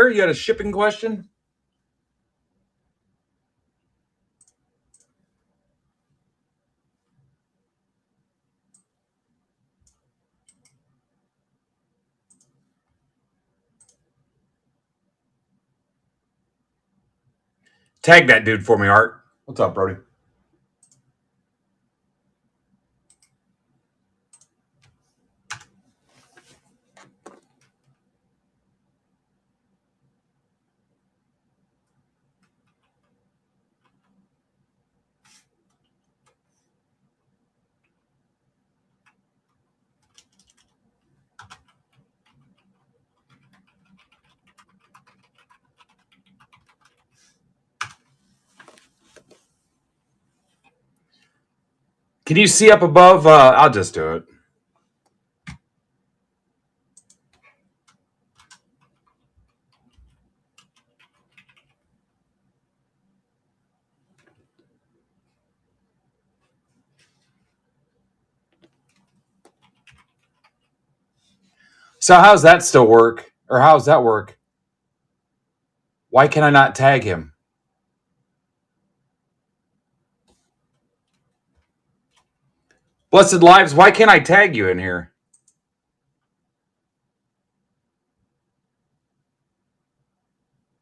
there? You had a shipping question? Tag that dude for me, Art. What's up, Brody? Can you see up above? I'll just do it. So how's that still work? Or how's that work? Why can I not tag him? Blessed Lives, why can't I tag you in here?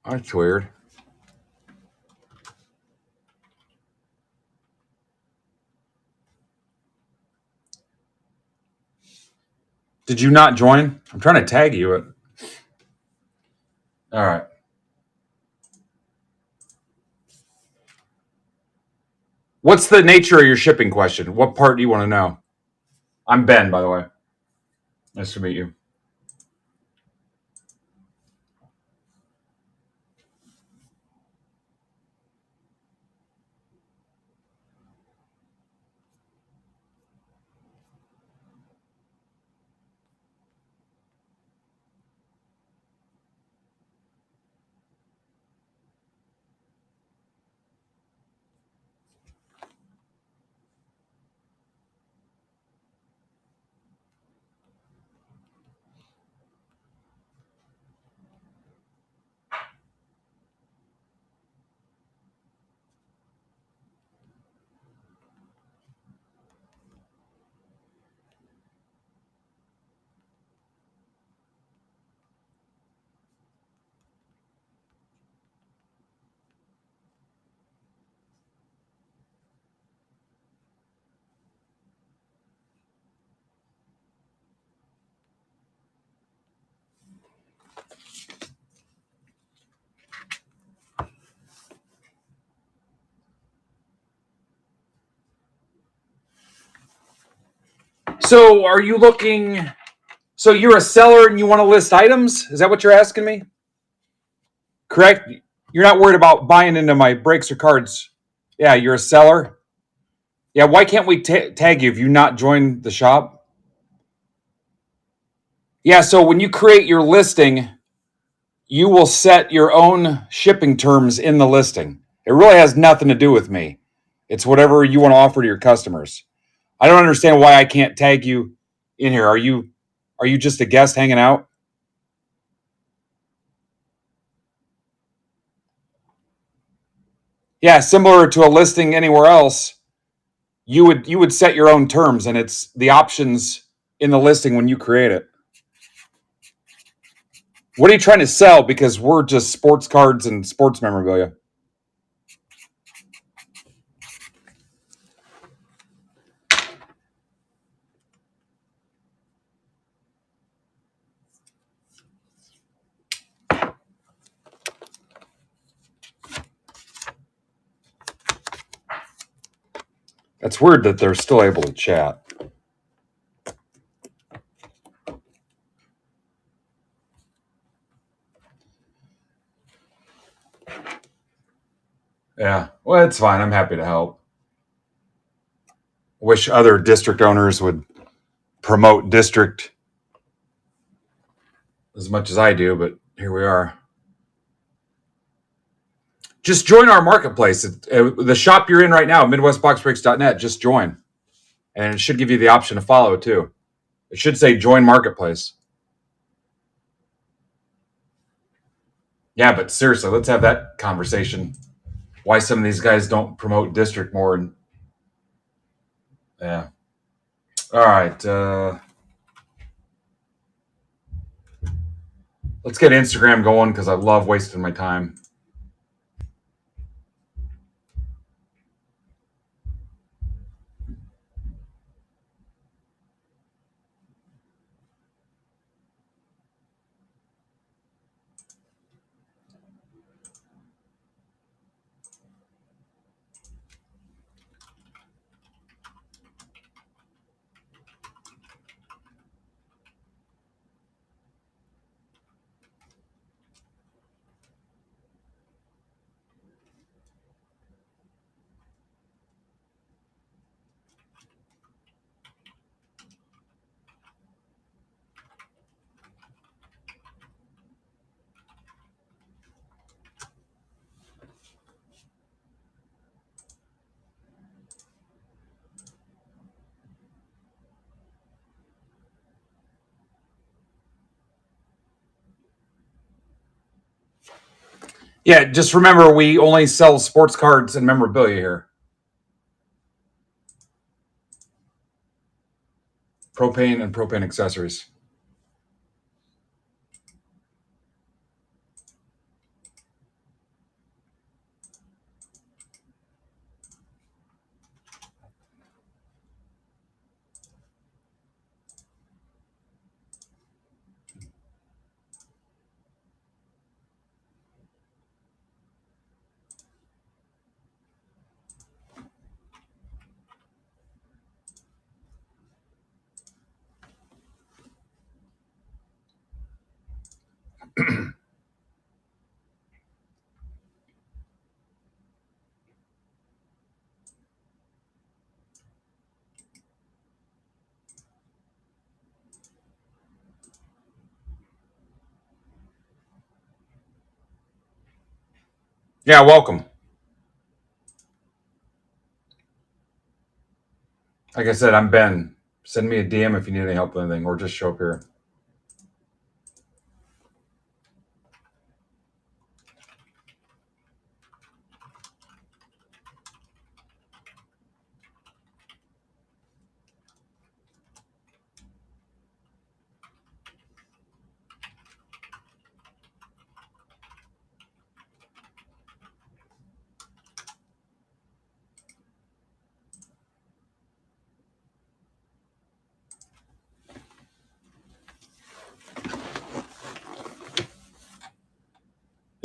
That's weird. Did you not join? I'm trying to tag you. All right. What's the nature of your shipping question? What part do you want to know? I'm Ben, by the way. Nice to meet you. So are you looking... So you're a seller and you want to list items? Is that what you're asking me? Correct? You're not worried about buying into my breaks or cards. Yeah, you're a seller. Yeah, why can't we tag you if you not joined the shop? Yeah, so when you create your listing, you will set your own shipping terms in the listing. It really has nothing to do with me. It's whatever you want to offer to your customers. I don't understand why I can't tag you in here. Are you just a guest hanging out? Yeah, similar to a listing anywhere else, you would set your own terms, and it's the options in the listing when you create it. What are you trying to sell? Because we're just sports cards and sports memorabilia. That's weird that they're still able to chat. Yeah, well, it's fine. I'm happy to help. Wish other district owners would promote district as much as I do, but here we are. Just join our marketplace. The shop you're in right now, MidwestBoxBreaks.net, just join. And it should give you the option to follow too. It should say join marketplace. Yeah, but seriously, let's have that conversation. Why some of these guys don't promote district more? And yeah. All right. Let's get Instagram going because I love wasting my time. Yeah, just remember we only sell sports cards and memorabilia here. Propane and propane accessories. Yeah, welcome. Like I said, I'm Ben. Send me a DM if you need any help with anything, or just show up here.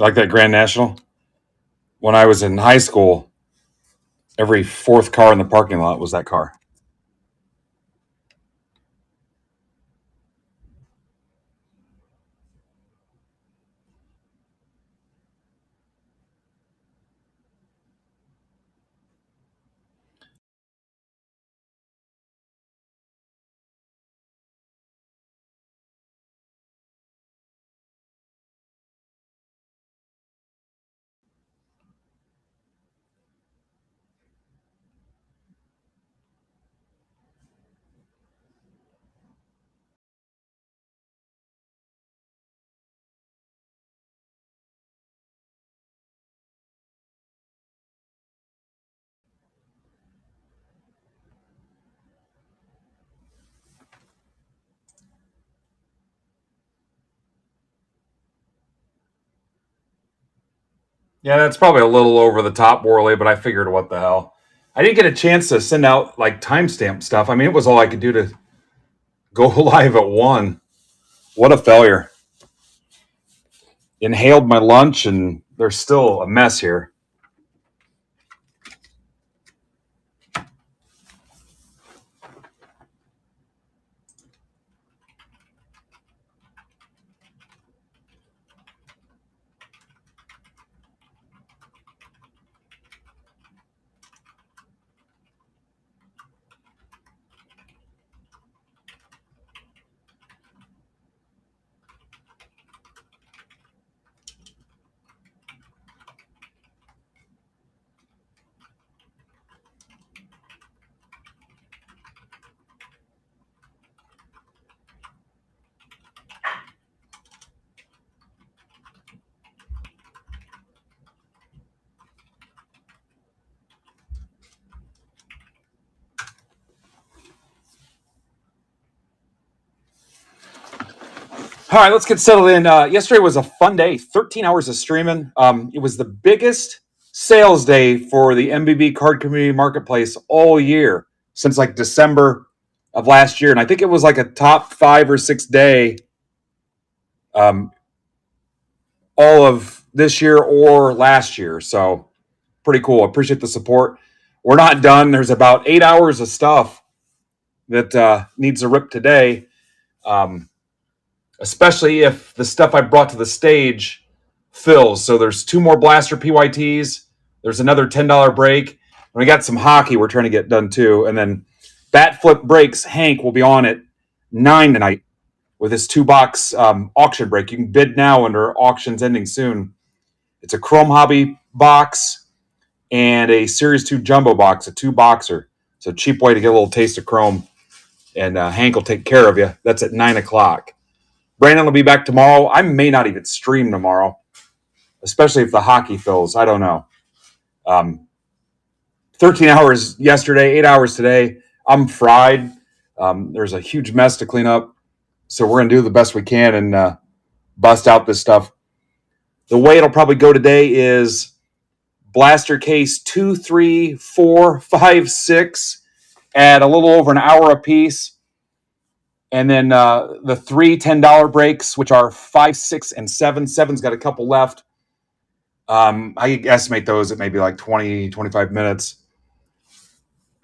You like that Grand National? When I was in high school, every fourth car in the parking lot was that car. Yeah, that's probably a little over the top, Worley, but I figured what the hell. I didn't get a chance to send out like timestamp stuff. I mean, it was all I could do to go live at 1. What a failure. Inhaled my lunch and there's still a mess here. All right, let's get settled in. Yesterday was a fun day. 13 hours of streaming. It was the biggest sales day for the MBB Card Community Marketplace all year since like December of last year, and I think it was like a top 5 or 6 day, all of this year or last year. So pretty cool. Appreciate the support. We're not done. There's about 8 hours of stuff that needs a rip today. Especially if the stuff I brought to the stage fills. So there's 2 more Blaster PYTs. There's another $10 break. And we got some hockey we're trying to get done too. And then Bat Flip Breaks, Hank will be on at 9 tonight with his 2-box auction break. You can bid now under auctions ending soon. It's a Chrome Hobby box and a Series 2 Jumbo box, a 2-boxer. It's a cheap way to get a little taste of Chrome. And Hank will take care of you. That's at 9 o'clock. Brandon will be back tomorrow. I may not even stream tomorrow, especially if the hockey fills. I don't know. 13 hours yesterday, 8 hours today. I'm fried. There's a huge mess to clean up. So we're going to do the best we can and bust out this stuff. The way it'll probably go today is Blaster Case 2, 3, 4, 5, 6 at a little over an hour a piece. And then the 3 $10 breaks, which are 5, 6, and 7. 7's got a couple left. I estimate those at maybe like 20, 25 minutes.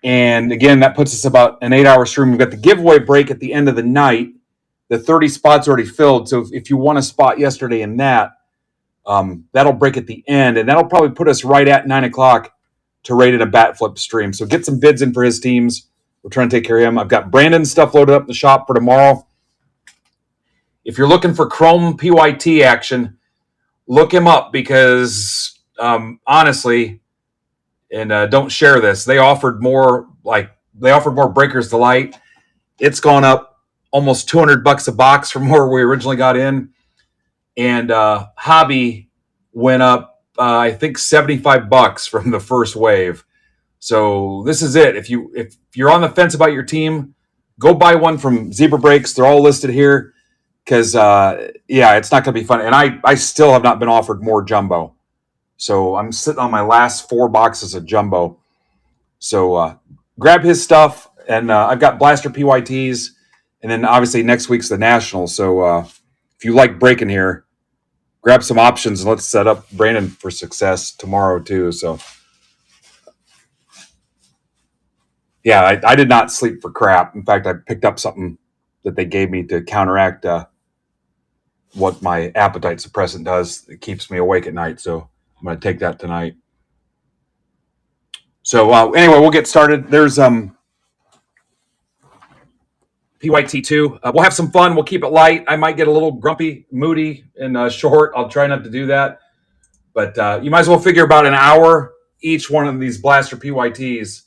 And again, that puts us about an 8-hour stream. We've got the giveaway break at the end of the night. The 30 spots already filled. So if you want a spot yesterday in that, that'll break at the end. And that'll probably put us right at 9 o'clock to rate in a Bat Flip stream. So get some bids in for his teams. We're trying to take care of him. I've got Brandon's stuff loaded up in the shop for tomorrow. If you're looking for Chrome PYT action, look him up because honestly, and don't share this, they offered more Breakers Delight. It's gone up almost $200 a box from where we originally got in. And Hobby went up, I think, $75 from the first wave. So this is it. If you're on the fence about your team, go buy one from Zebra Breaks. They're all listed here because, it's not going to be fun. And I still have not been offered more Jumbo. So I'm sitting on my last 4 boxes of Jumbo. So grab his stuff. And I've got Blaster PYTs. And then obviously next week's the Nationals. So if you like breaking here, grab some options and let's set up Brandon for success tomorrow too. So yeah, I did not sleep for crap. In fact, I picked up something that they gave me to counteract what my appetite suppressant does. It keeps me awake at night. So I'm going to take that tonight. So anyway, we'll get started. There's PYT2. We'll have some fun. We'll keep it light. I might get a little grumpy, moody, and short. I'll try not to do that. But you might as well figure about an hour each one of these Blaster PYTs.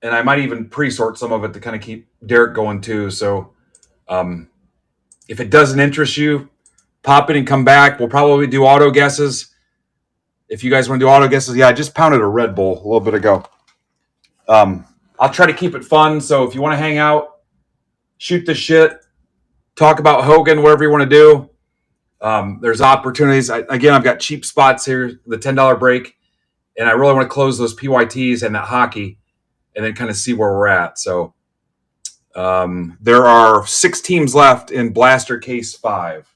And I might even pre-sort some of it to kind of keep Derek going too. So if it doesn't interest you, pop in and come back. We'll probably do auto guesses. If you guys want to do auto guesses, I just pounded a Red Bull a little bit ago. I'll try to keep it fun. So if you want to hang out, shoot the shit, talk about Hogan, whatever you want to do, there's opportunities. I've got cheap spots here, the $10 break, and I really want to close those PYTs and that hockey and then kind of see where we're at. So there are 6 teams left in Blaster Case 5.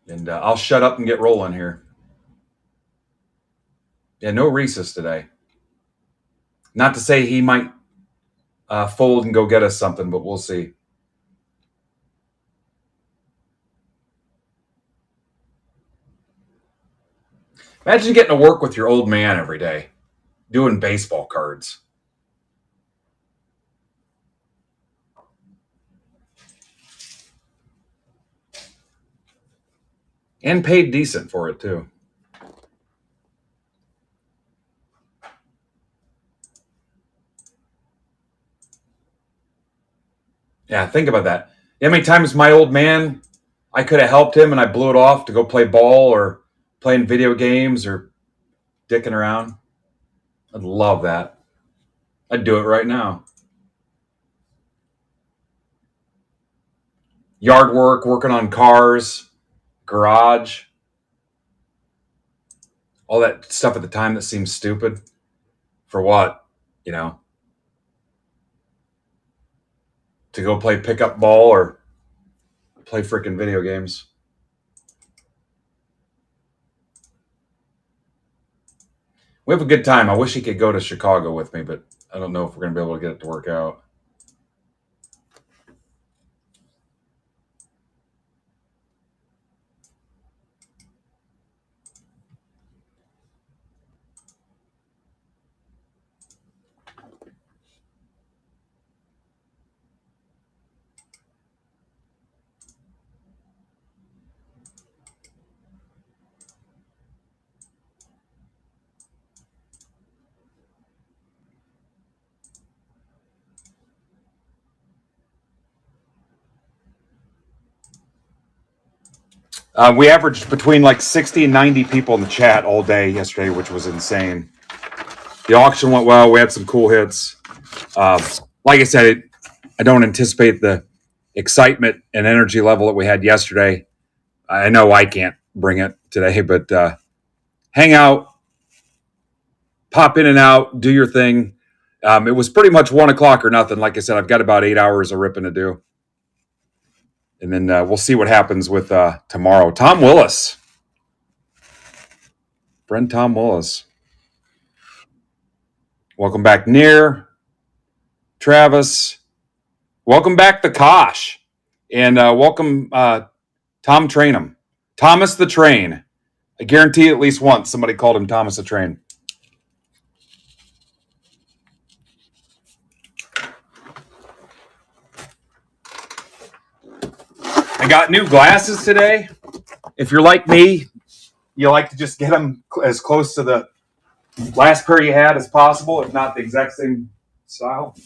And I'll shut up and get rolling here. Yeah, no Reese's today. Not to say he might fold and go get us something, but we'll see. Imagine getting to work with your old man every day, doing baseball cards. And paid decent for it, too. Yeah, think about that. How many times my old man, I could have helped him and I blew it off to go play ball or playing video games or dicking around. I'd love that. I'd do it right now. Yard work, working on cars, garage, all that stuff at the time that seems stupid. For what? You know, to go play pickup ball or play freaking video games. We have a good time. I wish he could go to Chicago with me, but I don't know if we're going to be able to get it to work out. We averaged between like 60 and 90 people in the chat all day yesterday, which was insane. The auction went well. We had some cool hits. Like I said, I don't anticipate the excitement and energy level that we had yesterday. I know I can't bring it today, but hang out, pop in and out, do your thing. It was pretty much 1 o'clock or nothing. Like I said, I've got about 8 hours of ripping to do. And then we'll see what happens with tomorrow. Tom Willis. Friend Tom Willis. Welcome back, Near. Travis. Welcome back to Kosh. And welcome Tom Trainum. Thomas the Train. I guarantee at least once somebody called him Thomas the Train. I got new glasses today. If you're like me, you like to just get them as close to the last pair you had as possible, if not the exact same style.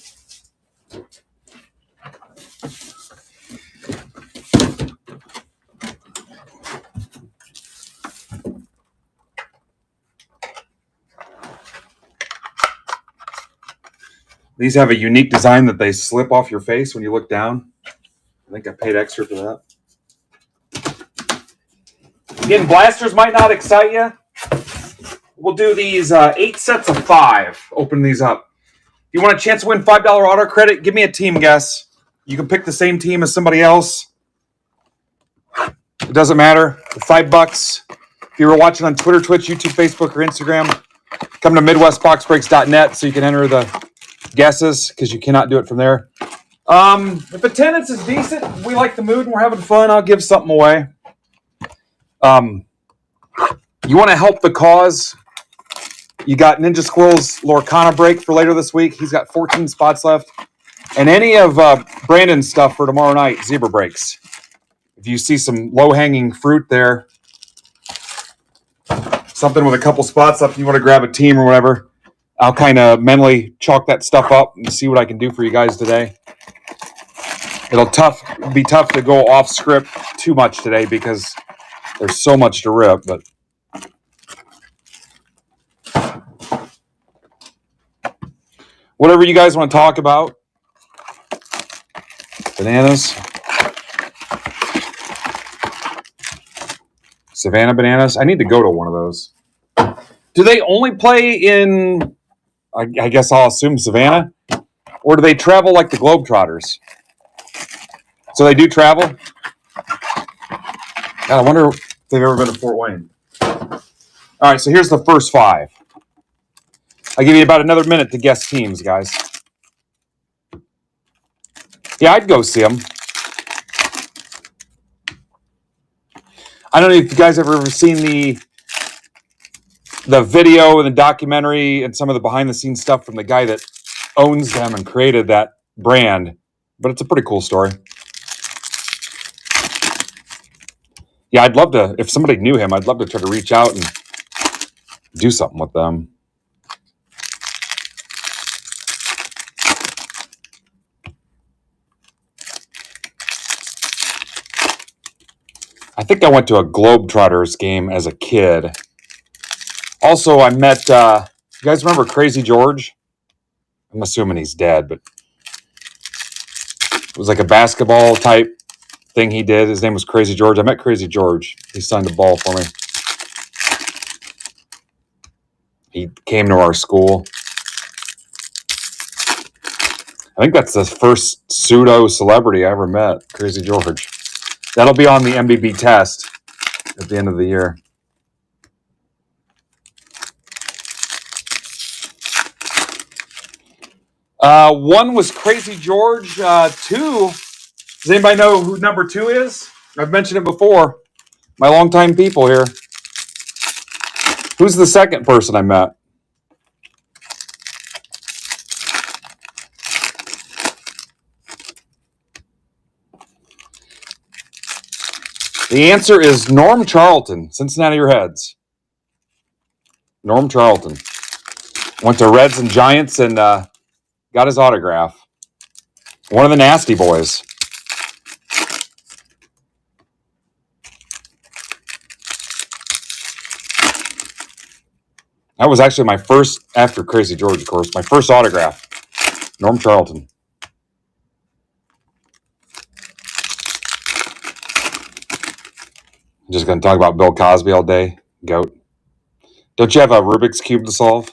These have a unique design that they slip off your face when you look down. I think I paid extra for that. Again, blasters might not excite you. We'll do these 8 sets of 5. Open these up. If you want a chance to win $5 auto credit, give me a team guess. You can pick the same team as somebody else. It doesn't matter. $5. If you were watching on Twitter, Twitch, YouTube, Facebook, or Instagram, come to MidwestBoxBreaks.net so you can enter the guesses because you cannot do it from there. If attendance is decent, we like the mood and we're having fun, I'll give something away. You want to help the cause? You got Ninja Squirrel's Lorcana break for later this week. He's got 14 spots left. And any of Brandon's stuff for tomorrow night, Zebra breaks. If you see some low-hanging fruit there, something with a couple spots left, you want to grab a team or whatever, I'll kind of mentally chalk that stuff up and see what I can do for you guys today. It'll be tough to go off script too much today because there's so much to rip, but whatever you guys want to talk about. Bananas. Savannah Bananas. I need to go to one of those. Do they only play in, I guess I'll assume Savannah? Or do they travel like the Globetrotters? So they do travel? God, I wonder if they've ever been to Fort Wayne. All right, so here's the first 5. I'll give you about another minute to guess teams, guys. Yeah, I'd go see them. I don't know if you guys have ever seen the video and the documentary and some of the behind-the-scenes stuff from the guy that owns them and created that brand, but it's a pretty cool story. Yeah, I'd love to, if somebody knew him, I'd love to try to reach out and do something with them. I think I went to a Globetrotters game as a kid. Also, I met You guys remember Crazy George? I'm assuming he's dead, but it was like a basketball type thing he did. His name was Crazy George. I met Crazy George. He signed a ball for me. He came to our school. I think that's the first pseudo celebrity I ever met, Crazy George. That'll be on the MBB test at the end of the year. One was Crazy George. Two, does anybody know who number 2 is? I've mentioned it before. My longtime people here. Who's the second person I met? The answer is Norm Charlton, Cincinnati Reds. Norm Charlton. Went to Reds and Giants and got his autograph. One of the nasty boys. That was actually my first, after Crazy George, of course, my first autograph. Norm Charlton. I'm just going to talk about Bill Cosby all day. Goat. Don't you have a Rubik's Cube to solve?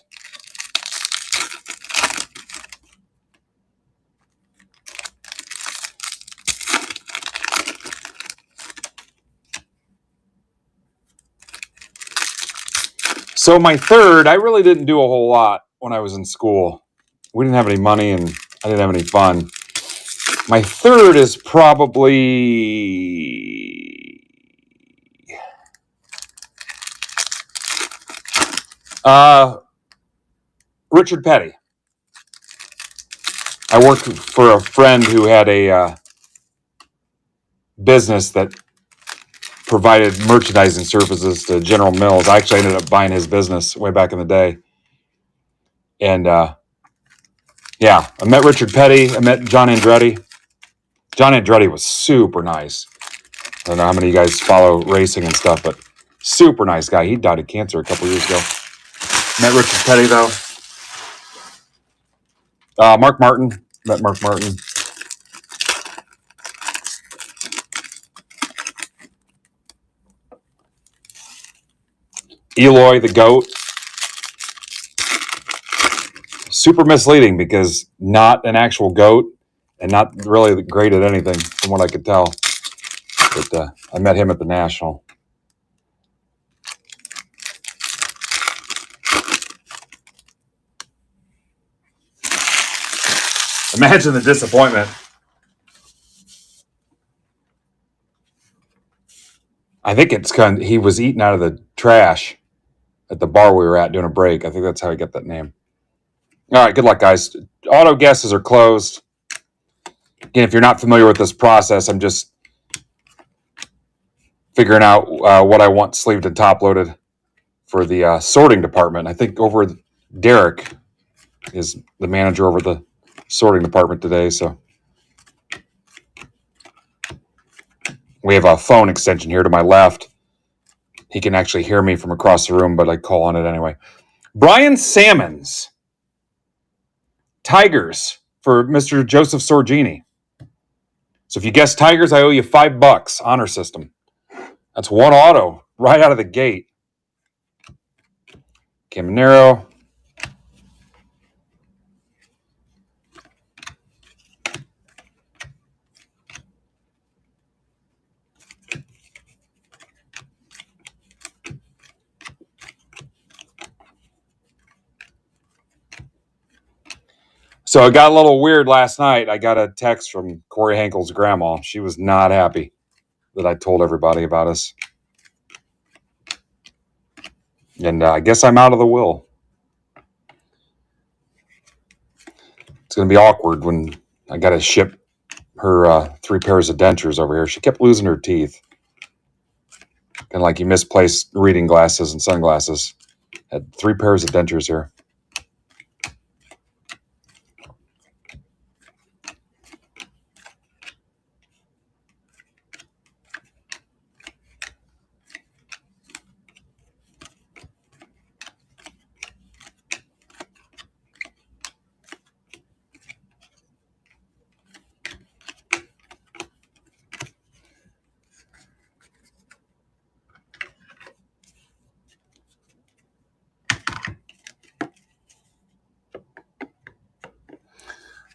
So my third, I really didn't do a whole lot when I was in school. We didn't have any money and I didn't have any fun. My third is probably Richard Petty. I worked for a friend who had a business that provided merchandising services to General Mills. I actually ended up buying his business way back in the day. And yeah, I met Richard Petty. I met John Andretti. John Andretti was super nice. I don't know how many of you guys follow racing and stuff, but super nice guy. He died of cancer a couple years ago. Met Richard Petty, though. Mark Martin. Met Mark Martin. Eloy the GOAT. Super misleading because not an actual goat and not really great at anything from what I could tell. But I met him at the National. Imagine the disappointment. I think it's he was eating out of the trash at the bar we were at doing a break. I think that's how I get that name. All right, good luck, guys. Auto guesses are closed. Again, if you're not familiar with this process, I'm just figuring out what I want sleeved and top loaded for the sorting department. I think over Derek is the manager over the sorting department today. So we have a phone extension here to my left. He can actually hear me from across the room, but I call on it anyway. Brian Sammons. Tigers for Mr. Joseph Sorgini. So if you guess Tigers, I owe you $5. Honor system. That's one auto right out of the gate. Caminero. So it got a little weird last night. I got a text from Corey Hankel's grandma. She was not happy that I told everybody about us. And I guess I'm out of the will. It's going to be awkward when I got to ship her 3 pairs of dentures over here. She kept losing her teeth. Kind of like you misplaced reading glasses and sunglasses. Had 3 pairs of dentures here.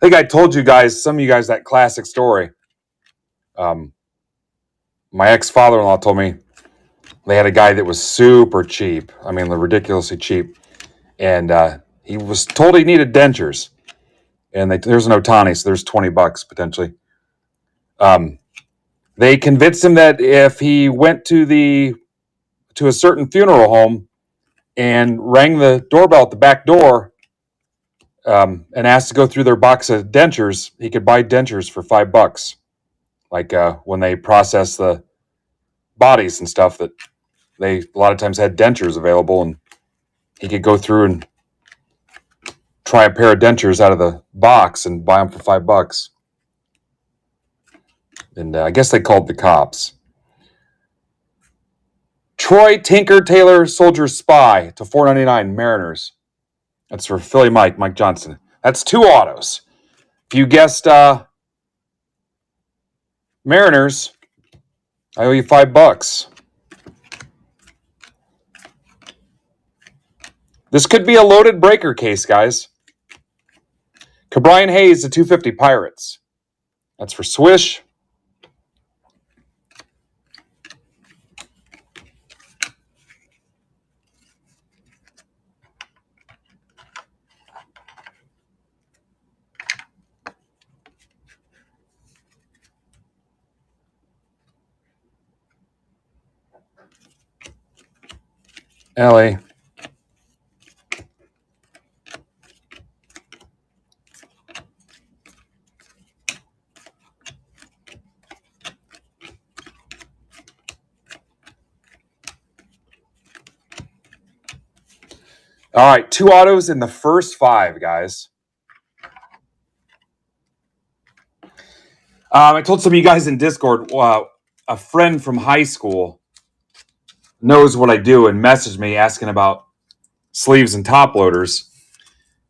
think I told you guys, some of you guys, that classic story. My ex-father-in-law told me they had a guy that was super cheap. I mean, ridiculously cheap. And he was told he needed dentures. And there's an Otani, so there's $20 potentially. They convinced him that if he went to a certain funeral home and rang the doorbell at the back door and asked to go through their box of dentures, he could buy dentures for $5. Like when they process the bodies and stuff, that they a lot of times had dentures available, and he could go through and try a pair of dentures out of the box and buy them for $5. And I guess they called the cops. Troy Tinker Tailor Soldier Spy to $4.99 Mariners. That's for Philly Mike Johnson. That's 2 autos. If you guessed Mariners, I owe you $5. This could be a loaded breaker case, guys. Cabrian Hayes to 250 Pirates. That's for Swish. LA. All right, 2 autos in the first 5, guys. I told some of you guys in Discord, a friend from high school knows what I do and messaged me asking about sleeves and top loaders.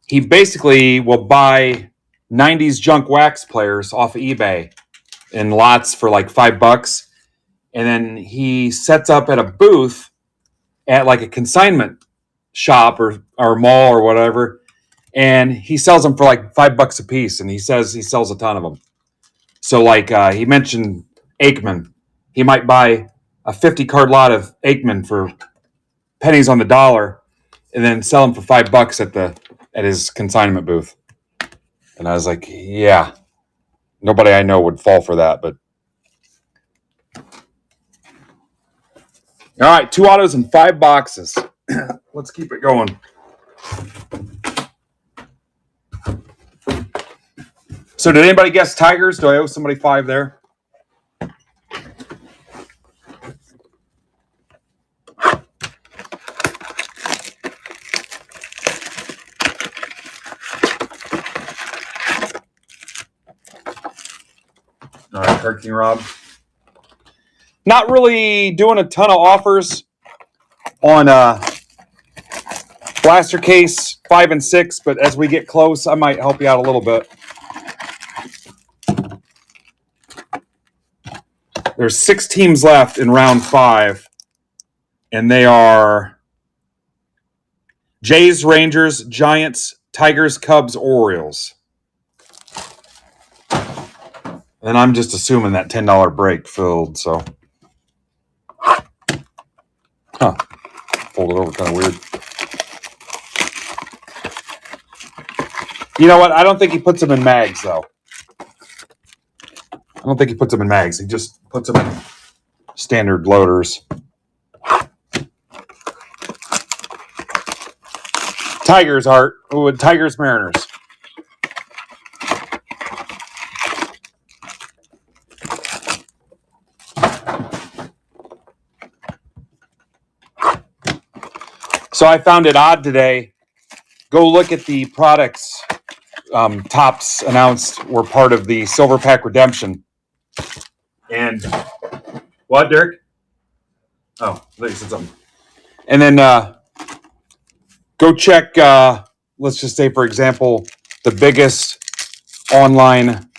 He basically will buy 90s junk wax players off of eBay in lots for like $5. And then he sets up at a booth at like a consignment shop or mall or whatever. And he sells them for like $5 a piece. And he says he sells a ton of them. So like he mentioned Aikman. He might buy a 50 card lot of Aikman for pennies on the dollar and then sell them for $5 at his consignment booth. And I was like, yeah, nobody I know would fall for that. But all right, 2 autos and 5 boxes. Let's keep it going. So did anybody guess Tigers? Do I owe somebody 5 there? All right, Card King Rob. Not really doing a ton of offers on Blaster Case 5 and 6, but as we get close, I might help you out a little bit. There's 6 teams left in round 5, and they are Jays, Rangers, Giants, Tigers, Cubs, Orioles. And I'm just assuming that $10 break filled, so. Huh. Fold it over kind of weird. You know what? I don't think he puts them in mags, though. I don't think he puts them in mags. He just puts them in standard loaders. Tigers, Art. Ooh, Tigers, Mariners. So I found it odd today. Go look at the products Topps announced were part of the Silver Pack redemption. And what, Derek? Oh, I thought you said something. And then go check, let's just say, for example, the biggest online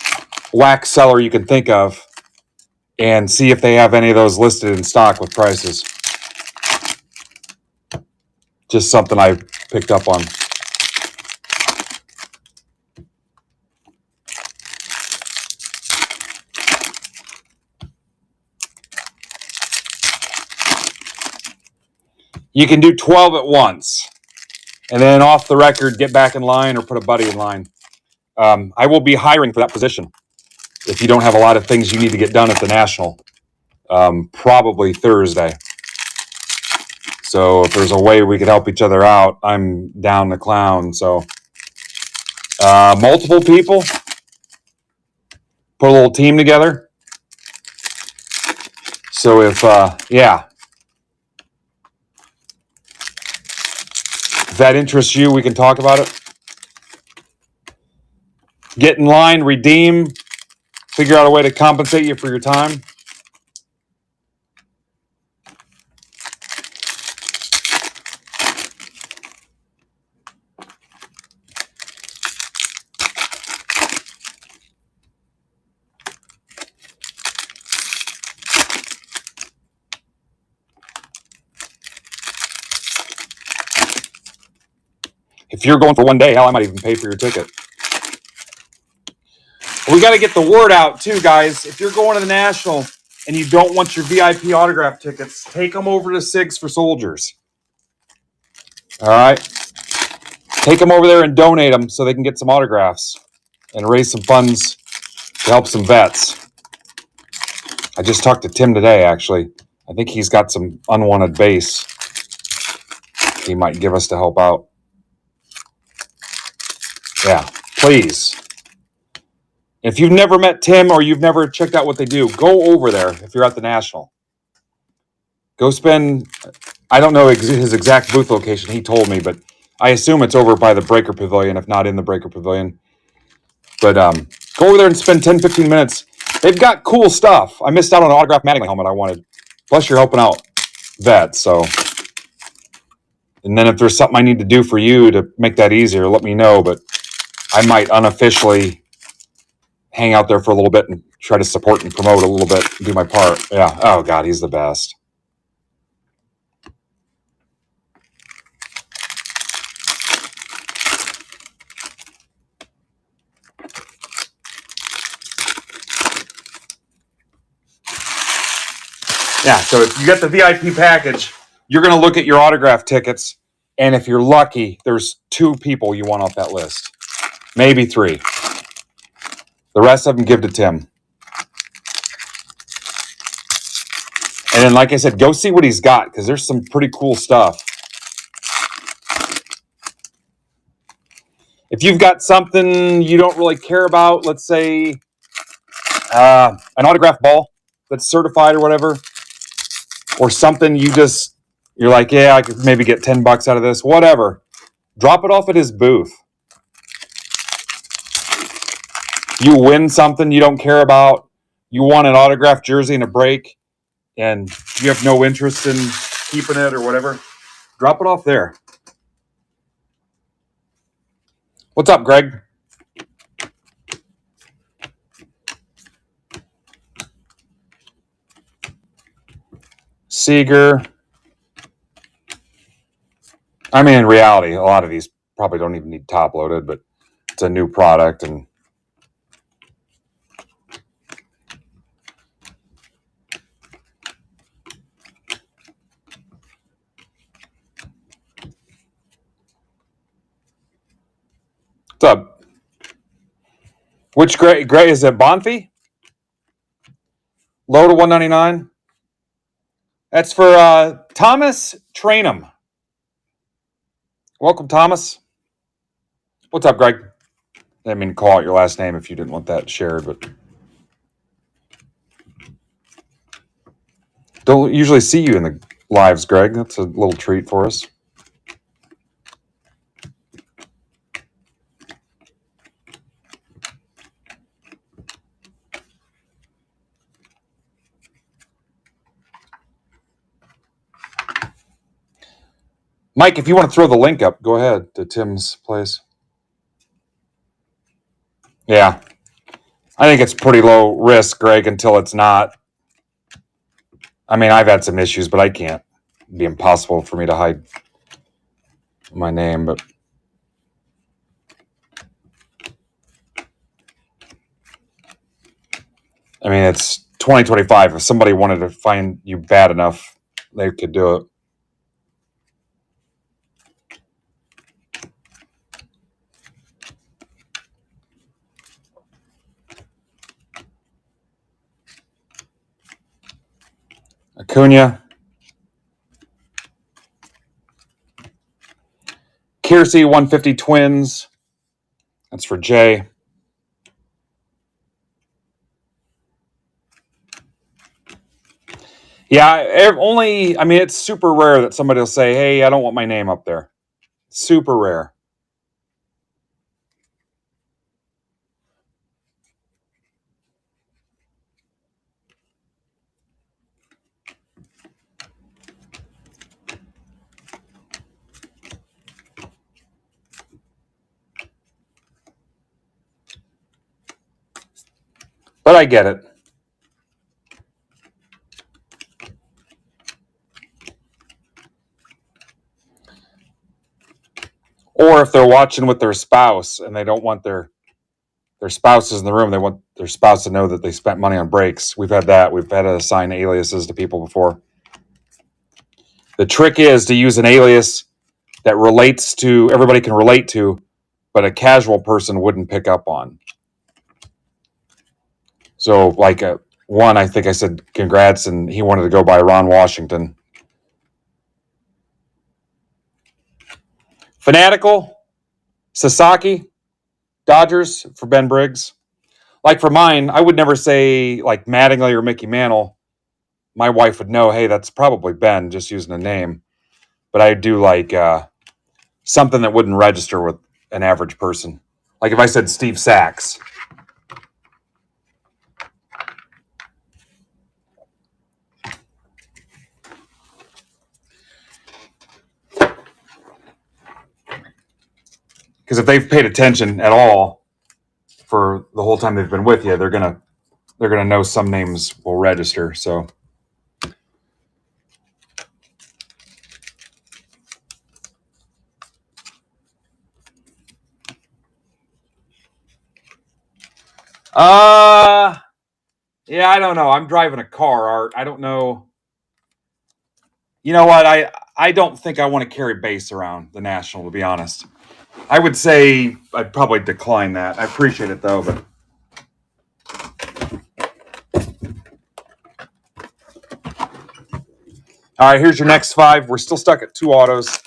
wax seller you can think of and see if they have any of those listed in stock with prices. Just something I picked up on. You can do 12 at once. And then off the record, get back in line or put a buddy in line. I will be hiring for that position if you don't have a lot of things you need to get done at the National. Probably Thursday. So if there's a way we could help each other out, I'm down to clown. So multiple people, put a little team together. So if that interests you, we can talk about it. Get in line, redeem, figure out a way to compensate you for your time. If you're going for one day, hell, I might even pay for your ticket. We got to get the word out too, guys. If you're going to the National and you don't want your VIP autograph tickets, take them over to SIGs for Soldiers. All right? Take them over there and donate them so they can get some autographs and raise some funds to help some vets. I just talked to Tim today, actually. I think he's got some unwanted base he might give us to help out. Yeah, please. If you've never met Tim or you've never checked out what they do, go over there if you're at the National. Go spend, I don't know his exact booth location, he told me, but I assume it's over by the Breaker Pavilion, if not in the Breaker Pavilion. But go over there and spend 10, 15 minutes. They've got cool stuff. I missed out on an autographed Mattingly helmet I wanted. Plus, you're helping out vets, so. And then if there's something I need to do for you to make that easier, let me know. But I might unofficially hang out there for a little bit and try to support and promote a little bit, do my part. Yeah. Oh, God, he's the best. Yeah, so if you get the VIP package, you're going to look at your autograph tickets, and if you're lucky, there's 2 people you want off that list. Maybe 3. The rest of them give to Tim. And then, like I said, go see what he's got, because there's some pretty cool stuff. If you've got something you don't really care about, let's say an autograph ball that's certified or whatever, or something you're like, yeah, I could maybe get $10 out of this, whatever. Drop it off at his booth. You win something you don't care about, you want an autographed jersey and a break, and you have no interest in keeping it or whatever, drop it off there. What's up, Greg? Seeger. I mean, in reality, a lot of these probably don't even need top loaded, but it's a new product. And what's up? Which gray is it? Bonfi? Low to 199. That's for Thomas Trainum. Welcome, Thomas. What's up, Greg? I didn't mean to call out your last name if you didn't want that shared, but don't usually see you in the lives, Greg. That's a little treat for us. Mike, if you want to throw the link up, go ahead to Tim's place. Yeah. I think it's pretty low risk, Greg, until it's not. I mean, I've had some issues, but I can't. It'd be impossible for me to hide my name, but I mean, it's 2025. If somebody wanted to find you bad enough, they could do it. Acuna. Kiersey 150 Twins. That's for Jay. Yeah, only, I mean, it's super rare that somebody will say, hey, I don't want my name up there. Super rare. But I get it. Or if they're watching with their spouse and they don't want their spouses in the room, they want their spouse to know that they spent money on breaks. We've had that. We've had to assign aliases to people before. The trick is to use an alias that relates to, everybody can relate to, but a casual person wouldn't pick up on. So like one, I think I said congrats, and he wanted to go by Ron Washington. Fanatical, Sasaki, Dodgers for Ben Briggs. Like for mine, I would never say like Mattingly or Mickey Mantle. My wife would know, hey, that's probably Ben, just using a name. But I do like something that wouldn't register with an average person. Like if I said Steve Sachs. Because if they've paid attention at all for the whole time they've been with you, they're gonna know some names will register. So yeah, I don't know. I'm driving a car, Art. I don't know. You know what? I don't think I want to carry base around the National, to be honest. I would say I'd probably decline that. I appreciate it though, but all right, here's your next 5. We're still stuck at 2 autos.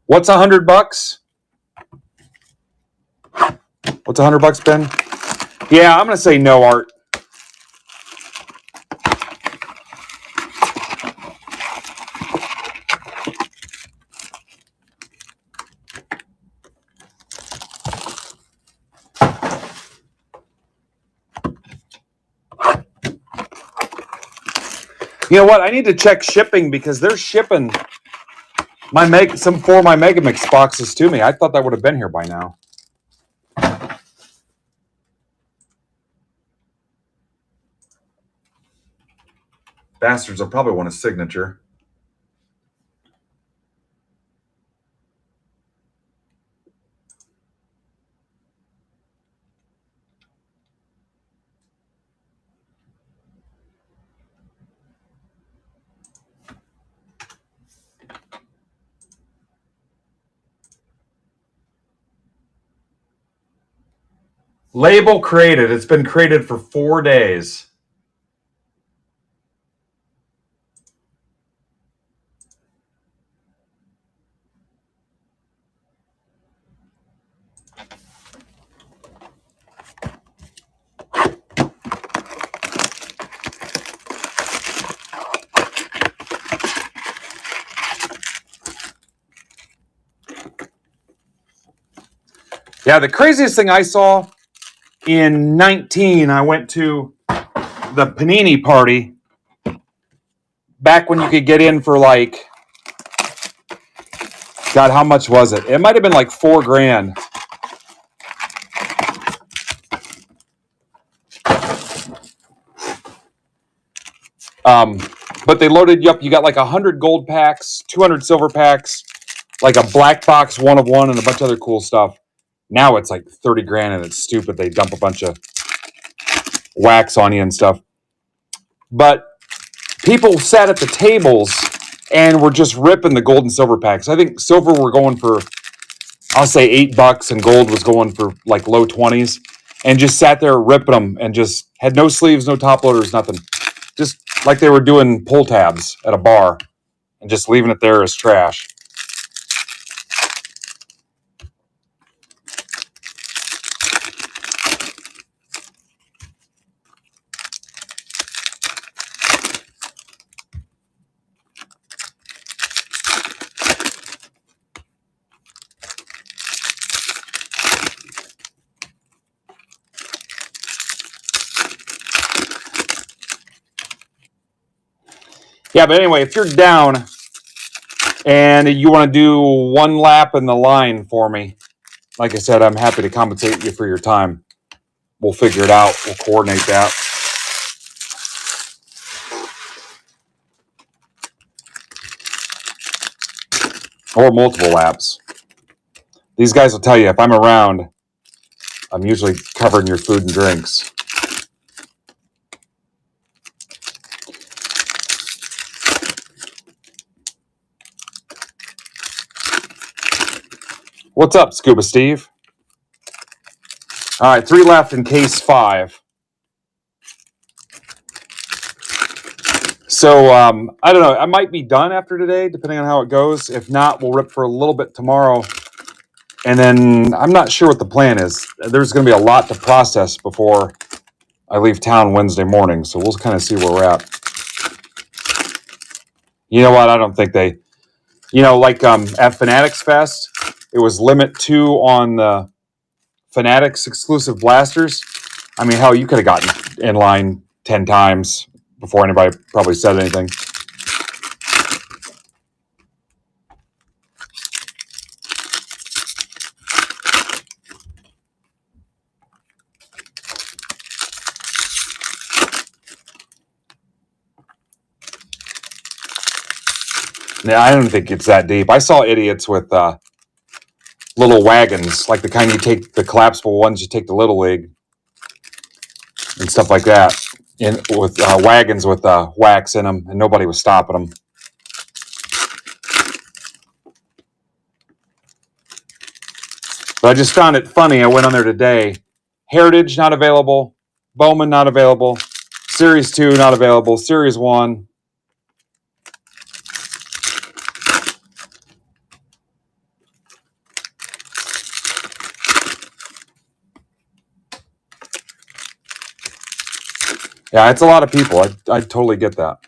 What's $100? What's $100, Ben? Yeah, I'm gonna say no, Art. You know what? I need to check shipping because they're shipping my some 4 of my Megamix boxes to me. I thought that would have been here by now. Bastards will probably want a signature. Label created. It's been created for 4 days. Yeah, the craziest thing I saw in 19, I went to the Panini party back when you could get in for like, God, how much was it? It might have been like $4,000. But they loaded you up. You got like 100 gold packs, 200 silver packs, like a black box 1 of 1, and a bunch of other cool stuff. Now it's like $30,000, and it's stupid. They dump a bunch of wax on you and stuff. But people sat at the tables and were just ripping the gold and silver packs. I think silver were going for, I'll say $8, and gold was going for like low 20s, and just sat there ripping them and just had no sleeves, no top loaders, nothing. Just like they were doing pull tabs at a bar and just leaving it there as trash. Yeah, but anyway, if you're down and you want to do one lap in the line for me, like I said, I'm happy to compensate you for your time. We'll figure it out. We'll coordinate that. Or multiple laps. These guys will tell you if I'm around, I'm usually covering your food and drinks. What's up, Scuba Steve? All right, 3 left in case 5. So, I don't know. I might be done after today, depending on how it goes. If not, we'll rip for a little bit tomorrow. And then I'm not sure what the plan is. There's going to be a lot to process before I leave town Wednesday morning. So we'll kind of see where we're at. You know what? I don't think they... like at Fanatics Fest, it was limit 2 on the Fanatics exclusive blasters. I mean, hell, you could have gotten in line 10 times before anybody probably said anything. Yeah, I don't think it's that deep. I saw idiots with little wagons, like the kind you take, the collapsible ones you take to Little League and stuff like that, with wagons with wax in them, and nobody was stopping them. But I just found it funny. I went on there today. Heritage, not available. Bowman, not available. Series 2, not available. Series 1. Yeah, it's a lot of people. I totally get that.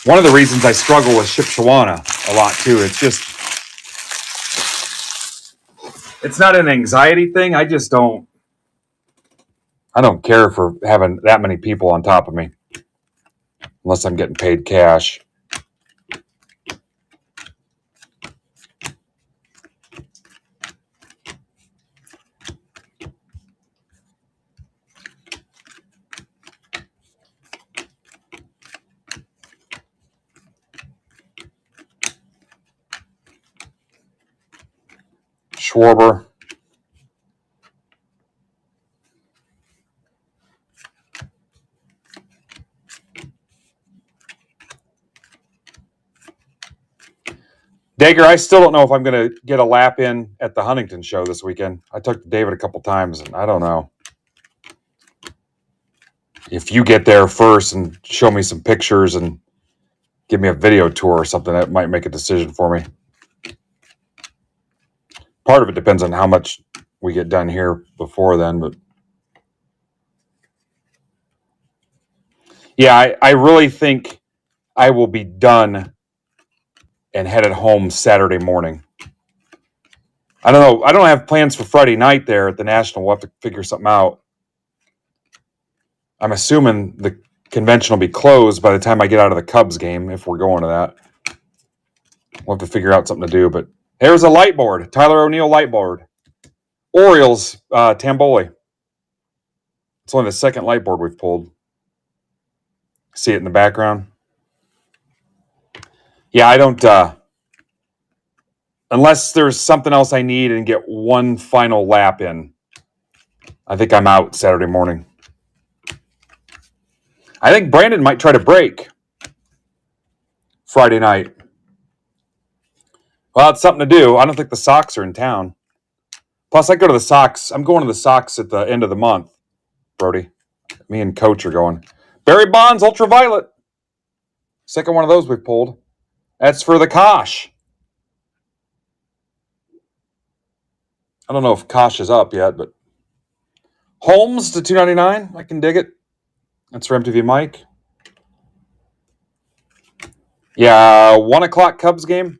One of the reasons I struggle with Shipshewana a lot, too, it's not an anxiety thing. I don't care for having that many people on top of me unless I'm getting paid cash. Schwarber. Dager, I still don't know if I'm going to get a lap in at the Huntington show this weekend. I talked to David a couple times, and I don't know. If you get there first and show me some pictures and give me a video tour or something, that might make a decision for me. Part of it depends on how much we get done here before then, but yeah, I really think I will be done and headed home Saturday morning. I don't know. I don't have plans for Friday night there at the National. We'll have to figure something out. I'm assuming the convention will be closed by the time I get out of the Cubs game, if we're going to that. We'll have to figure out something to do. But there's a light board. Tyler O'Neill light board. Orioles, Tamboli. It's only the second light board we've pulled. See it in the background? Yeah, I don't... unless there's something else I need and get one final lap in, I think I'm out Saturday morning. I think Brandon might try to break Friday night. Well, it's something to do. I don't think the Sox are in town. Plus, I go to the Sox. I'm going to the Sox at the end of the month, Brody. Me and Coach are going. Barry Bonds, Ultraviolet. Second one of those we've pulled. That's for the Kosh. I don't know if Kosh is up yet, but Holmes to $2.99. I can dig it. That's for MTV Mike. Yeah, 1 o'clock Cubs game.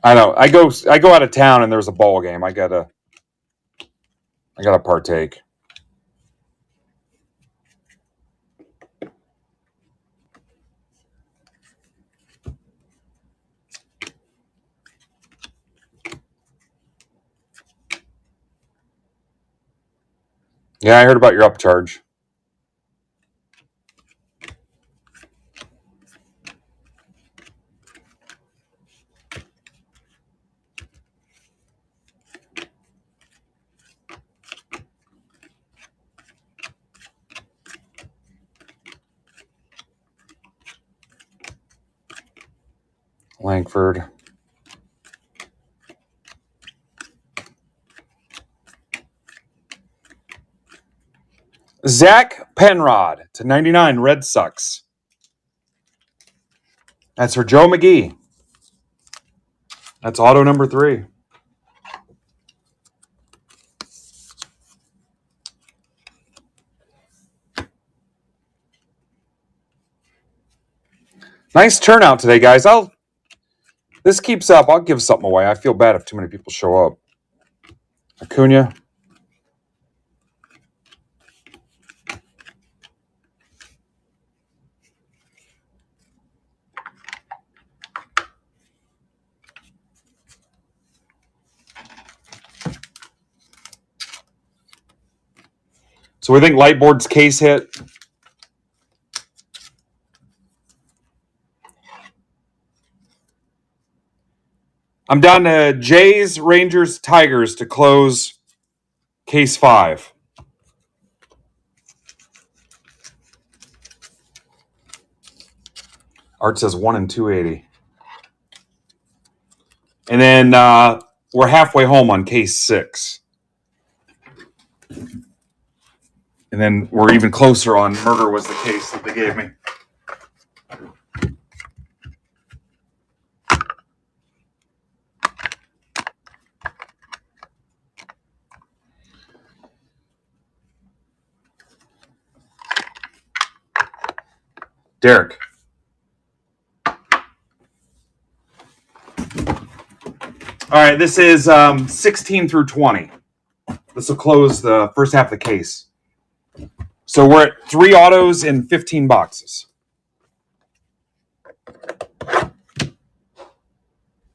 I know. I go out of town and there's a ball game. I gotta partake. Yeah, I heard about your upcharge. Langford. Zach Penrod to 99, Red Sox. That's for Joe McGee. That's auto number 3. Nice turnout today, guys. This keeps up. I'll give something away. I feel bad if too many people show up. Acuna. So we think Lightboard's case hit. I'm down to Jays, Rangers, Tigers to close case 5. Art says 1 and 280. And then we're halfway home on case 6. And then we're even closer on Murder Was the Case that they gave me. Derek. All right, this is 16 through 20. This will close the first half of the case. So we're at 3 autos in 15 boxes.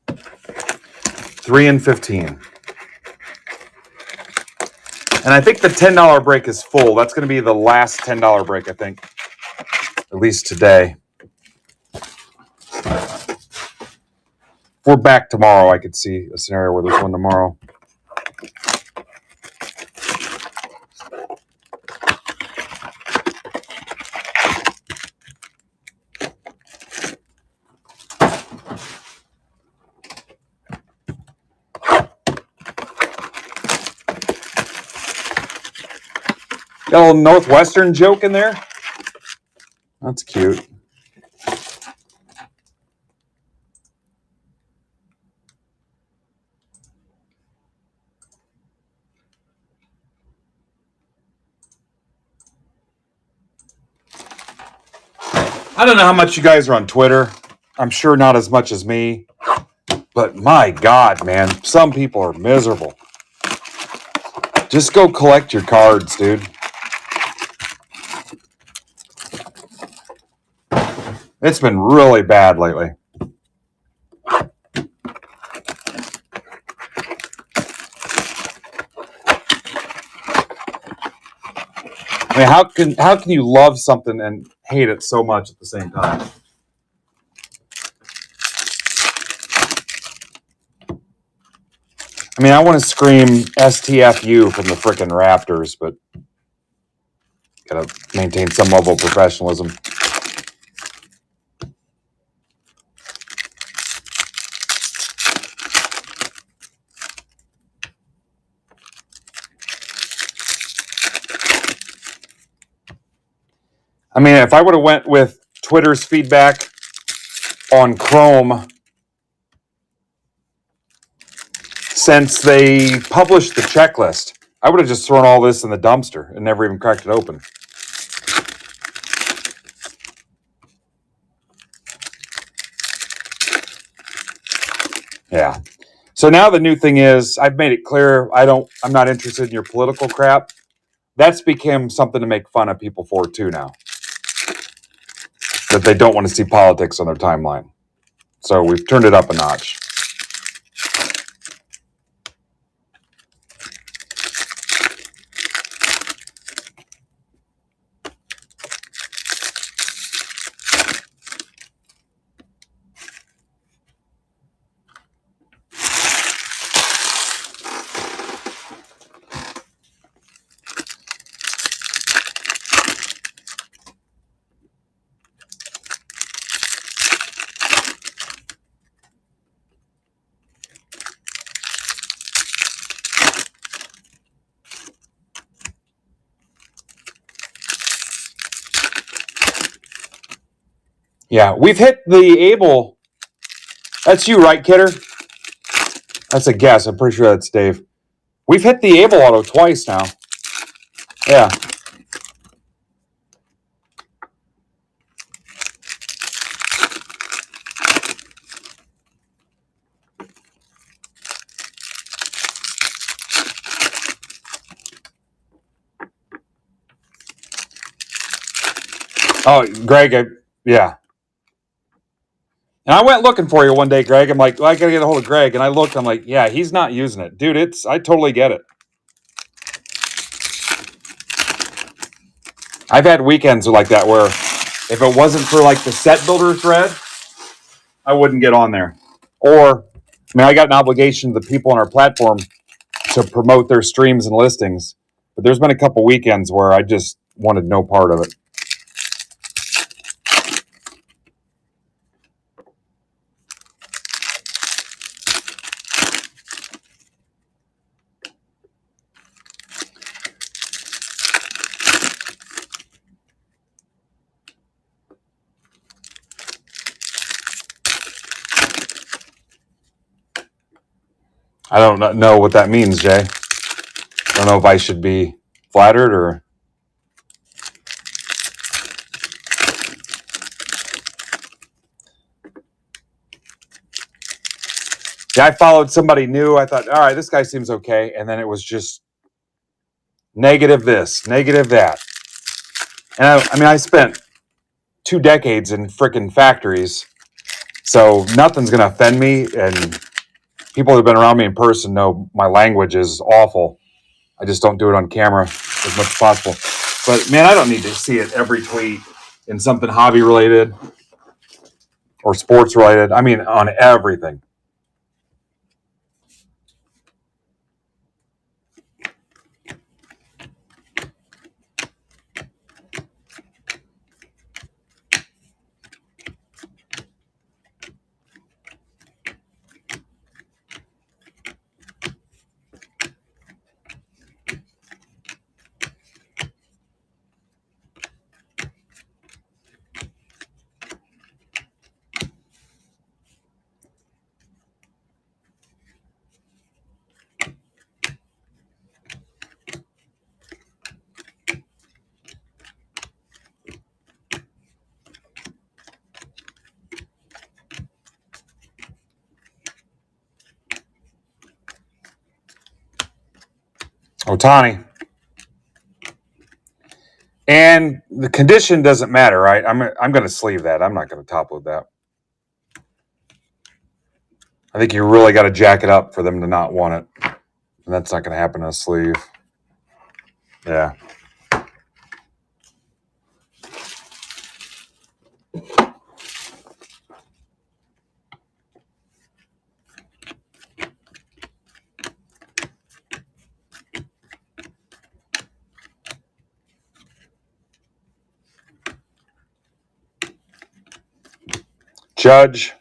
$3 and $15. And I think the $10 break is full. That's going to be the last $10 break, I think. At least today. If we're back tomorrow, I could see a scenario where there's one tomorrow. Got a little Northwestern joke in there. That's cute. I don't know how much you guys are on Twitter. I'm sure not as much as me. But my God, man, some people are miserable. Just go collect your cards, dude. It's been really bad lately. I mean, how can you love something and hate it so much at the same time? I mean, I want to scream STFU from the frickin' Raptors, but gotta maintain some level of professionalism. I mean, if I would have went with Twitter's feedback on Chrome, since they published the checklist, I would have just thrown all this in the dumpster and never even cracked it open. Yeah. So now the new thing is, I've made it clear I'm not interested in your political crap. That's become something to make fun of people for too now. That they don't want to see politics on their timeline. So we've turned it up a notch. Yeah, we've hit the able. That's you, right, Kidder? That's a guess. I'm pretty sure that's Dave. We've hit the able auto twice now. Yeah. Oh, Greg, yeah. And I went looking for you one day, Greg. I'm like, well, I got to get a hold of Greg. And I looked, I'm like, yeah, he's not using it. Dude, I totally get it. I've had weekends like that where if it wasn't for like the set builder thread, I wouldn't get on there. Or, I mean, I got an obligation to the people on our platform to promote their streams and listings. But there's been a couple weekends where I just wanted no part of it. I don't know what that means, Jay. I don't know if I should be flattered or. Yeah, I followed somebody new. I thought, all right, this guy seems okay. And then it was just negative this, negative that. And I mean, I spent 2 decades in freaking factories. So nothing's going to offend me. And people who've been around me in person know my language is awful. I just don't do it on camera as much as possible. But man, I don't need to see it every tweet in something hobby related or sports related. I mean, on everything. Otani. And the condition doesn't matter, right? I'm going to sleeve that. I'm not going to top load that. I think you really got to jack it up for them to not want it. And that's not going to happen in a sleeve. Yeah. Judge.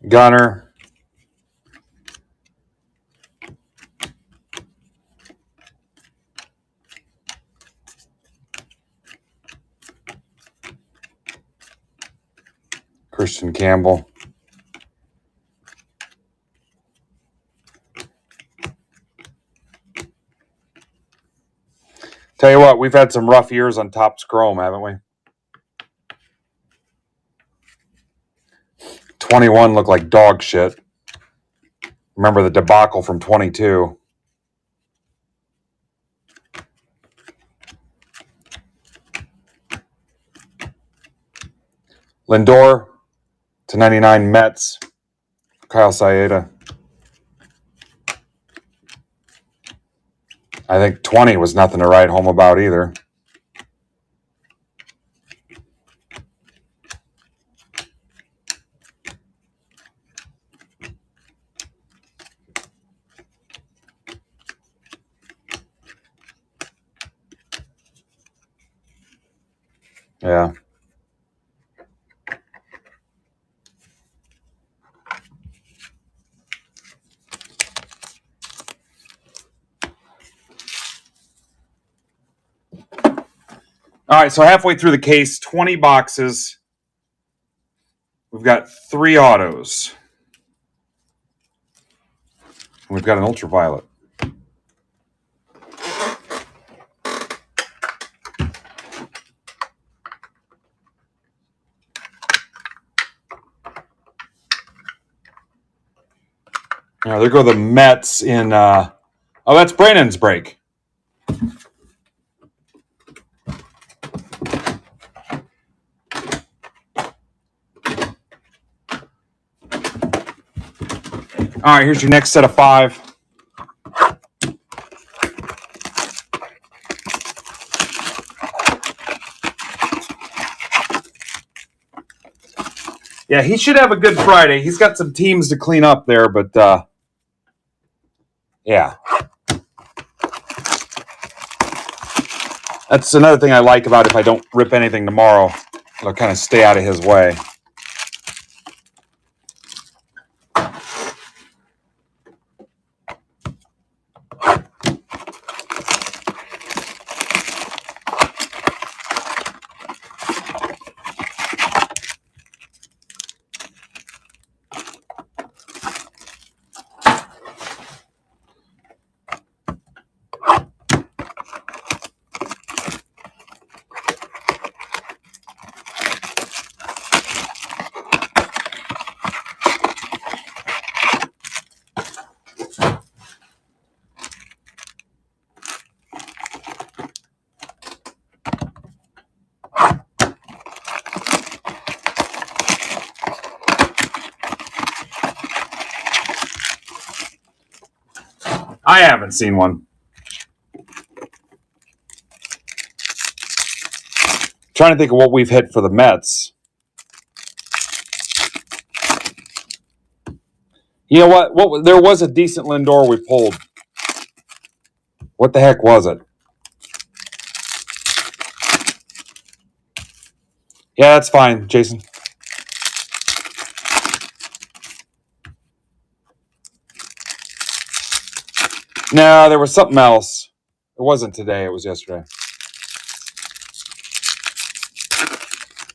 Gunner. Christian Campbell. Tell you what, we've had some rough years on Topps Chrome, haven't we? 21 looked like dog shit. Remember the debacle from 22. Lindor /99 Mets. Kyle Saeda. I think 20 was nothing to write home about either. Yeah. All right, so halfway through the case, 20 boxes. We've got 3 autos. We've got an ultraviolet. Now, there go the Mets in... oh, that's Brandon's break. All right, here's your next set of 5. Yeah, he should have a good Friday. He's got some teams to clean up there, but yeah. That's another thing I like about if I don't rip anything tomorrow. I'll kind of stay out of his way. I haven't seen one. Trying to think of what we've hit for the Mets. You know what? There was a decent Lindor we pulled. What the heck was it? Yeah, that's fine, Jason. No, there was something else. It wasn't today. It was yesterday.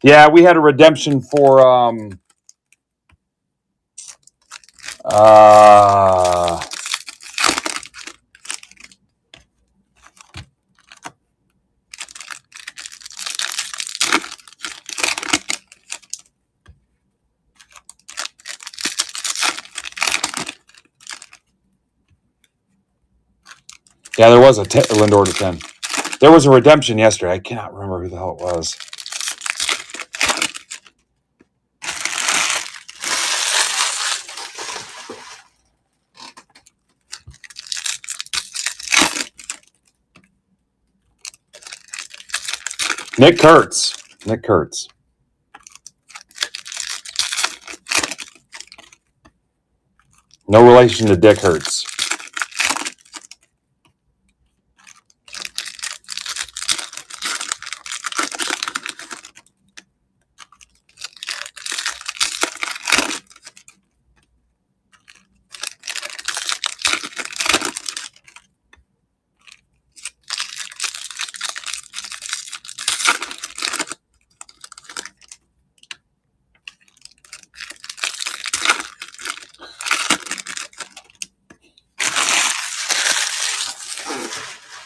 Yeah, we had a redemption for yeah, there was a Lindor to 10. There was a redemption yesterday. I cannot remember who the hell it was. Nick Kurtz. Nick Kurtz. No relation to Dick Hertz.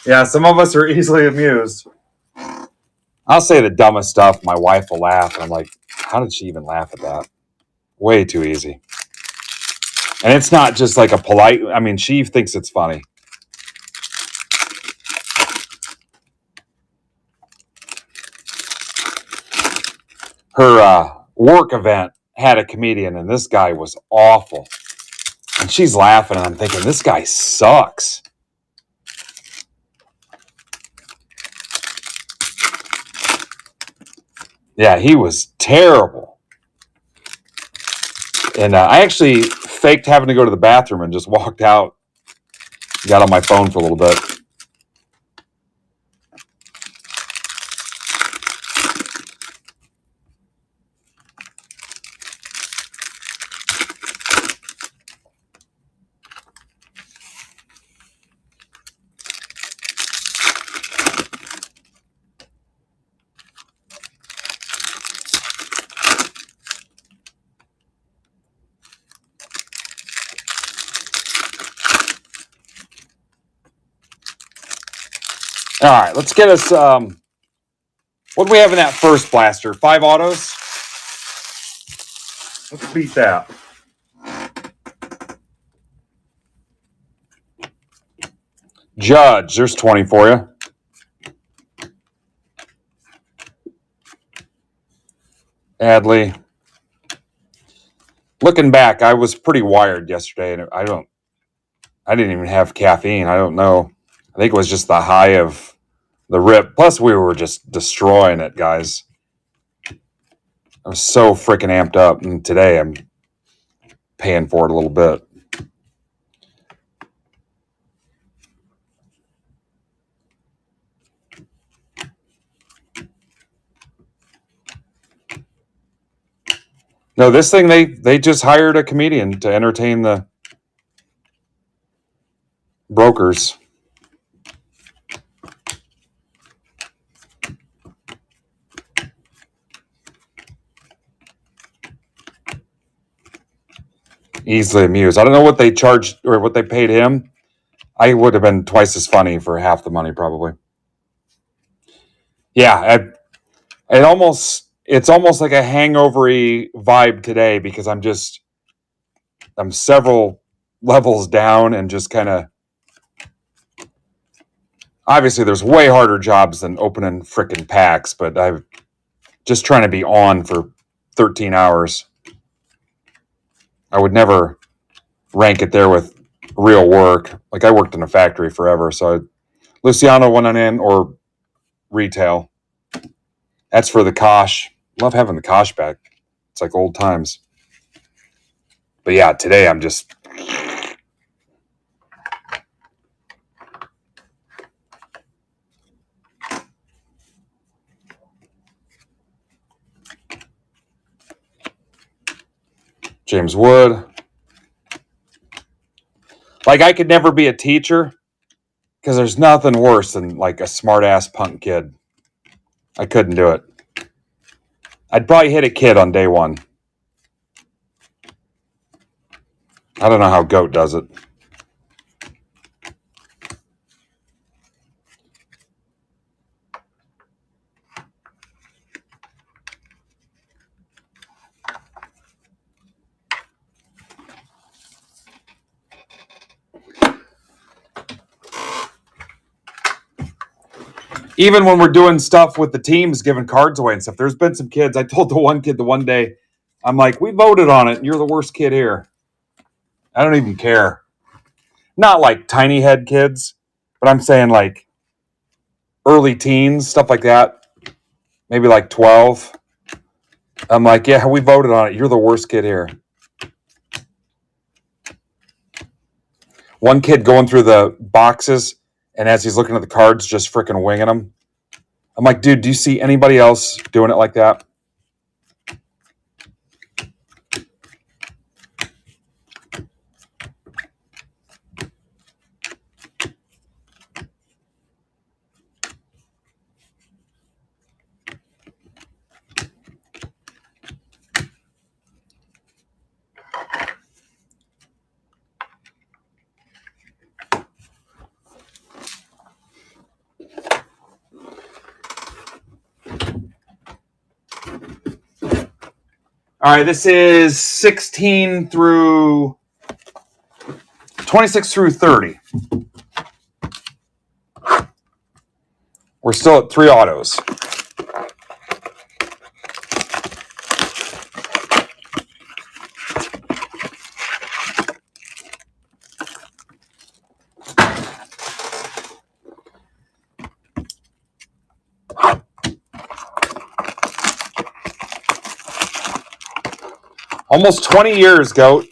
Yeah, some of us are easily amused. I'll say the dumbest stuff. My wife will laugh. And I'm like, how did she even laugh at that? Way too easy. And it's not just like a polite, I mean, she thinks it's funny. Her work event had a comedian, and this guy was awful. And she's laughing, and I'm thinking, this guy sucks. Yeah, he was terrible. And I actually faked having to go to the bathroom and just walked out. Got on my phone for a little bit. All right, let's get us. What do we have in that first blaster? 5 autos? Let's beat that. Judge, there's 20 for you. Adley. Looking back, I was pretty wired yesterday, and I didn't even have caffeine. I don't know. I think it was just the high of the rip. Plus, we were just destroying it, guys. I was so freaking amped up, and today I'm paying for it a little bit. No, this thing, they just hired a comedian to entertain the brokers. Easily amused. I don't know what they charged or what they paid him. I would have been twice as funny for half the money, probably. Yeah, it's almost like a hangover-y vibe today because I'm several levels down and just kind of. Obviously, there's way harder jobs than opening frickin' packs, but I'm just trying to be on for 13 hours. I would never rank it there with real work. Like, I worked in a factory forever, so Luciano went on in or retail. That's for the Kosh. Love having the Kosh back. It's like old times. But yeah, today I'm just. James Wood. Like, I could never be a teacher because there's nothing worse than like a smart ass punk kid. I couldn't do it. I'd probably hit a kid on day one. I don't know how Goat does it. Even when we're doing stuff with the teams, giving cards away and stuff, there's been some kids. I told the one kid the one day, I'm like, we voted on it, and you're the worst kid here. I don't even care. Not like tiny head kids, but I'm saying like early teens, stuff like that. maybe like 12. I'm like, yeah, we voted on it. You're the worst kid here. One kid going through the boxes, and as he's looking at the cards, just freaking winging them. I'm like, dude, do you see anybody else doing it like that? All right, this is 16 through 26 through 30. We're still at 3 autos. Almost 20 years, Goat.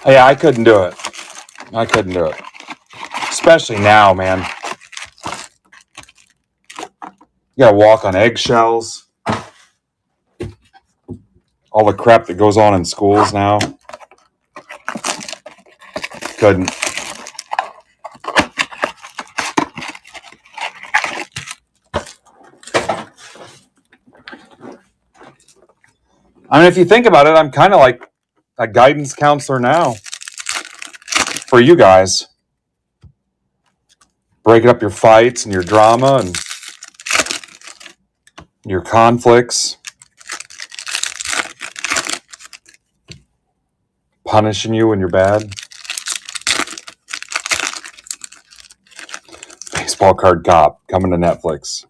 Yeah, I couldn't do it. I couldn't do it. Especially now, man. You gotta walk on eggshells. All the crap that goes on in schools now. Couldn't. I mean, if you think about it, I'm kind of like a guidance counselor now for you guys. Breaking up your fights and your drama and your conflicts. Punishing you when you're bad. Baseball Card Cop coming to Netflix.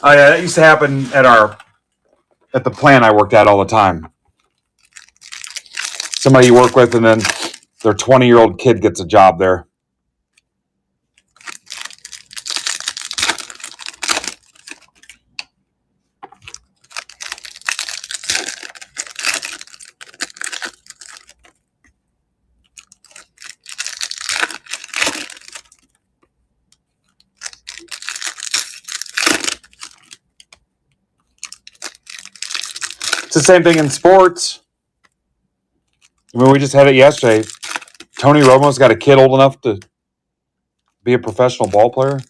Oh yeah, that used to happen at the plant I worked at all the time. Somebody you work with, and then their 20-year-old kid gets a job there. It's the same thing in sports. I mean, we just had it yesterday. Tony Romo's got a kid old enough to be a professional ball player.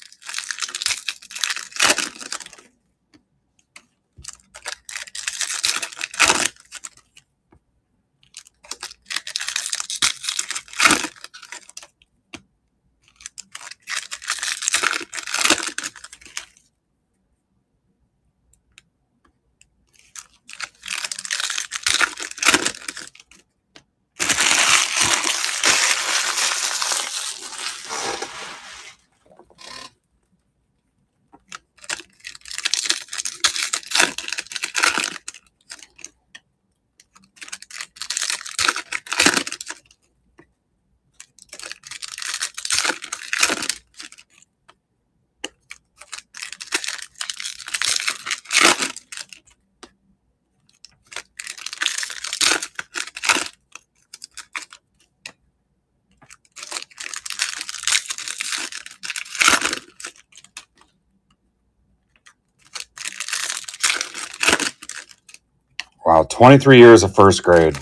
Wow, 23 years of first grade.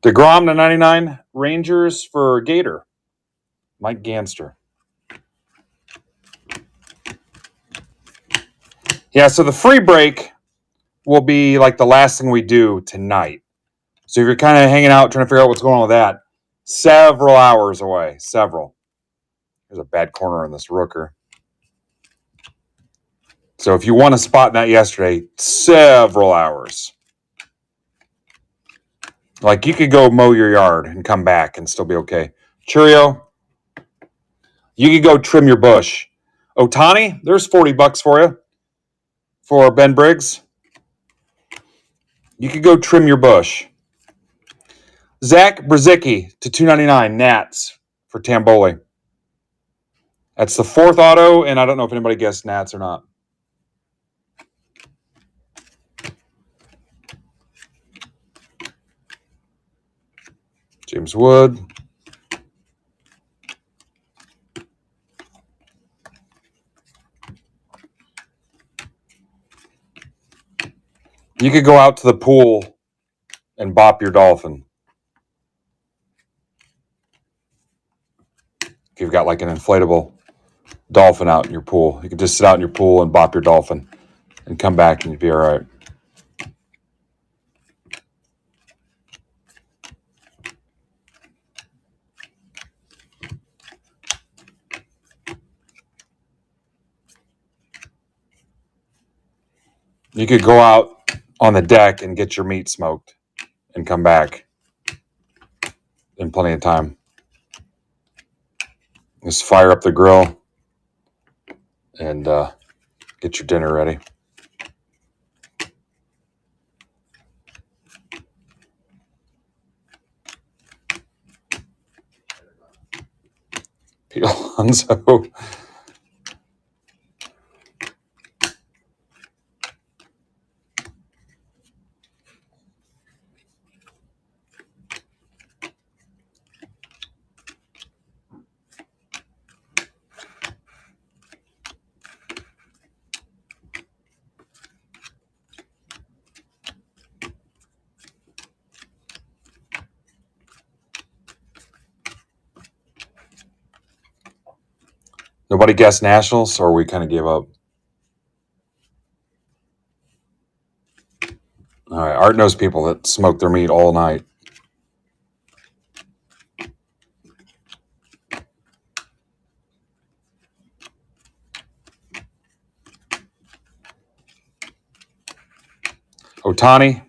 DeGrom to 99. Rangers for Gator. Mike Ganster. Yeah, so the free break will be like the last thing we do tonight. So if you're kind of hanging out trying to figure out what's going on with that, several hours away. Several. There's a bad corner on this Rooker. So if you won a spot in that yesterday, several hours. Like you could go mow your yard and come back and still be okay. Churio, you could go trim your bush. Otani, there's $40 for you. For Ben Briggs. You could go trim your bush. Zach Brzezicki to 299 Nats for Tamboli. That's the fourth auto, and I don't know if anybody guessed Nats or not. James Wood. You could go out to the pool and bop your dolphin. If you've got like an inflatable dolphin out in your pool, you could just sit out in your pool and bop your dolphin and come back and you'd be all right. You could go out on the deck and get your meat smoked and come back in plenty of time. Just fire up the grill and get your dinner ready. Pete Alonso. Nobody guessed Nationals, or we kind of gave up? All right, Art knows people that smoke their meat all night. Otani.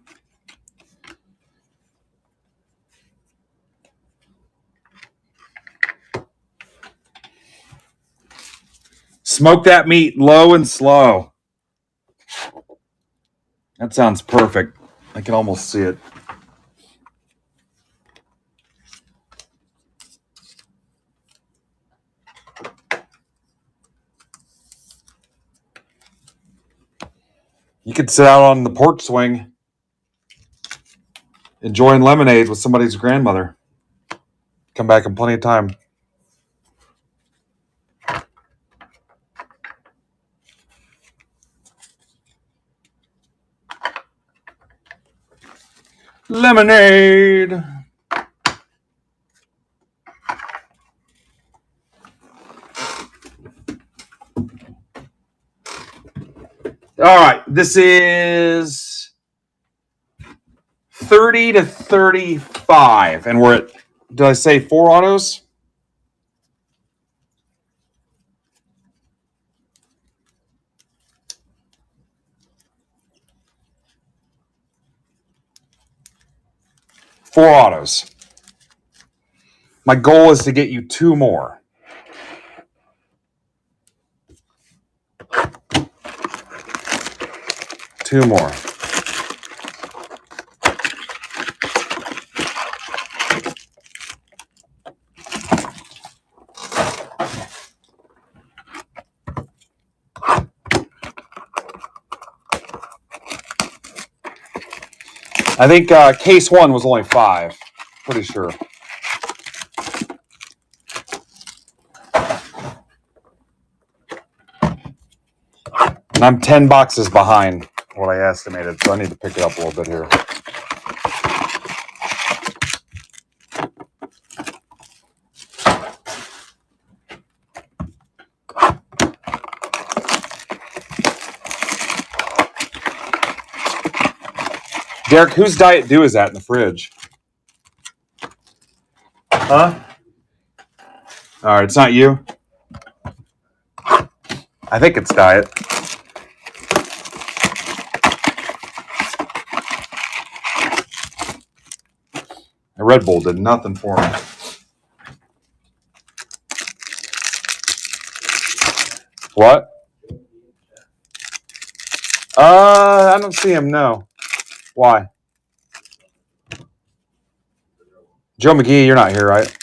Smoke that meat low and slow. That sounds perfect. I can almost see it. You could sit out on the porch swing enjoying lemonade with somebody's grandmother. Come back in plenty of time. Lemonade. All right, this is 30 to 35, and we're at, did I say 4 autos? Four autos. My goal is to get you 2 more. Two more. I think case 1 was only 5. Pretty sure. And I'm 10 boxes behind what I estimated, so I need to pick it up a little bit here. Derek, whose Diet Dew is that in the fridge? Huh? All right, it's not you. I think it's Diet. A Red Bull did nothing for me. What? I don't see him, no. Why? Joe McGee, you're not here, right?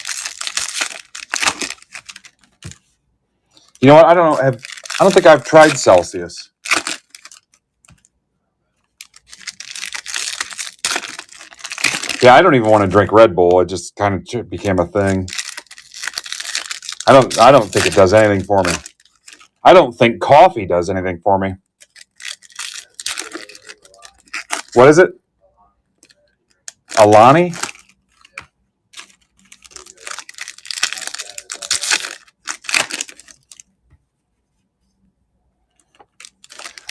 You know what? I don't think I've tried Celsius. Yeah, I don't even want to drink Red Bull. It just kind of became a thing. I don't think it does anything for me. I don't think coffee does anything for me. What is it? Alani?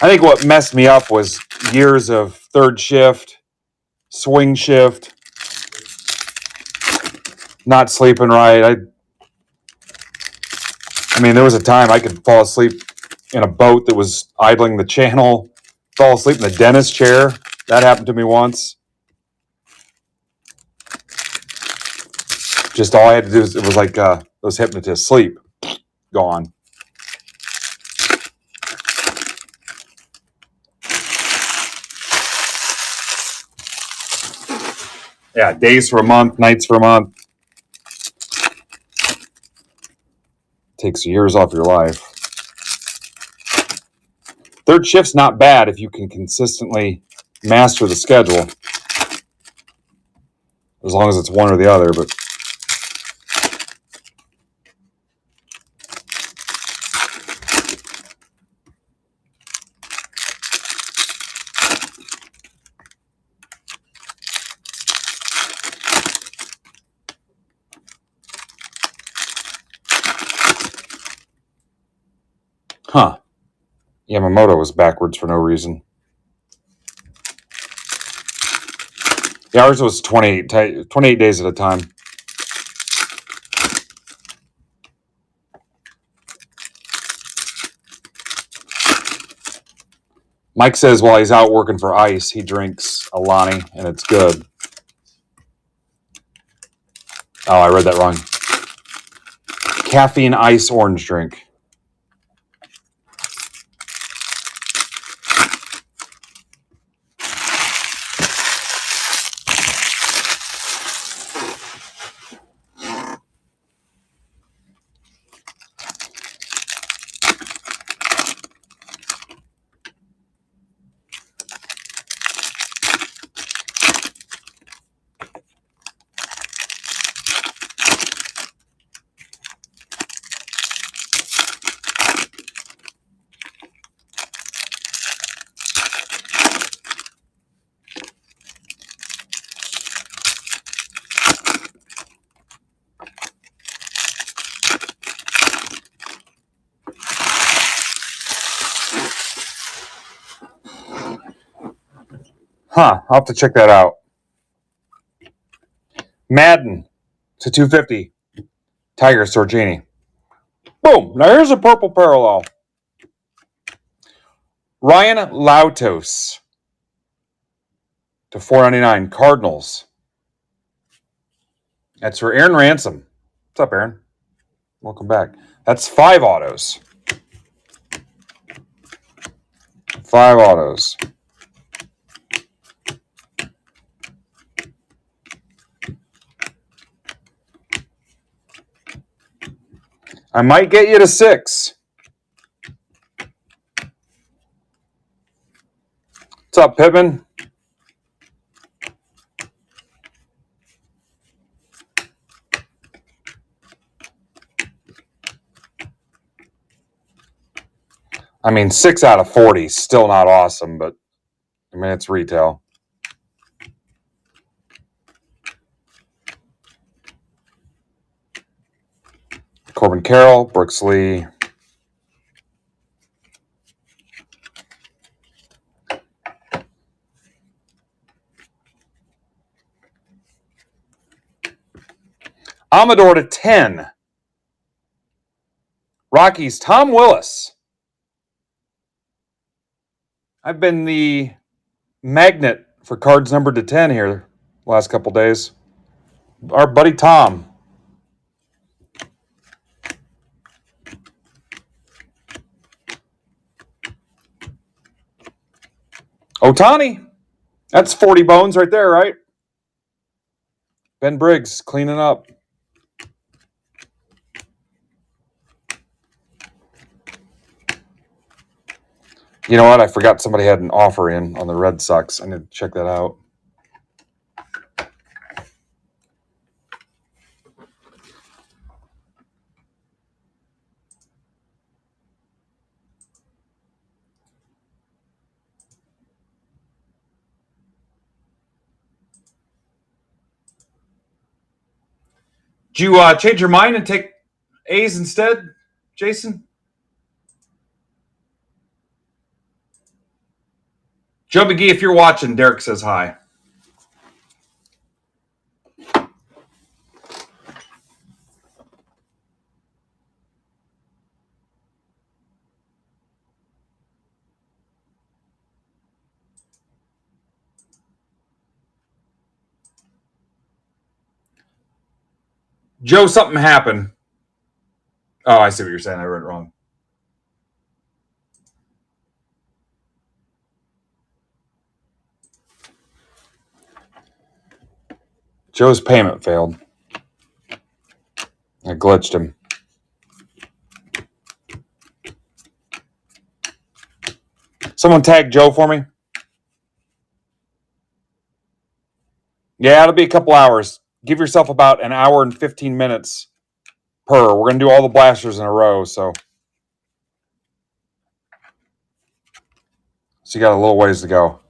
I think what messed me up was years of third shift, swing shift, not sleeping right. I mean, there was a time I could fall asleep in a boat that was idling the channel, fall asleep in the dentist chair. That happened to me once. Just all I had to do it was like those hypnotists, sleep, gone. Yeah, days for a month, nights for a month. Takes years off your life. Third shift's not bad if you can consistently master the schedule. As long as it's one or the other, but huh. Yamamoto was backwards for no reason. Yeah, ours was 28 days at a time. Mike says while he's out working for ICE, he drinks Alani, and it's good. Oh, I read that wrong. Caffeine ice orange drink. Huh, I'll have to check that out. Madden to 250. Tiger Sorgini. Boom. Now here's a purple parallel. Ryan Lautos to 499. Cardinals. That's for Aaron Ransom. What's up, Aaron? Welcome back. That's 5 autos. 5 autos. I might get you to 6. What's up, Pittman? I mean, 6 out of 40 is still not awesome, but I mean, it's retail. Corbin Carroll, Brooks Lee. Amador to 10. Rockies, Tom Willis. I've been the magnet for cards numbered to 10 here the last couple days. Our buddy Tom. Ohtani. That's 40 bones right there, right? Ben Briggs cleaning up. You know what? I forgot somebody had an offer in on the Red Sox. I need to check that out. Did you change your mind and take A's instead, Jason? Joe McGee, if you're watching, Derek says hi. Joe, something happened. Oh, I see what you're saying. I read it wrong. Joe's payment failed. I glitched him. Someone tag Joe for me. Yeah, it'll be a couple hours. Give yourself about an hour and 15 minutes per. We're going to do all the blasters in a row, so you got a little ways to go.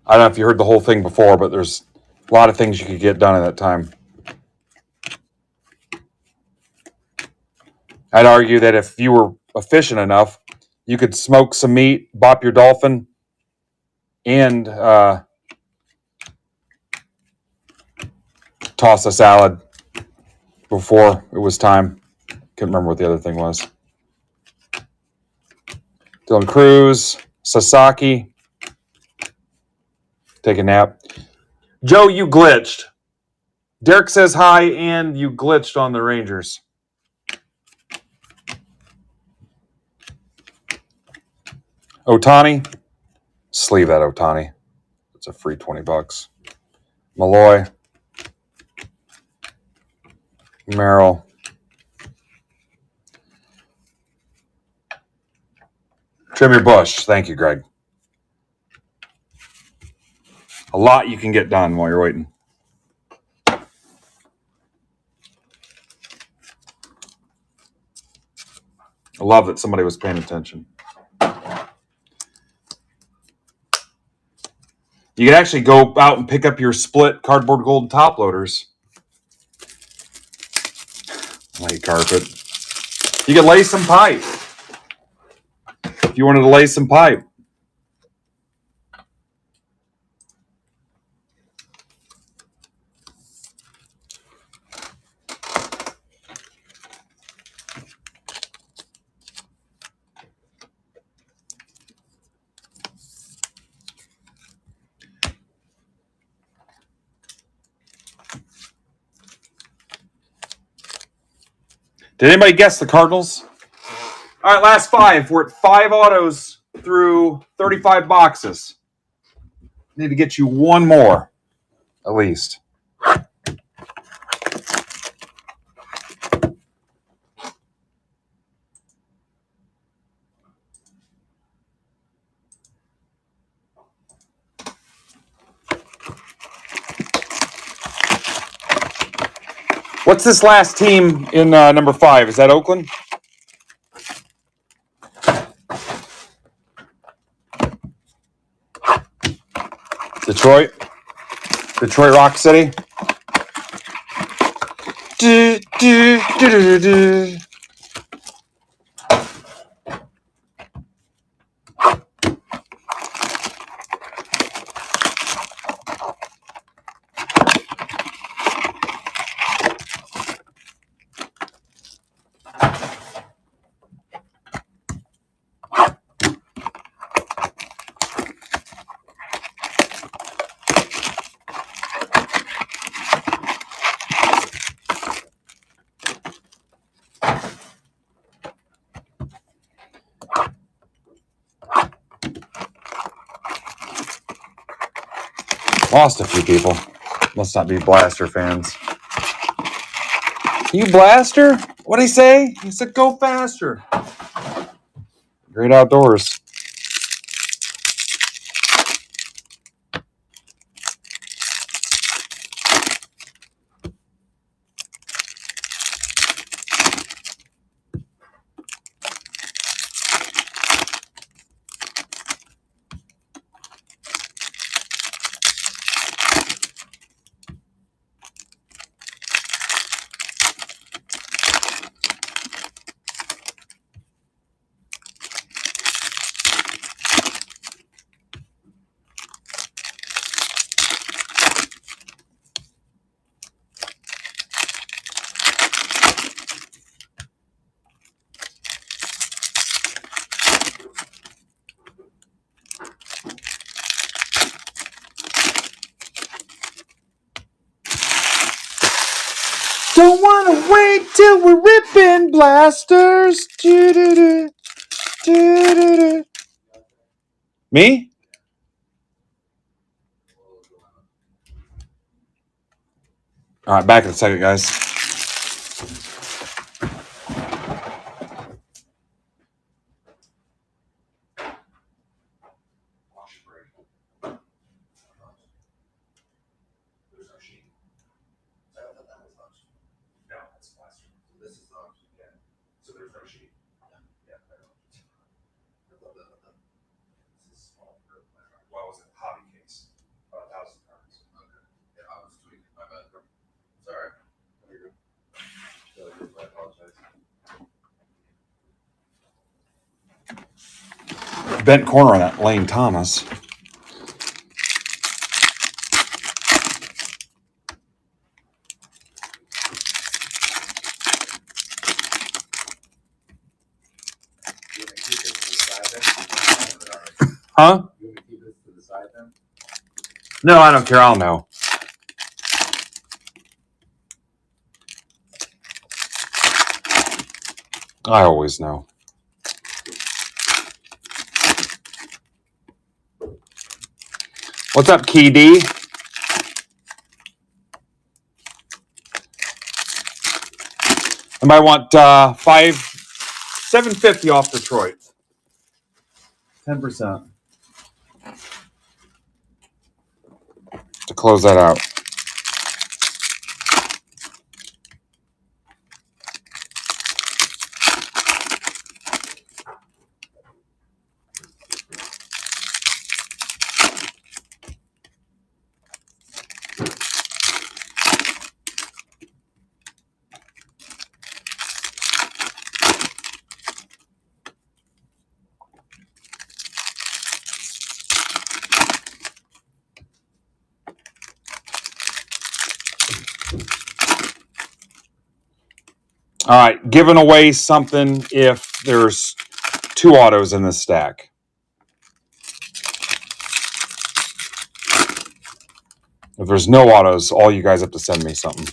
I don't know if you heard the whole thing before, but there's a lot of things you could get done in that time. I'd argue that if you were efficient enough, you could smoke some meat, bop your dolphin, and toss a salad before it was time. Couldn't remember what the other thing was. Dylan Cruz, Sasaki. Take a nap. Joe, you glitched. Derek says hi, and you glitched on the Rangers. Ohtani. Sleeve that Ohtani. It's a free $20. Malloy. Merrill. Trim your bush. Thank you, Greg. A lot you can get done while you're waiting. I love that somebody was paying attention. You can actually go out and pick up your split cardboard gold top loaders. Light carpet. You can lay some pipe. If you wanted to lay some pipe. Did anybody guess the Cardinals? All right, last five. We're at 5 autos through 35 boxes. Need to get you one more, at least. What's this last team in number 5? Is that Oakland? Detroit? Detroit Rock City? Do, do, do, do, do. Lost a few people. Must not be Blaster fans. You Blaster? What'd he say? He said, go faster. Great outdoors. Don't want to wait till we're ripping blasters. Do-do-do. Do-do-do. Me? All right, back in a second, guys. Bent corner on that Lane Thomas. Huh? You want to keep this to the side then? No, I don't care. I'll know. I always know. What's up, Key D? Anybody want $750 off Detroit? 10% to close that out. All right, giving away something if there's 2 autos in this stack. If there's no autos, all you guys have to send me something.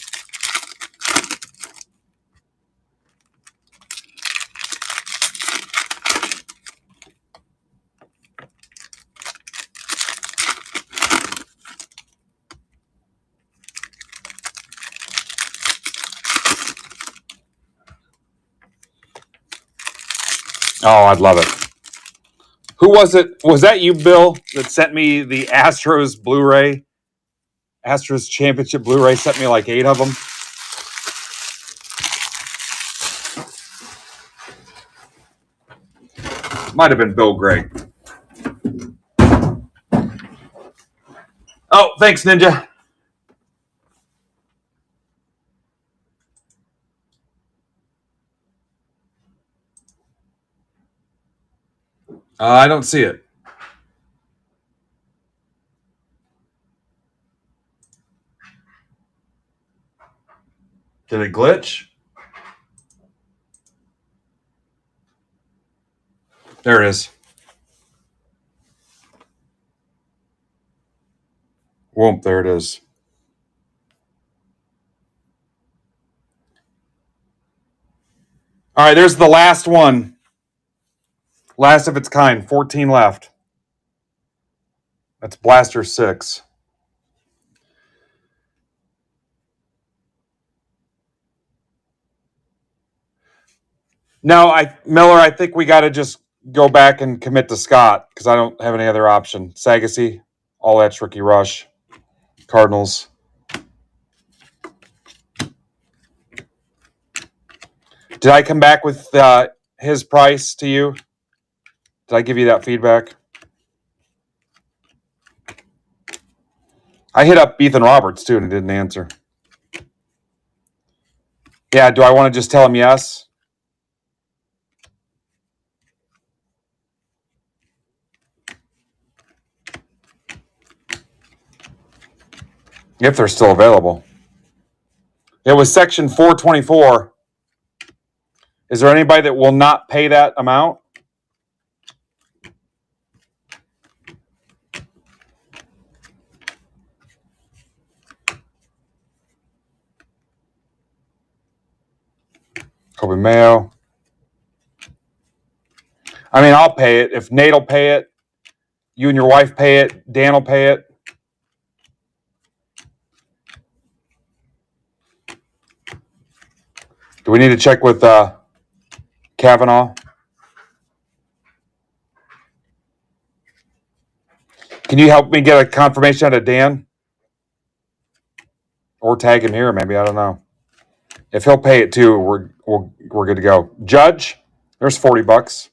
Oh, I'd love it. Who was it? Was that you, Bill, that sent me the Astros Blu-ray? Astros Championship Blu-ray, sent me like 8 of them. Might have been Bill Gray. Oh, thanks, Ninja. I don't see it. Did it glitch? There it is. Whoop, there it is. All right, there's the last one. Last of its kind. 14 left. That's Blaster 6. No, Miller, I think we got to just go back and commit to Scott because I don't have any other option. Sagasy, all that's Ricky Rush, Cardinals. Did I come back with his price to you? Did I give you that feedback? I hit up Ethan Roberts too and he didn't answer. Yeah, do I want to just tell him yes? If they're still available. It was section 424. Is there anybody that will not pay that amount? Kobe Mayo. I mean, I'll pay it. If Nate will pay it, you and your wife pay it, Dan will pay it. Do we need to check with Kavanaugh? Can you help me get a confirmation out of Dan? Or tag him here, maybe. I don't know. If he'll pay it too, we're good to go. Judge, there's $40.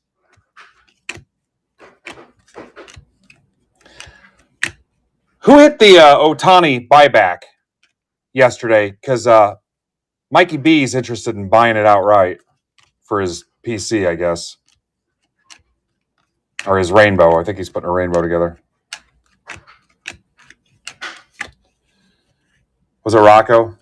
Who hit the Otani buyback yesterday? Because Mikey B is interested in buying it outright for his PC, I guess. Or his rainbow. I think he's putting a rainbow together. Was it Rocco?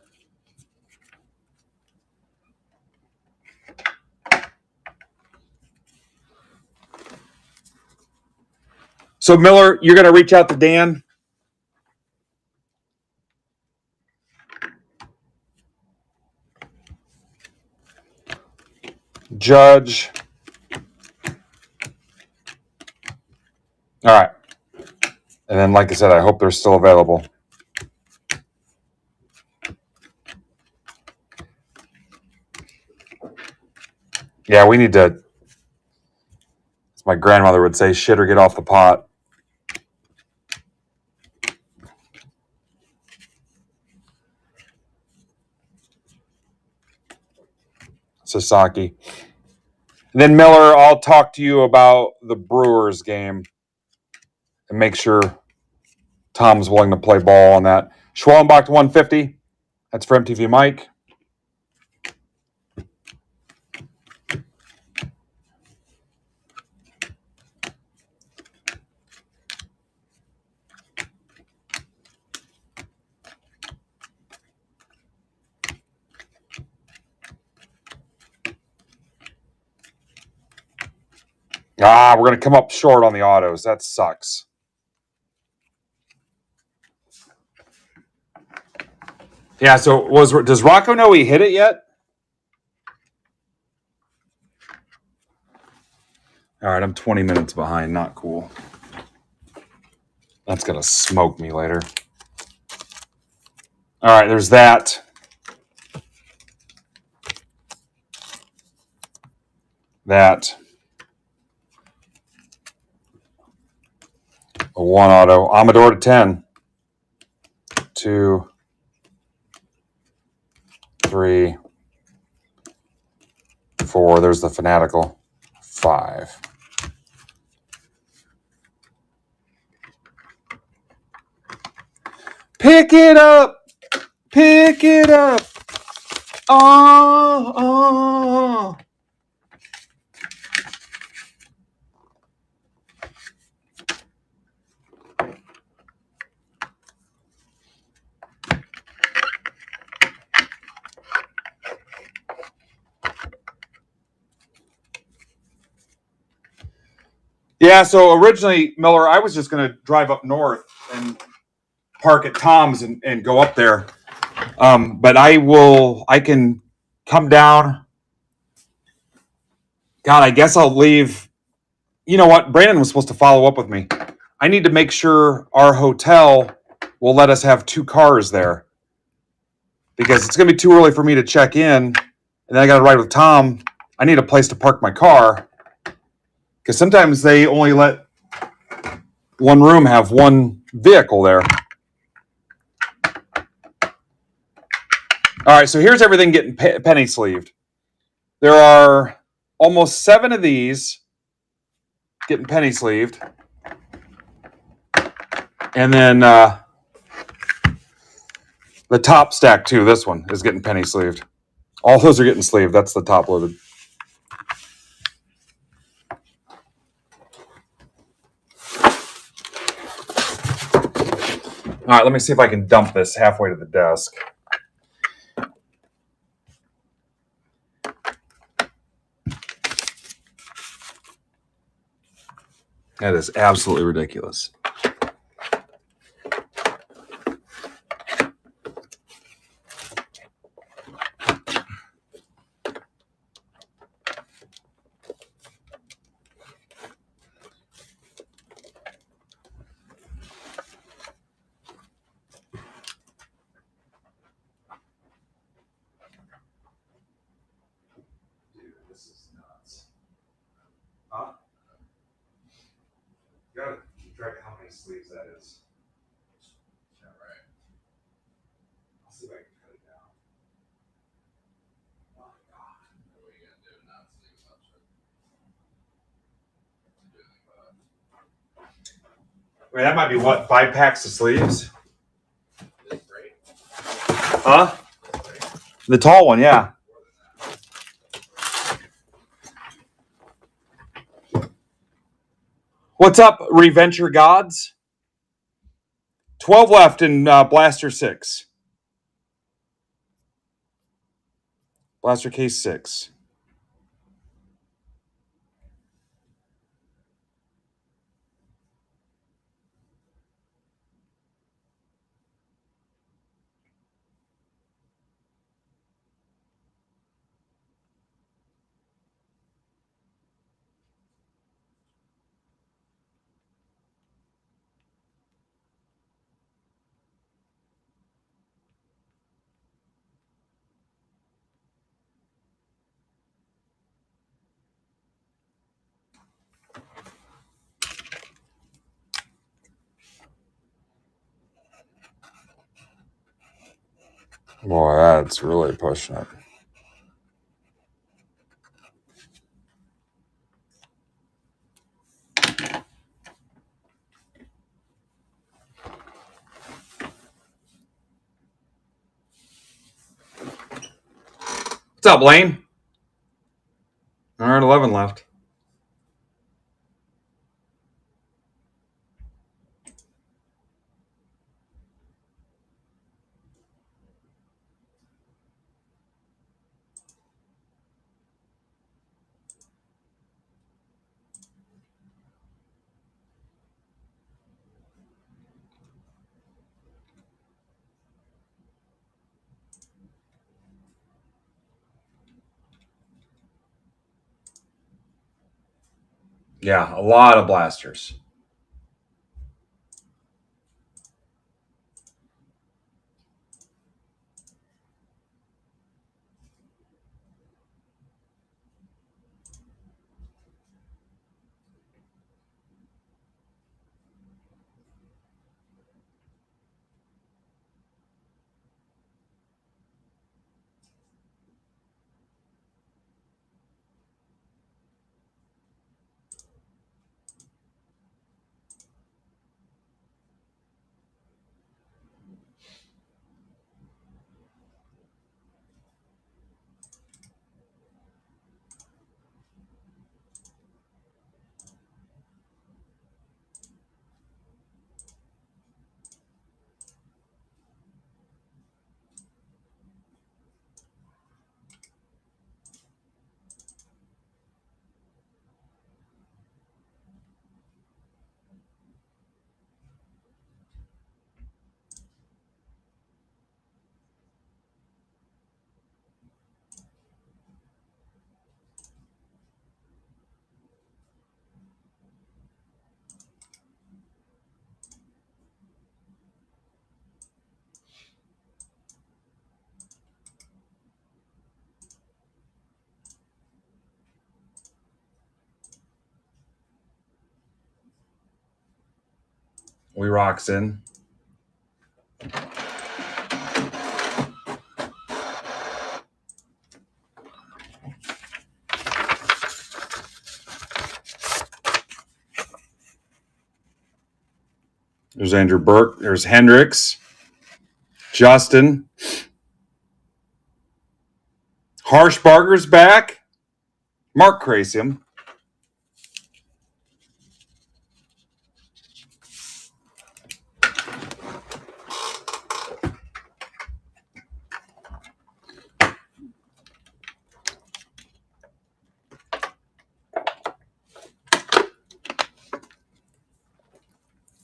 So, Miller, you're going to reach out to Dan? Judge. All right. And then, like I said, I hope they're still available. Yeah, we need to, as my grandmother would say, shit or get off the pot. Sasaki. And then, Miller, I'll talk to you about the Brewers game and make sure Tom's willing to play ball on that. Schwellenbach to 150. That's for MTV Mike. We're going to come up short on the autos. That sucks. Yeah, so does Rocco know he hit it yet? All right, I'm 20 minutes behind. Not cool. That's going to smoke me later. All right, there's that. That. A 1 auto. Amador to 10. 2, 3, 4. There's the Fanatical. 5. Pick it up. Pick it up. Oh. Yeah, so originally, Miller, I was just going to drive up north and park at Tom's and go up there. But I can come down. God, I guess I'll leave. You know what? Brandon was supposed to follow up with me. I need to make sure our hotel will let us have 2 cars there because it's going to be too early for me to check in. And then I got to ride with Tom. I need a place to park my car because sometimes they only let one room have one vehicle there. All right, so here's everything getting penny sleeved. There are almost 7 of these getting penny sleeved. And then the top stack too, this one is getting penny sleeved. All those are getting sleeved. That's the top loaded. All right, let me see if I can dump this halfway to the desk. That is absolutely ridiculous. Dude, this is nuts. Huh? You gotta keep track of how many sleeves that is. Yeah, right. I'll see if I can cut it down. Oh, God. What are you gonna do? Not sleeve much. I mean, that might be what, 5 packs of sleeves? Huh? The tall one, yeah. What's up, Reventure Gods? 12 left in Blaster 6. Blaster Case 6. Boy, that's really pushing it. What's up, Lane? All right, 11 left. Yeah, a lot of blasters. We rocks in. There's Andrew Burke. There's Hendricks. Justin. Harshbarger's back. Mark Crasium.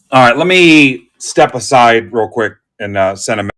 All right, let me step aside real quick and send a.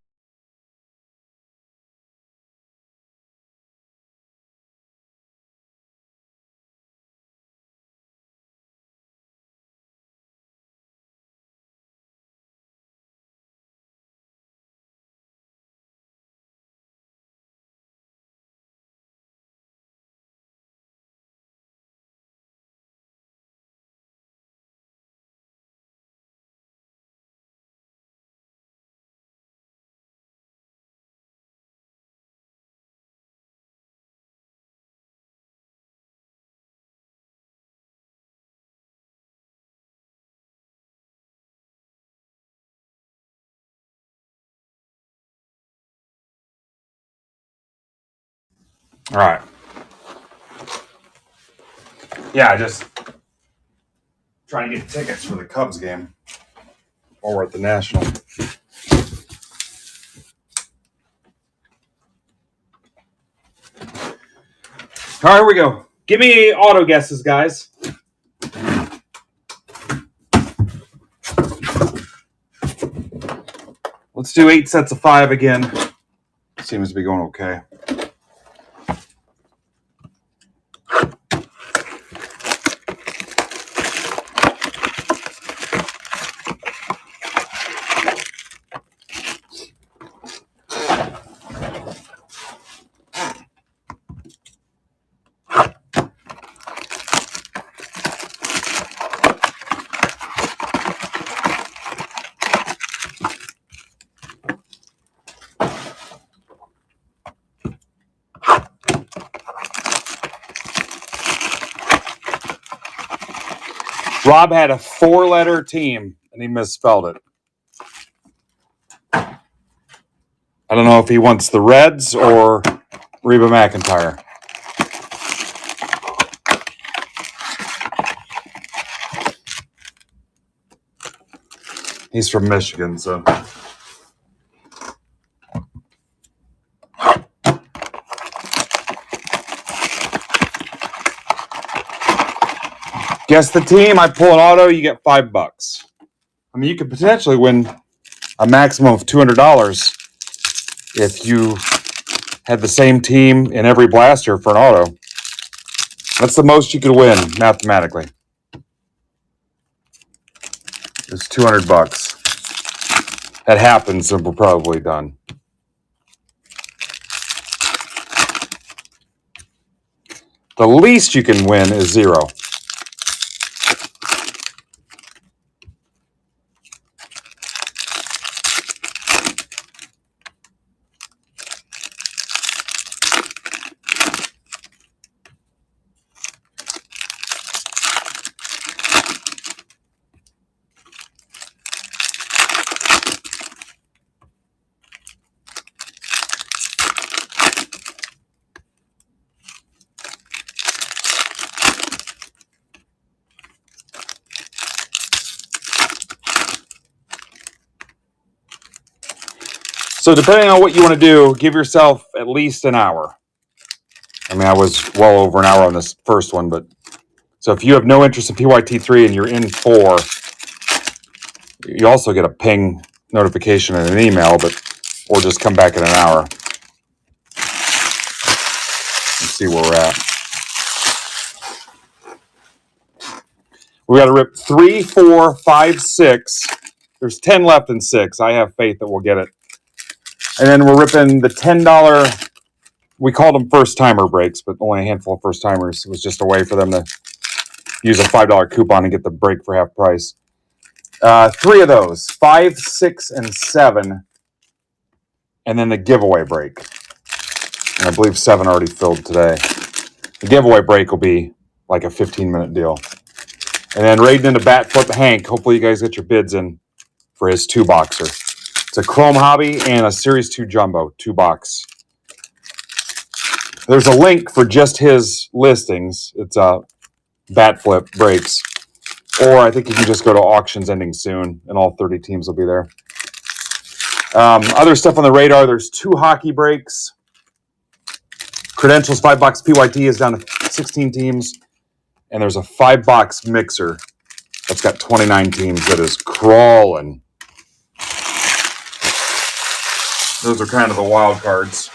All right. Yeah, just trying to get tickets for the Cubs game while we're at the National. All right, here we go. Give me auto guesses, guys. Let's do 8 sets of 5 again. Seems to be going okay. Rob had a 4-letter team, and he misspelled it. I don't know if he wants the Reds or Reba McEntire. He's from Michigan, so. Guess the team. I pull an auto, you get $5. I mean, you could potentially win a maximum of $200 if you had the same team in every blaster for an auto. That's the most you could win mathematically. It's $200. That happens, and we're probably done. The least you can win is 0. So depending on what you want to do, give yourself at least an hour. I mean, I was well over an hour on this first one, but so if you have no interest in PYT3 and you're in 4, you also get a ping notification and an email, or just come back in an hour and see where we're at. We got to rip 3, 4, 5, 6. There's 10 left in 6. I have faith that we'll get it. And then we're ripping the $10. We called them first-timer breaks, but only a handful of first-timers. It was just a way for them to use a $5 coupon and get the break for half price. 3 of those, 5, 6, and 7, and then the giveaway break. And I believe 7 already filled today. The giveaway break will be like a 15-minute deal. And then raiding into Bat Flip Hank. Hopefully you guys get your bids in for his 2-boxer. It's a Chrome Hobby and a Series 2 Jumbo 2-box. There's a link for just his listings. It's Bat Flip Breaks. Or I think you can just go to auctions ending soon, and all 30 teams will be there. Other stuff on the radar, there's 2 hockey breaks. Credentials 5-box PYT is down to 16 teams. And there's a 5-box mixer that's got 29 teams that is crawling. Those are kind of the wild cards.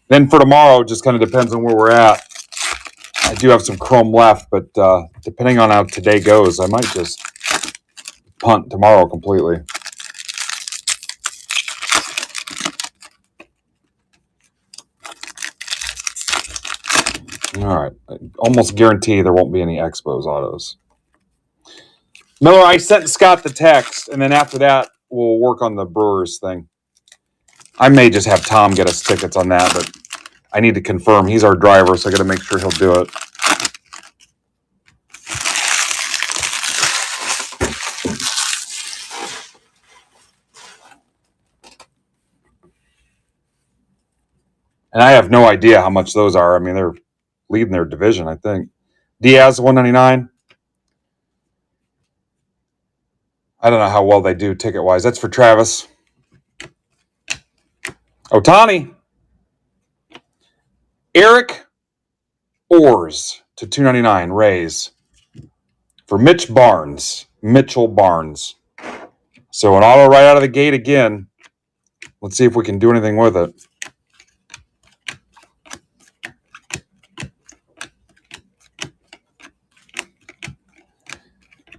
Then for tomorrow, just kind of depends on where we're at. I do have some Chrome left, but depending on how today goes, I might just punt tomorrow completely. All right. I almost guarantee there won't be any Expos autos. Miller, I sent Scott the text, and then after that, we'll work on the Brewers thing. I may just have Tom get us tickets on that, but I need to confirm. He's our driver, so I got to make sure he'll do it. And I have no idea how much those are. I mean, they're leading their division, I think. Diaz, 199. I don't know how well they do ticket-wise. That's for Travis. Ohtani. Eric Orrs to 299. Rays. For Mitchell Barnes. So an auto right out of the gate again. Let's see if we can do anything with it.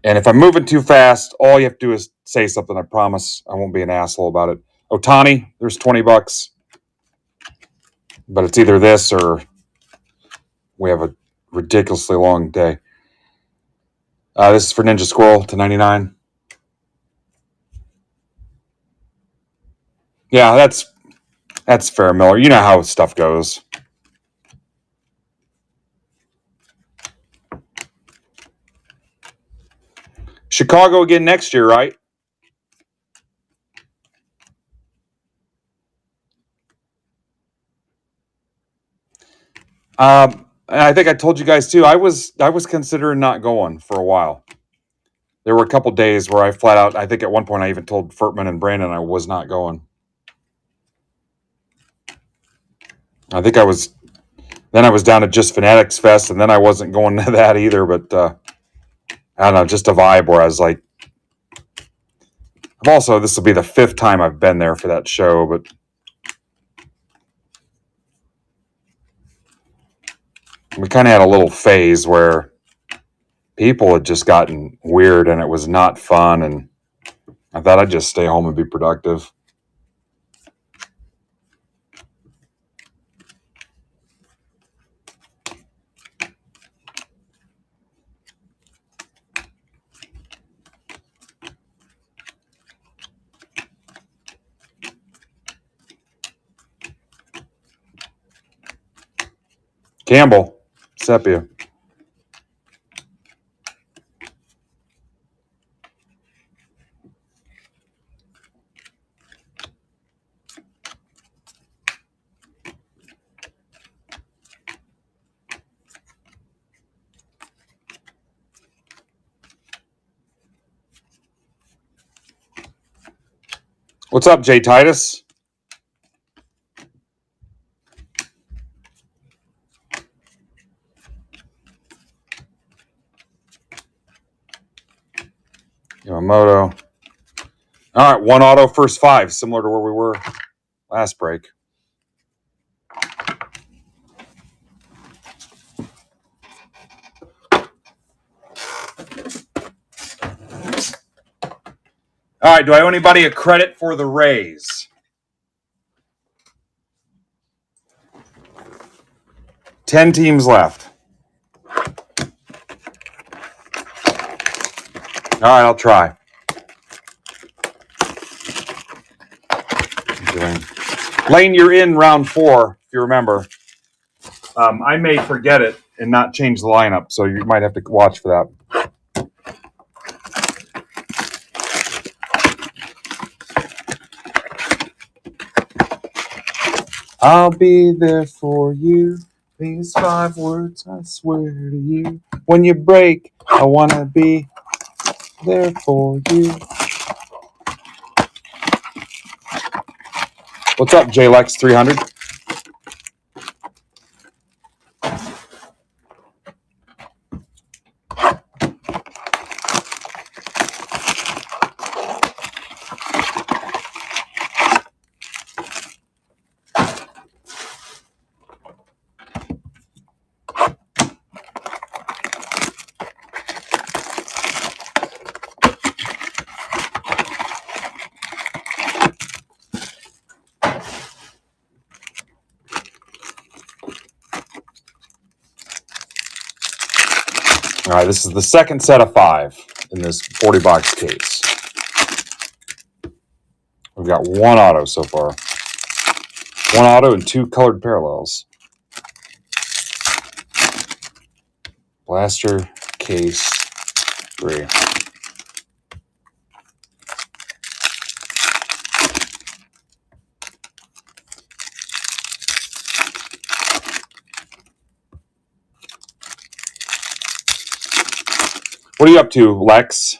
And if I'm moving too fast, all you have to do is say something. I promise I won't be an asshole about it. Ohtani, there's $20. But it's either this or we have a ridiculously long day. This is for Ninja Squirrel to 99. Yeah, that's fair, Miller. You know how stuff goes. Chicago again next year, right? I think I told you guys too. I was considering not going for a while. There were a couple days where I flat out. I think at one point I even told Furtman and Brandon I was not going. I think I was down to just Fanatics Fest, and then I wasn't going to that either. But I don't know, just a vibe where I was like, this will be the 5th time I've been there for that show, but we kind of had a little phase where people had just gotten weird and it was not fun, and I thought I'd just stay home and be productive. Campbell, Sepia. What's up, Jay Titus? Yamamoto. All right, 1 auto, first 5, similar to where we were last break. All right, do I owe anybody a credit for the Rays? 10 teams left. All right, I'll try. Lane, you're in round 4, if you remember. I may forget it and not change the lineup, so you might have to watch for that. I'll be there for you. These 5 words I swear to you. When you break, I want to be there for you. What's up, JLex 300? All right, this is the second set of 5 in this 40 box case. We've got 1 auto so far. 1 auto and 2 colored parallels. Blaster case 3. What are you up to, Lex?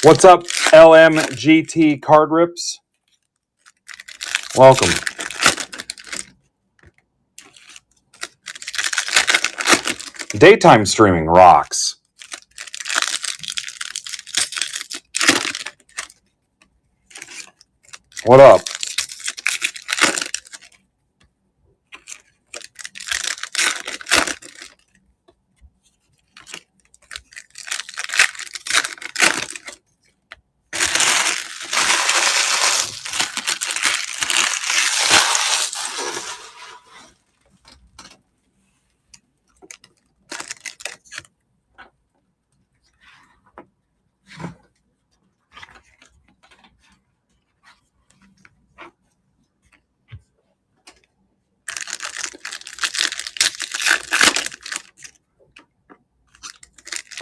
What's up, LMGT Card Rips? Welcome. Daytime streaming rocks. What up?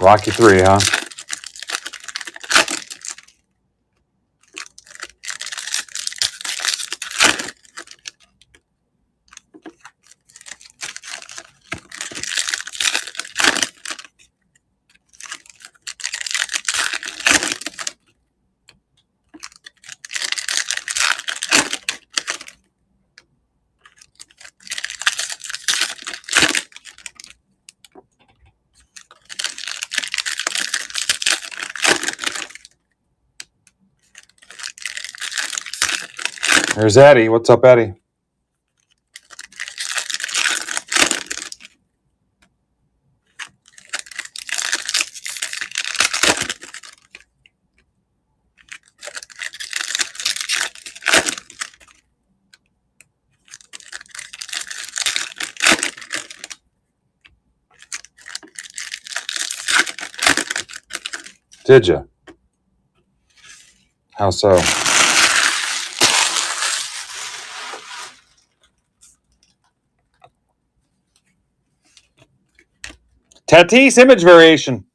Rocky 3, huh? There's Eddie. What's up, Eddie? Did you? How so? Tatis image variation.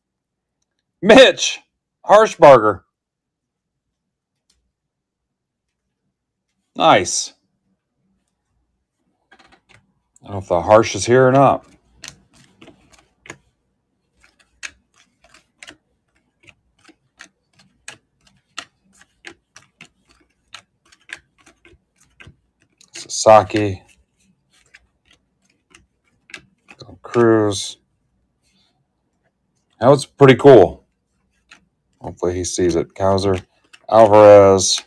Mitch Harshbarger. Nice. I don't know if the Harsh is here or not. Sasaki. Cruz. That was pretty cool. Hopefully he sees it. Cowser. Alvarez.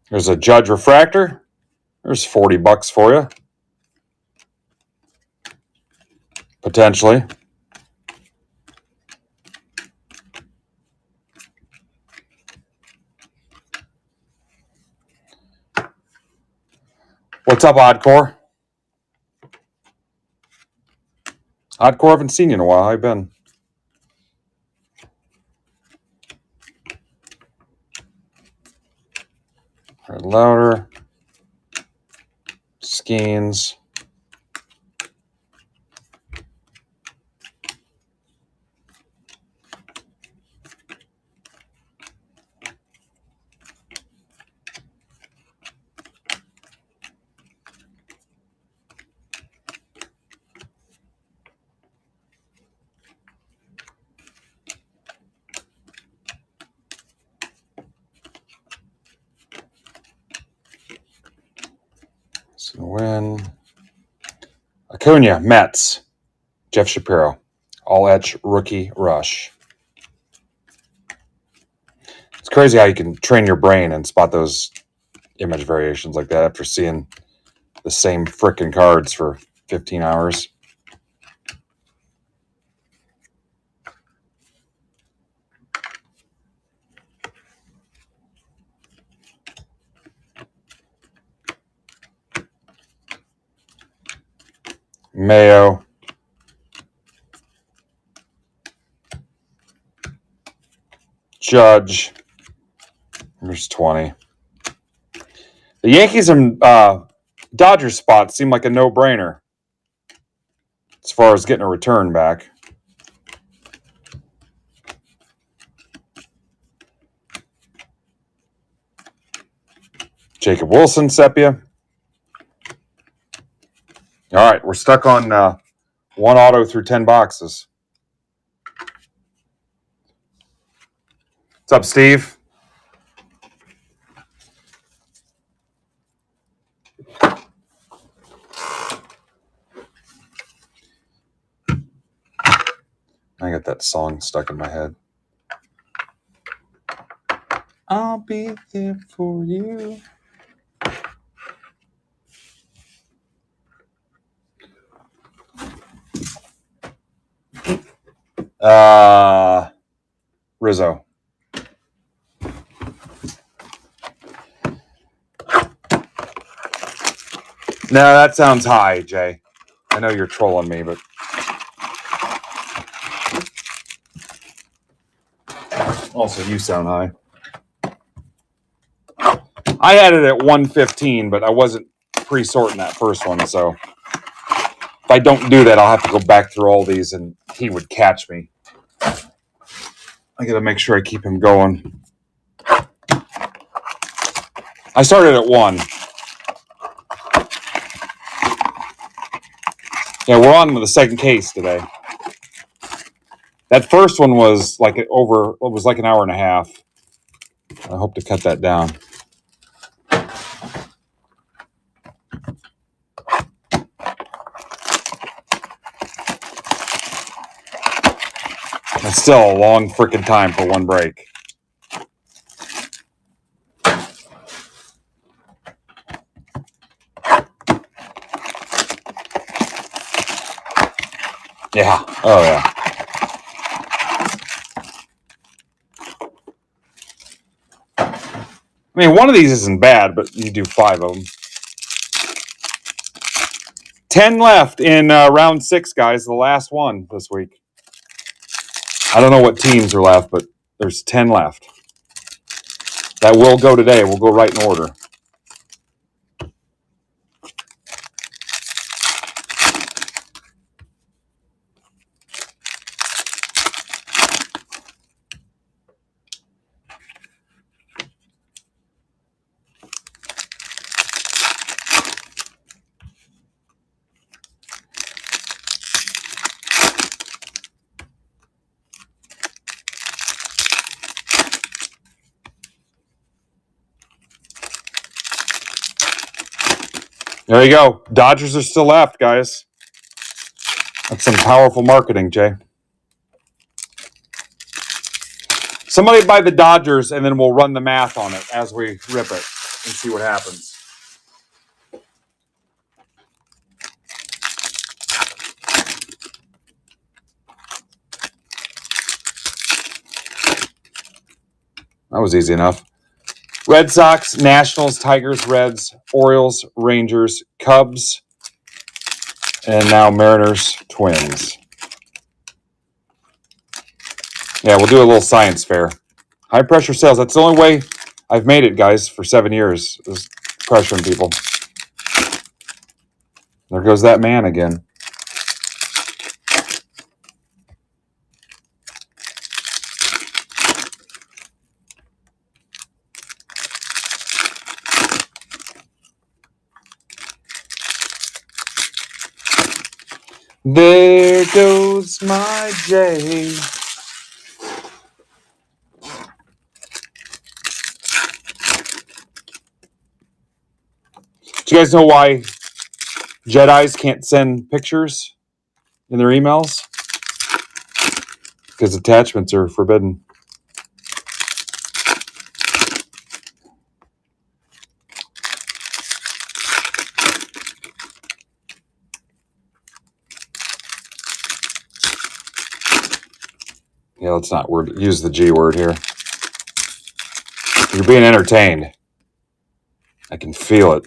There's a Judge refractor. There's $40 for you. Potentially. What's up, Oddcore? Oddcore, haven't seen you in a while. How you been? Red Louder. Skeens. So win. Acuna, Mets. Jeff Shapiro. All etch rookie rush. It's crazy how you can train your brain and spot those image variations like that after seeing the same frickin' cards for 15 hours. Mayo. Judge. There's 20. The Yankees and Dodgers spot seem like a no-brainer as far as getting a return back. Jacob Wilson, Sepia. All right, we're stuck on one auto through 10 boxes. What's up, Steve? I got that song stuck in my head. I'll be there for you. Rizzo. No, that sounds high, Jay. I know you're trolling me, but also you sound high. I had it at 115, but I wasn't pre-sorting that first one, so if I don't do that, I'll have to go back through all these and he would catch me. I got to make sure I keep him going. I started at 1. Yeah, we're on to the second case today. That first one was like an hour and a half. I hope to cut that down. It's still a long freaking time for one break. Yeah. Oh, yeah. I mean, one of these isn't bad, but you do 5 of them. 10 left in round 6, guys. The last one this week. I don't know what teams are left, but there's 10 left. That will go today. We'll go right in order. There you go. Dodgers are still left, guys. That's some powerful marketing, Jay. Somebody buy the Dodgers, and then we'll run the math on it as we rip it and see what happens. That was easy enough. Red Sox, Nationals, Tigers, Reds, Orioles, Rangers, Cubs, and now Mariners, Twins. Yeah, we'll do a little science fair. High pressure sales. That's the only way I've made it, guys, for 7 years, is pressuring people. There goes that man again. There goes my J. Do you guys know why Jedis can't send pictures in their emails? Because attachments are forbidden. Yeah, let's not use the G word here. You're being entertained. I can feel it.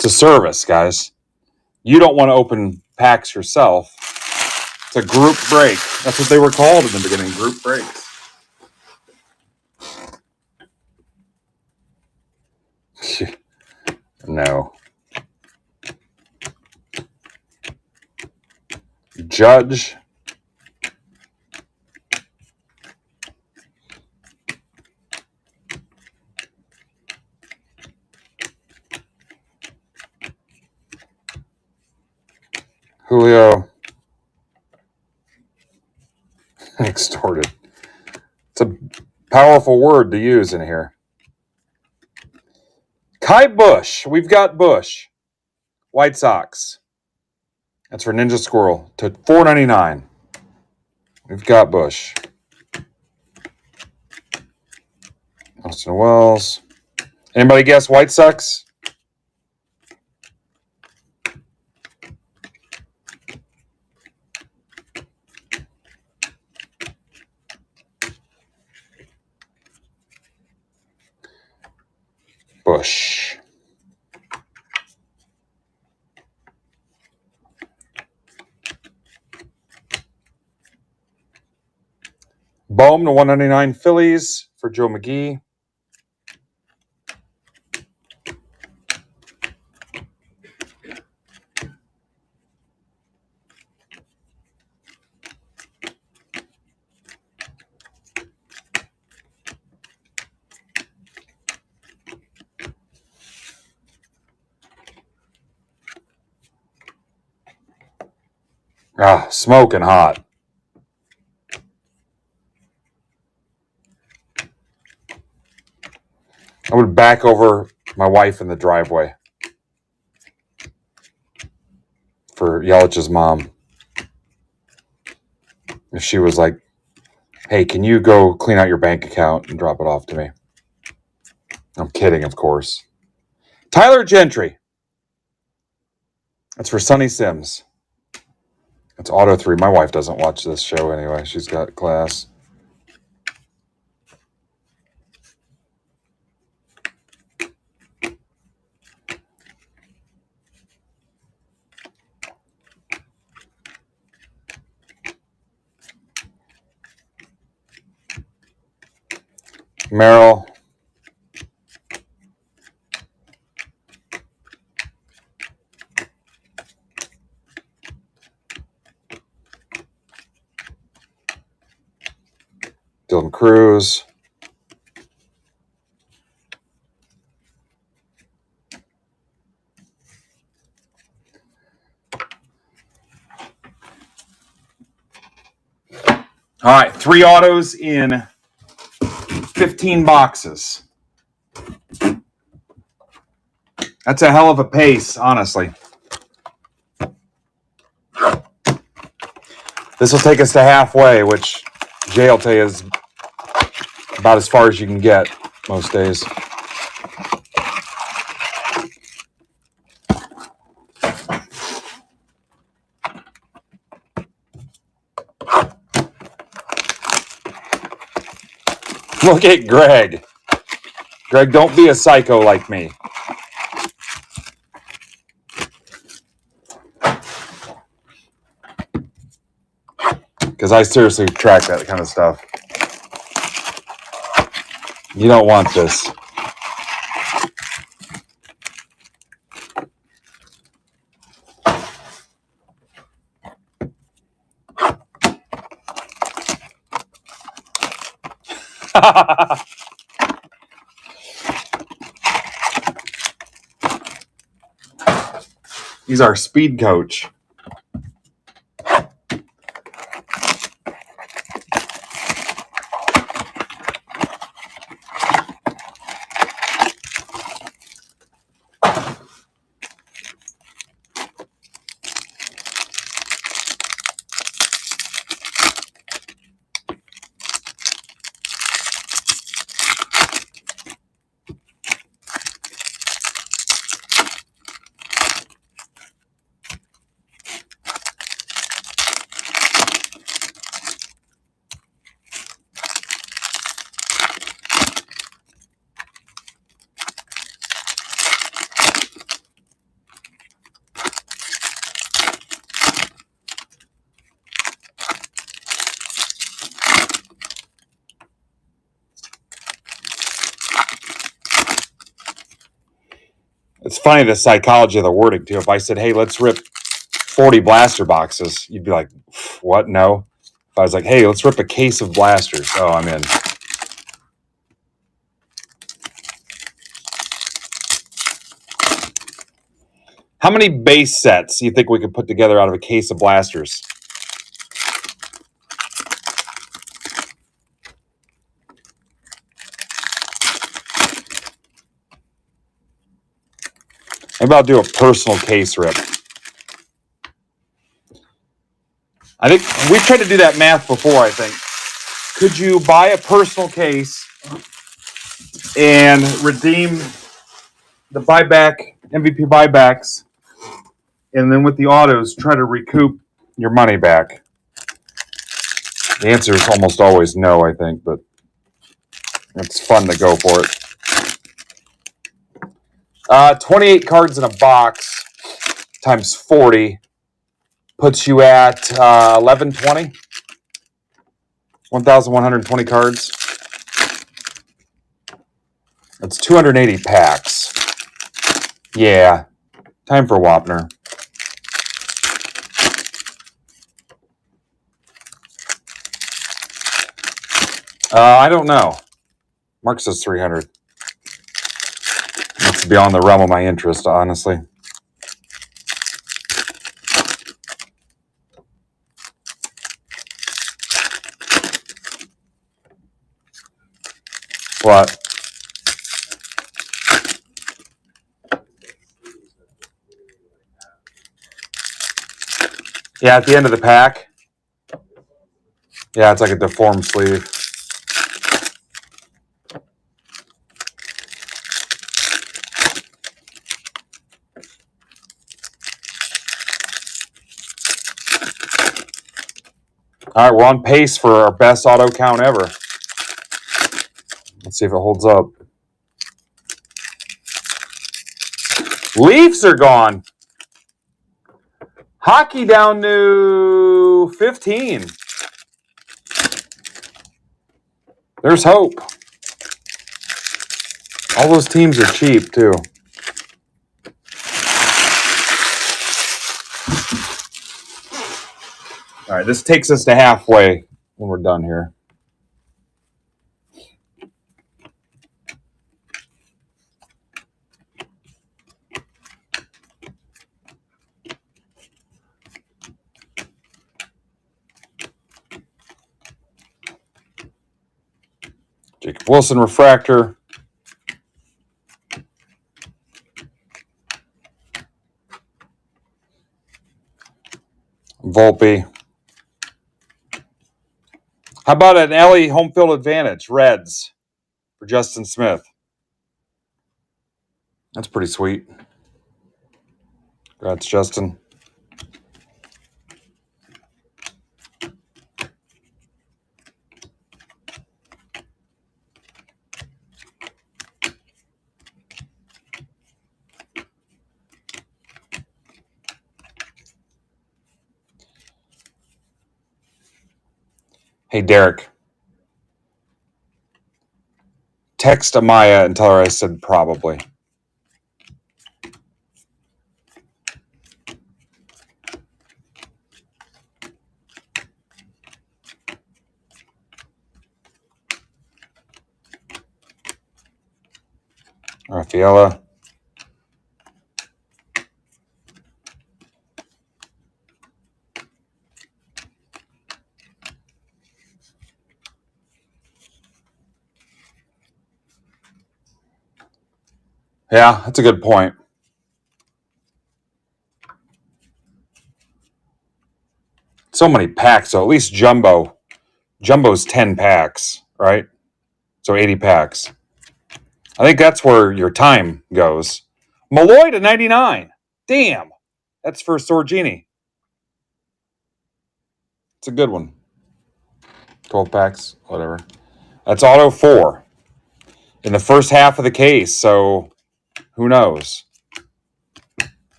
It's a service, guys. You don't want to open packs yourself. It's a group break. That's what they were called in the beginning, group breaks. No. Judge. Julio. Extorted. It's a powerful word to use in here. Kai Bush. We've got Bush. White Sox. That's for Ninja Squirrel to $4.99. We've got Bush. Austin Wells. Anybody guess White Sox? Bush. Bohm to $199 Phillies for Joe McGee. Smoking hot. I would back over my wife in the driveway for Yelich's mom. If she was like, hey, can you go clean out your bank account and drop it off to me? I'm kidding, of course. Tyler Gentry. That's for Sonny Sims. It's Auto 3. My wife doesn't watch this show anyway. She's got class. Merrill. Dylan Cruz. All right, 3 autos in 15 boxes. That's a hell of a pace, honestly. This will take us to halfway, which Jay will tell you is about as far as you can get most days. Look at Greg. Greg, don't be a psycho like me. Because I seriously track that kind of stuff. You don't want this. He's our speed coach. It's funny, the psychology of the wording, too. If I said, hey, let's rip 40 blaster boxes, you'd be like, what? No. If I was like, hey, let's rip a case of blasters. Oh, I'm in. How many base sets do you think we could put together out of a case of blasters? Maybe I'll do a personal case rip. I think we've tried to do that math before, I think. Could you buy a personal case and redeem the buyback, MVP buybacks, and then with the autos, try to recoup your money back? The answer is almost always no, I think, but it's fun to go for it. 28 cards in a box times 40 puts you at 1120. 1,120 cards. That's 280 packs. Yeah, time for Wapner. I don't know. Mark says 300. That's beyond the realm of my interest, honestly. What? Yeah, at the end of the pack. Yeah, it's like a deformed sleeve. All right, we're on pace for our best auto count ever. Let's see if it holds up. Leafs are gone. Hockey down to 15. There's hope. All those teams are cheap, too. All right, this takes us to halfway when we're done here. Jacob Wilson refractor. Volpe. How about an LA home field advantage? Reds for Justin Smith. That's pretty sweet. Congrats, Justin. Hey, Derek. Text Amaya and tell her I said probably. Rafaela. Yeah, that's a good point. So many packs, so at least Jumbo. Jumbo's 10 packs, right? So 80 packs. I think that's where your time goes. Malloy to 99. Damn. That's for Sorgini. It's a good one. 12 packs, whatever. That's auto 4 in the first half of the case, so who knows?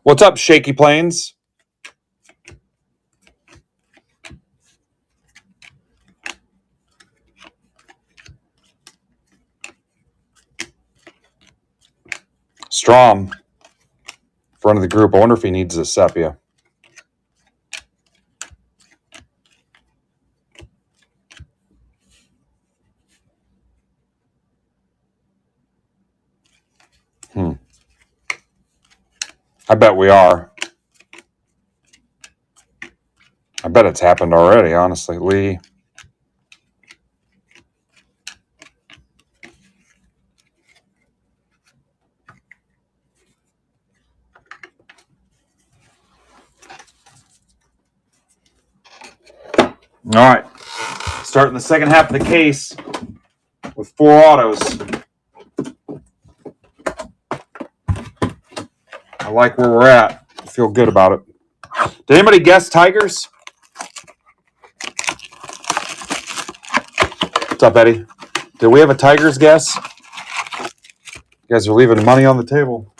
What's up, Shaky Plains? Strom, front of the group. I wonder if he needs a sepia. I bet we are. I bet it's happened already, honestly. Lee. All right. Starting the second half of the case with 4 autos. I like where we're at. I feel good about it. Did anybody guess Tigers? What's up, Eddie? Did we have a Tigers guess? You guys are leaving money on the table.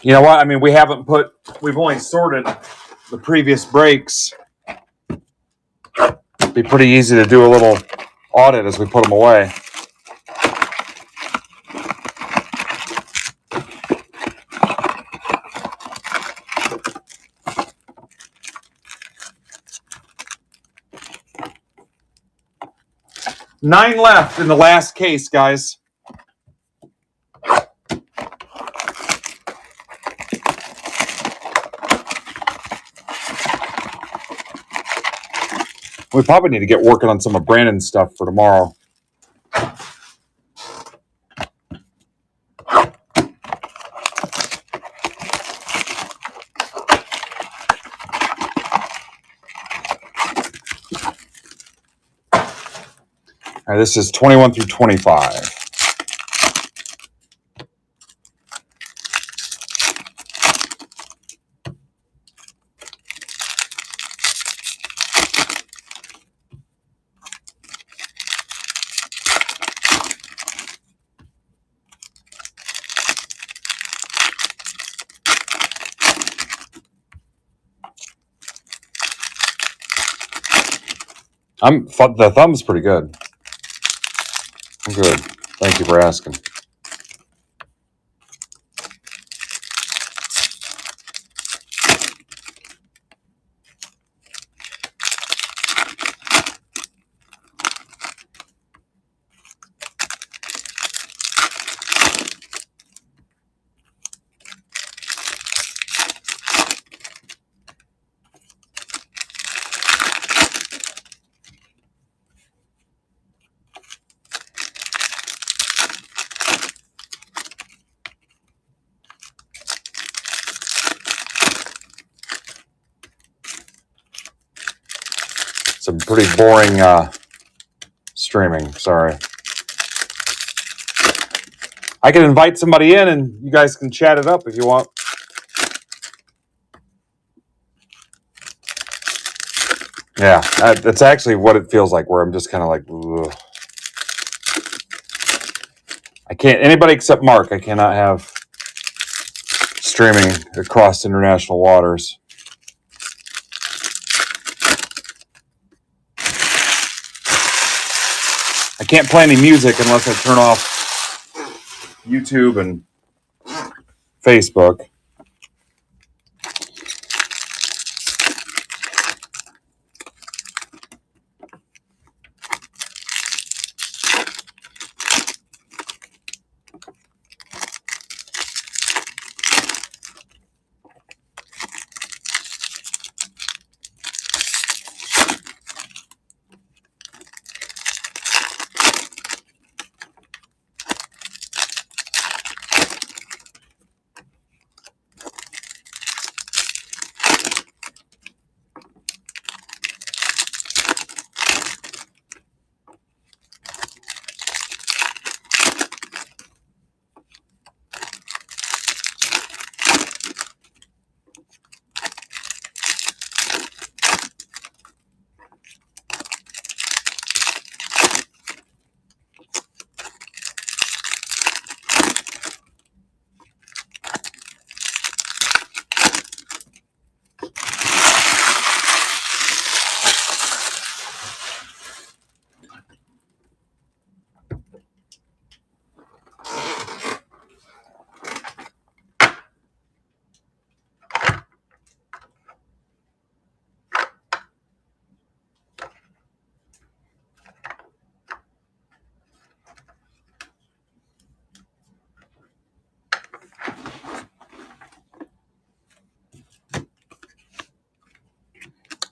You know what? I mean, we've only sorted the previous breaks. It'd be pretty easy to do a little audit as we put them away. Nine left in the last case, guys. We probably need to get working on some of Brandon's stuff for tomorrow. All right, this is 21 through 25. The thumb's pretty good. I'm good. Thank you for asking. a pretty boring streaming. Sorry. I can invite somebody in and you guys can chat it up if you want. Yeah, that's actually what it feels like, where I'm just kind of like, ugh. I can't, anybody except Mark, I cannot have streaming across international waters. I can't play any music unless I turn off YouTube and Facebook.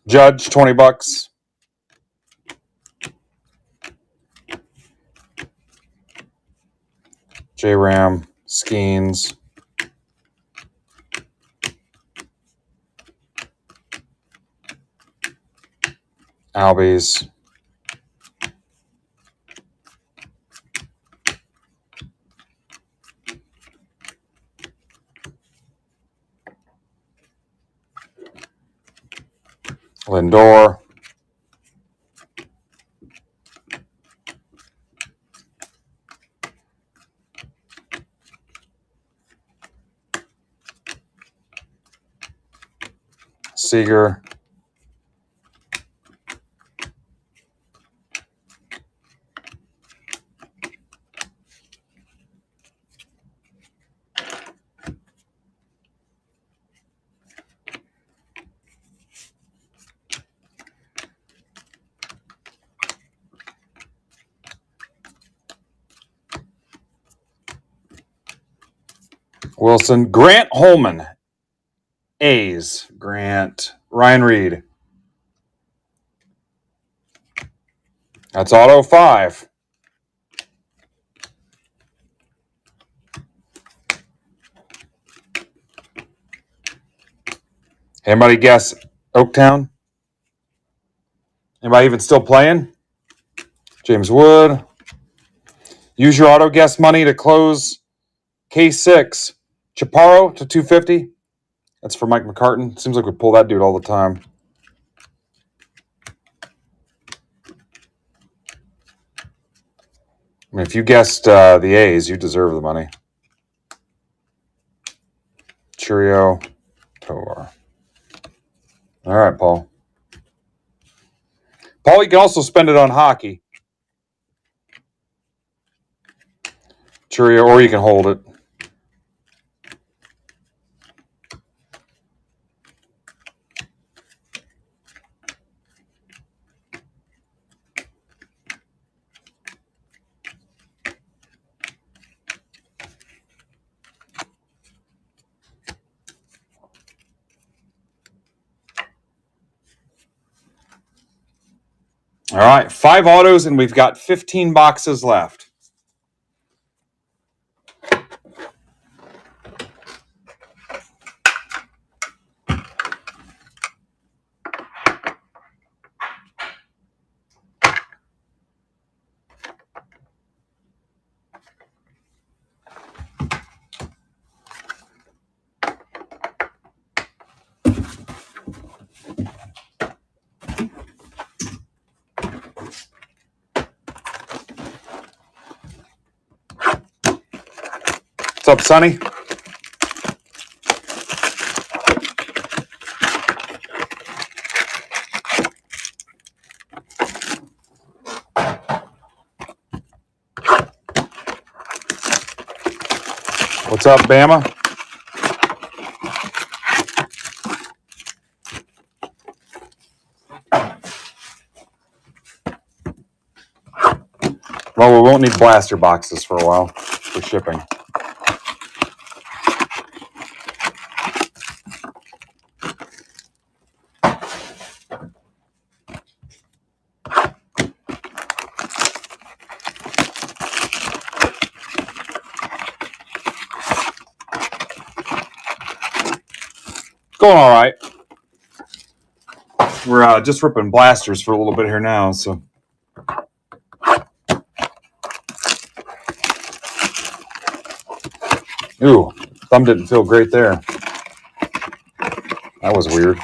Judge, $20. J-Ram, Skeens, Albies, Lindor, Seager, Wilson, Grant Holman, A's, Grant, Ryan Reed. That's auto 5. Anybody guess Oaktown? Anybody even still playing? James Wood. Use your auto guess money to close K6. Chaparro to 250. That's for Mike McCartan. Seems like we pull that dude all the time. I mean, if you guessed the A's, you deserve the money. Cheerio. Tour. All right, Paul. Paul, you can also spend it on hockey. Cheerio, or you can hold it. All right, 5 autos, and we've got 15 boxes left. What's up, Sonny? What's up, Bama? Well, we won't need blaster boxes for a while for shipping. Going all right. We're just ripping blasters for a little bit here now, so. Ooh, thumb didn't feel great there. That was weird.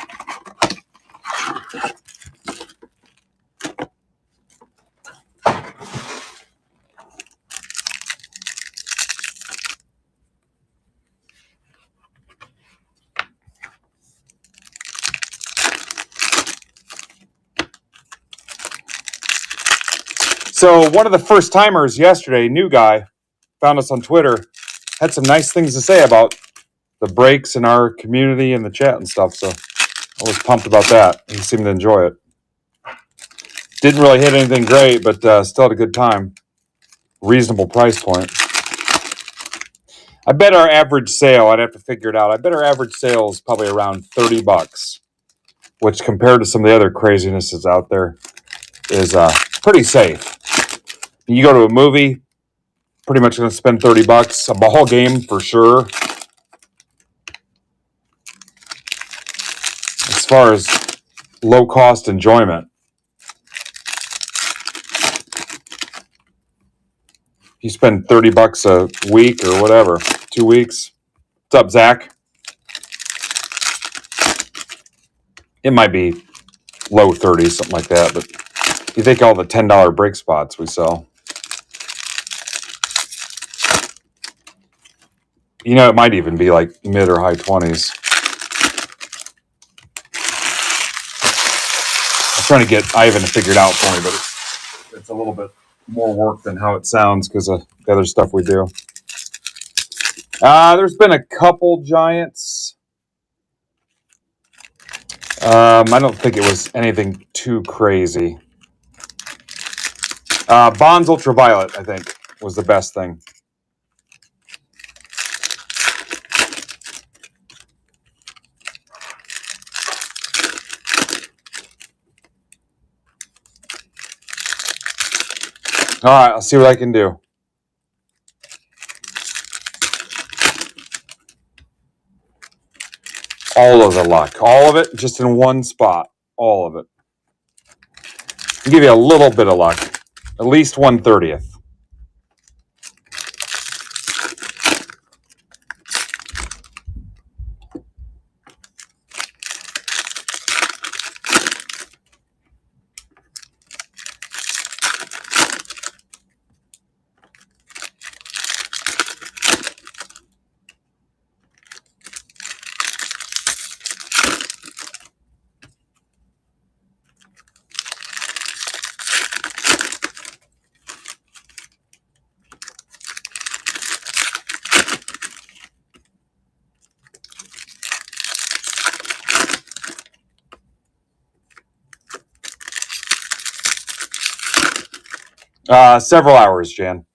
So one of the first timers yesterday, new guy, found us on Twitter, had some nice things to say about the breaks in our community and the chat and stuff. So I was pumped about that. He seemed to enjoy it. Didn't really hit anything great, but still had a good time. Reasonable price point. I bet our average sale, I'd have to figure it out. I bet our average sale is probably around $30, which compared to some of the other craziness that's out there is pretty safe. You go to a movie, pretty much going to spend $30. A ball game for sure. As far as low cost enjoyment, you spend $30 a week or whatever, 2 weeks. What's up, Zach? It might be low 30s, something like that, but you think all the $10 break spots we sell. You know, it might even be like mid or high 20s. I'm trying to get Ivan to figure it out for me, but it's a little bit more work than how it sounds because of the other stuff we do. There's been a couple giants. I don't think it was anything too crazy. Bonds Ultraviolet, I think, was the best thing. All right, I'll see what I can do. All of the luck. All of it just in one spot. All of it. I'll give you a little bit of luck. At least 1/30th. Several hours, Jan.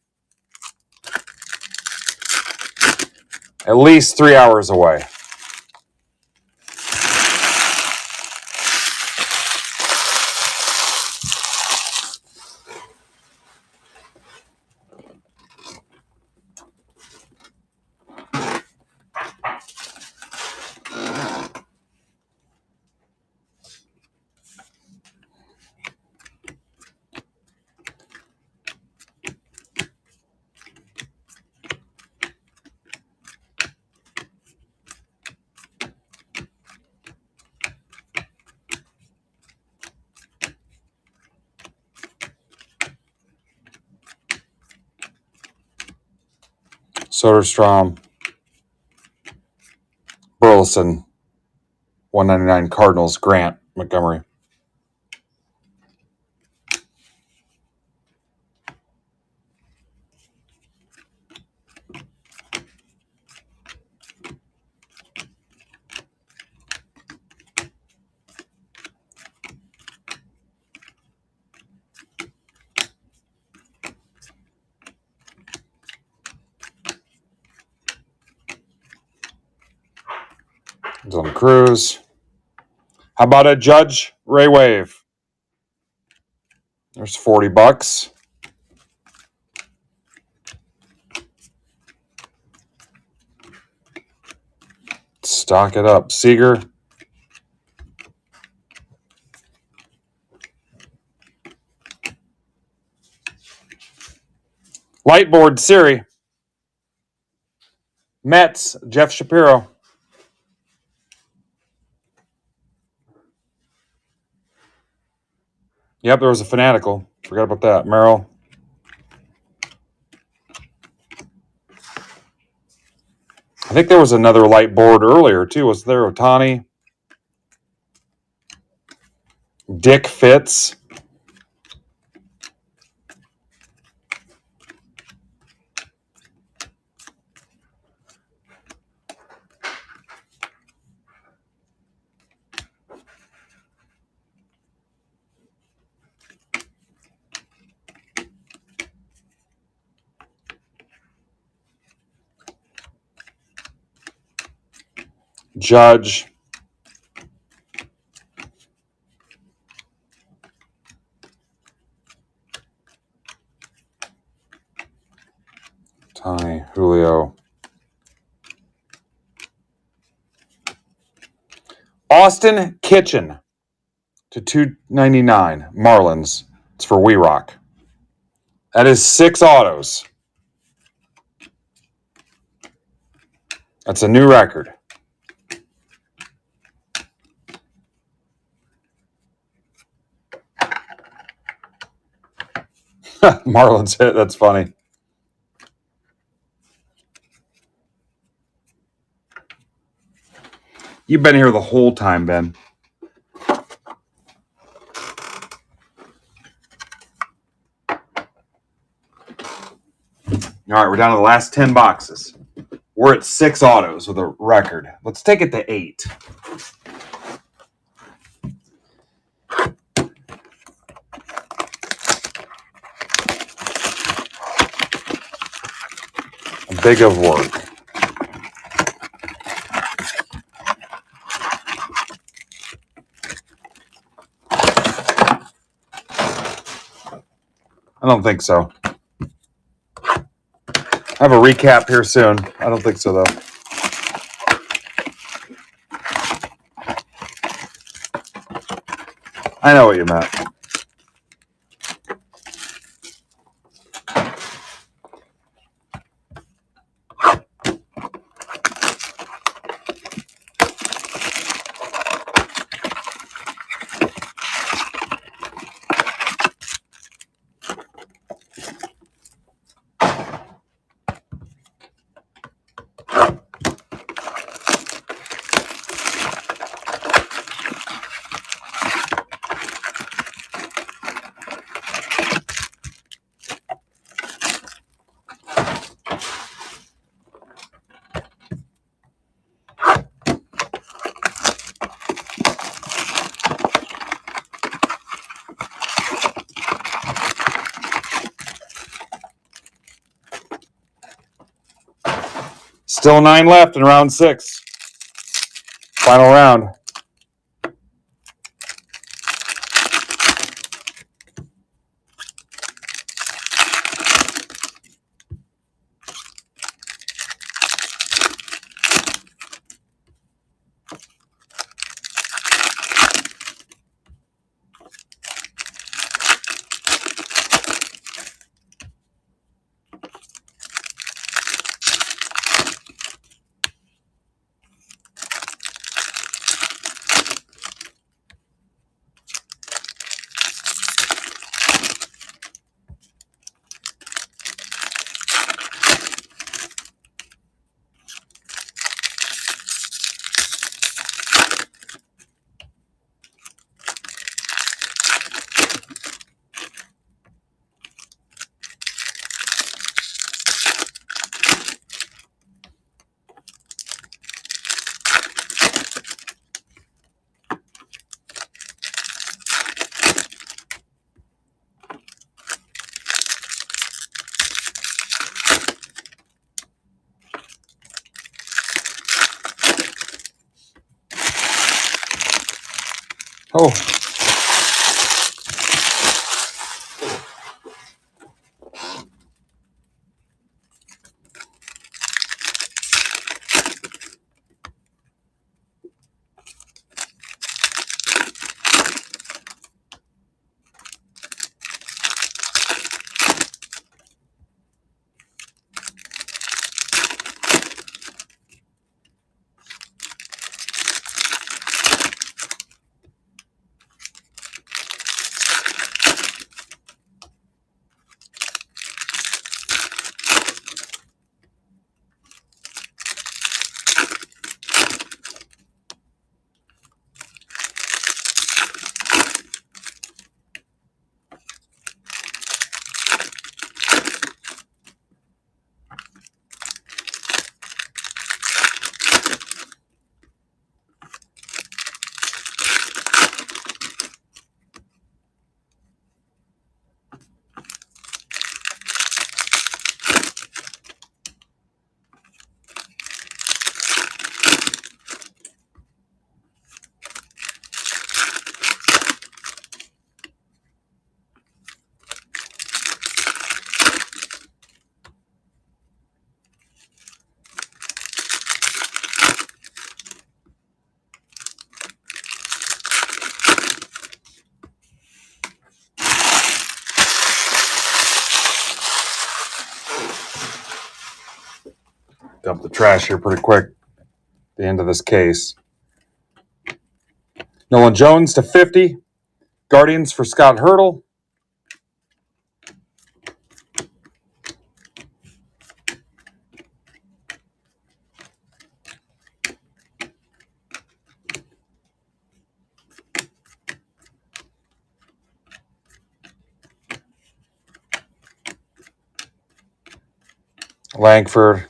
At least 3 hours away. Soderstrom, Burleson, 199 Cardinals, Grant, Montgomery. Dylan Cruz. How about a Judge Ray Wave? There's $40. Stock it up. Seager. Lightboard Siri. Mets, Jeff Shapiro. Yep, there was a Fanatical. Forgot about that. Merrill. I think there was another light board earlier, too. Was there Ohtani? Dick Fitz. Judge. Ohtani, Julio. Austin Kitchen to $299. Marlins. It's for We Rock. That is 6 autos. That's a new record. Marlins hit. That's funny. You've been here the whole time, Ben. All right, we're down to the last 10 boxes. We're at 6 autos with a record. Let's take it to 8. Big of work. I don't think so. I have a recap here soon. I don't think so, though. I know what you meant. Still 9 left in round 6. Final round. Oh. Dump the trash here pretty quick. The end of this case. Nolan Jones to 50. Guardians for Scott Hurdle. Langford.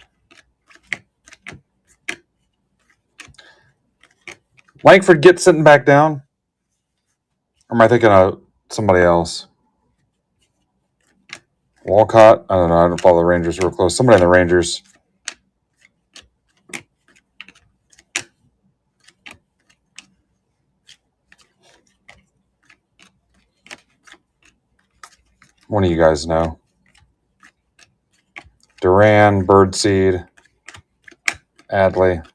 Langford gets sitting back down. Or am I thinking of somebody else? Walcott? I don't know. I don't follow the Rangers real close. Somebody in the Rangers. One of you guys know. Duran, Birdseed, Adley.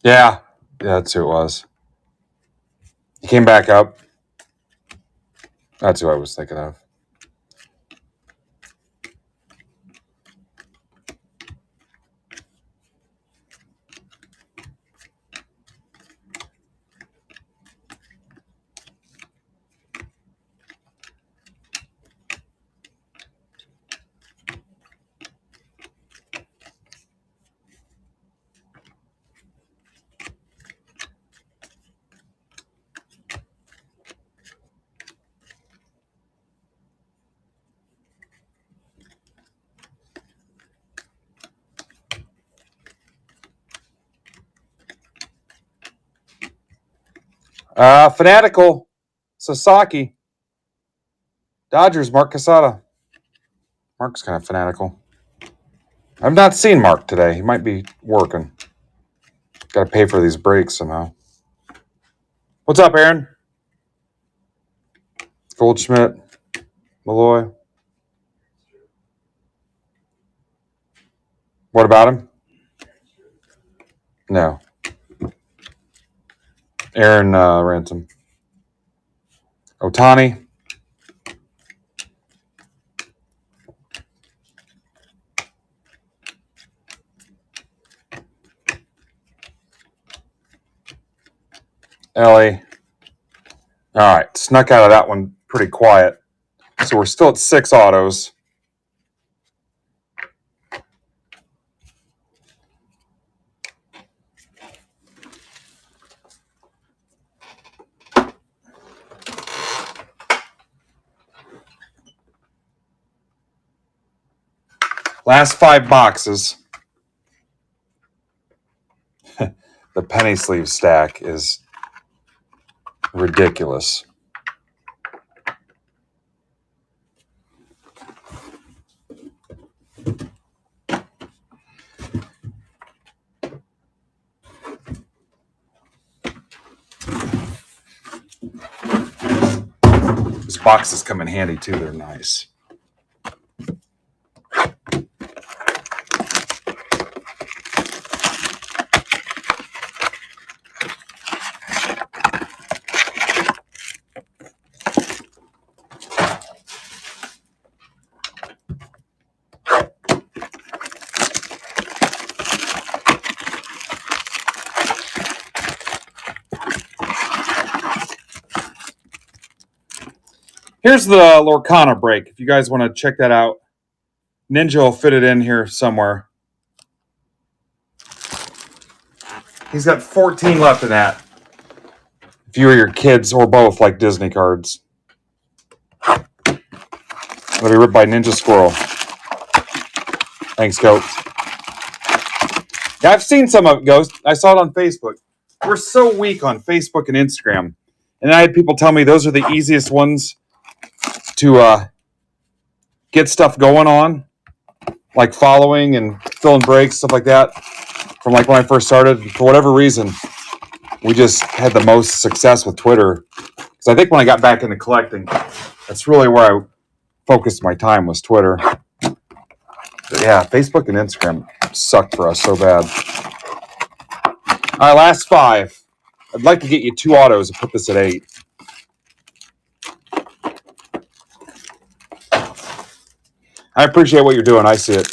Yeah, that's who it was. He came back up. That's who I was thinking of. Fanatical, Sasaki. Dodgers, Mark Casada. Mark's kind of fanatical. I've not seen Mark today. He might be working. Got to pay for these breaks somehow. What's up, Aaron? Goldschmidt, Malloy. What about him? No. Aaron Ransom. Otani. Ellie. All right. Snuck out of that one pretty quiet. So we're still at 6 autos. Last 5 boxes. The penny sleeve stack is ridiculous. These boxes come in handy too. They're nice. Here's the Lorcana break. If you guys want to check that out, Ninja will fit it in here somewhere. He's got 14 left in that. If you or your kids or both like Disney cards. It'll be ripped by Ninja Squirrel. Thanks, Coach. Yeah, I've seen some of it, Ghost. I saw it on Facebook. We're so weak on Facebook and Instagram. And I had people tell me those are the easiest ones to get stuff going on, like following and filling breaks, stuff like that. From like when I first started, for whatever reason, we just had the most success with Twitter. Because I think when I got back into collecting, that's really where I focused my time, was Twitter. But yeah, Facebook and Instagram sucked for us so bad. All right, last 5. I'd like to get you 2 autos and put this at 8. I appreciate what you're doing. I see it.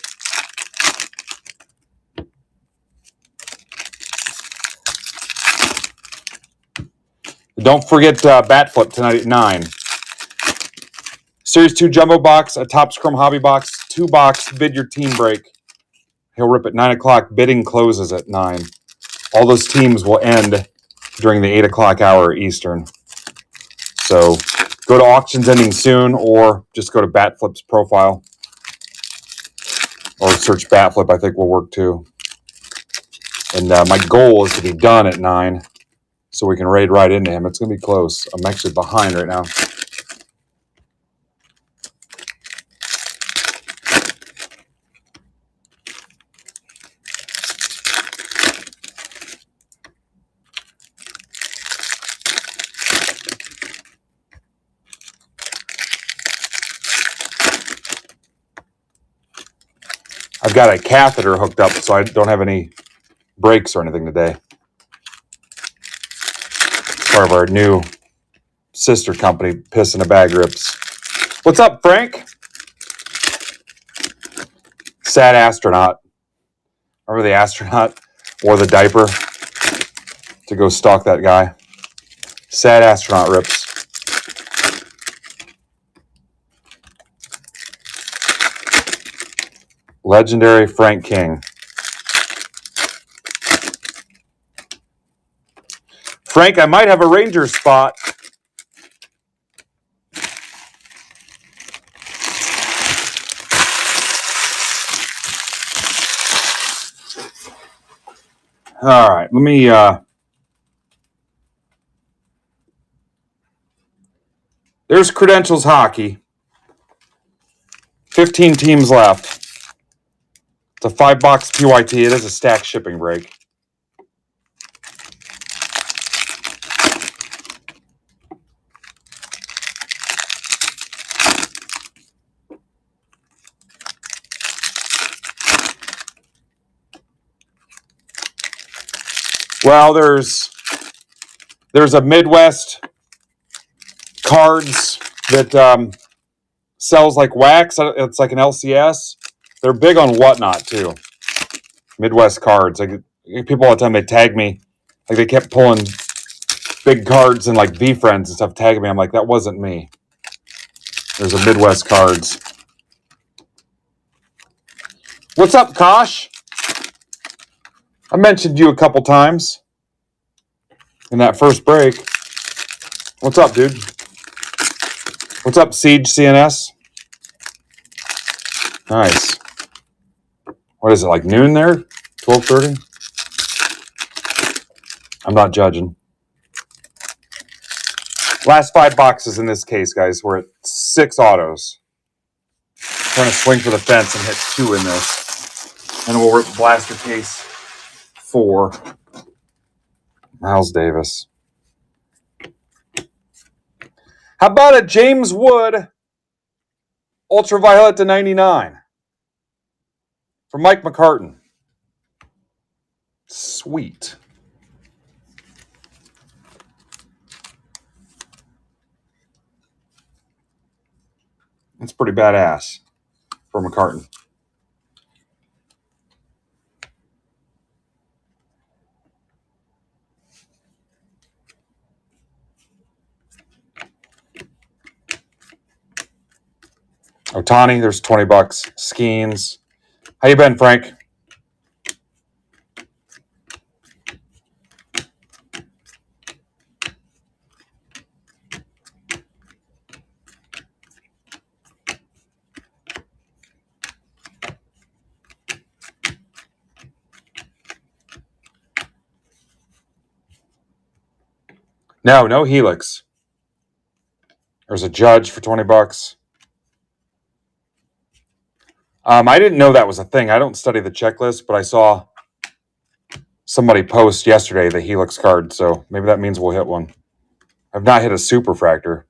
Don't forget Bat Flip tonight at 9. Series 2 Jumbo Box, a Topps Chrome Hobby Box, 2-box Bid Your Team break. He'll rip at 9 o'clock. Bidding closes at 9. All those teams will end during the 8 o'clock hour Eastern. So go to auctions ending soon, or just go to Bat Flip's profile. Or search Bat Flip, I think will work too. And my goal is to be done at 9 so we can raid right into him. It's going to be close. I'm actually behind right now. I've got a catheter hooked up, so I don't have any breaks or anything today. It's part of our new sister company, Piss in a Bag Rips. What's up, Frank? Sad astronaut. Remember the astronaut wore the diaper to go stalk that guy? Sad astronaut rips. Legendary Frank King. Frank, I might have a Ranger spot. All right, let me there's Credentials Hockey. 15 teams left. It's a 5-box PYT. It is a stack shipping break. Well, there's a Midwest cards that sells like wax. It's like an LCS. They're big on Whatnot too. Midwest cards. Like, people all the time, they tag me. Like, they kept pulling big cards and like VFriends and stuff tagging me. I'm like, that wasn't me. There's a Midwest cards. What's up, Kosh? I mentioned you a couple times in that first break. What's up, dude? What's up, Siege CNS? Nice. What is it, like noon there? 12:30? I'm not judging. Last 5 boxes in this case, guys. We're at 6 autos. Trying to swing for the fence and hit 2 in this. And we'll rip blaster case 4. Miles Davis. How about a James Wood Ultraviolet to 99 from Mike McCartan? Sweet. That's pretty badass for McCartan. Otani, there's $20. Skeens. How you been, Frank? No Helix. There's a Judge for $20. I didn't know that was a thing. I don't study the checklist, but I saw somebody post yesterday the Helix card, so maybe that means we'll hit one. I've not hit a Superfractor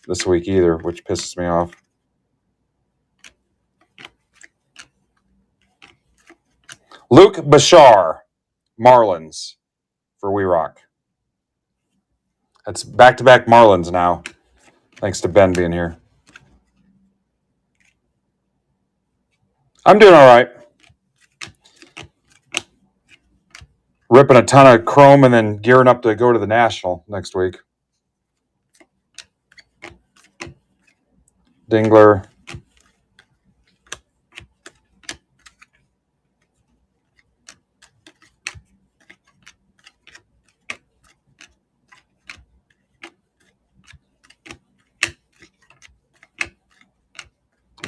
this week either, which pisses me off. Luke Bashar, Marlins for We Rock. That's back-to-back Marlins now, thanks to Ben being here. I'm doing all right. Ripping a ton of chrome and then gearing up to go to the National next week. Dingler.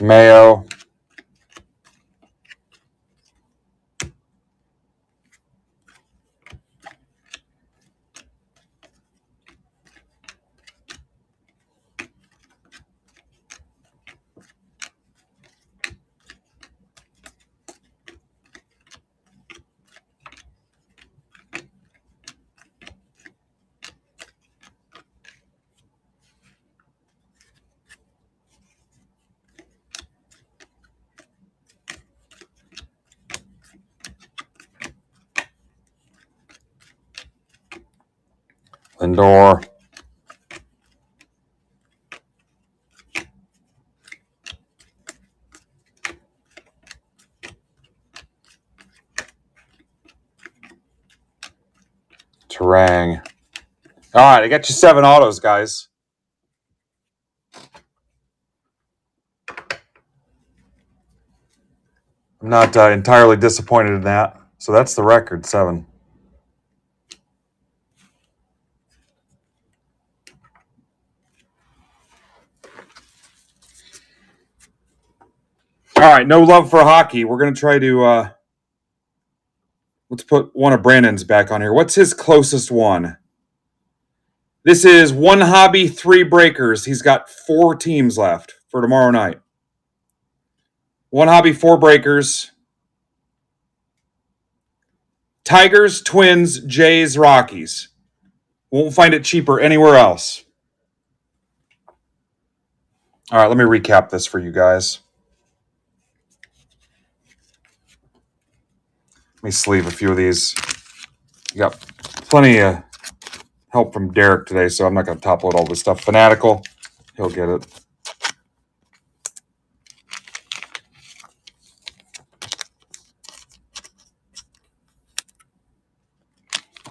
Mayo. Lindor. Terang. All right, I got you 7 autos, guys. I'm not entirely disappointed in that. So that's the record, 7. All right, no love for hockey. We're going to try to... let's put one of Brandon's back on here. What's his closest one? This is One Hobby, 3 breakers. He's got 4 teams left for tomorrow night. One Hobby, 4 breakers. Tigers, Twins, Jays, Rockies. Won't find it cheaper anywhere else. All right, let me recap this for you guys. Let me sleeve a few of these. You got plenty of help from Derek today, so I'm not going to top load all this stuff. Fanatical, he'll get it.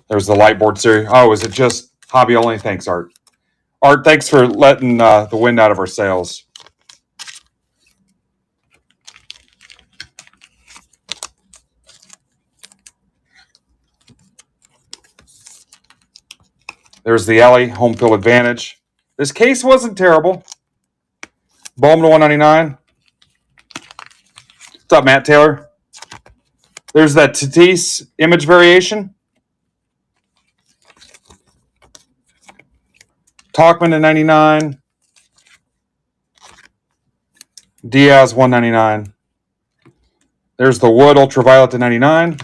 There's the light board series. Oh, is it just hobby only? Thanks, Art. Art, thanks for letting the wind out of our sails. There's the Ellie home field advantage. This case wasn't terrible. Bowman to 199. What's up, Matt Taylor? There's that Tatis image variation. Talkman to 99. Diaz 199. There's the Wood Ultraviolet to 99.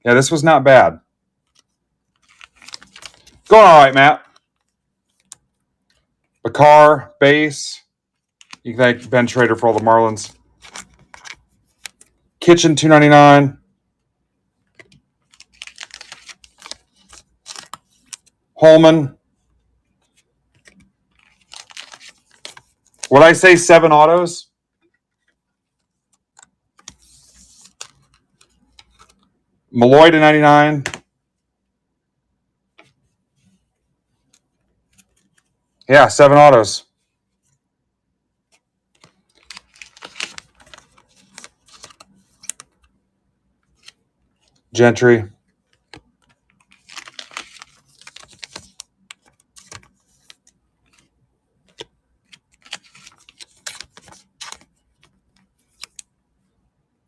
Yeah, this was not bad. Going all right, Matt. Bakar, base. You can thank Ben Schrader for all the Marlins. Kitchen 299. Holman. Would I say 7 autos? Malloy to 99. Yeah, 7 autos. Gentry.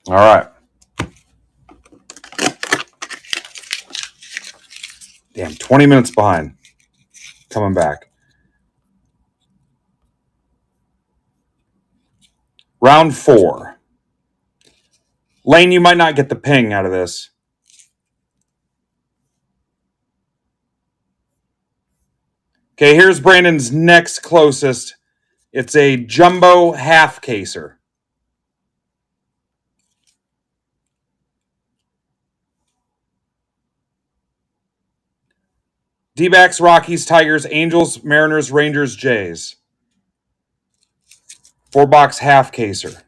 All right. Damn, 20 minutes behind. Coming back. Round 4. Lane, you might not get the ping out of this. Okay, here's Brandon's next closest. It's a jumbo half caser. D-backs, Rockies, Tigers, Angels, Mariners, Rangers, Jays. 4-box half caser.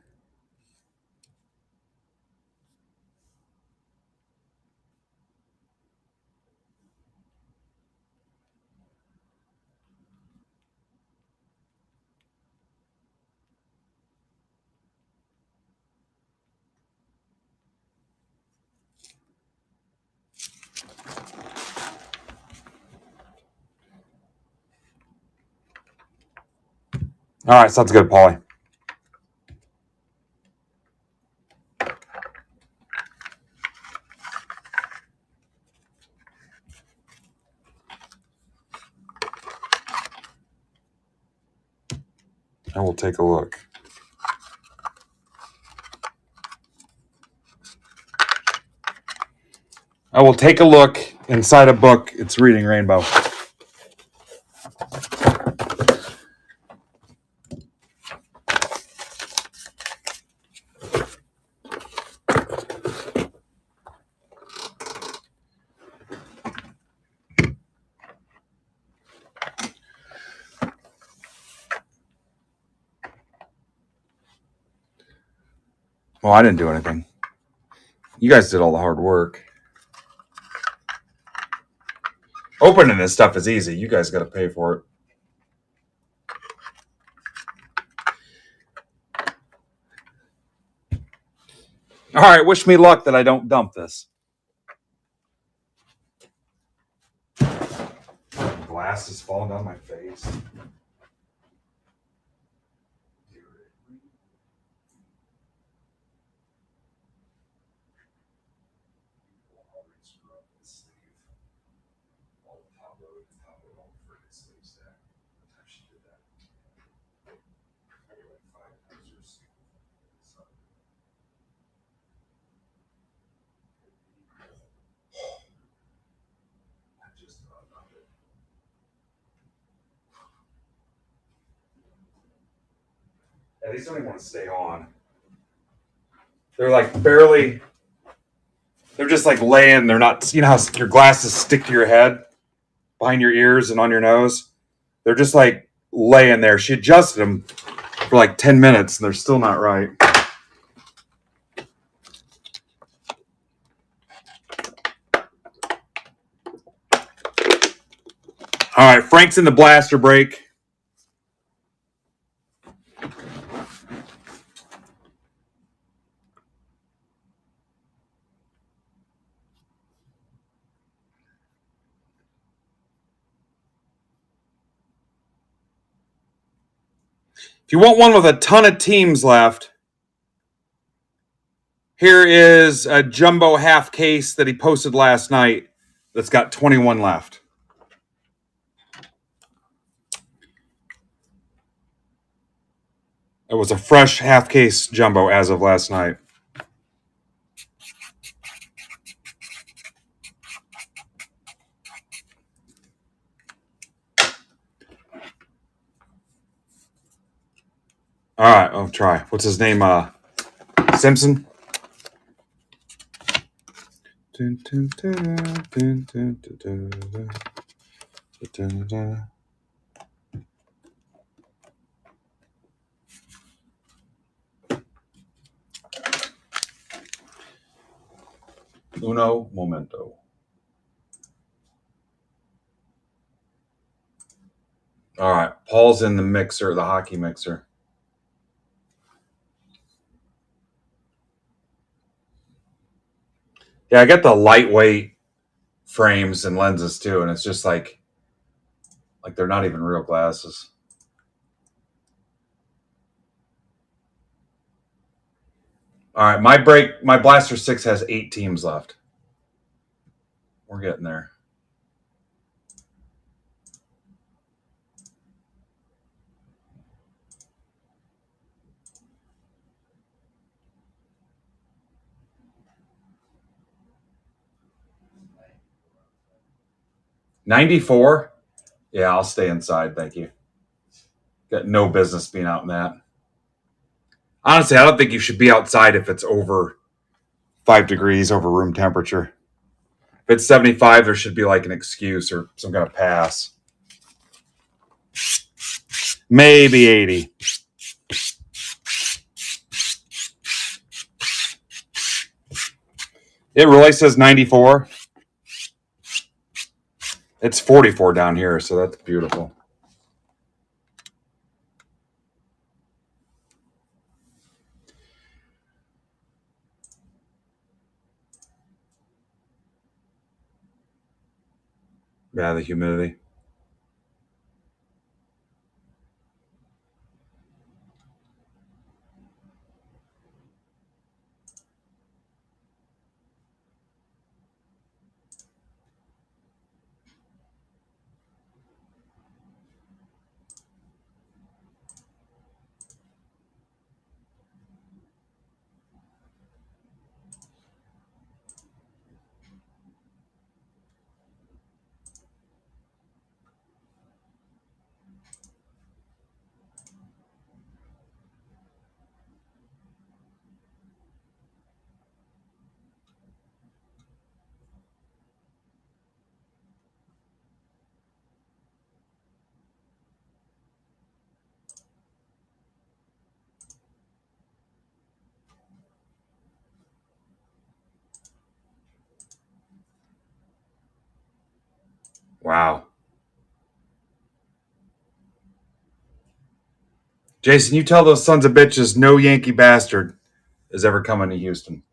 All right, sounds good, Paulie. I will take a look. I will take a look inside a book. It's reading Rainbow. Well, I didn't do anything. You guys did all the hard work. Opening this stuff is easy. You guys got to pay for it. All right, wish me luck that I don't dump this. Glass is falling down my face. Yeah, these don't even want to stay on. They're like barely, they're just like laying. They're not, you know how your glasses stick to your head, behind your ears and on your nose? They're just like laying there. She adjusted them for like 10 minutes and they're still not right. All right, Frank's in the blaster break. If you want one with a ton of teams left, Here is a jumbo half case that he posted last night that's got 21 left. It was a fresh half case jumbo as of last night. All right, I'll try. What's his name? Simpson? Uno momento. All right, Paul's in the mixer, the hockey mixer. Yeah, I got the lightweight frames and lenses too, and it's just like they're not even real glasses. All right, my Blaster 6 has 8 teams left. We're getting there. $94? Yeah, I'll stay inside. Thank you. Got no business being out in that. Honestly, I don't think you should be outside if it's over 5 degrees, over room temperature. If it's 75, there should be like an excuse or some kind of pass. Maybe 80. It really says 94. It's 44 down here, so that's beautiful. Yeah, the humidity. Wow. Jason, you tell those sons of bitches no Yankee bastard is ever coming to Houston.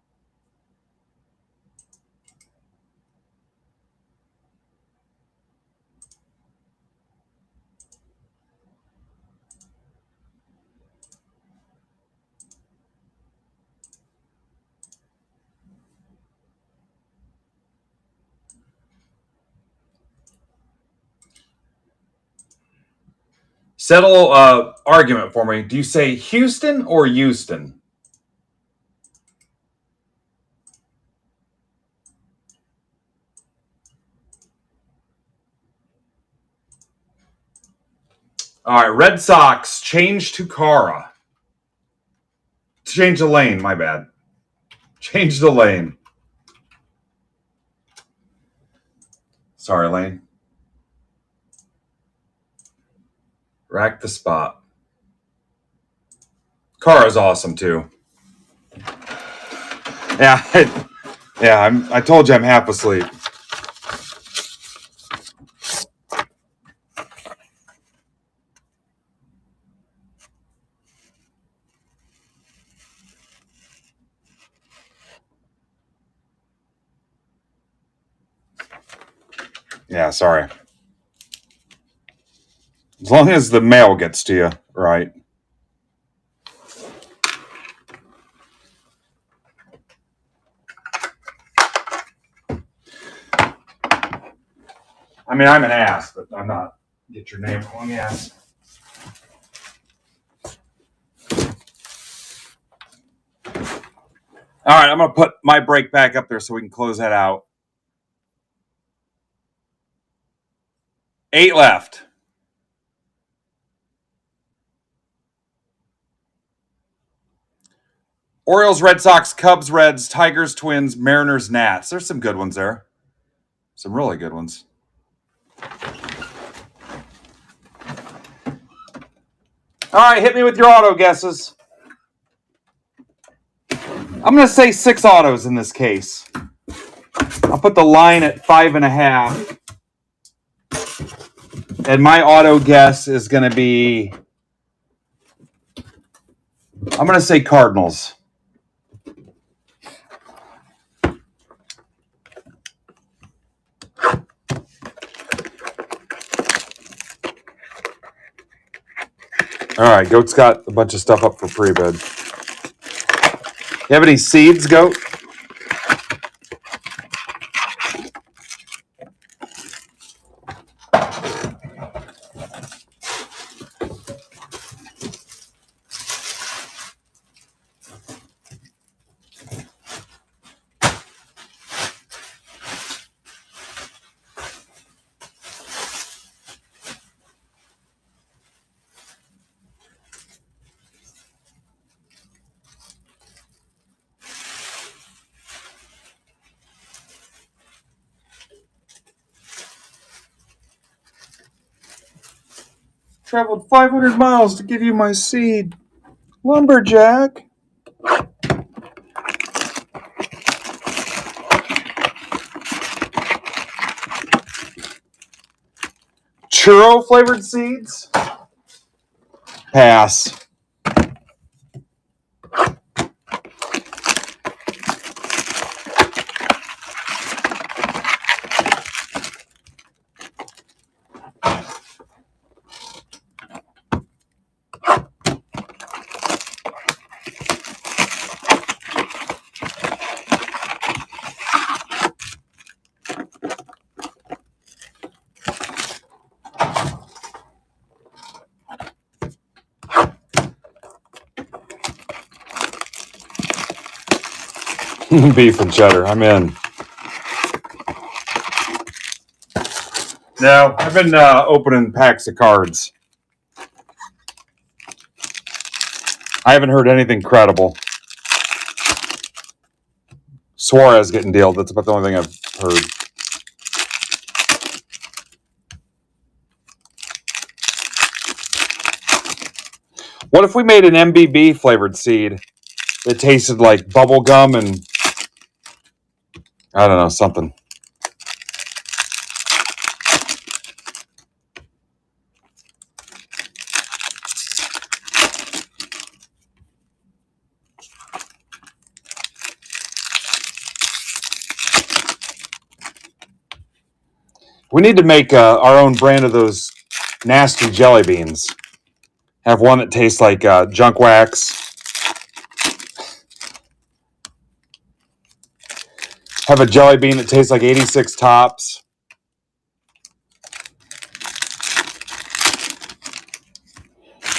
Settle argument for me. Do you say Houston or Houston? All right, Red Sox change to Cara. Change the lane, my bad. Change the lane. Sorry, Lane. Rack the spot. Cara's awesome too. Yeah, I told you I'm half asleep. Yeah, sorry. As long as the mail gets to you, right? mean, I'm an ass, but I'm not. Get your name wrong, ass. All right, I'm going to put my break back up there so we can close that out. 8 left. Orioles, Red Sox, Cubs, Reds, Tigers, Twins, Mariners, Nats. There's some good ones there. Some really good ones. All right, hit me with your auto guesses. I'm going to say 6 autos in this case. I'll put the line at 5.5. And my auto guess is going to be, I'm going to say Cardinals. All right, Goat's got a bunch of stuff up for pre-bid. You have any seeds, Goat? Traveled 500 miles to give you my seed. Lumberjack. Churro flavored seeds? Pass. Beef and cheddar. I'm in. No, I've been opening packs of cards. I haven't heard anything credible. Suarez getting dealed. That's about the only thing I've heard. What if we made an MBB flavored seed that tasted like bubble gum and I don't know, something. We need to make our own brand of those nasty jelly beans. Have one that tastes like junk wax. Have a jelly bean that tastes like 86 Tops.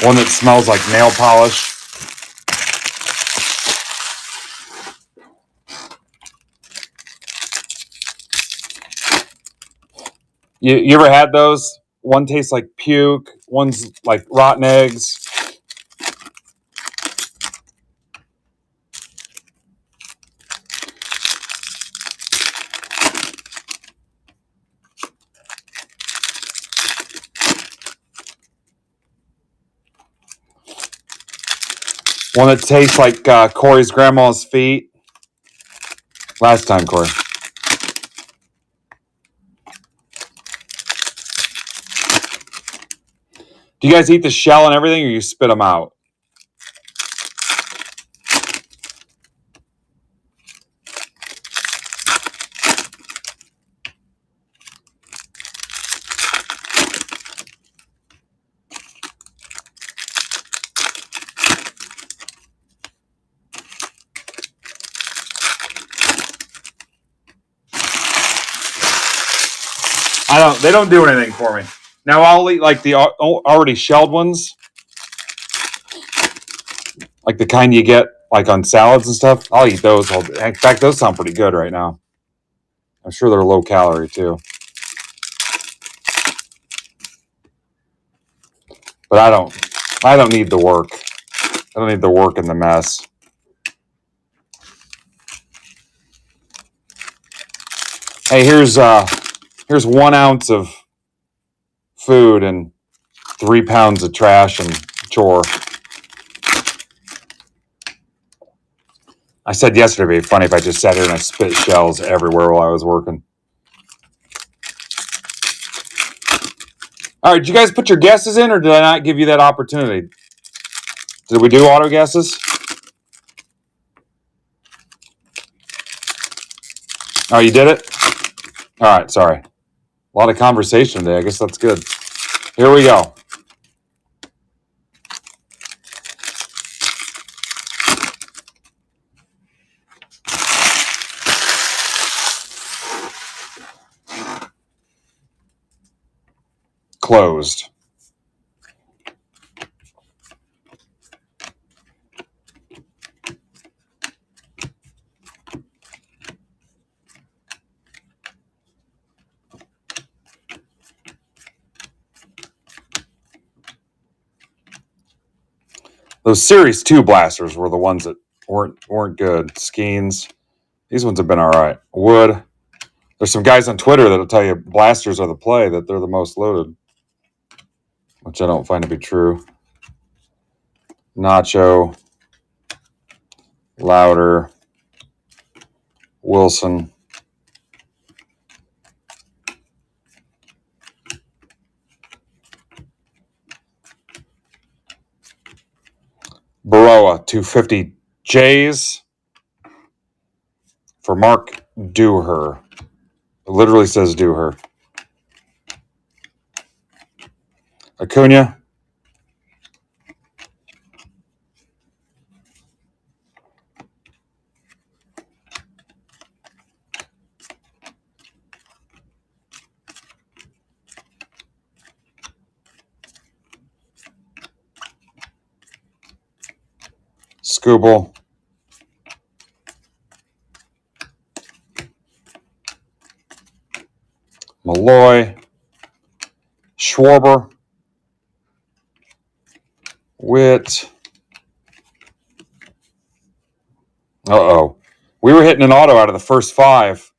One that smells like nail polish. You ever had those? One tastes like puke. One's like rotten eggs. One that tastes like Corey's grandma's feet. Last time, Corey. Do you guys eat the shell and everything, or you spit them out? They don't do anything for me. Now I'll eat like the already shelled ones, like the kind you get like on salads and stuff. I'll eat those. In fact, those sound pretty good right now. I'm sure they're low calorie too. But I don't need the work. I don't need the work and the mess. Hey, here's 1 ounce of food and 3 pounds of trash and chore. I said yesterday it'd be funny if I just sat here and I spit shells everywhere while I was working. All right, did you guys put your guesses in, or did I not give you that opportunity? Did we do auto guesses? Oh, you did it? All right, sorry. A lot of conversation today. I guess that's good. Here we go. Closed. Those Series 2 blasters were the ones that weren't good. Skeens. These ones have been all right. Wood. There's some guys on Twitter that'll tell you blasters are the play, that they're the most loaded, which I don't find to be true. Nacho. Louder. Wilson. Baroa 250 J's for Mark Dewher. It literally says Dewher. Acuna. Skubal. Malloy. Schwarber. Witt. Uh-oh. We were hitting an auto out of the first 5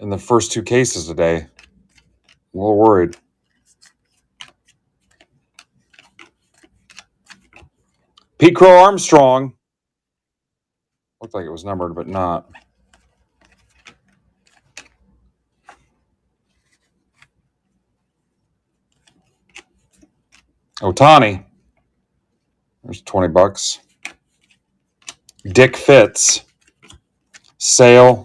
in the first 2 cases today. I'm a little worried. Pete Crow Armstrong. Looked like it was numbered, but not. Otani. There's $20. Dick Fitz. Sale.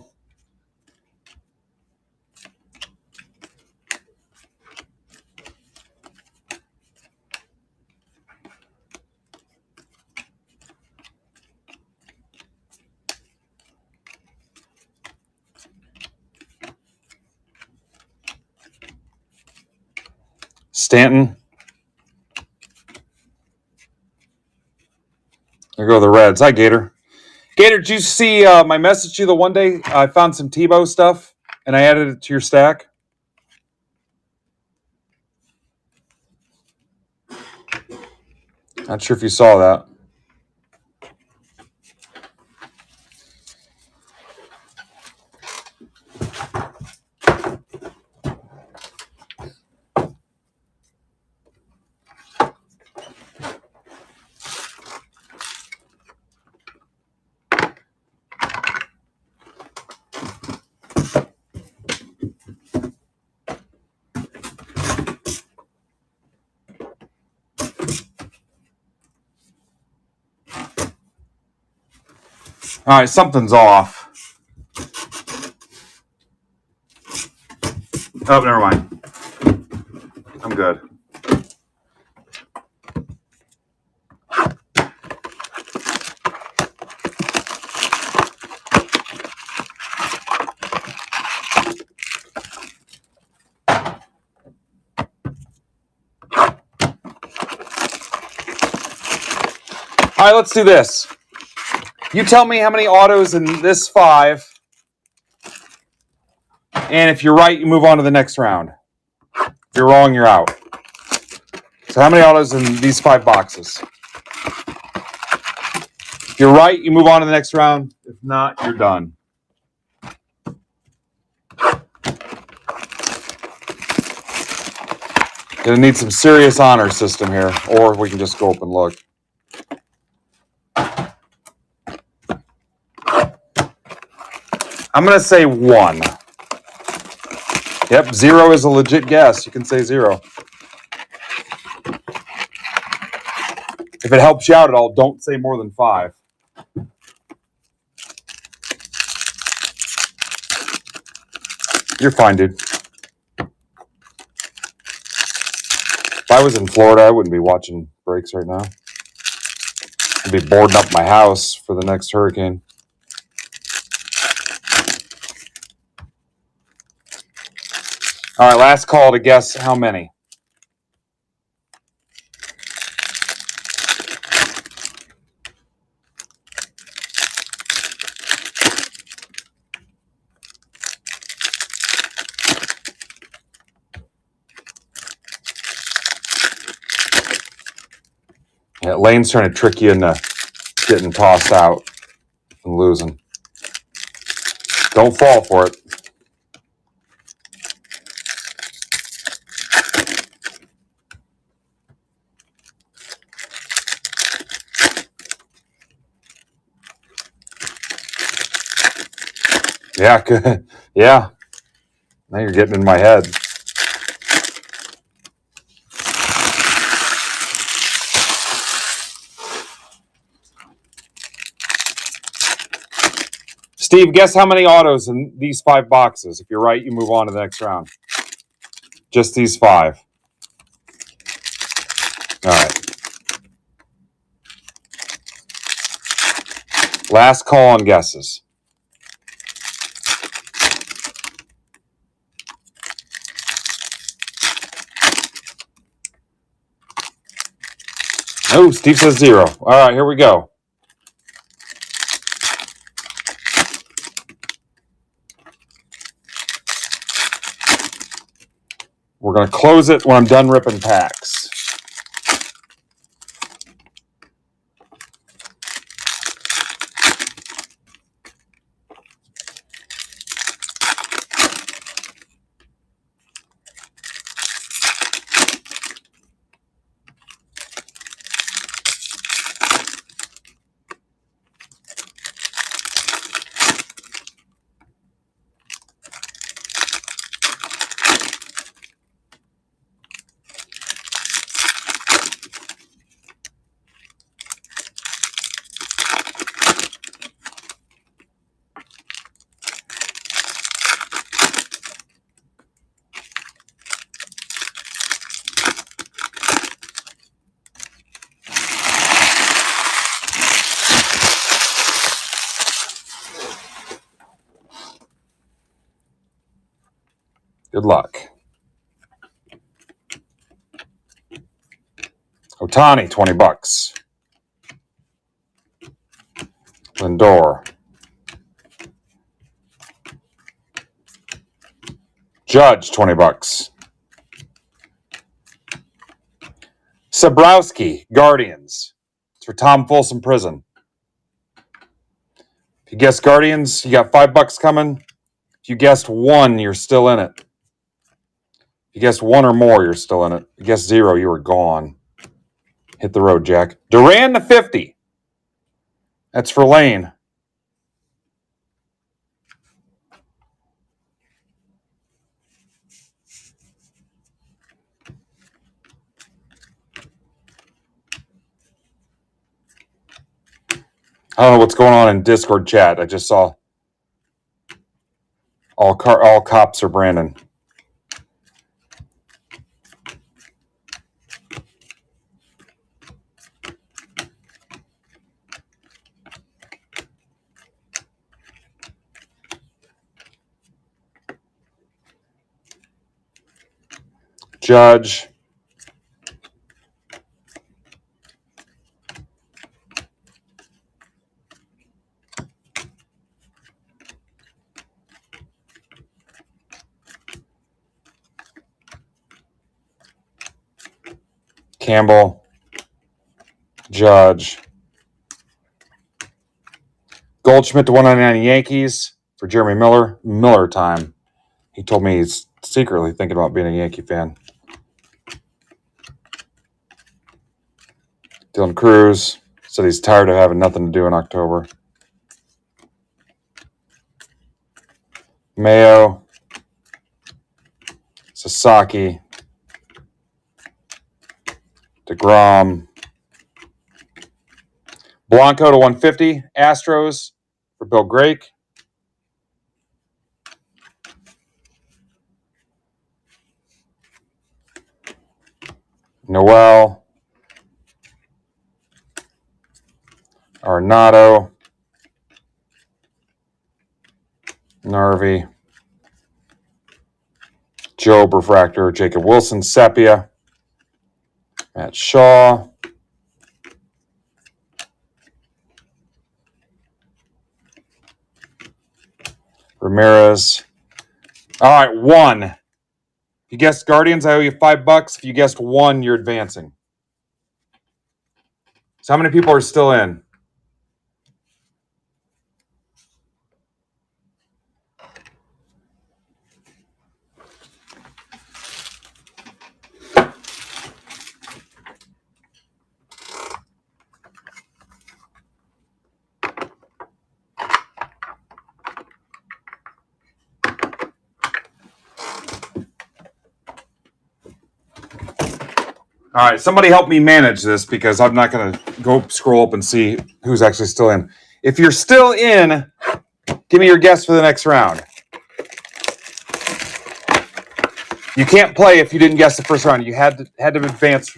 Stanton. There go the Reds. Hi, Gator. Gator, did you see my message to you the one day? I found some Tebow stuff, and I added it to your stack. Not sure if you saw that. All right, something's off. Oh, never mind. I'm good. All right, let's do this. You tell me how many autos in this 5. And if you're right, you move on to the next round. If you're wrong, you're out. So how many autos in these 5 boxes? If you're right, you move on to the next round. If not, you're done. Gonna need some serious honor system here, or we can just go up and look. I'm gonna say 1. Yep, 0 is a legit guess. You can say 0. If it helps you out at all, don't say more than 5. You're fine, dude. If I was in Florida, I wouldn't be watching breaks right now. I'd be boarding up my house for the next hurricane. All right, last call to guess how many. Yeah, Lane's trying to trick you into getting tossed out and losing. Don't fall for it. Yeah, good. Yeah. Now you're getting in my head. Steve, guess how many autos in these 5 boxes? If you're right, you move on to the next round. Just these 5. All right. Last call on guesses. Oh, Steve says 0. All right, here we go. We're going to close it when I'm done ripping packs. Good luck. Ohtani, $20. Lindor. Judge, $20. Sabrowski, Guardians. It's for Tom Folsom Prison. If you guessed Guardians, you got $5 coming. If you guessed 1, you're still in it. If you guessed 1 or more, you're still in it. If you guessed 0, you were gone. Hit the road, Jack. Duran to 50. That's for Lane. I don't know what's going on in Discord chat. I just saw all cops are Brandon. Judge. Campbell, Judge, Goldschmidt to 199 Yankees for Jeremy Miller. Miller time. He told me he's secretly thinking about being a Yankee fan. Dylan Cruz said he's tired of having nothing to do in October. Mayo, Sasaki, DeGrom, Blanco to 150, Astros for Bill Grake. Noel, Arnado, Narvi, Job Refractor, Jacob Wilson, Sepia, Matt Shaw, Ramirez. All right, 1. If you guessed Guardians, I owe you $5. If you guessed 1, you're advancing. So how many people are still in? All right, somebody help me manage this because I'm not going to go scroll up and see who's actually still in. If you're still in, give me your guess for the next round. You can't play if you didn't guess the first round. You had to advance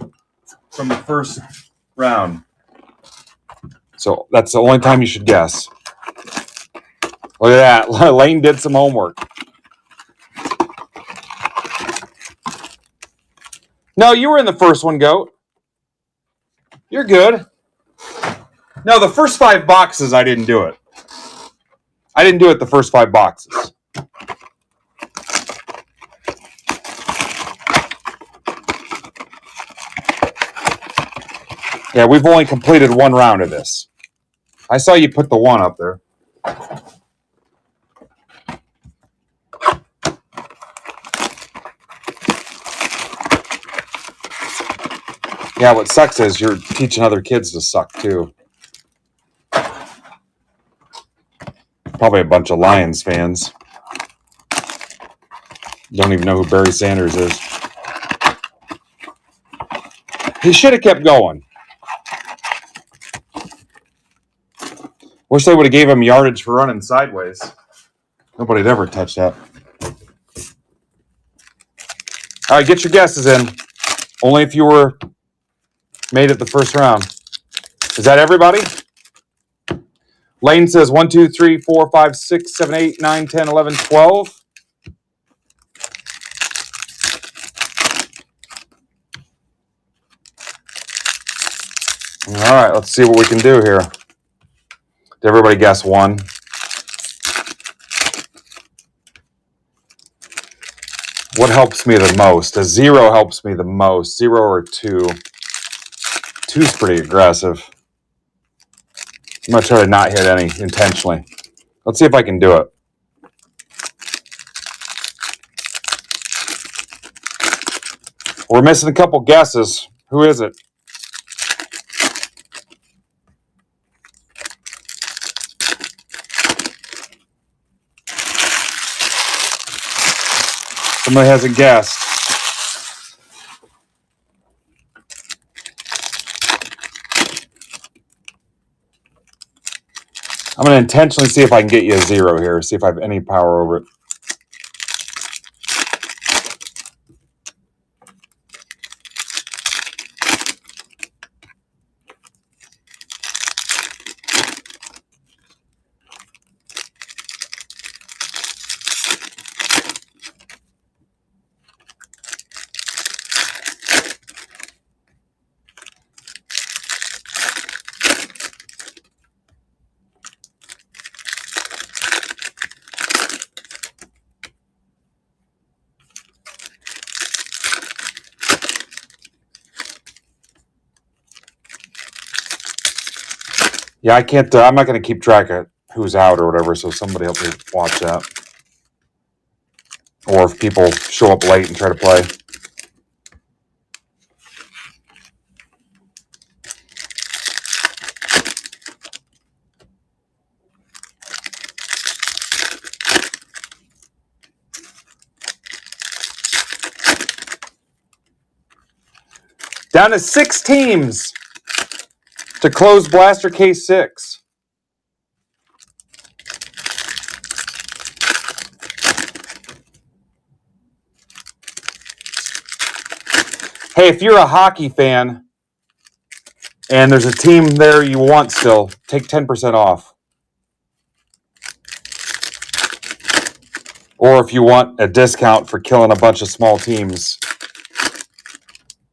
from the first round. So that's the only time you should guess. Look at that. Lane did some homework. No, you were in the first one, Goat. You're good. No, the first 5 boxes, I didn't do it. I didn't do it the first 5 boxes. Yeah, we've only completed 1 round of this. I saw you put the 1 up there. Yeah, what sucks is you're teaching other kids to suck, too. Probably a bunch of Lions fans. Don't even know who Barry Sanders is. He should have kept going. Wish they would have gave him yardage for running sideways. Nobody'd ever touch that. All right, get your guesses in. Only if you were made it the first round. Is that everybody? Lane says 1, 2, 3, 4, 5, 6, 7, 8, 9, 10, 11, 12. All right, let's see what we can do here. Did everybody guess 1? What helps me the most? A 0 helps me the most. 0 or 2. 2's pretty aggressive. I'm going to try to not hit any intentionally. Let's see if I can do it. We're missing a couple guesses. Who is it? Somebody hasn't guessed. I'm going to intentionally see if I can get you a 0 here. See if I have any power over it. Yeah, I can't. I'm not going to keep track of who's out or whatever. So somebody help me watch that. Or if people show up late and try to play. Down to 6 teams to close Blaster Case 6. Hey, if you're a hockey fan and there's a team there you want still, take 10% off. Or if you want a discount for killing a bunch of small teams,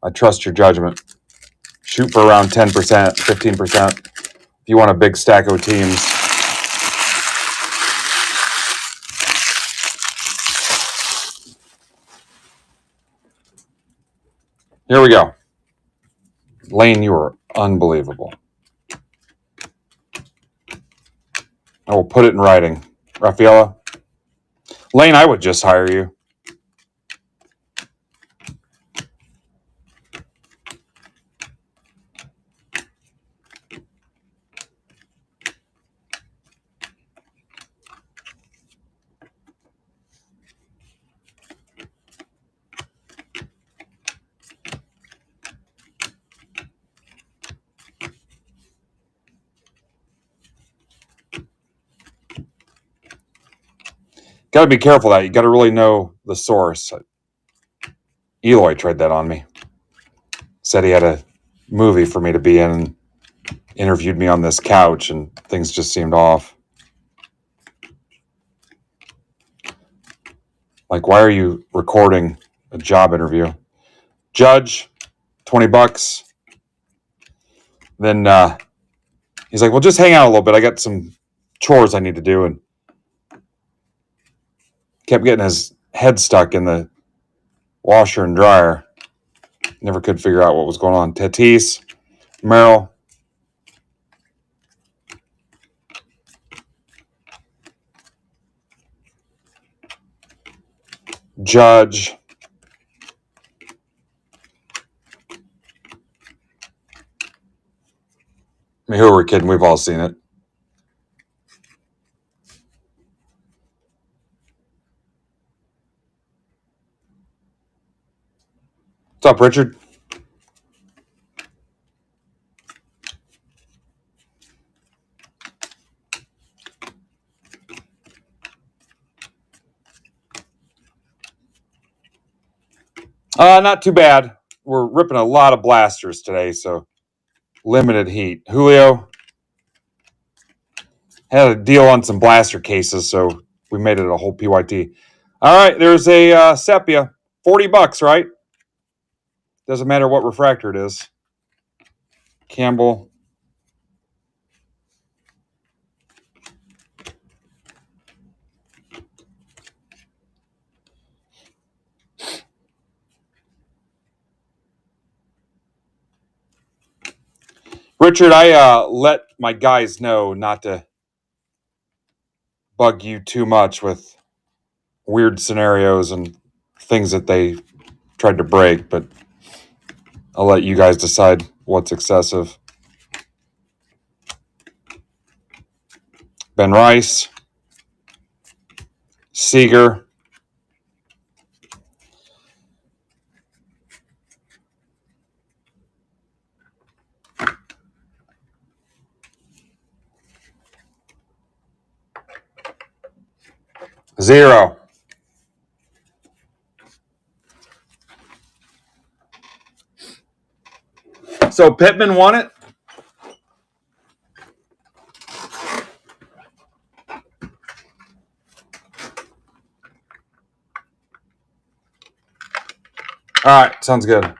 I trust your judgment. Shoot for around 10%, 15%. If you want a big stack of teams. Here we go. Lane, you are unbelievable. I will put it in writing. Rafaela. Lane, I would just hire you. Got to be careful that you got to really know the source. Eloy tried that on me. Said he had a movie for me to be in and interviewed me on this couch and things just seemed off. Like, why are you recording a job interview? Judge, $20. Then he's like, well, just hang out a little bit. I got some chores I need to do. And kept getting his head stuck in the washer and dryer. Never could figure out what was going on. Tatis, Merrill. Judge. I mean, who are we kidding? We've all seen it. What's up, Richard? Not too bad. We're ripping a lot of blasters today, so limited heat. Julio had a deal on some blaster cases, so we made it a whole PYT. All right, there's a sepia. $40, right? Doesn't matter what refractor it is. Campbell. Richard, I let my guys know not to bug you too much with weird scenarios and things that they tried to break, but I'll let you guys decide what's excessive. Ben Rice, Seager, zero. So Pittman won it? All right, sounds good.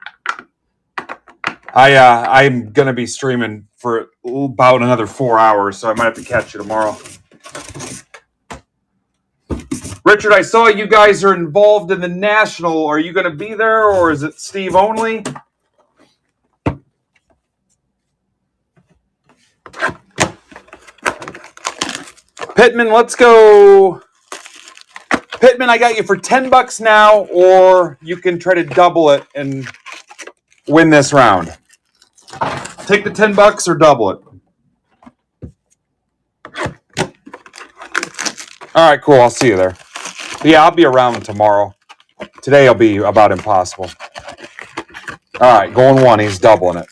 I'm gonna be streaming for about another 4 hours, so I might have to catch you tomorrow. Richard, I saw you guys are involved in the National. Are you going to be there, or is it Steve only? Pittman, let's go. Pittman, I got you for $10 now, or you can try to double it and win this round. Take the $10 or double it. All right, cool. I'll see you there. But yeah, I'll be around tomorrow. Today will be about impossible. All right, going one. He's doubling it.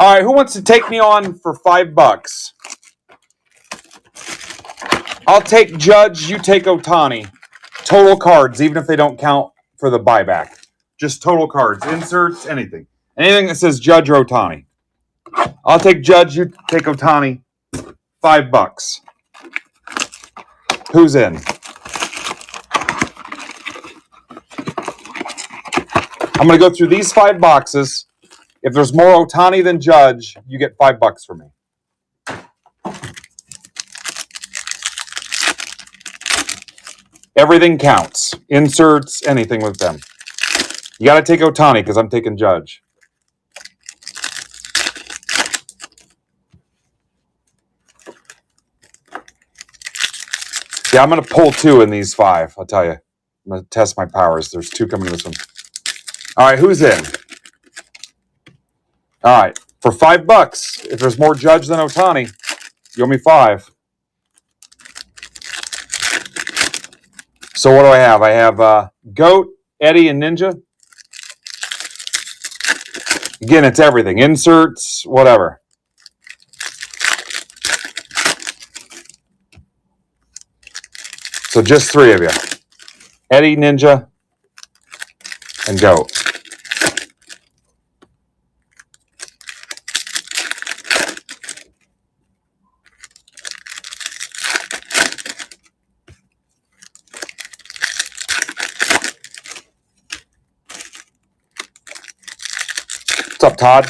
All right, who wants to take me on for $5? I'll take Judge, you take Ohtani. Total cards, even if they don't count for the buyback. Just total cards, inserts, anything. Anything that says Judge or Ohtani. I'll take Judge, you take Ohtani. $5. Who's in? I'm going to go through these 5 boxes. If there's more Ohtani than Judge, you get $5 from me. Everything counts. Inserts, anything with them. You got to take Ohtani because I'm taking Judge. Yeah, I'm going to pull 2 in these 5, I'll tell you. I'm going to test my powers. There's 2 coming in this one. All right, who's in? All right, for $5, if there's more Judge than Ohtani, you owe me 5. So what do I have? I have Goat, Eddie, and Ninja. Again, it's everything. Inserts, whatever. So just 3 of you. Eddie, Ninja, and Goat. What's up, Todd?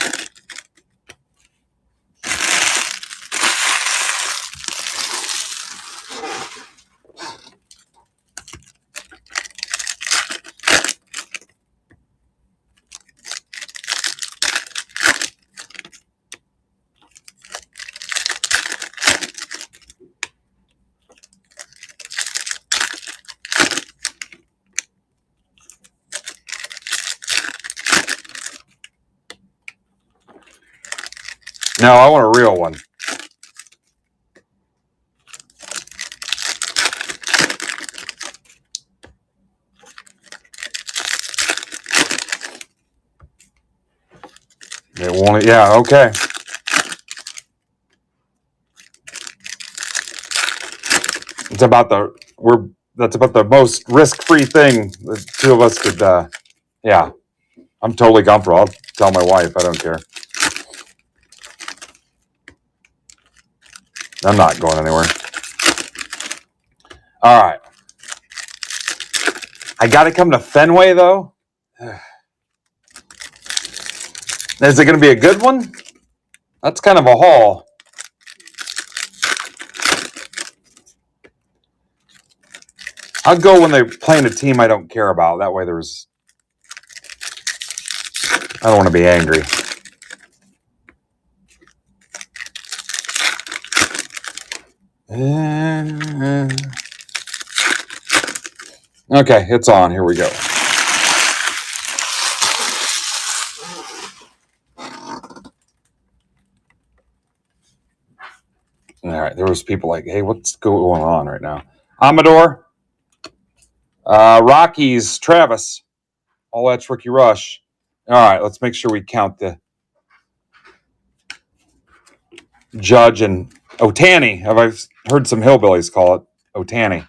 No, I want a real one. It won't. Yeah, okay. It's about that's about the most risk-free thing the 2 of us could. Yeah, I'm totally comfortable. I'll tell my wife. I don't care. I'm not going anywhere. All right. I got to come to Fenway, though. Is it going to be a good one? That's kind of a haul. I'll go when they're playing a team I don't care about. That way I don't want to be angry. Okay, it's on. Here we go. All right, there was people like, hey, what's going on right now? Amador, Rockies, Travis. All that's Ricky Rush. All right, let's make sure we count the Judge and Ohtani. I've heard some hillbillies call it Ohtani.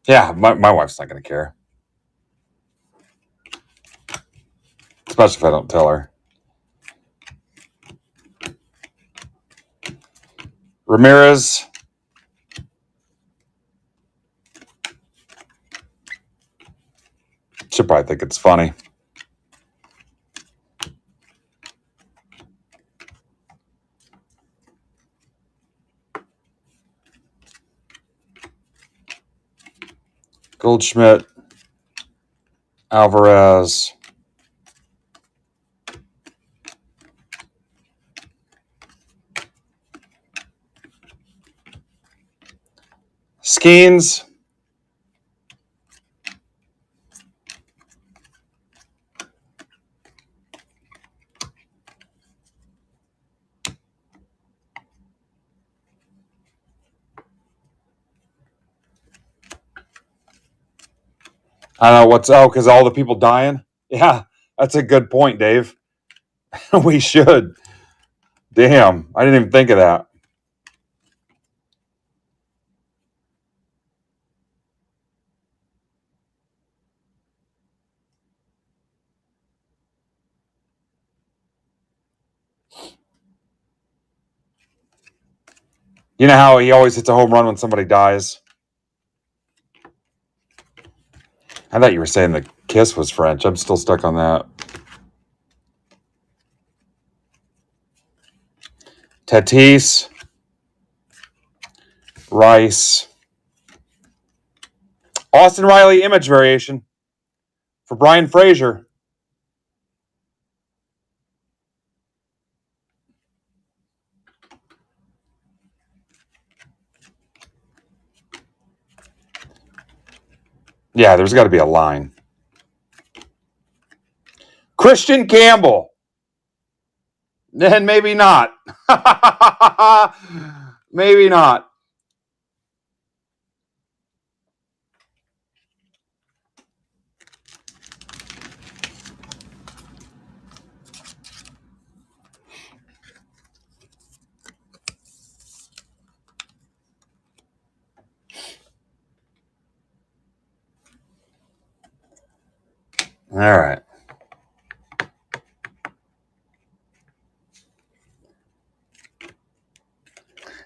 Yeah, my wife's not going to care. especially if I don't tell her. Ramirez. She'll probably think it's funny. Goldschmidt. Alvarez. Skeens. I don't know what's because all the people dying. Yeah, that's a good point, Dave. We should. Damn, I didn't even think of that. You know how he always hits a home run when somebody dies? I thought you were saying the kiss was French. I'm still stuck on that. Tatis. Rice. Austin Riley image variation for Brian Frazier. Yeah, there's got to be a line. Christian Campbell. Then maybe not. Maybe not. All right.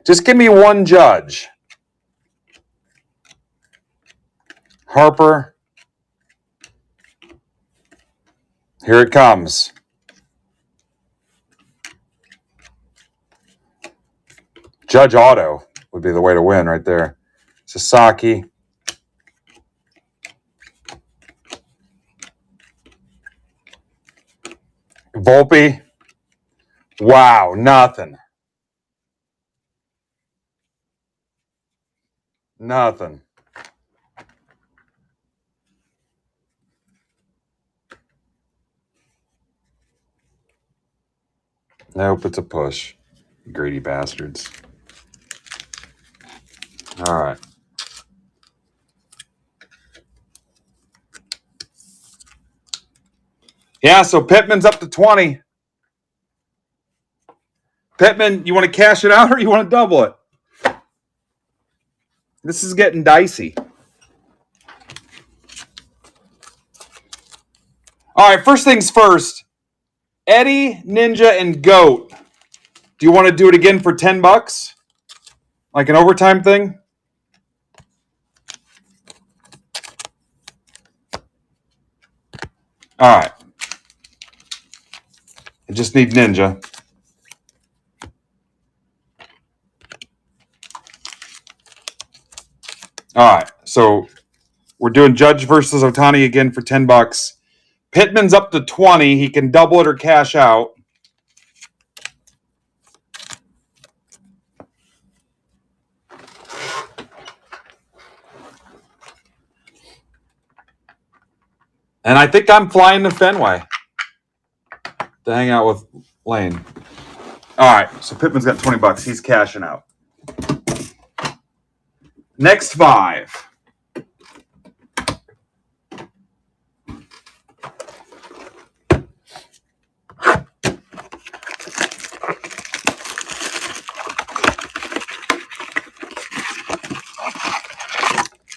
Just give me one judge. Harper. Here it comes. Judge Auto would be the way to win right there. Sasaki. Volpe. Wow, nothing. Nothing. Nope, it's a push. Greedy bastards. All right. Yeah, so Pittman's up to 20. Pittman, you want to cash it out or you want to double it? This is getting dicey. All right, first things first. Eddie, Ninja, and Goat. Do you want to do it again for $10? Like an overtime thing? All right. I just need Ninja. All right. So we're doing Judge versus Ohtani again for $10. Pittman's up to 20. He can double it or cash out. And I think I'm flying to Fenway to hang out with Lane. All right, so Pittman's got $20. He's cashing out. Next 5.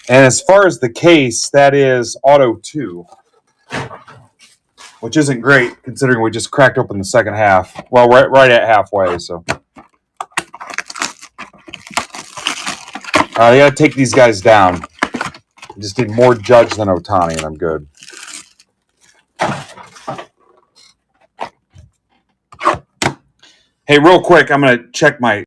And as far as the case, that is Auto 2. which isn't great considering we just cracked open the second half. Well, right at halfway, so. I got to take these guys down. I just need more Judge than Ohtani, and I'm good. Hey, real quick, I'm going to check my...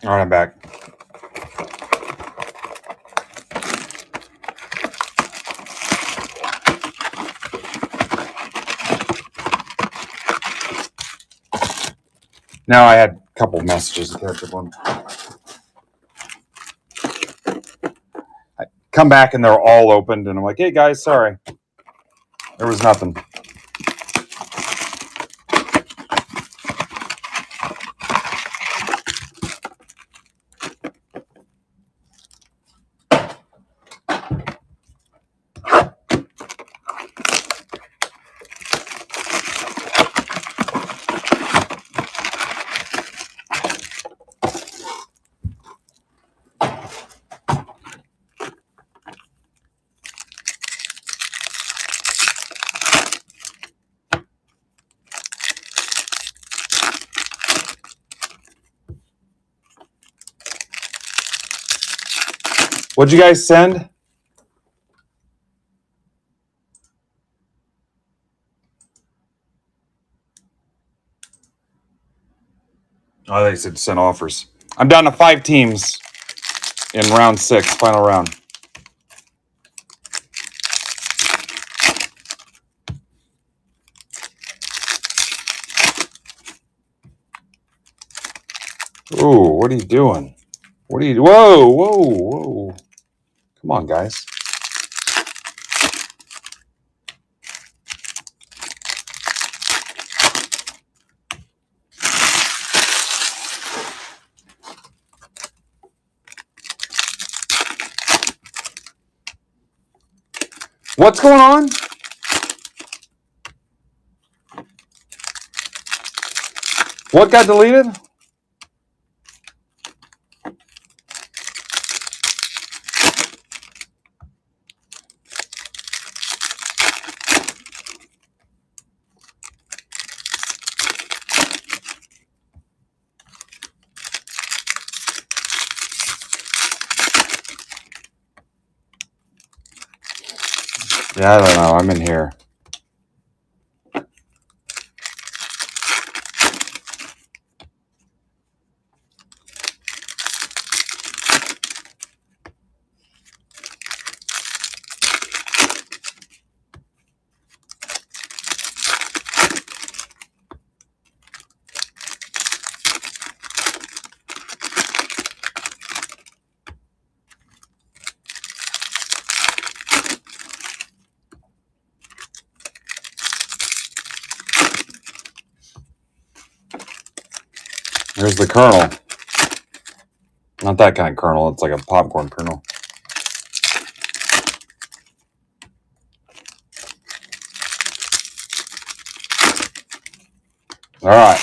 All right, I'm back. Now I had a couple messages to catch up on. I come back and they're all opened, and I'm like, hey, guys, sorry. There was nothing. What'd you guys send? Oh, they said send offers. I'm down to 5 teams in round 6, final round. Ooh, what are you doing? What are you... Whoa. Come on, guys. What's going on? What got deleted? Yeah, I don't know. I'm in here. Here's the kernel. Not that kind of kernel. It's like a popcorn kernel. All right.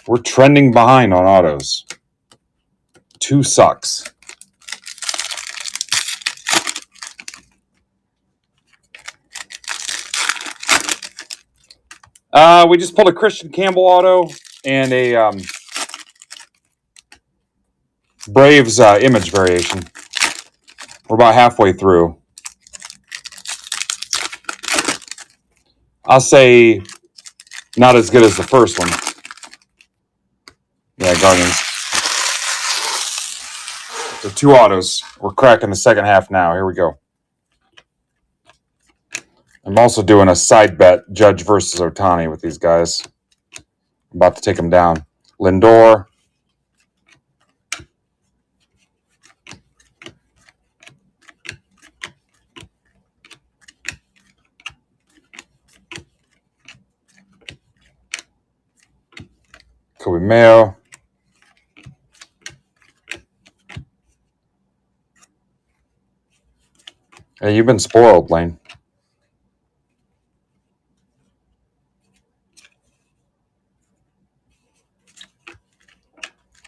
We're trending behind on autos. 2 sucks. We just pulled a Christian Campbell auto and a Braves image variation. We're about halfway through. I'll say not as good as the first one. Yeah, Guardians. So 2 autos. We're cracking the second half now. Here we go. I'm also doing a side bet, Judge versus Ohtani with these guys. I'm about to take them down. Lindor. Kobe Mayo. Hey, you've been spoiled, Lane.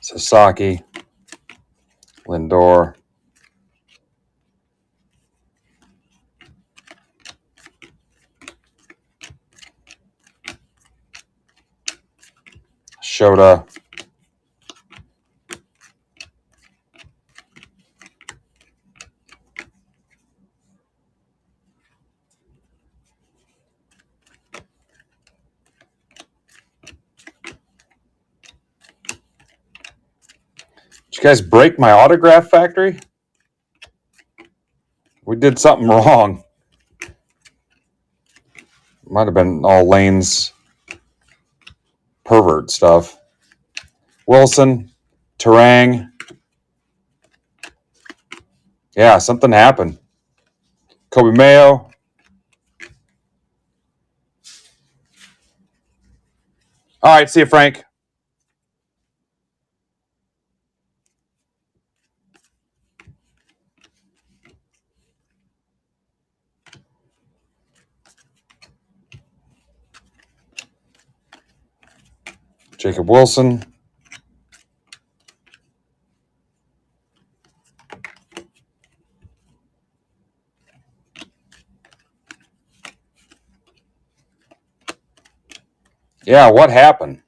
Sasaki. Lindor. Shota. Did you guys break my autograph factory? We did something wrong. Might have been all Lane's pervert stuff. Wilson, Terang. Yeah, something happened. Kobe Mayo. All right, see you, Frank. Jacob Wilson. Yeah, what happened?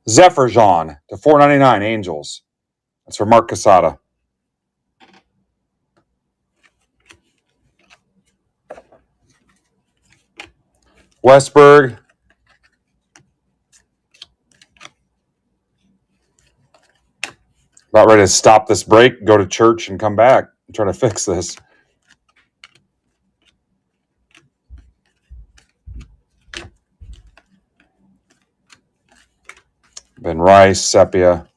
Zephyr Jean to $4.99 Angels. That's for Mark Casada. Westberg. About ready to stop this break, go to church, and come back and try to fix this. Ben Rice, Sepia.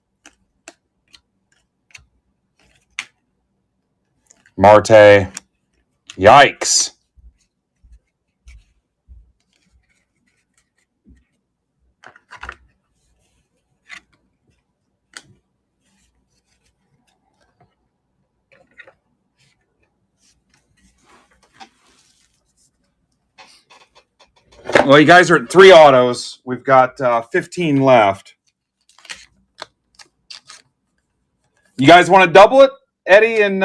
Marte. Yikes. Well, you guys are at 3 autos. We've got 15 left. You guys want to double it, Eddie and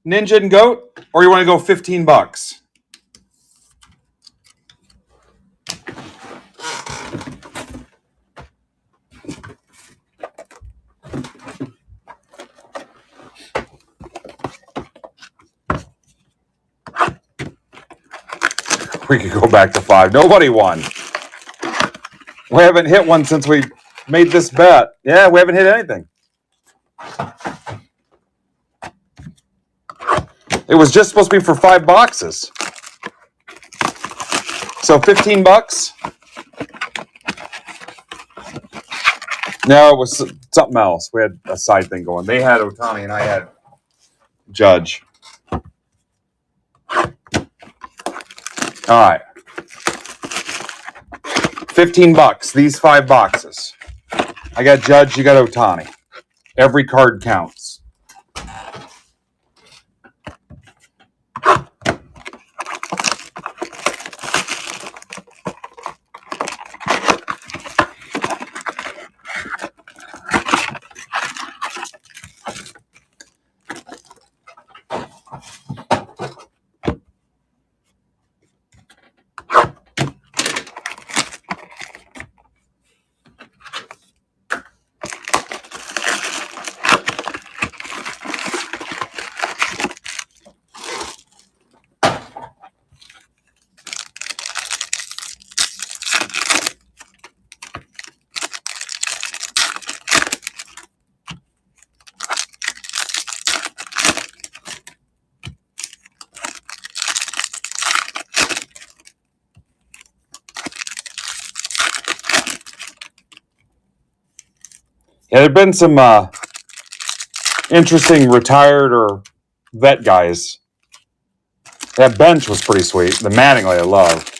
Ninja and Goat? Or you want to go $15? We could go back to 5. Nobody won. We haven't hit one since we made this bet. Yeah, we haven't hit anything. It was just supposed to be for 5 boxes. So 15 bucks. No, it was something else. We had a side thing going. They had Ohtani and I had Judge. All right. 15 bucks. These 5 boxes. I got Judge, you got Ohtani. Every card counts. Yeah, there have been some interesting retired or vet guys. That bench was pretty sweet. The Mattingly I love.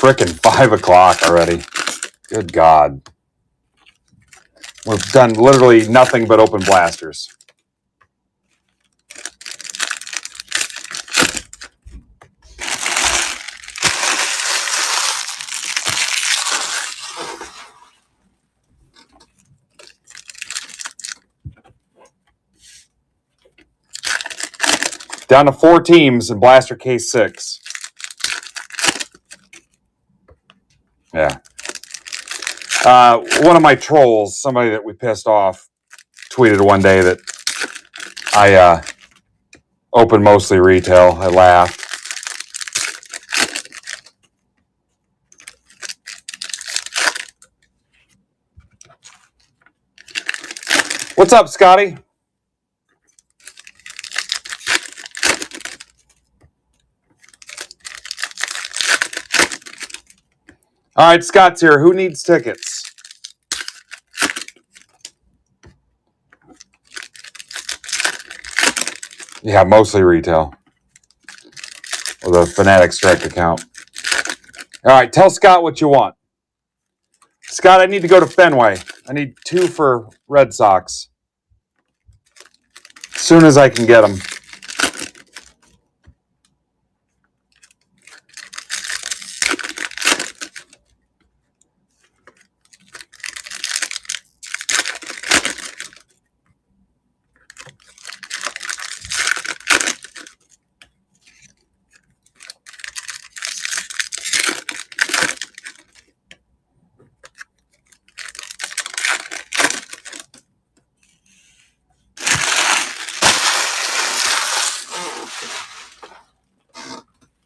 Frickin' 5 o'clock already. Good God. We've done literally nothing but open blasters. Down to 4 teams in blaster case 6. Yeah. One of my trolls, somebody that we pissed off, tweeted one day that I open mostly retail. I laughed. What's up, Scotty? All right, Scott's here. Who needs tickets? Yeah, mostly retail. With a Fanatics direct account. All right, tell Scott what you want. Scott, I need to go to Fenway. I need 2 for Red Sox. As soon as I can get them.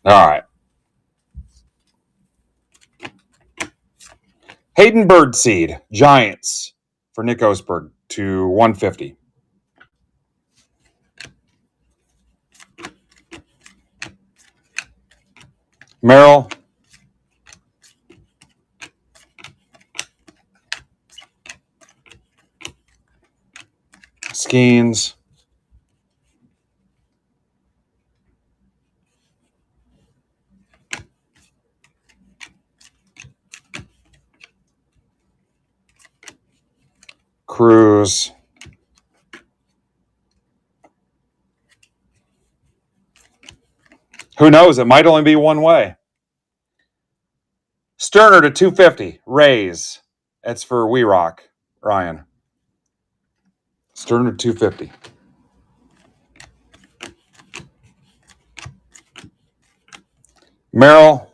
All right. Hayden Birdseed, Giants, for Nick Osberg to 150. Merrill. Skeens. Cruz. Who knows? It might only be one way. Sterner to 250. Rays. That's for We Rock. Ryan. Sterner to 250. Merrill.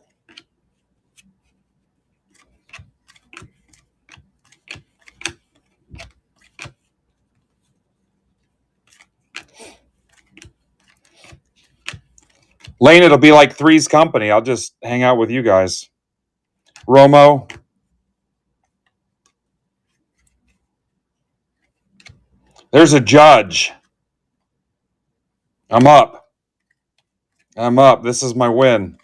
Lane, it'll be like Three's Company. I'll just hang out with you guys. Romo. There's a Judge. I'm up. I'm up. This is my win.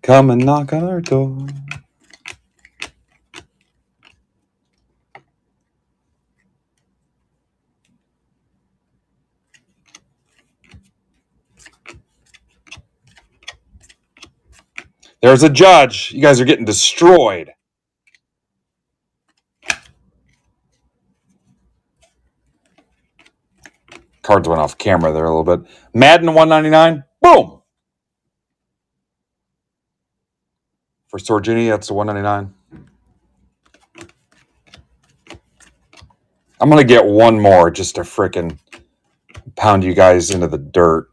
Come and knock on our door. There's a Judge. You guys are getting destroyed. Cards went off camera there a little bit. Madden 199. Boom. For Sorgini, that's the 199. I'm going to get one more just to frickin' pound you guys into the dirt.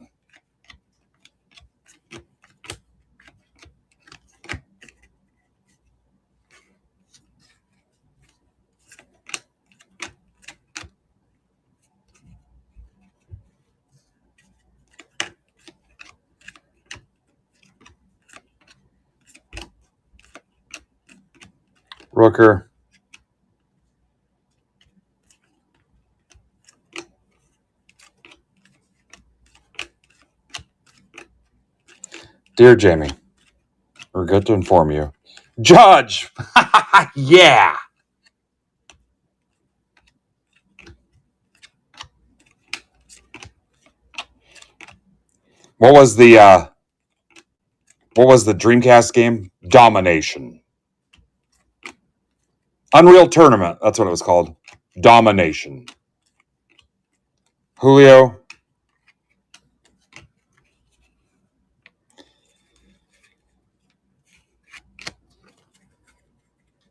Rooker. Dear Jamie, regret to inform you. Judge! Yeah! What was the Dreamcast game? Domination. Unreal Tournament. That's what it was called. Domination. Julio.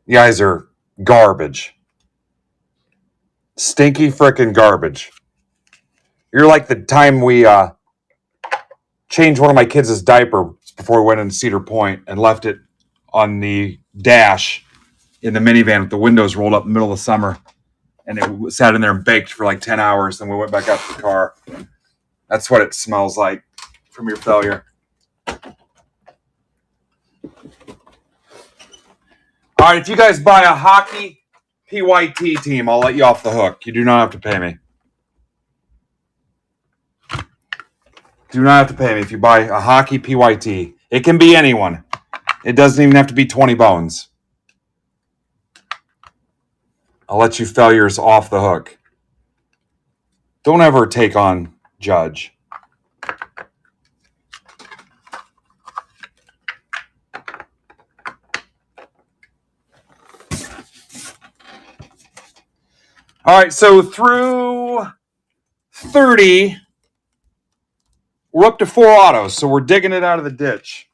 You guys are garbage. Stinky frickin' garbage. You're like the time we changed one of my kids' diaper before we went into Cedar Point and left it on the dash in the minivan with the windows rolled up in the middle of the summer. And it sat in there and baked for like 10 hours. Then we went back out to the car. That's what it smells like from your failure. All right, if you guys buy a hockey PYT team, I'll let you off the hook. You do not have to pay me. Do not have to pay me if you buy a hockey PYT. It can be anyone. It doesn't even have to be 20 bones. I'll let you failures off the hook. Don't ever take on Judge. All right, so through 30, we're up to 4 autos, so we're digging it out of the ditch.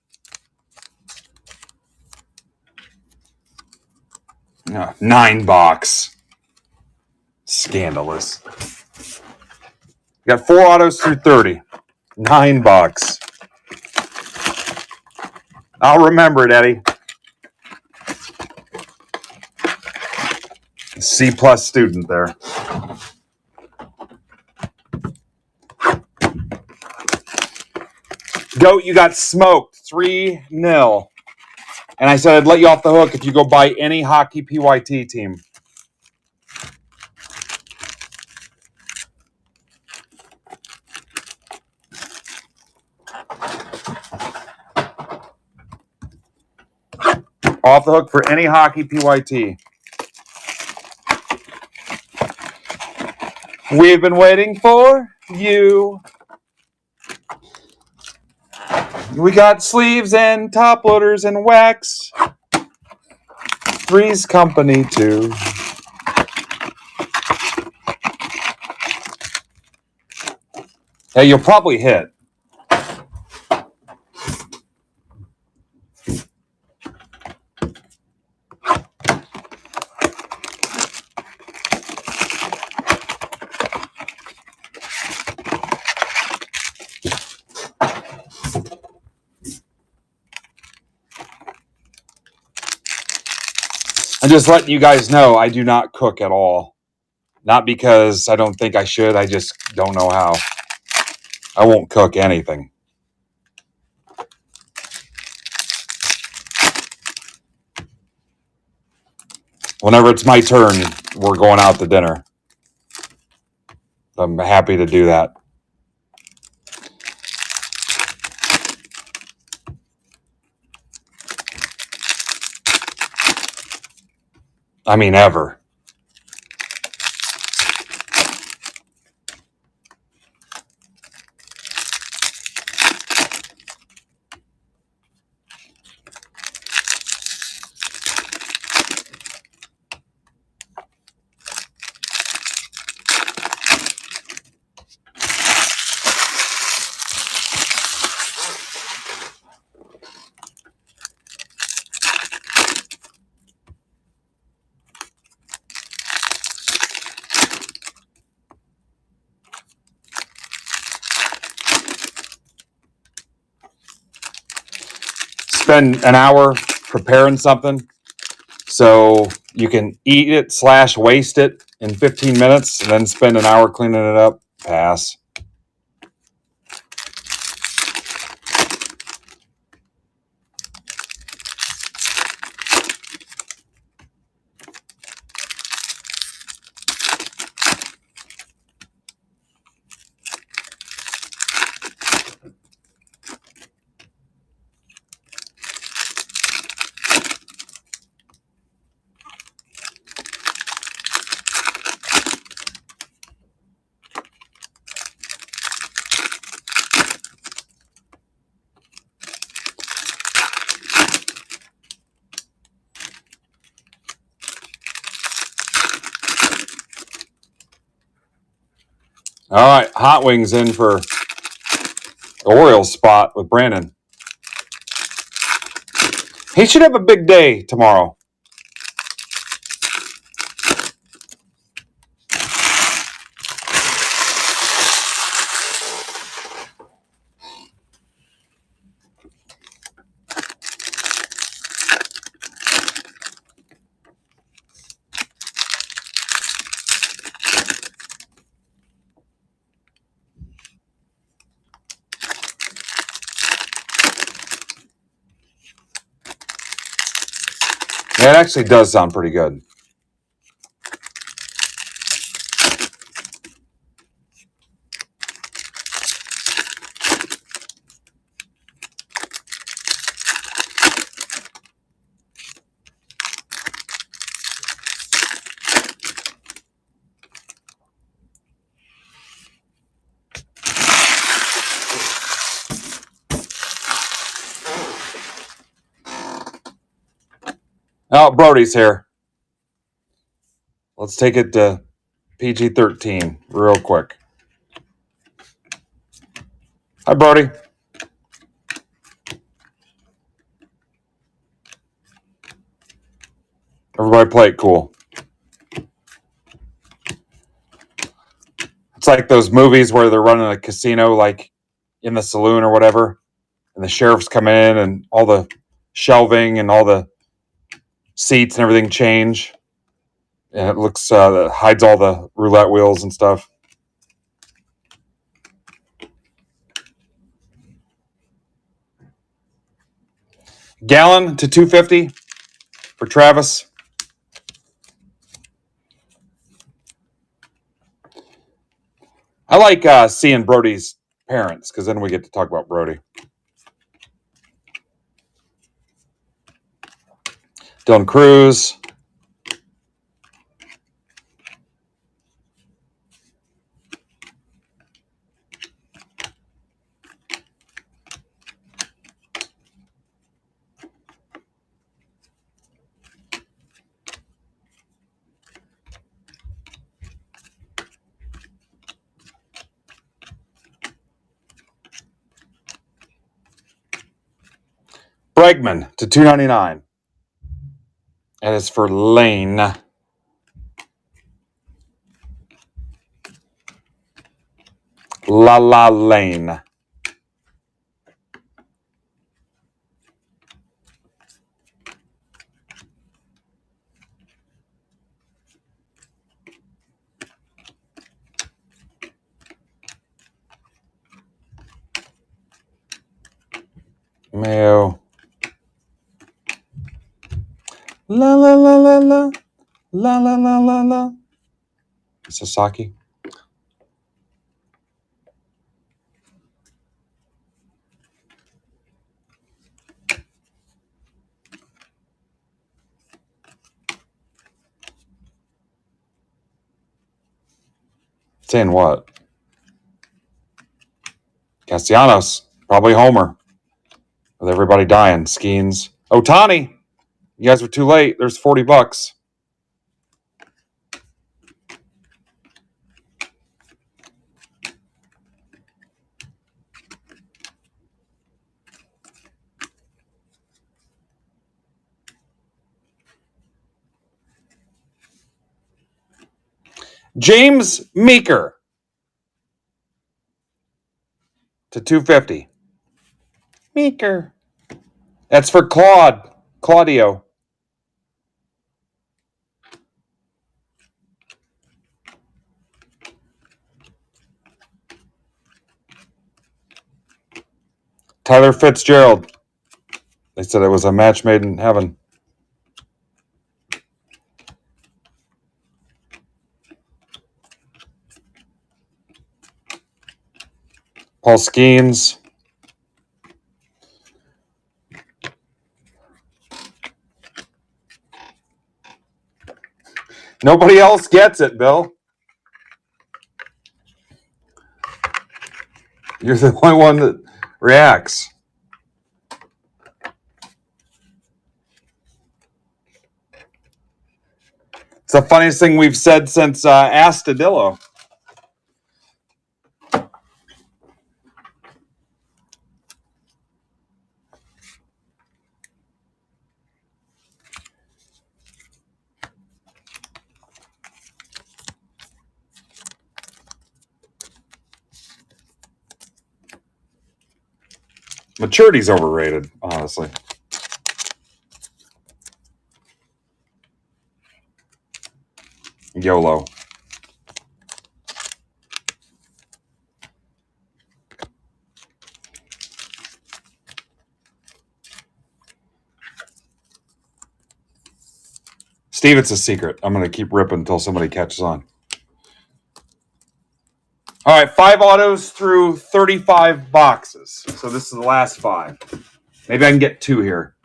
9 box. Scandalous. We got 4 autos through 30. 9 bucks. I'll remember it, Eddie. C+ student there. Goat, you got smoked 3-0. And I said I'd let you off the hook if you go buy any hockey PYT team. Off the hook for any hockey PYT. We've been waiting for you. We got sleeves and top loaders and wax. Three's Company too. Hey, you'll probably hit. I'm just letting you guys know I do not cook at all. Not because I don't think I should. I just don't know how. I won't cook anything. Whenever it's my turn, we're going out to dinner. I'm happy to do that. I mean, ever. Spend an hour preparing something so you can eat it / waste it in 15 minutes and then spend an hour cleaning it up. Pass. All right, Hot Wings in for the Orioles spot with Brandon. He should have a big day tomorrow. Yeah, it actually does sound pretty good. Oh, Brody's here. Let's take it to PG-13 real quick. Hi, Brody. Everybody play it cool. It's like those movies where they're running a casino, like in the saloon or whatever, and the sheriffs come in and all the shelving and all the seats and everything change. And it looks, hides all the roulette wheels and stuff. Gallon to 250 for Travis. I like seeing Brody's parents because then we get to talk about Brody. Dylan Cruz. Bregman to $2.99. That is for Lane. La Lane. Mayo. La la la la la. La la la la la. Sasaki. Saying what? Castellanos. Probably Homer. With everybody dying. Skeens. Ohtani. You guys were too late. There's $40. James Meeker to $2.50. Meeker. That's for Claudio. Tyler Fitzgerald. They said it was a match made in heaven. Paul Skeens. Nobody else gets it, Bill. You're the only one that reacts. It's the funniest thing we've said since Astudillo. Maturity's overrated, honestly. YOLO. Steve, it's a secret. I'm going to keep ripping until somebody catches on. All right, 5 autos through 35 boxes. So this is the last 5. Maybe I can get 2 here.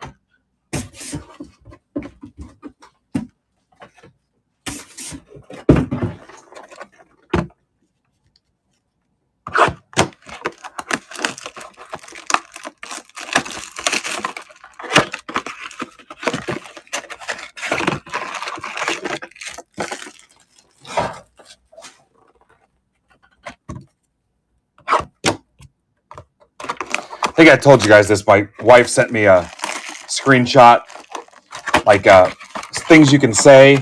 I think I told you guys this. My wife sent me a screenshot, like things you can say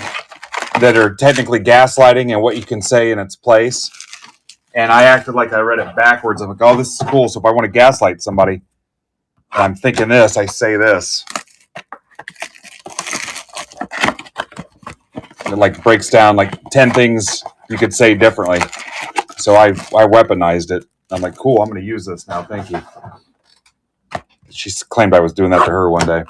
that are technically gaslighting and what you can say in its place. And I acted like I read it backwards. I'm like, oh, this is cool. So if I want to gaslight somebody, and I'm thinking this, I say this. It like breaks down like 10 things you could say differently. So I weaponized it. I'm like, cool, I'm going to use this now. Thank you. She claimed I was doing that to her one day.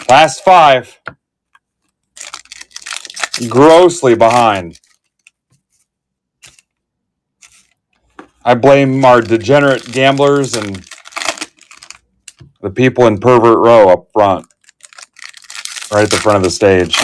Last 5. Grossly behind. I blame our degenerate gamblers and The people in Pervert Row up front. Right at the front of the stage.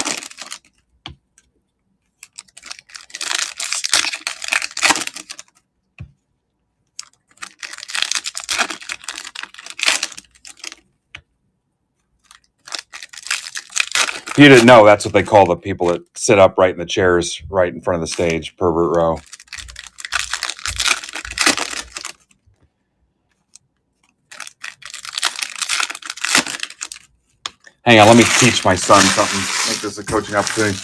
If you didn't know, that's what they call the people that sit up right in the chairs right in front of the stage, Pervert Row. Hang on, let me teach my son something. Make this a coaching opportunity.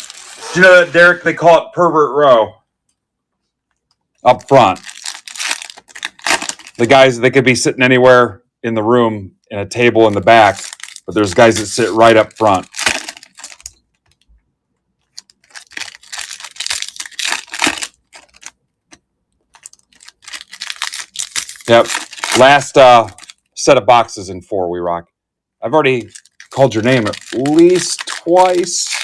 Do you know that, Derek? They call it Pervert Row. Up front. The guys, they could be sitting anywhere in the room in a table in the back, but there's guys that sit right up front. Yep. Last set of boxes in 4, we rock. I've already called your name at least twice.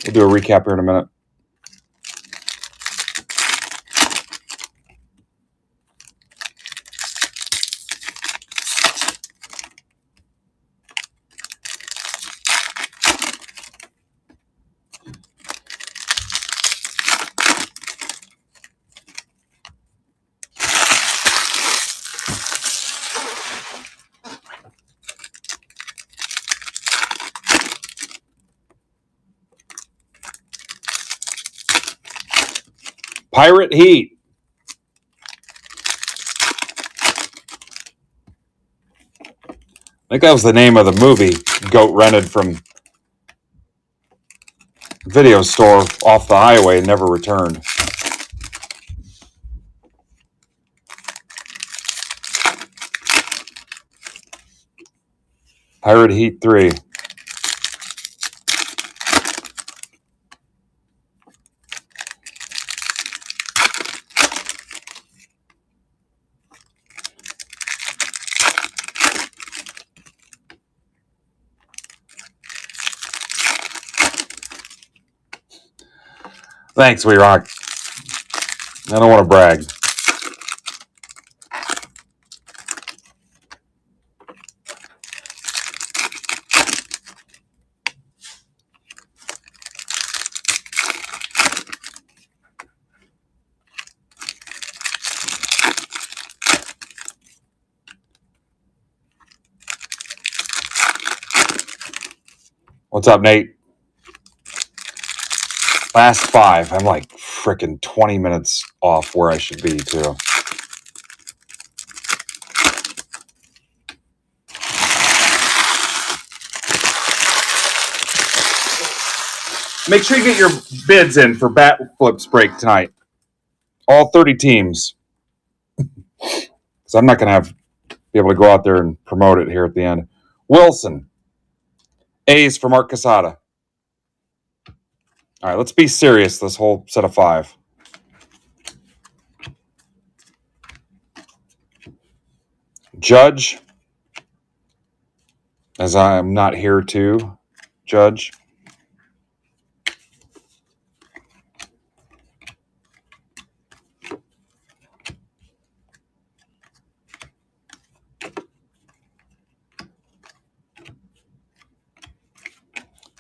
We'll do a recap here in a minute. Pirate Heat. I think that was the name of the movie Goat rented from video store off the highway and never returned. Pirate Heat 3. Thanks, We Rock. I don't want to brag. What's up, Nate? Last 5. I'm like freaking 20 minutes off where I should be, too. Make sure you get your bids in for Bat Flips break tonight. All 30 teams. So I'm not going to be able to go out there and promote it here at the end. Wilson. A's for Mark Casada. All right, let's be serious this whole set of 5. Judge, as I am not here to judge.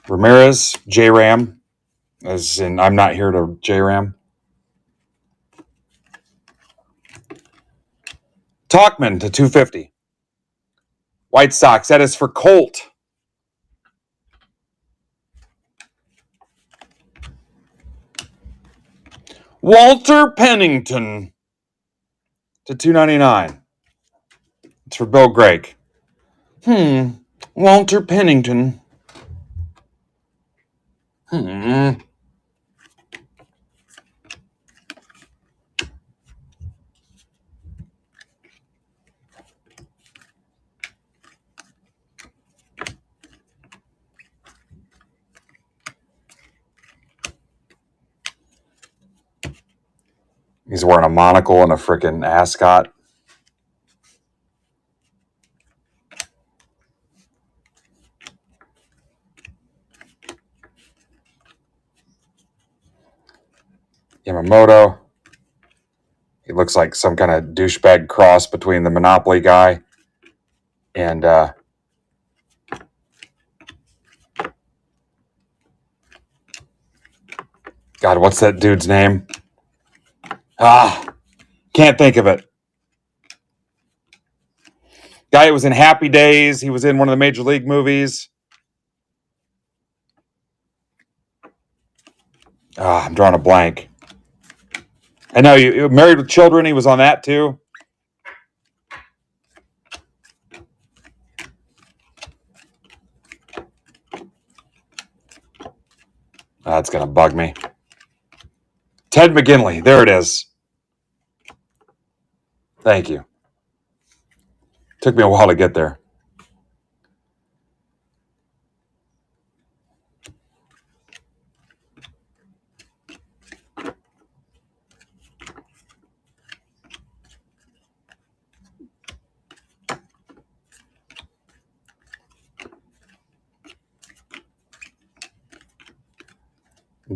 Ramirez, J-Ram, as in I'm not here to J-Ram. Talkman to 250. White Sox, that is for Colt. Walter Pennington to 299. It's for Bill Greg. Walter Pennington. He's wearing a monocle and a freaking ascot. Yamamoto. He looks like some kind of douchebag cross between the Monopoly guy and God, what's that dude's name? Can't think of it. Guy who was in Happy Days. He was in one of the Major League movies. I'm drawing a blank. I know you Married with Children. He was on that too. That's going to bug me. Ted McGinley. There it is. Thank you. Took me a while to get there.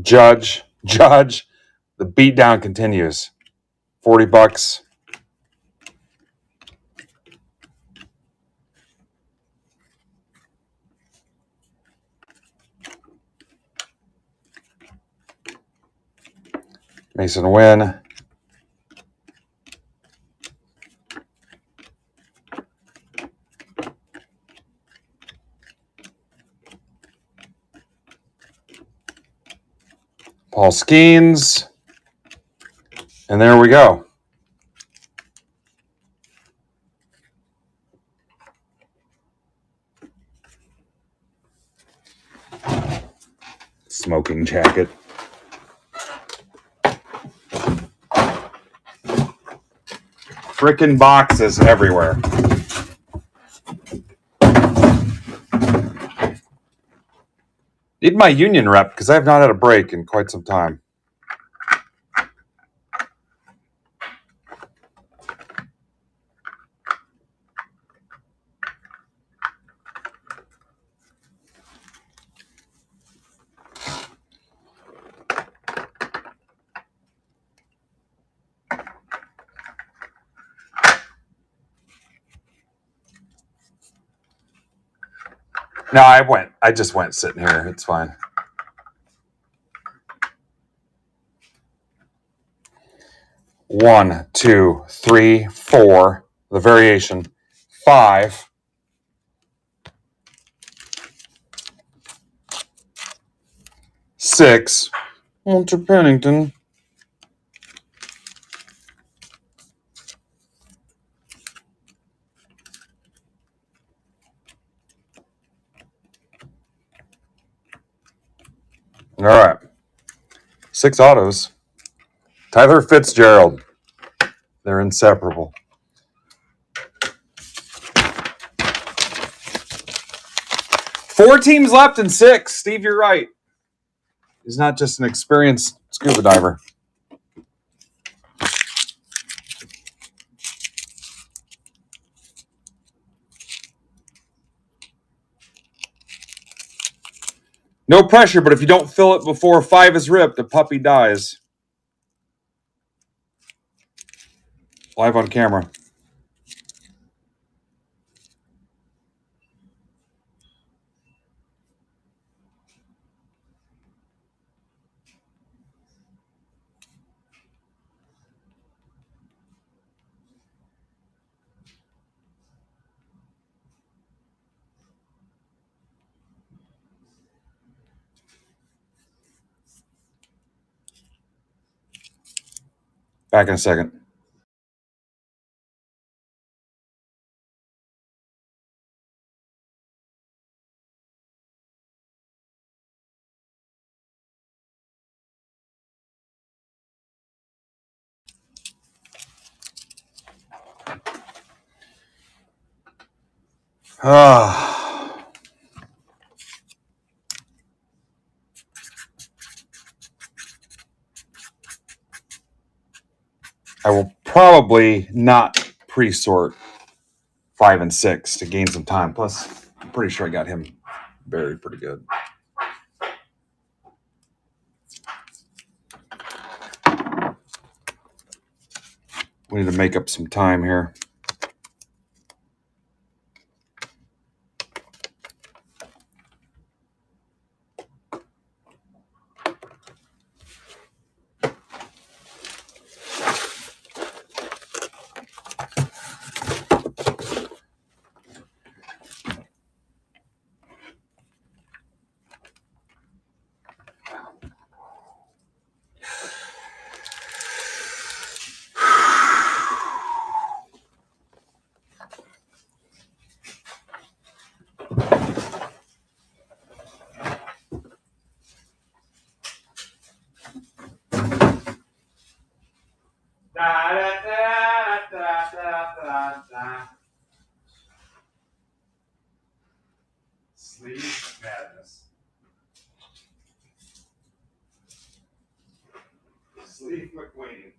Judge. The beatdown continues. $40. Mason Wynn. Paul Skeens. And there we go. Smoking jacket. Frickin' boxes everywhere. Need my union rep because I have not had a break in quite some time. No, I just went sitting here. It's fine. One, two, three, four. The variation. 5. 6. Walter Pennington. All right. 6 autos. Tyler Fitzgerald. They're inseparable. 4 teams left in 6. Steve, you're right. He's not just an experienced scuba diver. No pressure, but if you don't fill it before 5 is ripped, the puppy dies. Live on camera. Back in a second. I will probably not pre-sort 5 and 6 to gain some time. Plus, I'm pretty sure I got him buried pretty good. We need to make up some time here. Sleeve madness. Sleeve McQueen.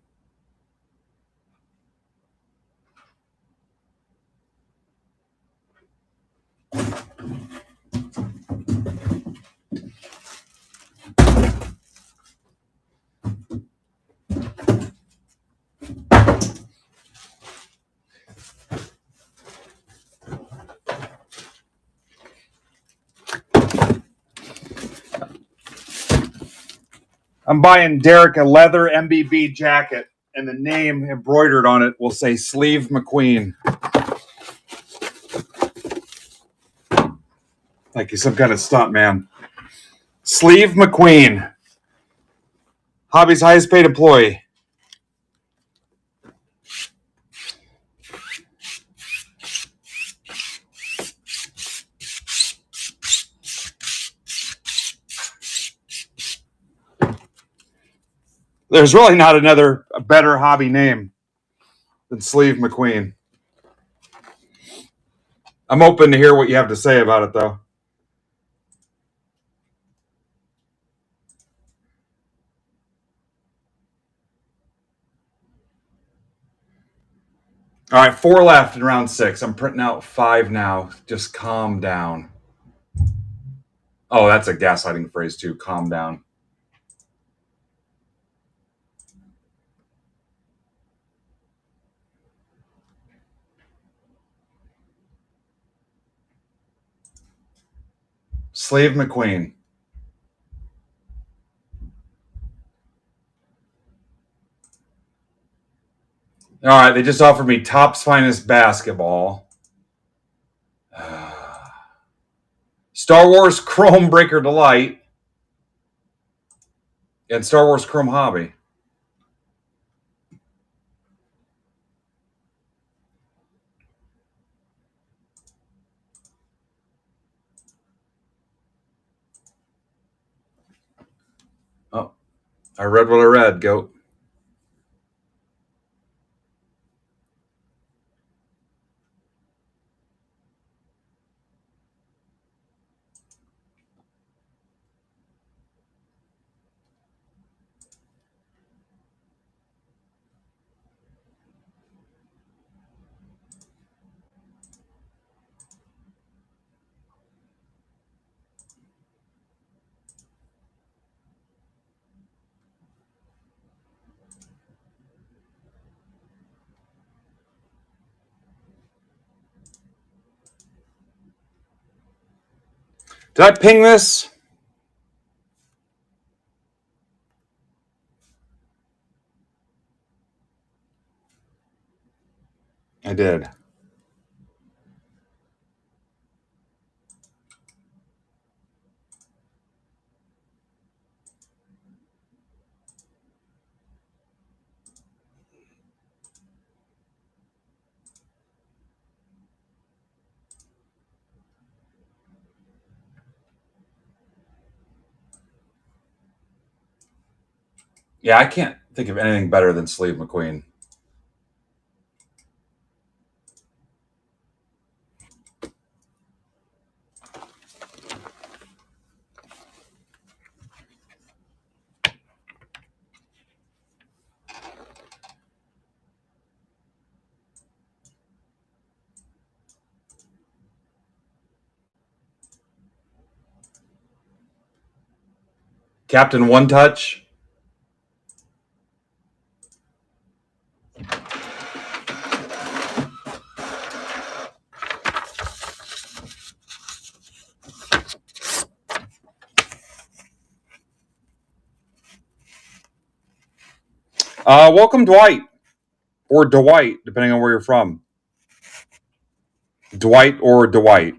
I'm buying Derek a leather MBB jacket, and the name embroidered on it will say Sleeve McQueen. Like he's some kind of stunt man. Sleeve McQueen. Hobby's highest paid employee. There's really not a better hobby name than Sleeve McQueen. I'm open to hear what you have to say about it, though. All right, 4 left in round 6. I'm printing out 5 now. Just calm down. Oh, that's a gaslighting phrase, too. Calm down. Sleeve McQueen. All right, they just offered me Topps Finest Basketball. Star Wars Chrome Breaker Delight. And Star Wars Chrome Hobby. Oh, I read what I read, goat. Did I ping this? I did. Yeah, I can't think of anything better than Sleeve McQueen. Captain One Touch. Welcome, Dwight. Or Dwight, depending on where you're from. Dwight or Dwight.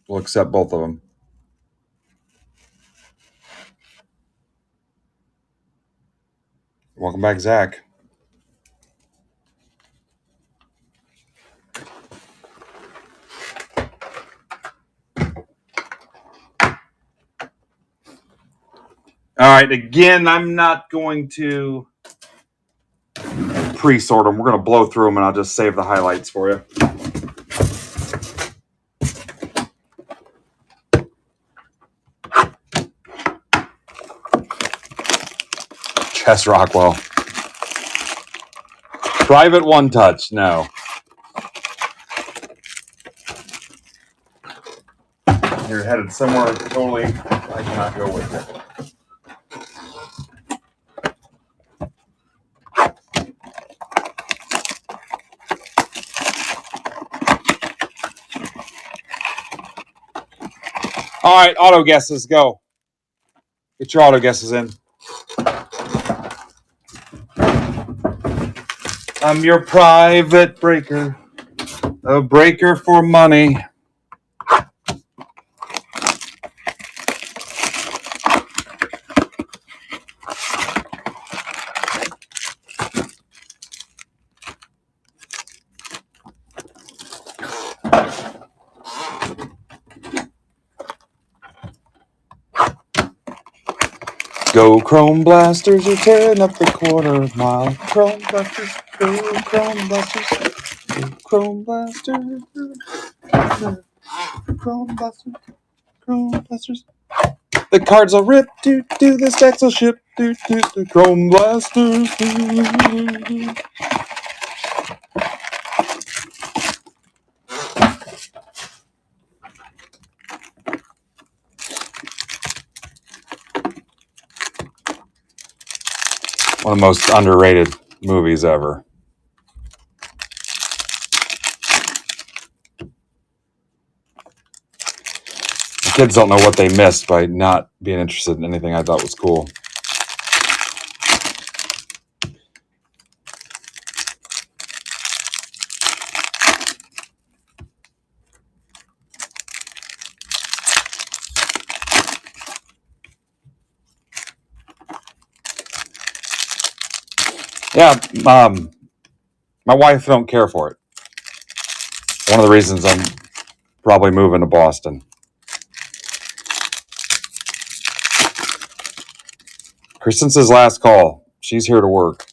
We'll accept both of them. Welcome back, Zach. All right, again, I'm not going to pre-sort them. We're going to blow through them, and I'll just save the highlights for you. Chess Rockwell. Private One Touch, no. You're headed somewhere totally I cannot go with it. All right, auto guesses, go. Get your auto guesses in. I'm your private breaker, a breaker for money. Go Chrome Blasters, you're tearing up the quarter mile. Chrome Blasters, go Chrome Blasters, go Chrome Blasters, Chrome Blasters, Chrome Blasters. The cards will rip, the stacks will ship, Chrome Blasters. One of the most underrated movies ever. The kids don't know what they missed by not being interested in anything I thought was cool. Yeah, my wife don't care for it. One of the reasons I'm probably moving to Boston. Kristen's last call. She's here to work.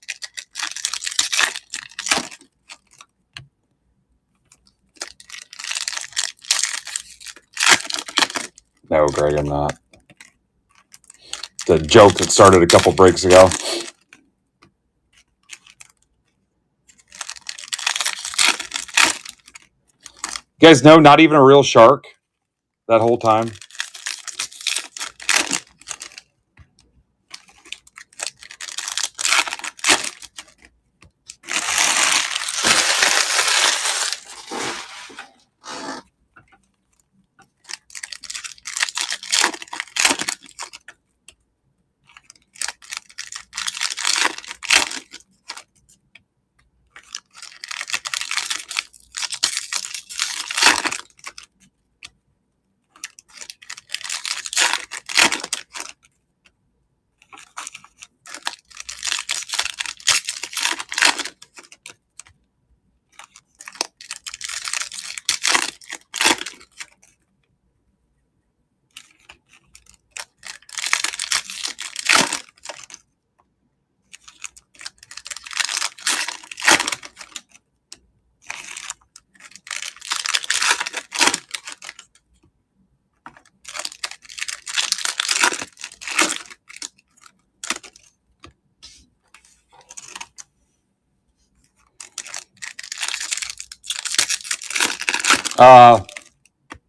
No, Greg, I'm not. The joke that started a couple breaks ago. You guys know, not even a real shark that whole time.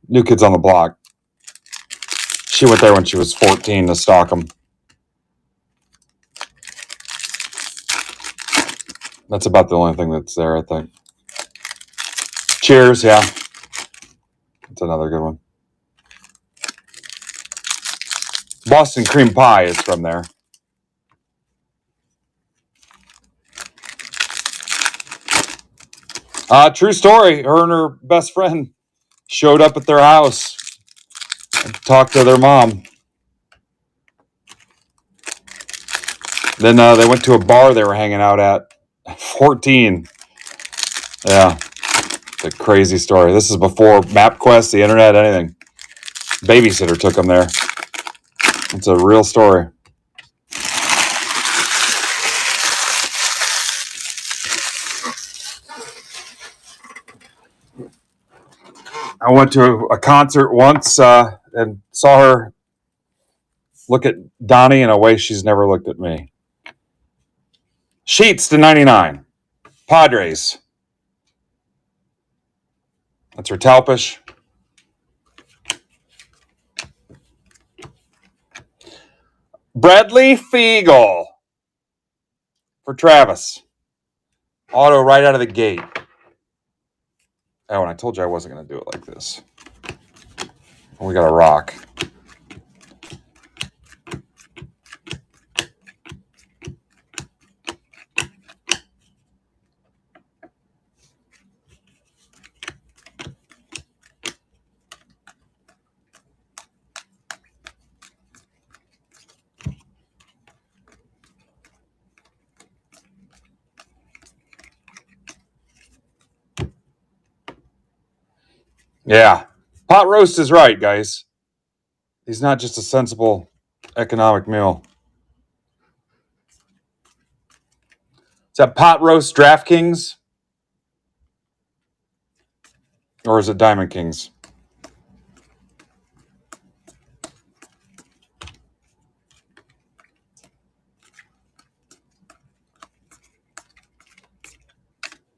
New Kids on the Block. She went there when she was 14 to stalk them. That's about the only thing that's there, I think. Cheers, yeah. That's another good one. Boston Cream Pie is from there. True story. Her and her best friend showed up at their house and talked to their mom. Then they went to a bar they were hanging out at 14. Yeah. It's a crazy story. This is before MapQuest, the internet, anything. Babysitter took them there. It's a real story. I went to a concert once and saw her look at Donnie in a way she's never looked at me. Sheets to 99. Padres. That's her Talpish. Bradley Fiegel for Travis. Auto right out of the gate. Oh, and I told you I wasn't going to do it like this. We got a rock. Yeah. Pot roast is right, guys. He's not just a sensible economic meal. Is that pot roast DraftKings? Or is it Diamond Kings?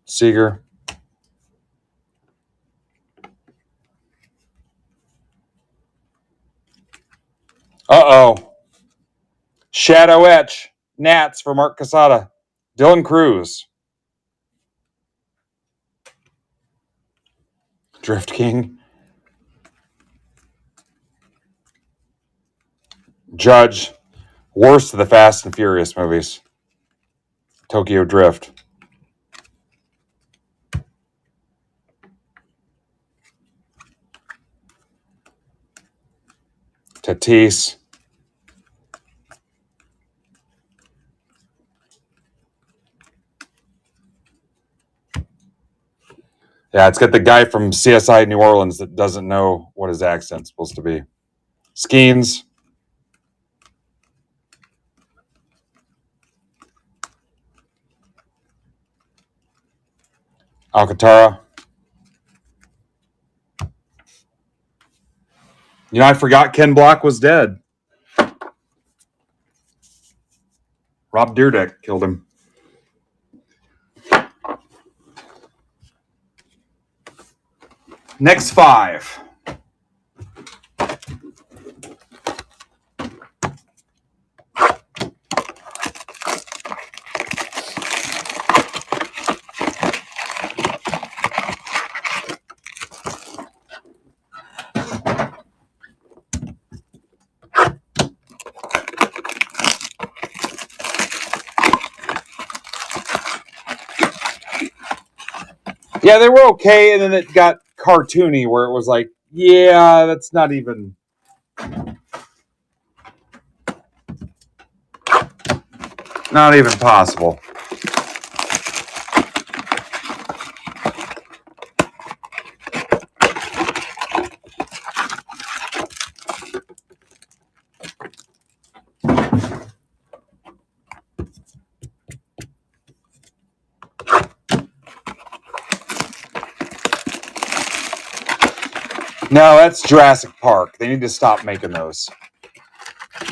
Seeger. Uh-oh. Shadow Etch. Nats for Mark Casada. Dylan Cruz. Drift King. Judge. Worst of the Fast and Furious movies. Tokyo Drift. Tatis. Yeah, it's got the guy from CSI New Orleans that doesn't know what his accent's supposed to be. Skeens. Alcantara. You know, I forgot Ken Block was dead. Rob Dyrdek killed him. Next 5. Yeah, they were okay, and then it got cartoony where it was like, yeah, that's not even possible. No, that's Jurassic Park. They need to stop making those.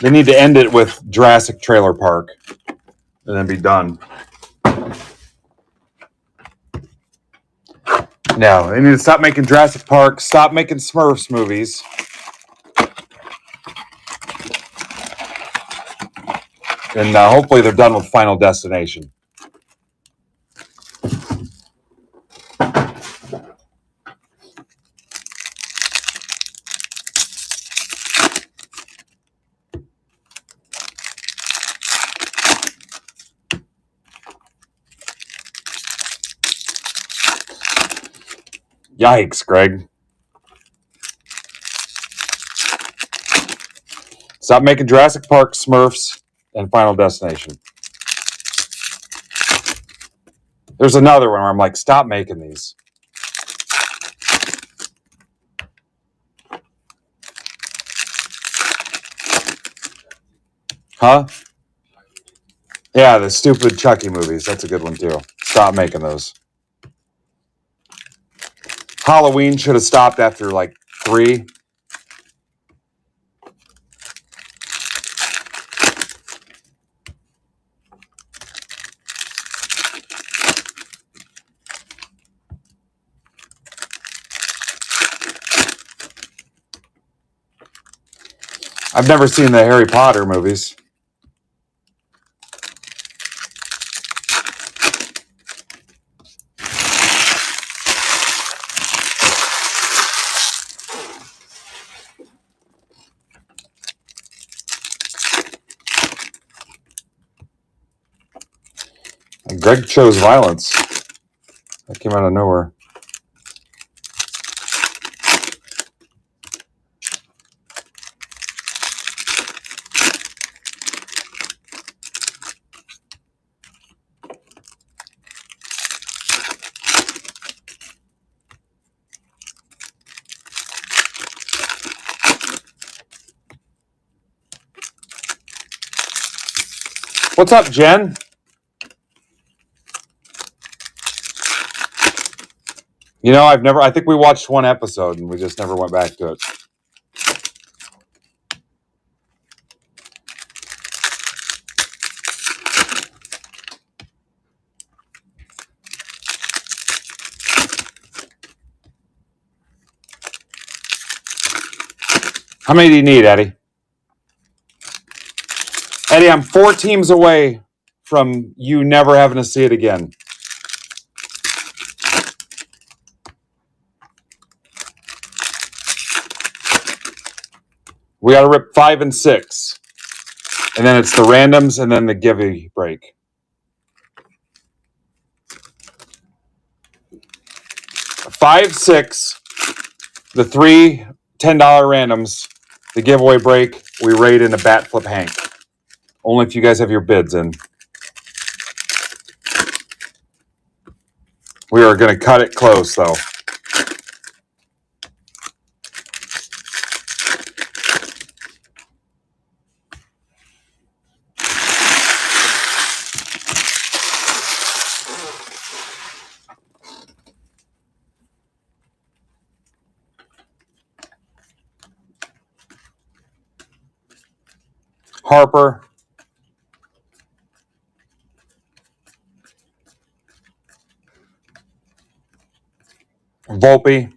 They need to end it with Jurassic Trailer Park and then be done. No, they need to stop making Jurassic Park, stop making Smurfs movies. And hopefully they're done with Final Destination. Yikes, Greg. Stop making Jurassic Park, Smurfs, and Final Destination. There's another one where I'm like, stop making these. Huh? Yeah, the stupid Chucky movies. That's a good one, too. Stop making those. Halloween should have stopped after like 3. I've never seen the Harry Potter movies. Greg chose violence. That came out of nowhere. What's up, Jen? You know, I think we watched one episode and we just never went back to it. How many do you need, Eddie? Eddie, I'm 4 teams away from you never having to see it again. We got to rip 5 and 6. And then it's the randoms and then the giveaway break. 5, 6, the 3 $10 randoms, the giveaway break, we rate in a bat flip Hank. Only if you guys have your bids in. We are going to cut it close, though. Harper. Volpe.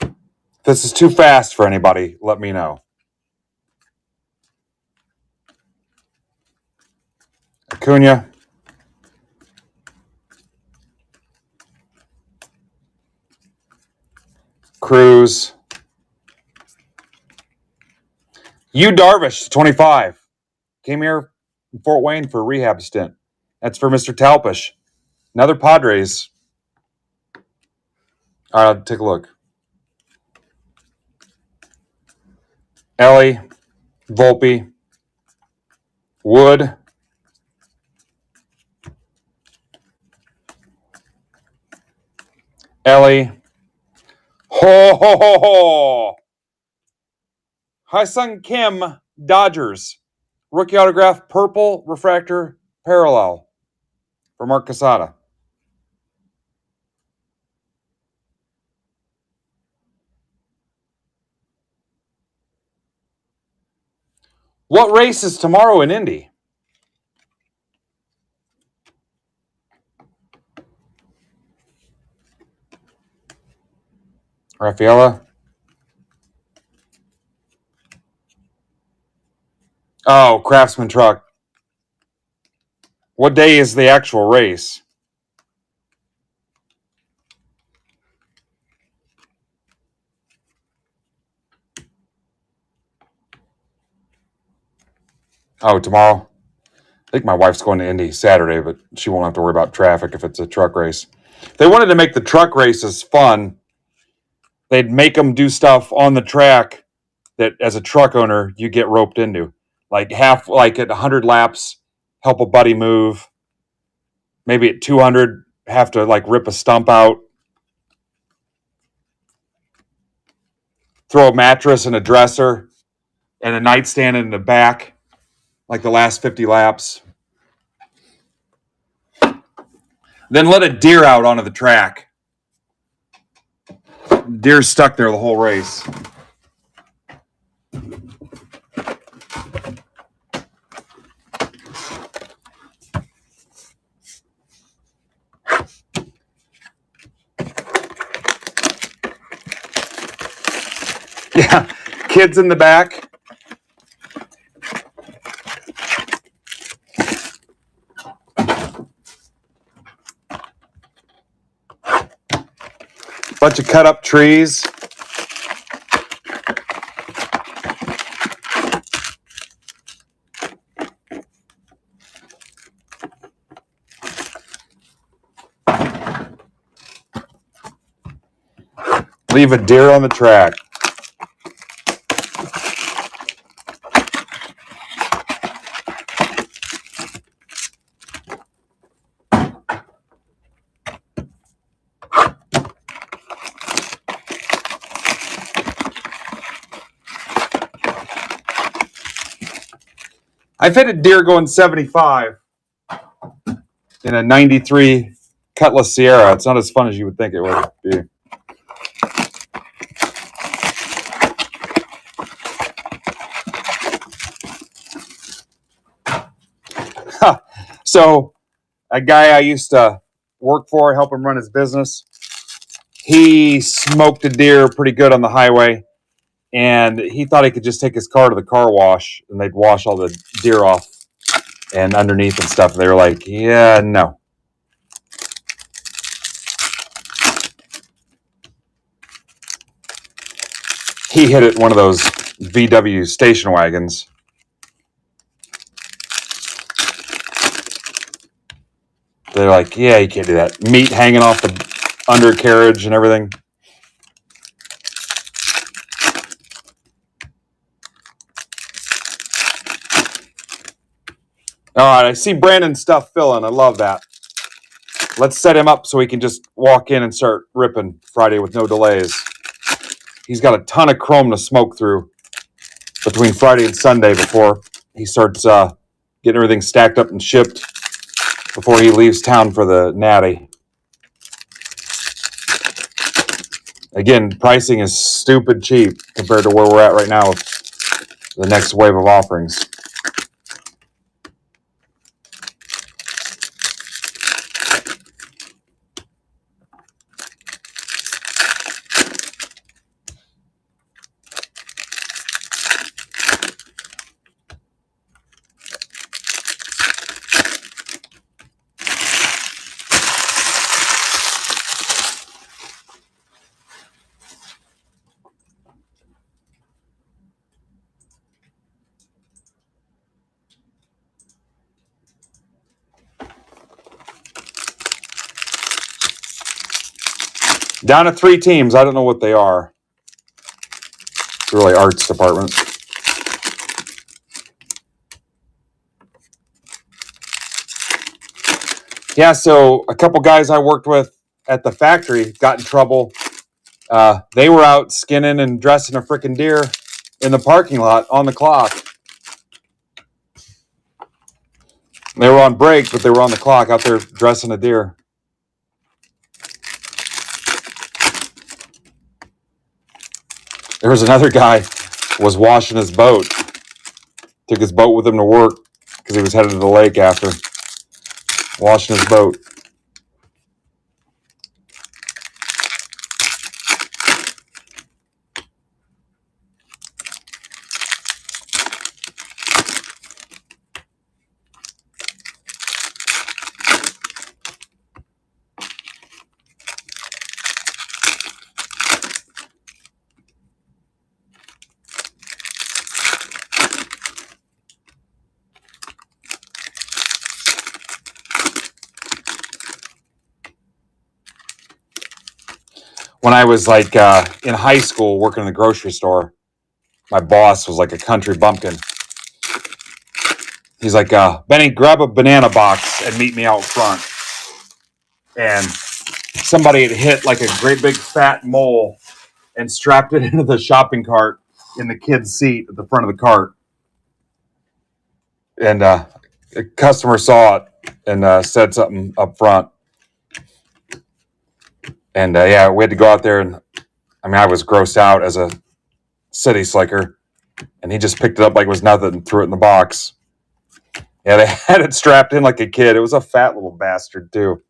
If this is too fast for anybody, let me know. Acuna. Cruz. Yu Darvish, 25. Came here in Fort Wayne for a rehab stint. That's for Mr. Talpish. Another Padres. All right, I'll take a look. Ellie, Volpe, Wood, Ellie. Ho, ho, ho, ho. Hyun Kim, Dodgers. Rookie autograph, purple refractor parallel for Mark Casada. What race is tomorrow in Indy? Rafaela. Oh, Craftsman truck. What day is the actual race? Oh, tomorrow? I think my wife's going to Indy Saturday, but she won't have to worry about traffic if it's a truck race. If they wanted to make the truck races fun, they'd make them do stuff on the track that as a truck owner you get roped into. Like at 100 laps, help a buddy move. Maybe at 200, have to like rip a stump out. Throw a mattress and a dresser and a nightstand in the back, like the last 50 laps. Then let a deer out onto the track. Deer stuck there the whole race. Yeah, kids in the back. Bunch of cut up trees. Leave a deer on the track. I've hit a deer going 75 in a 93 Cutlass Sierra. It's not as fun as you would think it would be. So a guy I used to work for, help him run his business, he smoked a deer pretty good on the highway, and he thought he could just take his car to the car wash and they'd wash all the deer off and underneath and stuff. They were like, yeah, no. He hit it one of those VW station wagons. They're like, yeah, you can't do that. Meat hanging off the undercarriage and everything. All right, I see Brandon's stuff filling. I love that. Let's set him up so he can just walk in and start ripping Friday with no delays. He's got a ton of chrome to smoke through between Friday and Sunday before he starts getting everything stacked up and shipped before he leaves town for the Natty. Again, pricing is stupid cheap compared to where we're at right now with the next wave of offerings. Down to 3 teams. I don't know what they are. It's really arts department. Yeah, so a couple guys I worked with at the factory got in trouble. They were out skinning and dressing a freaking deer in the parking lot on the clock. They were on break, but they were on the clock out there dressing a deer. There was another guy was washing his boat. Took his boat with him to work because he was headed to the lake after. Washing his boat. When I was like in high school working in the grocery store, my boss was like a country bumpkin. He's like, Benny, grab a banana box and meet me out front. And somebody had hit like a great big fat mole and strapped it into the shopping cart in the kid's seat at the front of the cart. And a customer saw it and said something up front. And yeah, we had to go out there and I mean, I was grossed out as a city slicker, and he just picked it up like it was nothing and threw it in the box. Yeah, they had it strapped in like a kid. It was a fat little bastard too.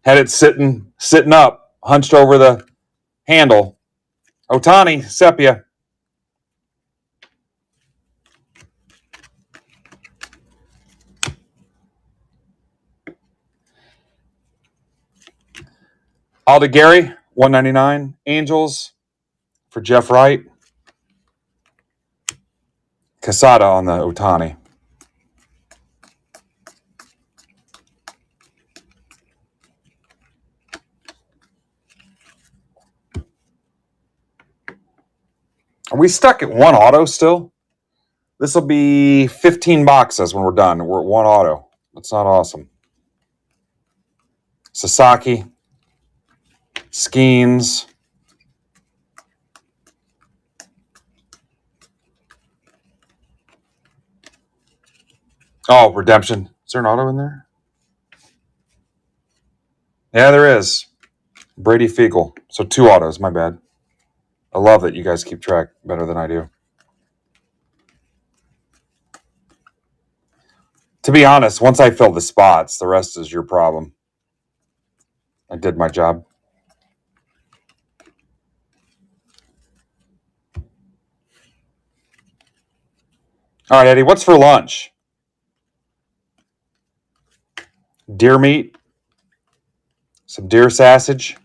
Had it sitting up, hunched over the handle. Ohtani, sepia. Alda Gary, $1.99. Angels for Jeff Wright. Casada on the Ohtani. Are we stuck at one auto still? This will be 15 boxes when we're done. We're at one auto. That's not awesome. Sasaki. Skeens. Oh, redemption. Is there an auto in there? Yeah, there is. Brady Fiegel. So 2 autos. My bad. I love that you guys keep track better than I do. To be honest, once I fill the spots, the rest is your problem. I did my job. All right, Eddie, what's for lunch? Deer meat, some deer sausage.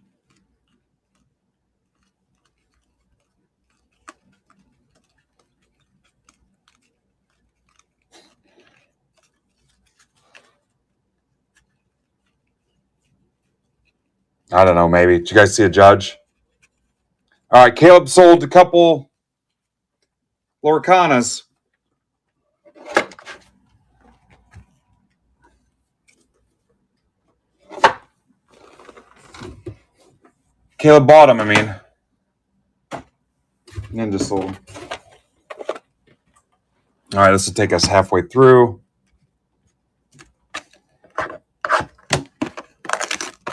I don't know, maybe. Did you guys see a judge? All right, Caleb sold a couple Lorcanas. Caleb bought them, I mean. Ninja sold them. All right, this will take us halfway through.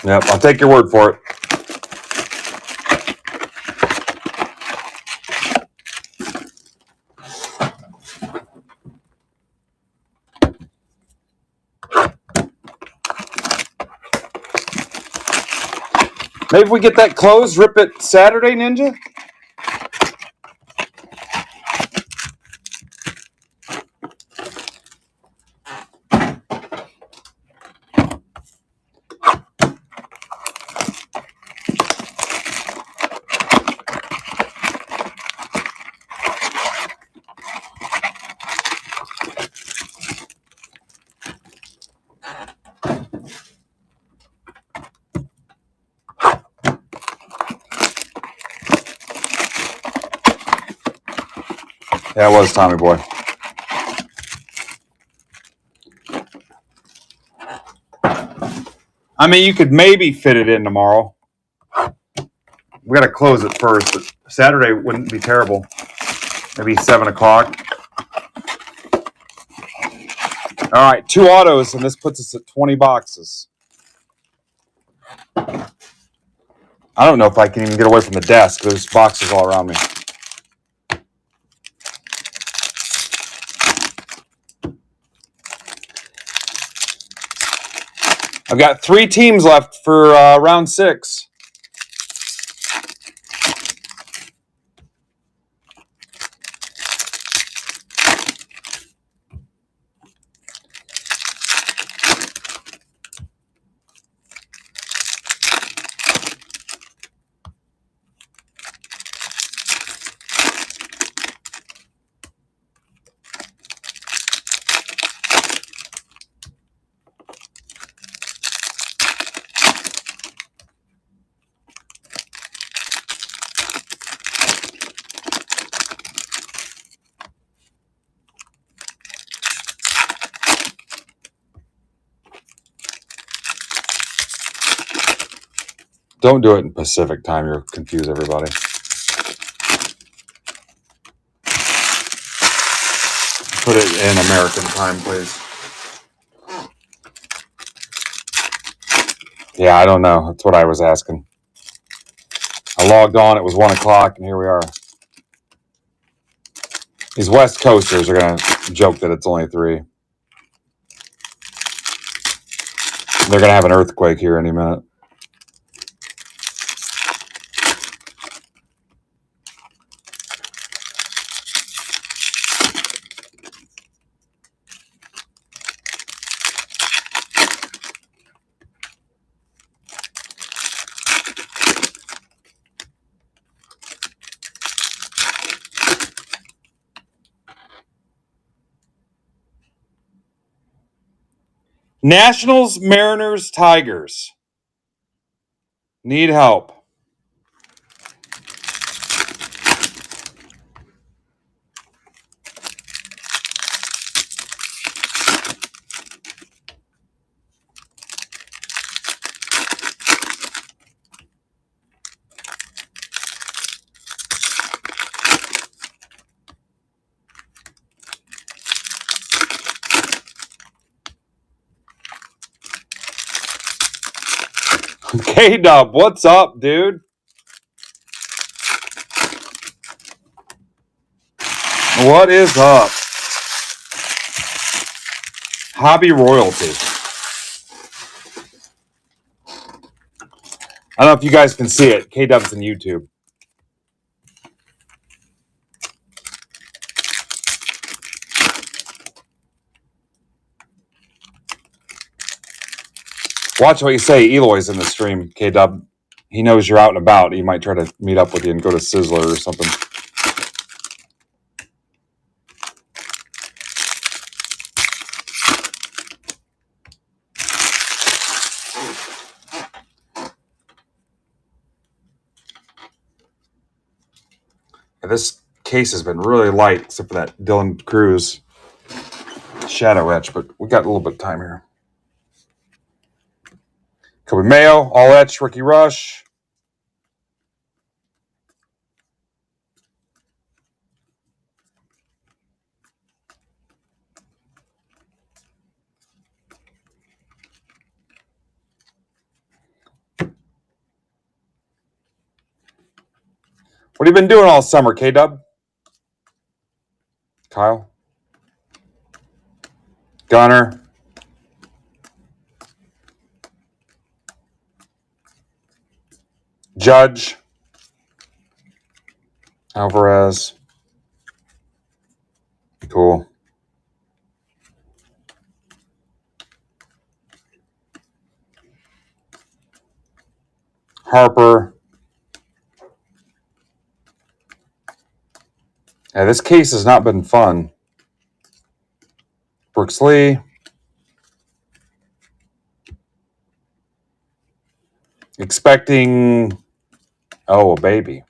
Yep, I'll take your word for it. Maybe if we get that closed, rip it Saturday, Ninja? Yeah, it was Tommy Boy. I mean, you could maybe fit it in tomorrow. We got to close it first, but Saturday wouldn't be terrible. Maybe 7 o'clock. All right, 2 autos, and this puts us at 20 boxes. I don't know if I can even get away from the desk. There's boxes all around me. I've got 3 teams left for round 6. Don't do it in Pacific time. You'll confuse everybody. Put it in American time, please. Yeah, I don't know. That's what I was asking. I logged on, it was 1 o'clock, and here we are. These West Coasters are going to joke that it's only 3. They're going to have an earthquake here any minute. Nationals, Mariners, Tigers. Need help. K-Dub, what's up, dude? What is up? Hobby royalty. I don't know if you guys can see it. K-Dub's in YouTube. Watch what you say. Eloy's in the stream, K-Dub. He knows you're out and about. He might try to meet up with you and go to Sizzler or something. This case has been really light, except for that Dylan Cruz shadow etch, but we got a little bit of time here. Kobe Mayo, all etch, Ricky Rush. What have you been doing all summer, K-Dub? Kyle? Gunner? Judge? Alvarez? Cool. Harper? Yeah, this case has not been fun. Brooks Lee. Expecting, a baby.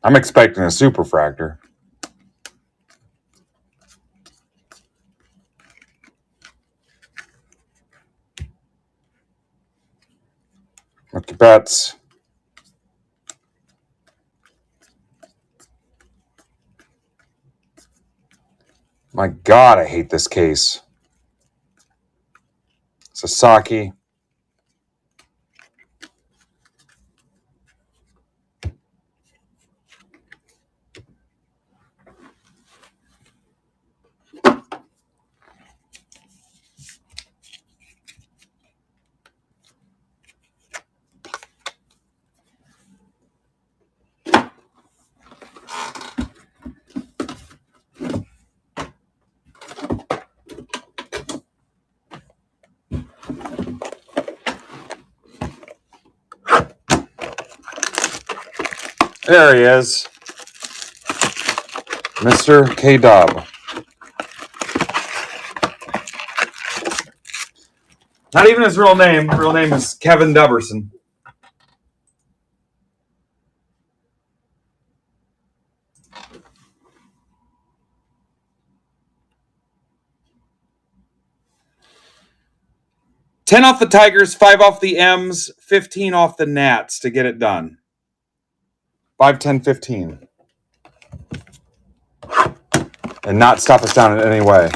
I'm expecting a superfractor. Mookie Betts. My God, I hate this case. Sasaki. There he is. Mr. K-Dub. Not even his real name. Real name is Kevin Duberson. $10 off the Tigers, $5 off the M's, $15 off the Nats to get it done. 5, 10, 15. And not stop us down in any way.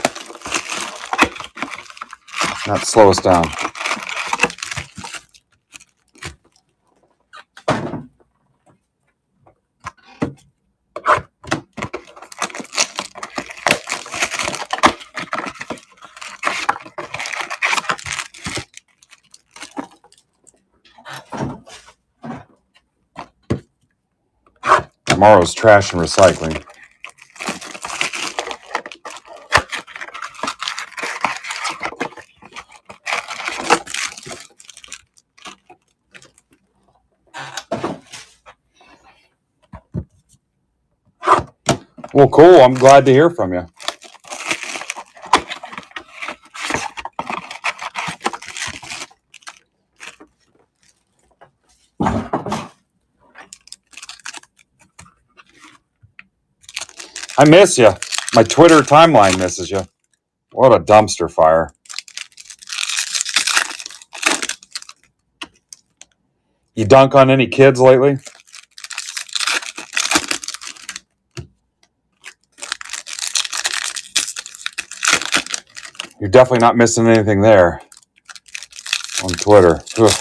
Not slow us down. tomorrow's trash and recycling. Well, cool. I'm glad to hear from you. I miss you. My Twitter timeline misses you. What a dumpster fire. You dunk on any kids lately? You're definitely not missing anything there on Twitter. Ugh.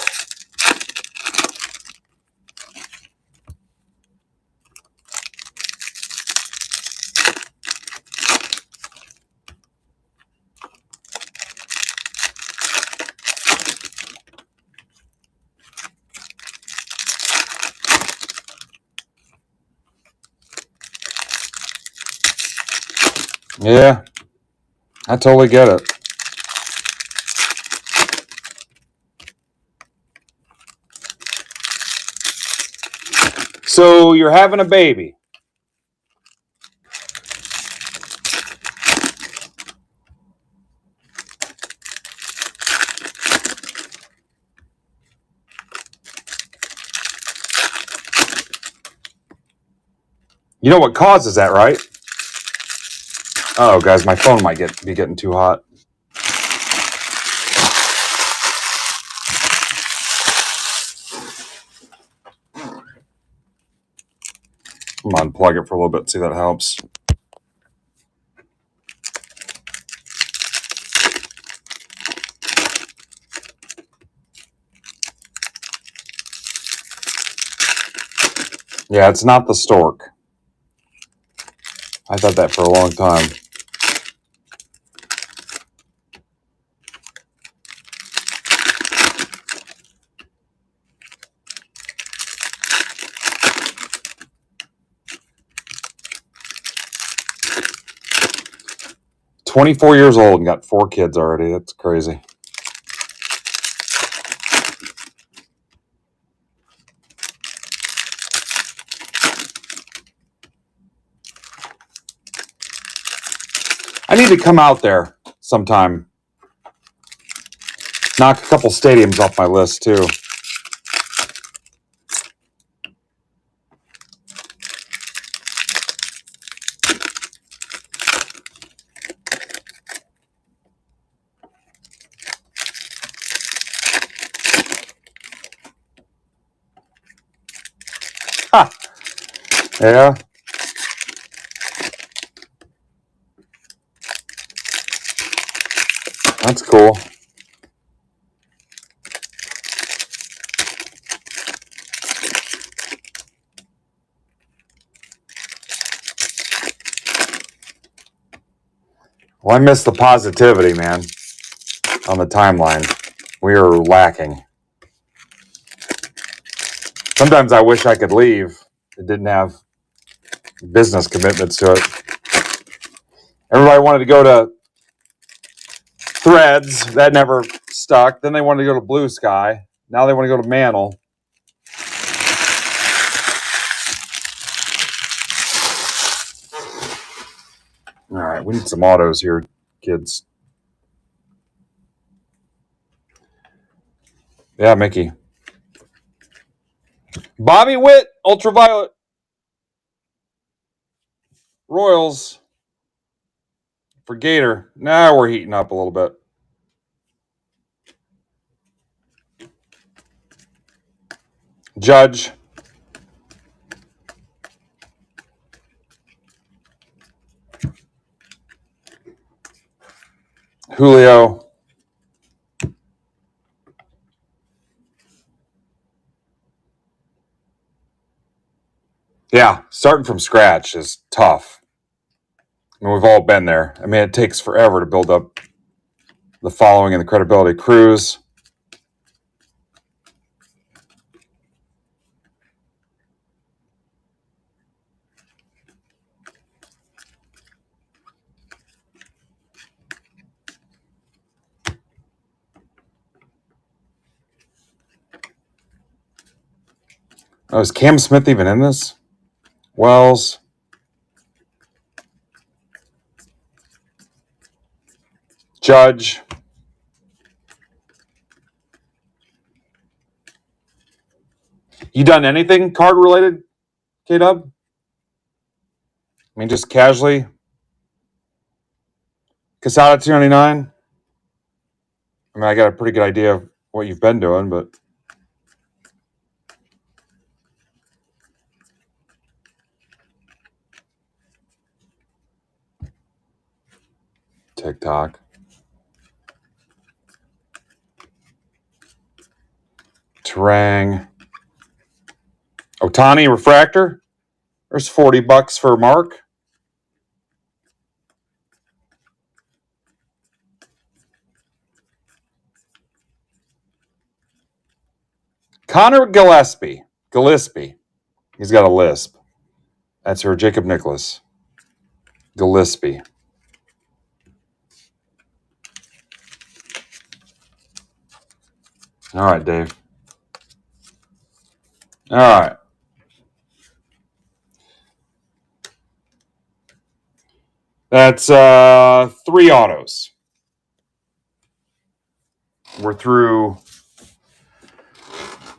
Yeah, I totally get it. So you're having a baby. You know what causes that, right? Oh, guys, my phone might be getting too hot. I'm gonna unplug it for a little bit, see if that helps. Yeah, it's not the stork. I thought that for a long time. "24 years old and got 4 kids already. That's crazy." I need to come out there sometime. Knock a couple stadiums off my list, too. Ha! Yeah. That's cool. Well, I miss the positivity, man, on the timeline. We are lacking. Sometimes I wish I could leave. It didn't have business commitments to it. Everybody wanted to go to Threads. That never stuck. Then they wanted to go to Blue Sky. Now they want to go to Mantle. All right, we need some autos here, kids. Yeah, Mickey. Bobby Witt, Ultraviolet. Royals for Gator. Now we're heating up a little bit. Judge. Julio. Yeah, starting from scratch is tough. I mean, we've all been there. I mean, it takes forever to build up the following and the credibility. Cruz. Oh, is Cam Smith even in this? Wells. Judge. You done anything card related, K-Dub? I mean, just casually. Casada 299. I mean, I got a pretty good idea of what you've been doing, but TikTok. Terang. Otani refractor. There's $40 for Mark. Connor Gillespie. He's got a lisp. That's her, Jacob Nicholas. Gillespie. All right, Dave. All right. That's 3 autos. We're through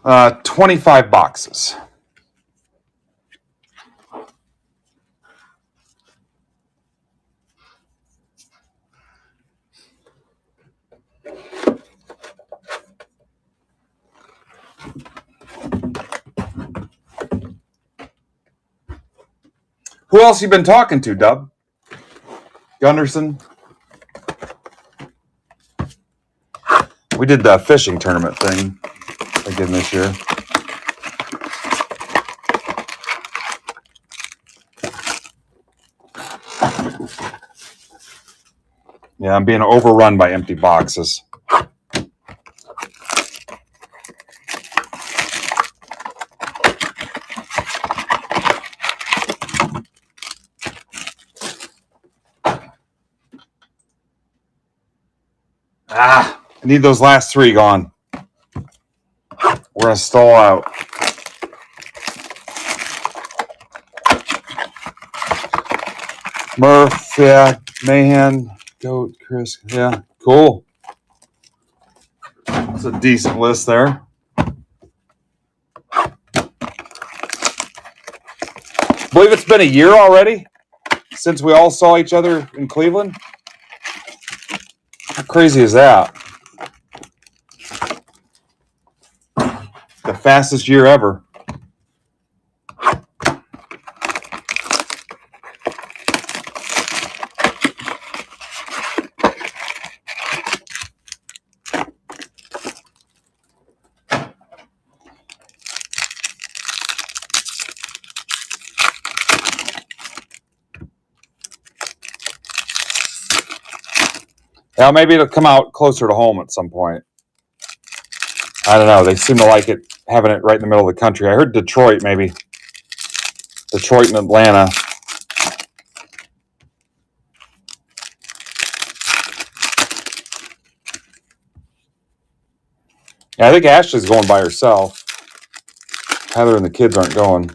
25 boxes. Who else you been talking to, Dub? Gunderson? We did the fishing tournament thing again this year. Yeah, I'm being overrun by empty boxes. I need those last 3 gone. We're going to stall out. Murph, yeah. Mahan, Goat, Chris, yeah. Cool. That's a decent list there. Believe it's been a year already since we all saw each other in Cleveland. How crazy is that? The fastest year ever. Yeah, maybe it'll come out closer to home at some point. I don't know. They seem to like it, having it right in the middle of the country. I heard Detroit, maybe. Detroit and Atlanta. Yeah, I think Ashley's going by herself. Heather and the kids aren't going.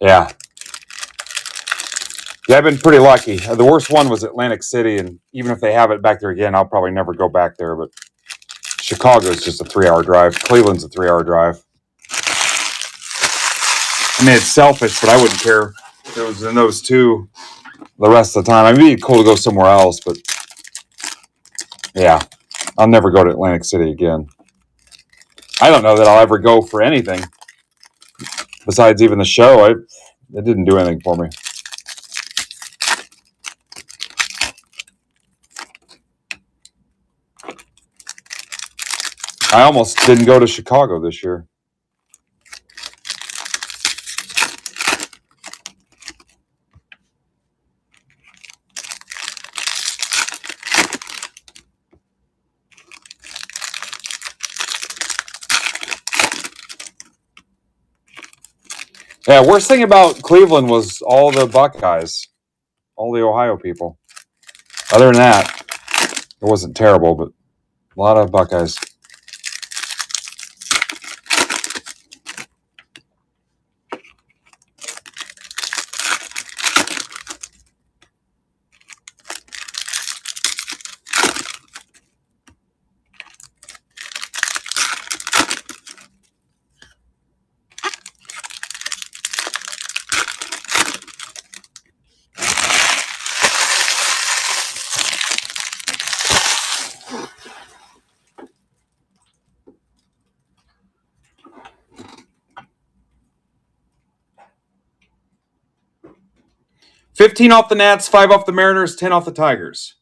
Yeah. Yeah, I've been pretty lucky. The worst one was Atlantic City, and even if they have it back there again, I'll probably never go back there. But Chicago's just a 3-hour drive. Cleveland's a 3-hour drive. I mean, it's selfish, but I wouldn't care if it was in those 2 the rest of the time. I mean, it'd be cool to go somewhere else, but yeah, I'll never go to Atlantic City again. I don't know that I'll ever go for anything besides even the show. It didn't do anything for me. I almost didn't go to Chicago this year. Yeah, worst thing about Cleveland was all the Buckeyes, all the Ohio people. Other than that, it wasn't terrible, but a lot of Buckeyes. $15 off the Nats, $5 off the Mariners, $10 off the Tigers.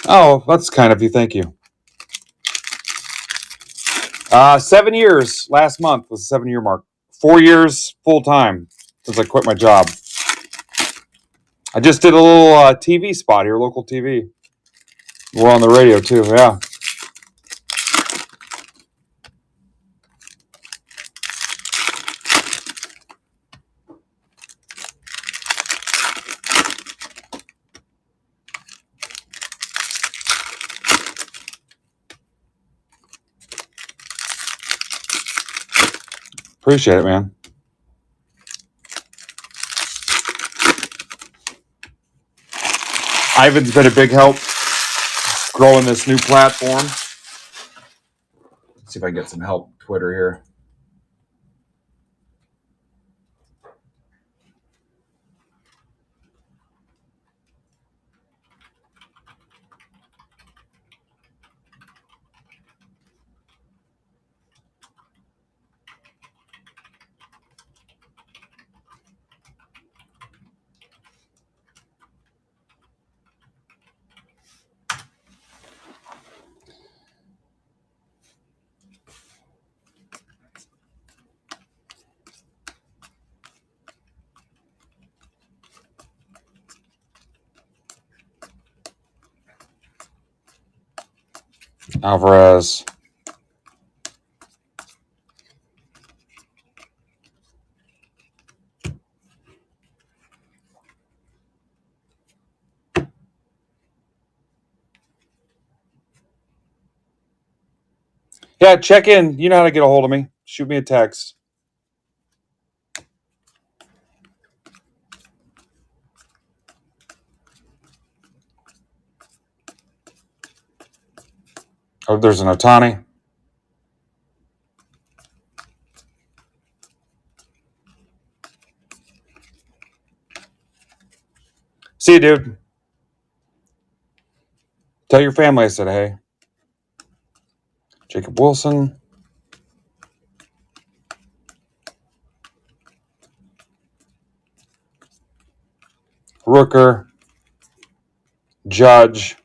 Oh, that's kind of you. Thank you. 7 years. Last month was the 7-year mark. 4 years full time since I quit my job. I just did a little TV spot here, local TV. We're on the radio too. Yeah. Appreciate it, man. Ivan's been a big help growing this new platform. Let's see if I can get some help. Twitter here. Alvarez. Yeah, check in. You know how to get a hold of me. Shoot me a text. Oh, there's an Ohtani. See you, dude. Tell your family I said hey. Jacob Wilson. Rooker. Judge.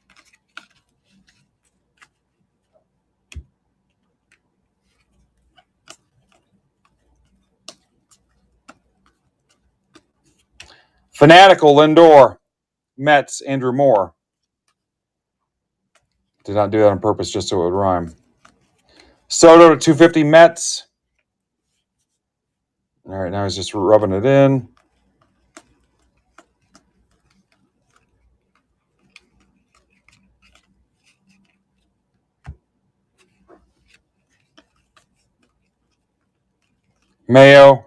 Fanatical Lindor. Mets, Andrew Moore. Did not do that on purpose just so it would rhyme. Soto to 250 Mets. All right, now he's just rubbing it in. Mayo.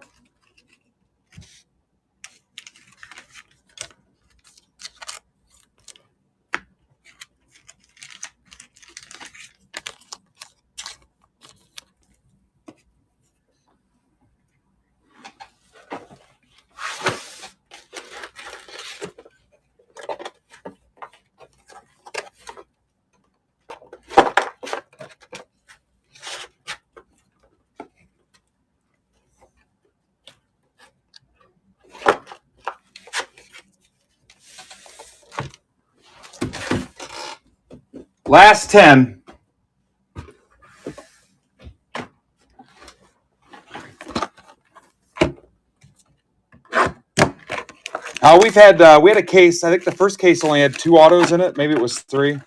Last 10. We had a case. I think the first case only had 2 autos in it. Maybe it was 3.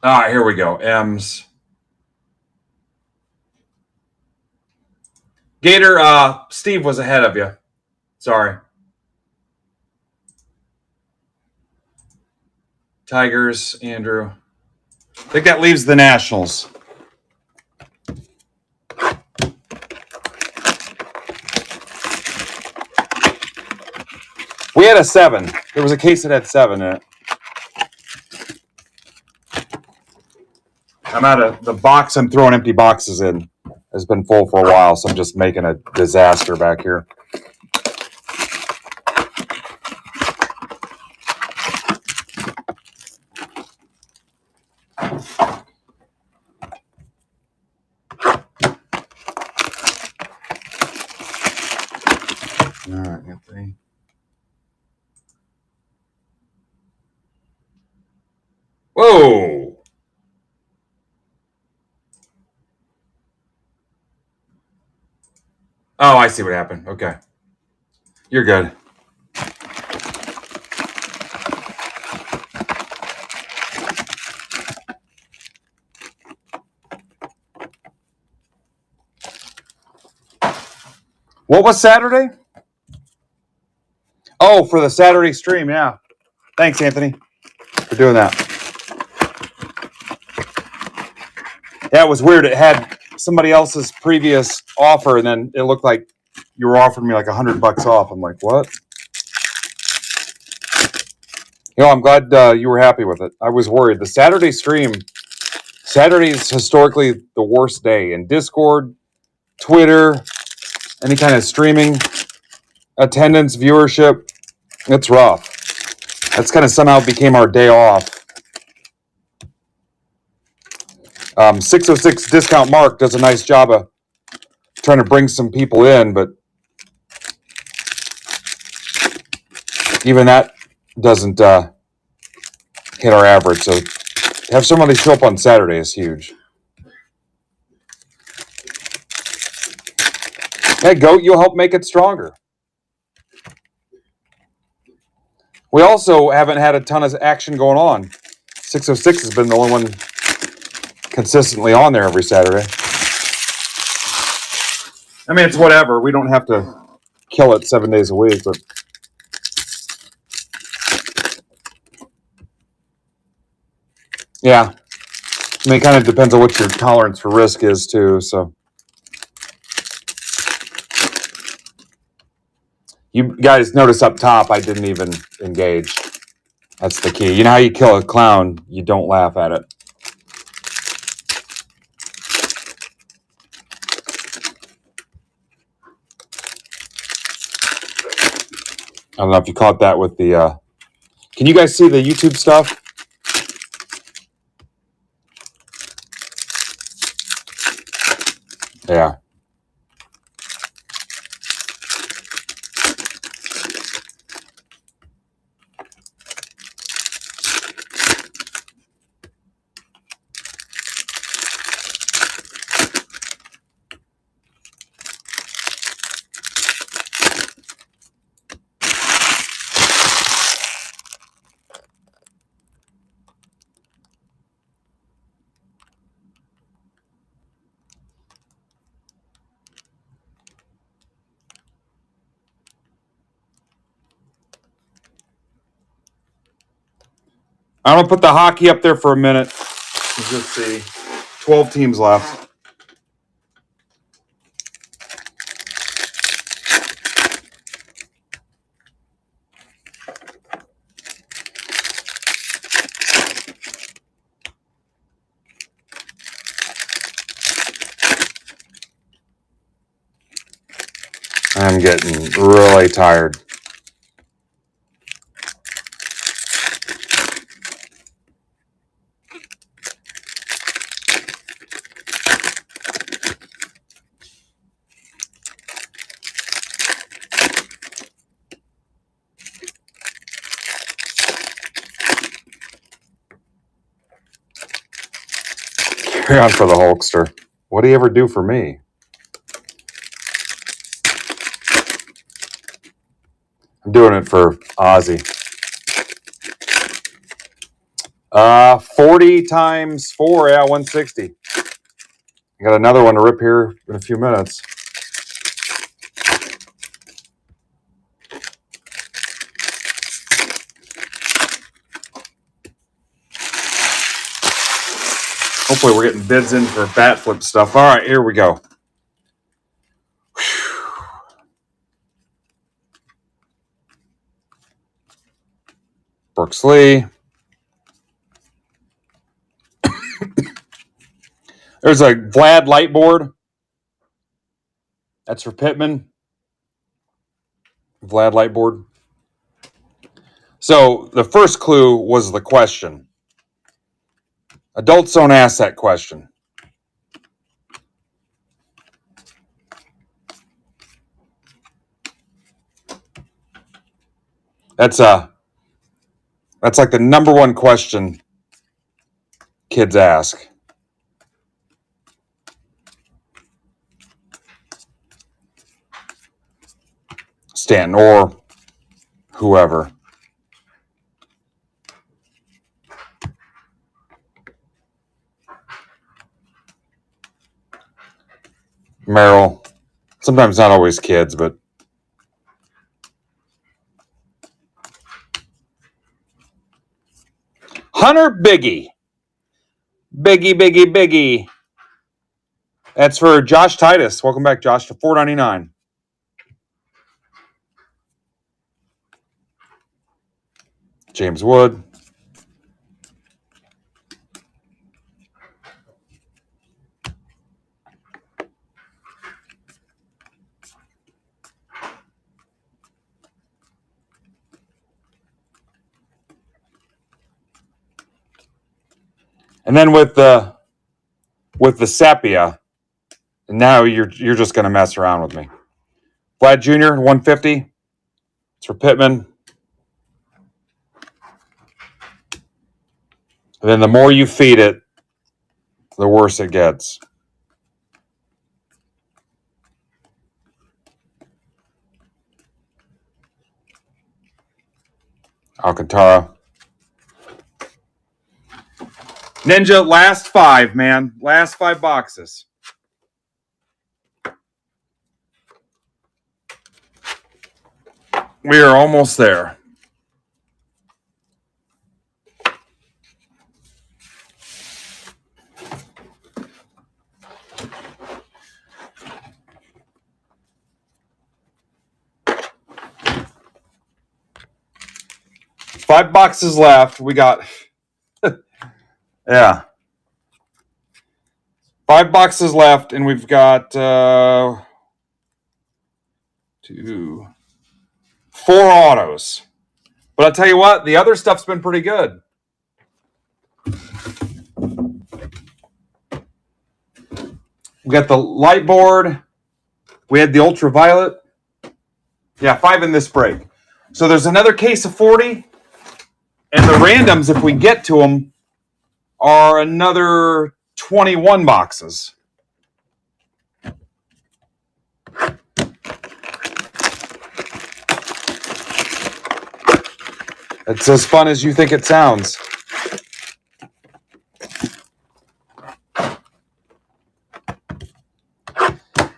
Ah, here we go. M's. Gator, Steve was ahead of you. Sorry. Tigers, Andrew. I think that leaves the Nationals. We had a 7. There was a case that had 7 in it. I'm out of the box. I'm throwing empty boxes in. Has been full for a while, so I'm just making a disaster back here. All right, Anthony. Whoa. Oh, I see what happened. Okay. You're good. What was Saturday? Oh, for the Saturday stream, yeah. Thanks, Anthony, for doing that. Yeah, it was weird. It had somebody else's previous offer, and then it looked like you were offering me like $100 off. I'm like, what? I'm glad you were happy with it. I was worried. The Saturday stream, Saturday is historically the worst day in Discord, Twitter, any kind of streaming, attendance, viewership. It's rough. That's kind of somehow became our day off. 606 Discount Mark does a nice job of trying to bring some people in, but even that doesn't hit our average. So to have somebody show up on Saturday is huge. Hey, Goat, you'll help make it stronger. We also haven't had a ton of action going on. 606 has been the only one consistently on there every Saturday. I mean, it's whatever. We don't have to kill it 7 days a week, but yeah. I mean, it kind of depends on what your tolerance for risk is, too. So you guys notice up top, I didn't even engage. That's the key. You know how you kill a clown? You don't laugh at it. I don't know if you caught that with the... Can you guys see the YouTube stuff? Yeah. I'm going to put the hockey up there for a minute. Let's just see. 12 teams left. I'm getting really tired. Carry on for the Hulkster. What do you ever do for me? I'm doing it for Ozzy. 40 times 4, yeah, 160. I got another one to rip here in a few minutes. Hopefully we're getting bids in for bat flip stuff. All right, here we go. Brooks Lee. There's a Vlad light board. That's for Pittman. Vlad light board. So the first clue was the question. Adults don't ask that question. That's like the number one question kids ask. Stanton or whoever. Merrill. Sometimes not always kids, but Hunter Biggie. Biggie. That's for Josh Titus. Welcome back, Josh, to $4.99. James Wood. And then with the sepia, now you're just going to mess around with me. Vlad Jr. 150. It's for Pittman. And then the more you feed it, the worse it gets. Alcantara. Ninja, last 5, man. Last 5 boxes. We are almost there. Five boxes left. We got, yeah. 5 boxes left, and we've got 4 autos. But I'll tell you what, the other stuff's been pretty good. We got the light board. We had the ultraviolet. Yeah, 5 in this break. So there's another case of 40. And the randoms, if we get to them, are another 21 boxes. It's as fun as you think it sounds.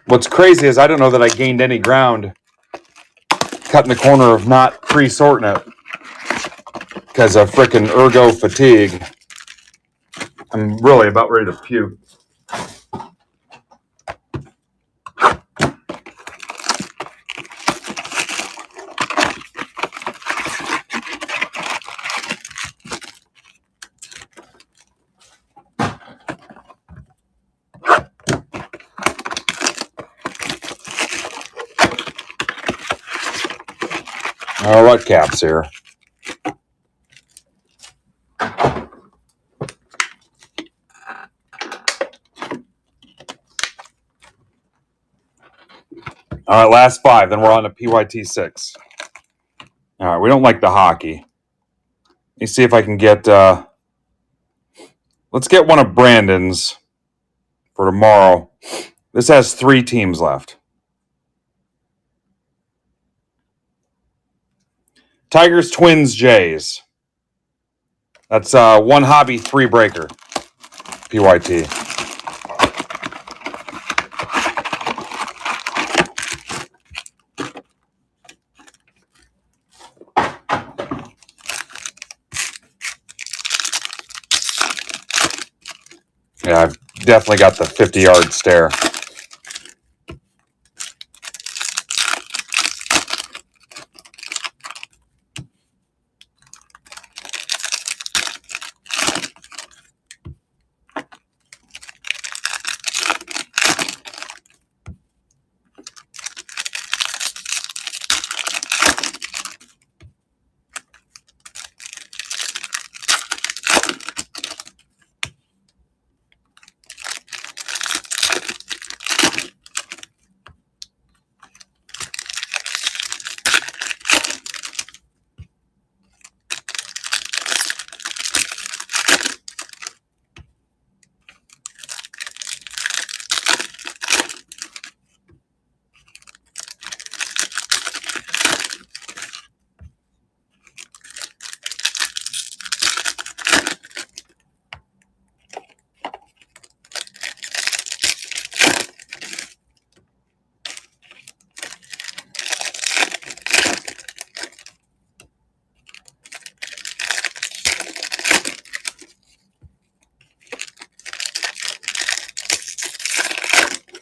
What's crazy is I don't know that I gained any ground cutting the corner of not pre-sorting it because of freaking ergo fatigue. I'm really about ready to puke. All right, caps here. All right, last 5. Then we're on to PYT 6. All right, we don't like the hockey. Let me see if I can get... let's get one of Brandon's for tomorrow. This has 3 teams left. Tigers, Twins, Jays. That's one hobby, three breaker. PYT. Yeah, I've definitely got the 50-yard stare.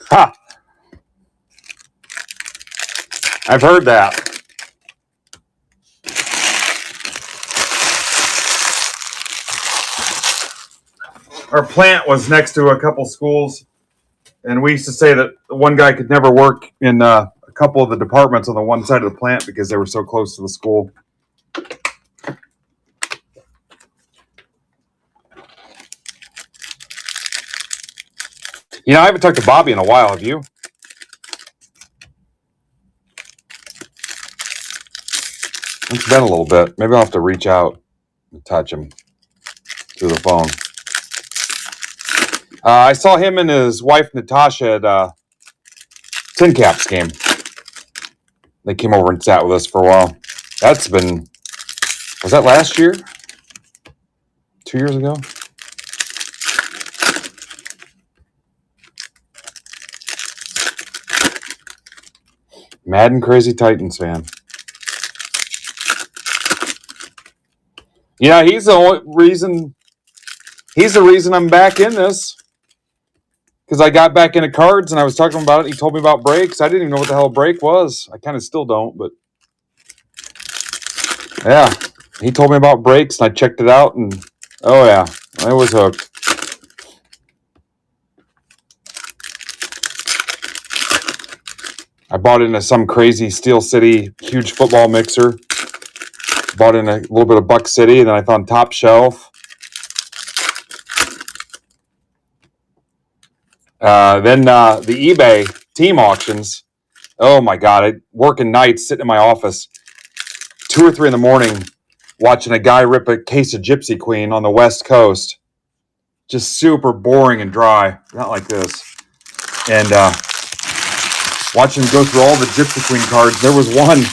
Ha! I've heard that. Our plant was next to a couple schools, and we used to say that one guy could never work in a couple of the departments on the one side of the plant because they were so close to the school. I haven't talked to Bobby in a while. Have you? It's been a little bit. Maybe I'll have to reach out and touch him through the phone. I saw him and his wife Natasha at Tin Caps game. They came over and sat with us for a while. Was that last year? 2 years ago? Madden Crazy Titans fan. He's the reason I'm back in this. Because I got back into cards and I was talking about it. He told me about breaks. I didn't even know what the hell a break was. I kind of still don't, but yeah. He told me about breaks and I checked it out and oh yeah, I was hooked. I bought into some crazy Steel City huge football mixer. Bought in a little bit of Buck City, and then I found Top Shelf. Then the eBay team auctions. Oh my God! I working nights, sitting in my office, 2 or 3 in the morning, watching a guy rip a case of Gypsy Queen on the West Coast. Just super boring and dry, not like this. And watching him go through all the Gypsy Queen cards. There was one.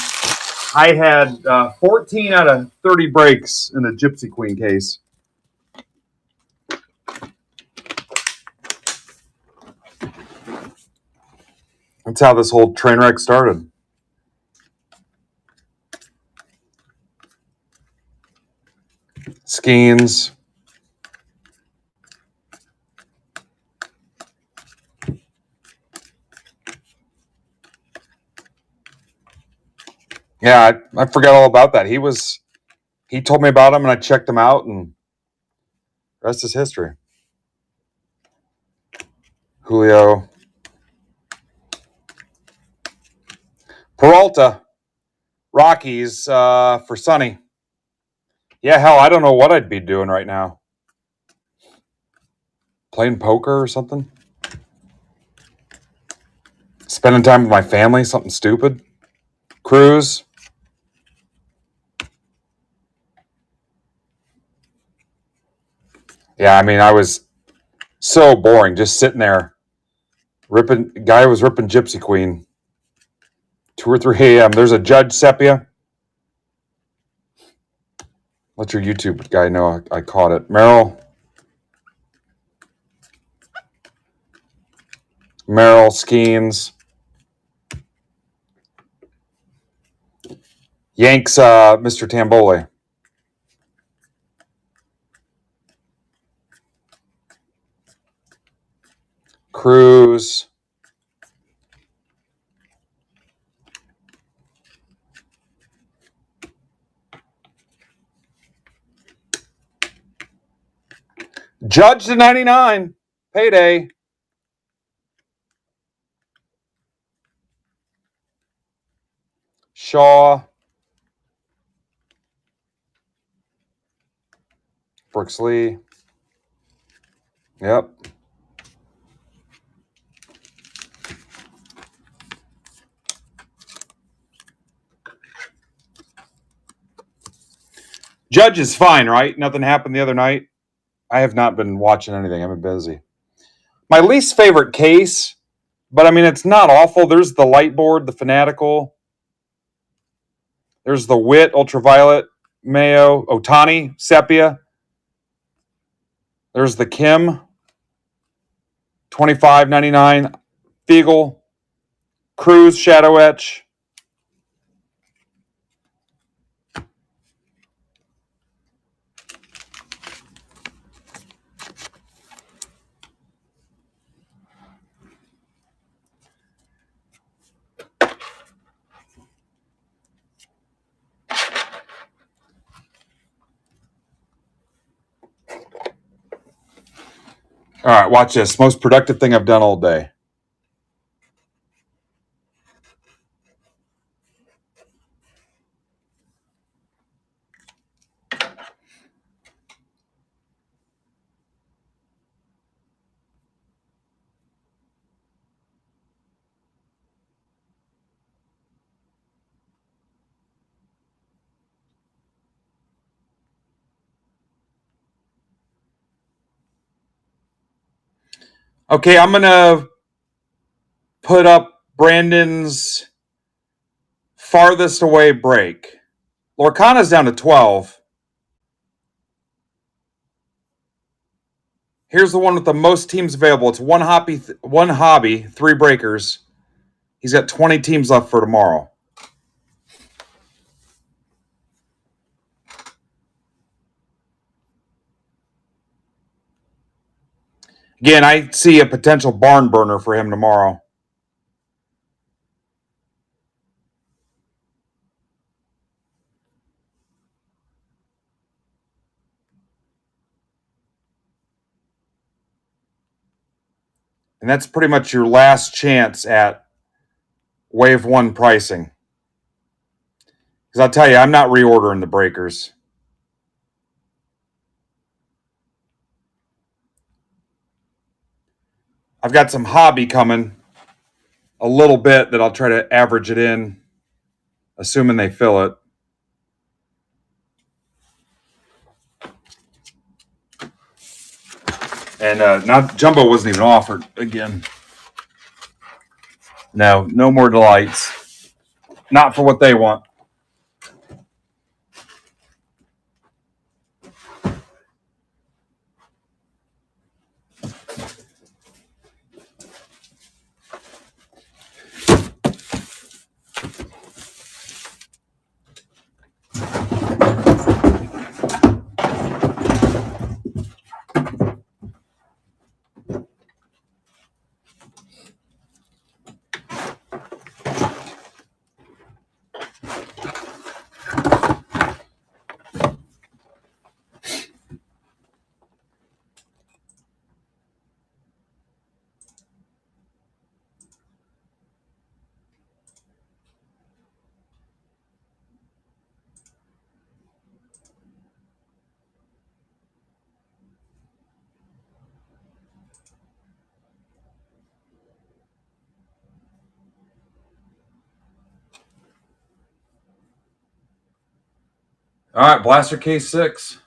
I had 14 out of 30 breaks in the Gypsy Queen case. That's how this whole train wreck started. Skeens. Yeah, I forgot all about that. He told me about him and I checked him out and the rest is history. Julio. Peralta. Rockies for Sonny. Yeah, hell, I don't know what I'd be doing right now. Playing poker or something? Spending time with my family, something stupid? Cruise? Yeah, I mean, I was so boring just sitting there. Guy was ripping Gypsy Queen. 2 or 3 a.m. There's a Judge Sepia. Let your YouTube guy know I caught it. Merrill Skeens. Yanks Mr. Tamboli. Cruz. Judge to 99. Payday. Shaw. Brooks Lee. Yep. Judge is fine, right? Nothing happened the other night. I have not been watching anything. I've been busy. My least favorite case, but I mean, it's not awful. There's the light board, the Fanatical. There's the Witt, Ultraviolet, Mayo, Otani, Sepia. There's the Kim, $25.99. Fiegel, Cruz, Shadow Etch. All right, watch this. Most productive thing I've done all day. Okay, I'm going to put up Brandon's farthest away break. Lorcana's down to 12. Here's the one with the most teams available. It's one hobby, 3 breakers. He's got 20 teams left for tomorrow. Again, I see a potential barn burner for him tomorrow. And that's pretty much your last chance at wave 1 pricing. Because I'll tell you, I'm not reordering the breakers. I've got some hobby coming a little bit that I'll try to average it in, assuming they fill it. And not Jumbo wasn't even offered again. No more delights. Not for what they want. All right, Blaster Case 6.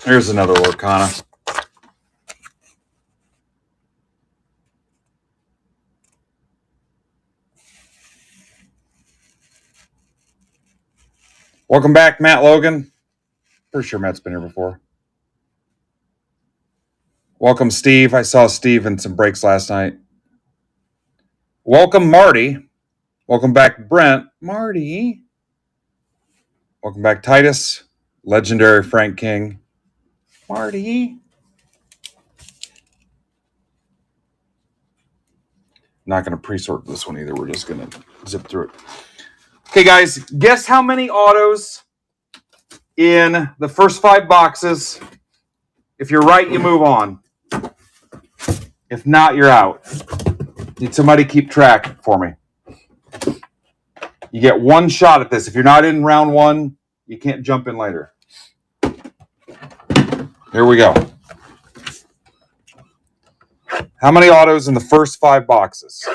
Here's another Lorcana. Welcome back, Matt Logan. Pretty sure Matt's been here before. Welcome, Steve. I saw Steve in some breaks last night. Welcome, Marty. Welcome back, Brent. Marty. Welcome back, Titus. Legendary Frank King. Marty. Not going to pre-sort this one either. We're just going to zip through it. Okay, guys, guess how many autos in the first 5 boxes? If you're right, you move on. If not, you're out. Need somebody keep track for me. You get one shot at this. If you're not in round 1, you can't jump in later. Here we go. How many autos in the first 5 boxes?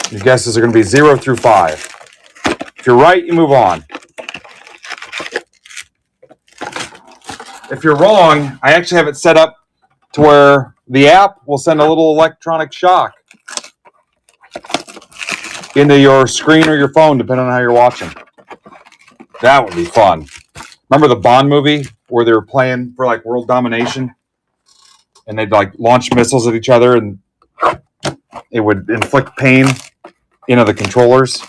Your guesses are going to be 0 through 5. If you're right, you move on. If you're wrong, I actually have it set up to where the app will send a little electronic shock into your screen or your phone, depending on how you're watching. That would be fun. Remember the Bond movie where they were playing for like world domination? And they'd like launch missiles at each other and it would inflict pain into the controllers.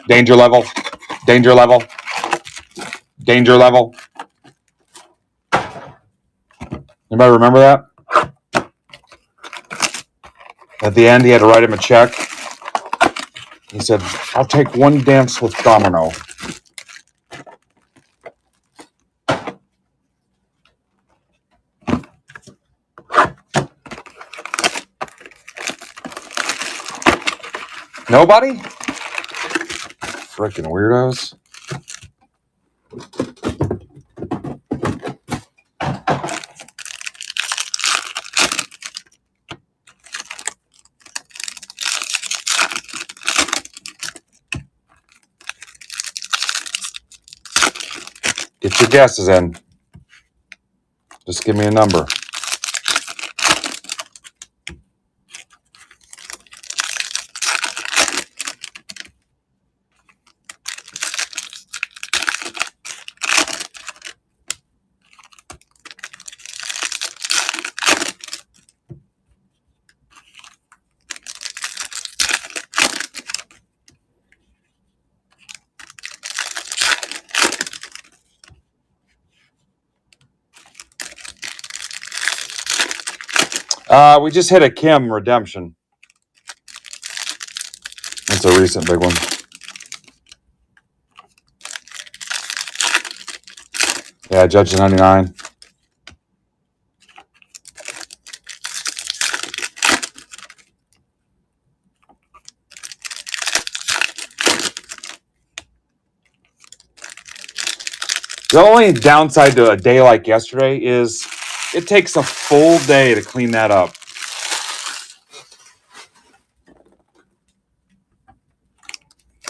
Danger level. Danger level. Danger level. Anybody remember that? At the end, he had to write him a check. He said, "I'll take one dance with Domino." Nobody? Frickin' weirdos. Get your guesses in. Just give me a number. We just hit a Kim redemption. That's a recent big one. Yeah, Judge 99. The only downside to a day like yesterday is it takes a full day to clean that up.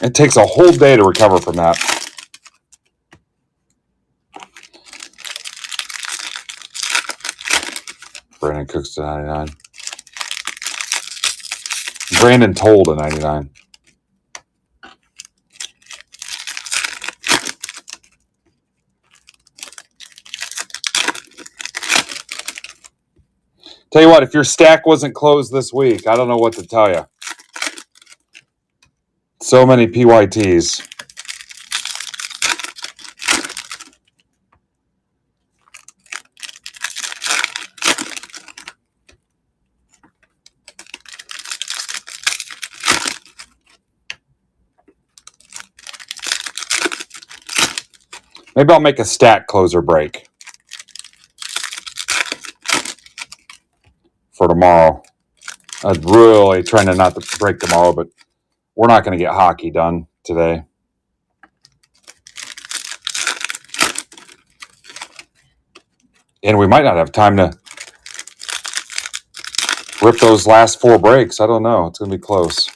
It takes a whole day to recover from that. Brandon Cooks to 99. Brandon Toll to 99. Tell you what, if your stack wasn't closed this week, I don't know what to tell you. So many PYTs. Maybe I'll make a stack closer break for tomorrow. I'm really trying to not to break tomorrow, but we're not going to get hockey done today. And we might not have time to rip those last 4 breaks. I don't know. It's going to be close.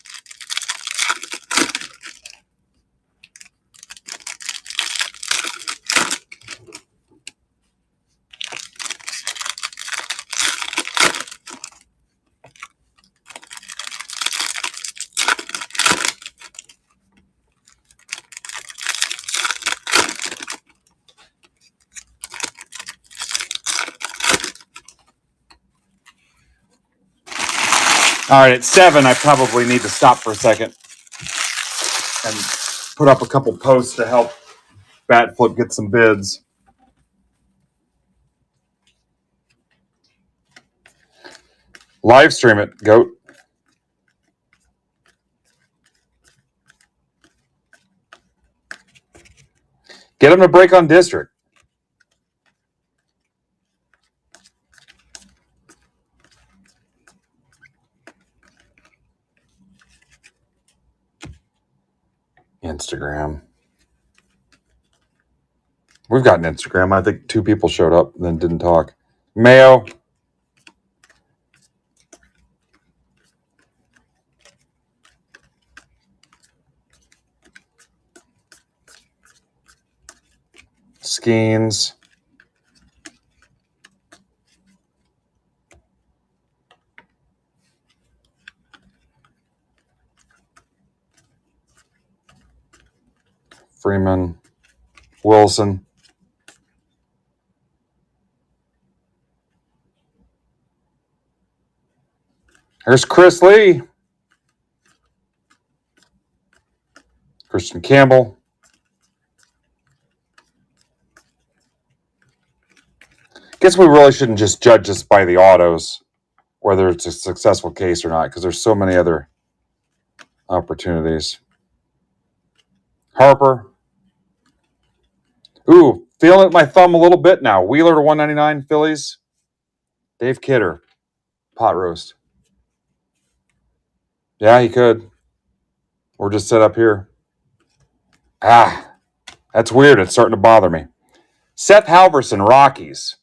All right, at 7, I probably need to stop for a second and put up a couple posts to help Batflip get some bids. Live stream it, Goat. Get him to break on District. Instagram. We've got an Instagram. I think 2 people showed up and then didn't talk. Mayo. Skeens. Freeman. Wilson. Here's Chris Lee. Christian Campbell. Guess we really shouldn't just judge this by the autos, whether it's a successful case or not, because there's so many other opportunities. Harper. Ooh, feeling it my thumb a little bit now. Wheeler to 199, Phillies. Dave Kidder, pot roast. Yeah, he could. Or just set up here. Ah, that's weird. It's starting to bother me. Seth Halverson, Rockies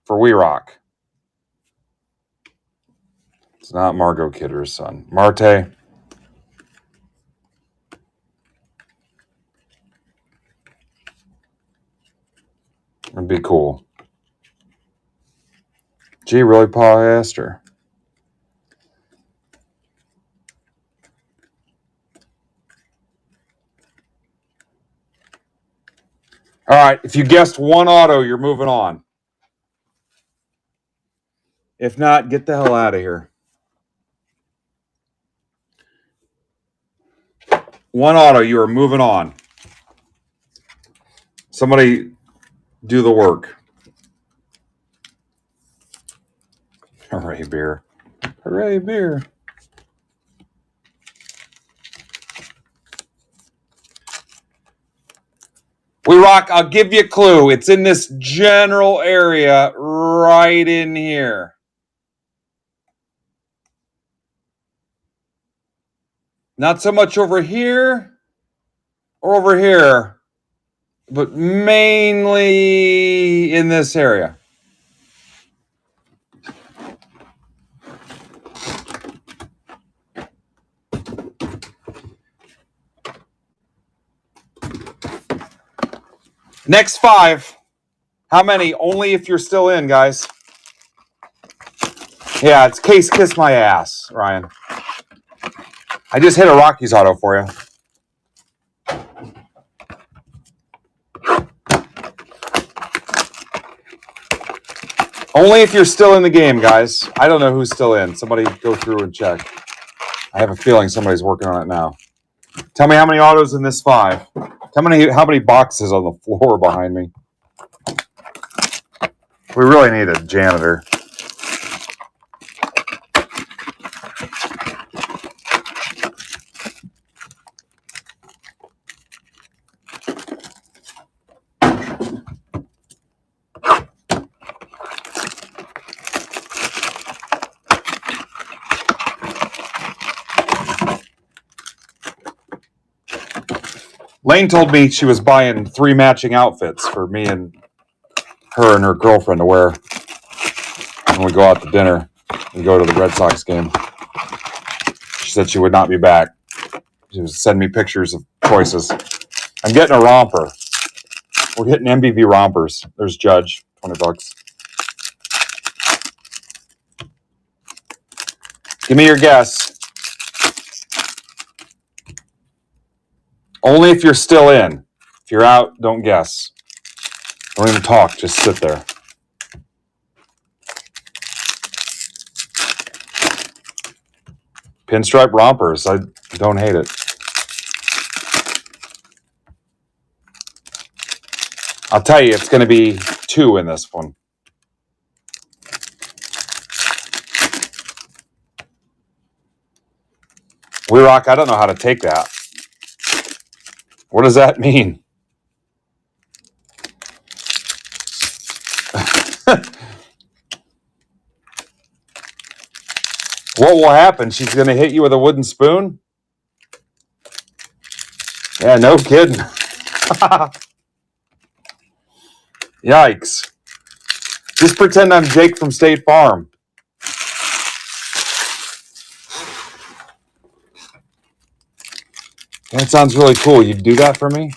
for We Rock. It's not Margot Kidder's son. Marte. It'd be cool. Gee, really polyester. All right, if you guessed one auto, you're moving on. If not, get the hell out of here. One auto, you are moving on. Somebody do the work. Hooray, beer. Hooray, beer. We Rock, I'll give you a clue. It's in this general area right in here. Not so much over here or over here, but mainly in this area. Next 5. How many? Only if you're still in, guys. Yeah, it's Case Kiss My Ass, Ryan. I just hit a Rockies auto for you. Only if you're still in the game, guys. I don't know who's still in. Somebody go through and check. I have a feeling somebody's working on it now. Tell me how many autos in this 5. How many boxes on the floor behind me? We really need a janitor. Lane told me she was buying 3 matching outfits for me and her girlfriend to wear when we go out to dinner and go to the Red Sox game. She said she would not be back. She was sending me pictures of choices. I'm getting a romper. We're getting MBV rompers. There's Judge, $20. Give me your guess. Only if you're still in. If you're out, don't guess. Don't even talk. Just sit there. Pinstripe rompers. I don't hate it. I'll tell you, it's going to be 2 in this one. We Rock, I don't know how to take that. What does that mean? What will happen? She's going to hit you with a wooden spoon? Yeah, no kidding. Yikes. Just pretend I'm Jake from State Farm. That sounds really cool. You'd do that for me?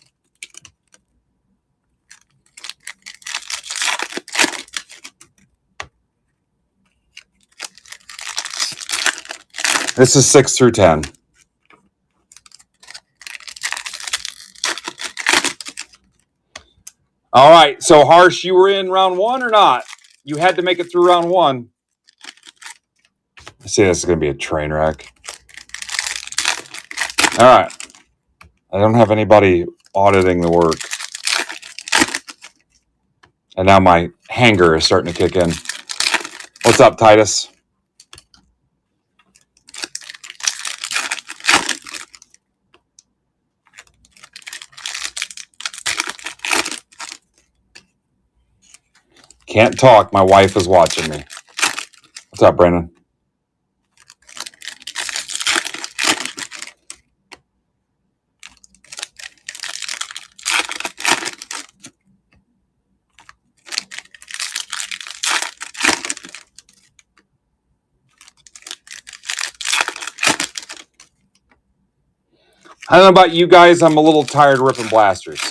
This is 6 through 10. All right. So, Harsh, you were in round 1 or not? You had to make it through round 1. I see this is going to be a train wreck. All right. I don't have anybody auditing the work. And now my hanger is starting to kick in. What's up, Titus? Can't talk. My wife is watching me. What's up, Brandon? I don't know about you guys. I'm a little tired of ripping blasters.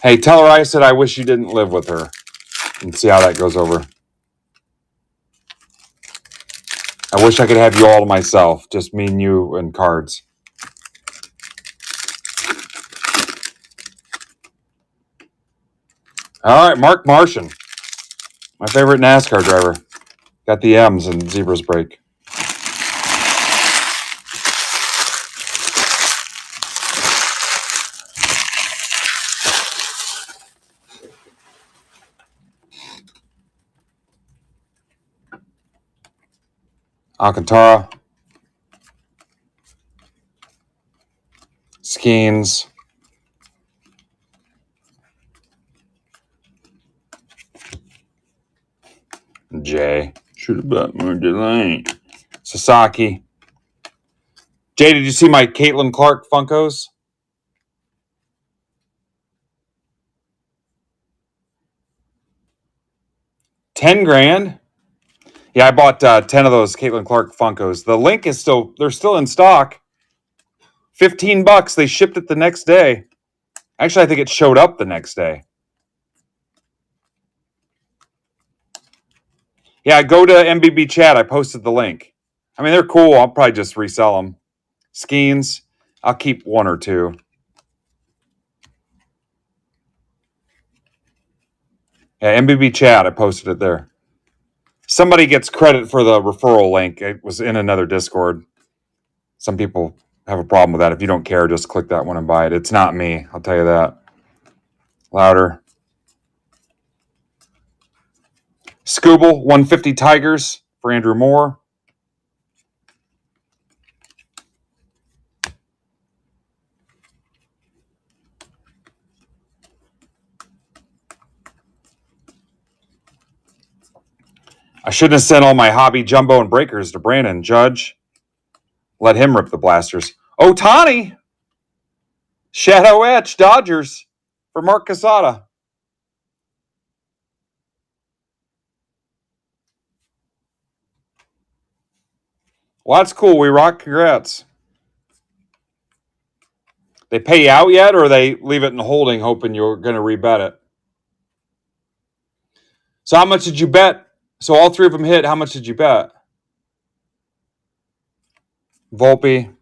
Hey, tell her I said I wish you didn't live with her. And see how that goes over. I wish I could have you all to myself. Just me and you and cards. All right, Mark Martian. My favorite NASCAR driver. Got the M's in Zebra's break. Alcantara. Skeens. Jay. Should have bought more Delane. Sasaki. Jay, did you see my Caitlin Clark Funkos? $10,000? Yeah, I bought 10 of those Caitlin Clark Funkos. The link is they're still in stock. $15. They shipped it the next day. Actually, I think it showed up the next day. Yeah, go to MBB chat. I posted the link. I mean, they're cool. I'll probably just resell them. Skeens, I'll keep 1 or 2. Yeah, MBB chat. I posted it there. Somebody gets credit for the referral link. It was in another Discord. Some people have a problem with that. If you don't care, just click that one and buy it. It's not me. I'll tell you that. Louder. Scooble, 150 Tigers for Andrew Moore. I shouldn't have sent all my hobby jumbo and breakers to Brandon. Judge, let him rip the blasters. Ohtani, Shadow Etch, Dodgers for Mark Casada. Well, that's cool. We rock. Congrats. They pay you out yet, or they leave it in holding, hoping you're going to rebet it? So how much did you bet? So all 3 of them hit. How much did you bet? Volpe.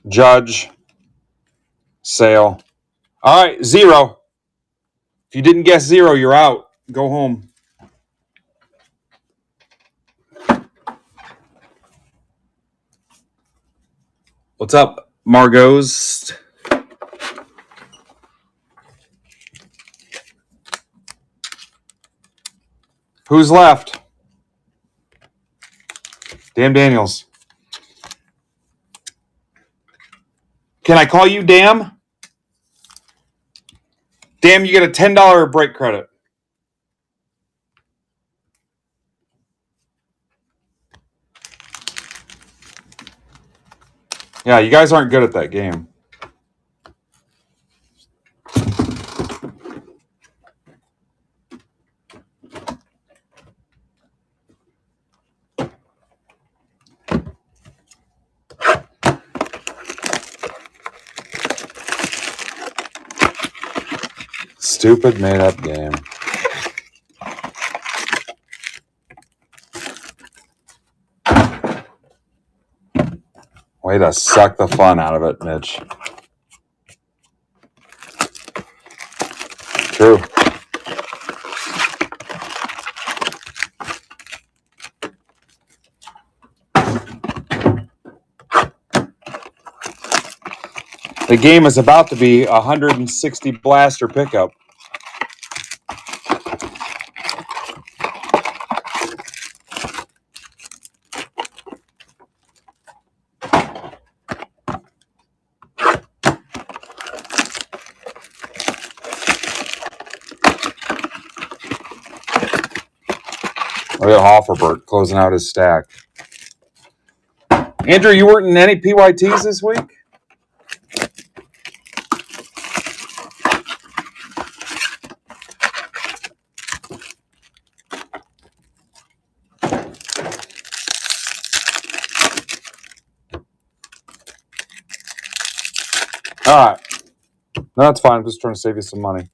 Judge. Sale. All right, 0. If you didn't guess 0, you're out. Go home. What's up, Margot's? Who's left? Damn Daniels. Can I call you Damn? Damn, you get a $10 break credit. Yeah, you guys aren't good at that game. Stupid made-up game. Way to suck the fun out of it, Mitch. True. The game is about to be 160 blaster pickup. Look at Hofferbert closing out his stack. Andrew, you weren't in any PYTs this week? All right. No, that's fine. I'm just trying to save you some money.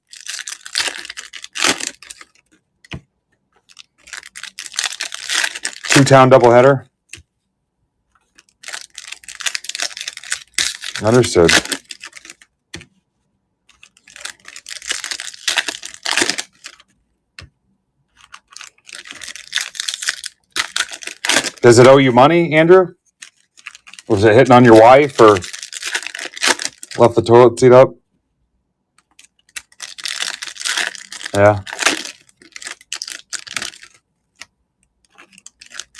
Two-town doubleheader. Understood. Does it owe you money, Andrew? Was it hitting on your wife or left the toilet seat up? Yeah.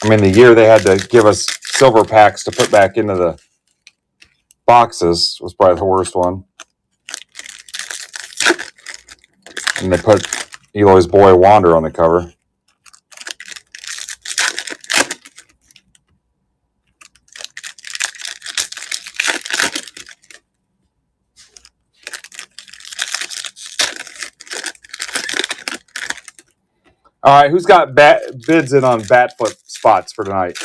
I mean, the year they had to give us silver packs to put back into the boxes was probably the worst one. And they put Eloy's Boy Wander on the cover. All right, who's got bids in on bat flip spots for tonight?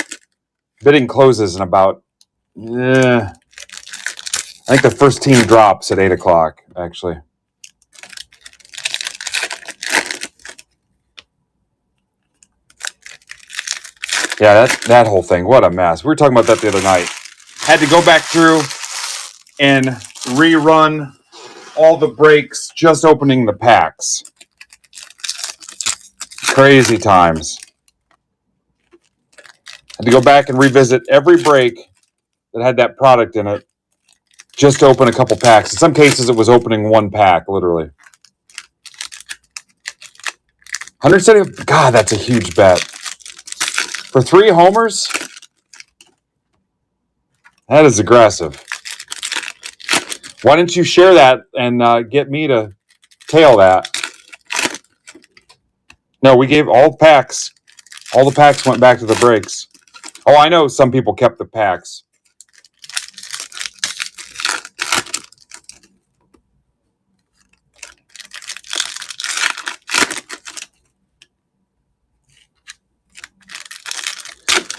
Bidding closes in about, I think the first team drops at 8 o'clock, actually. Yeah, that whole thing, what a mess. We were talking about that the other night. Had to go back through and rerun all the breaks, just opening the packs. Crazy times. Had to go back and revisit every break that had that product in it just to open a couple packs. In some cases, it was opening one pack, literally. 170. God, that's a huge bet. For 3 homers? That is aggressive. Why didn't you share that and get me to tail that? No, we gave all the packs. All the packs went back to the breaks. Oh, I know some people kept the packs.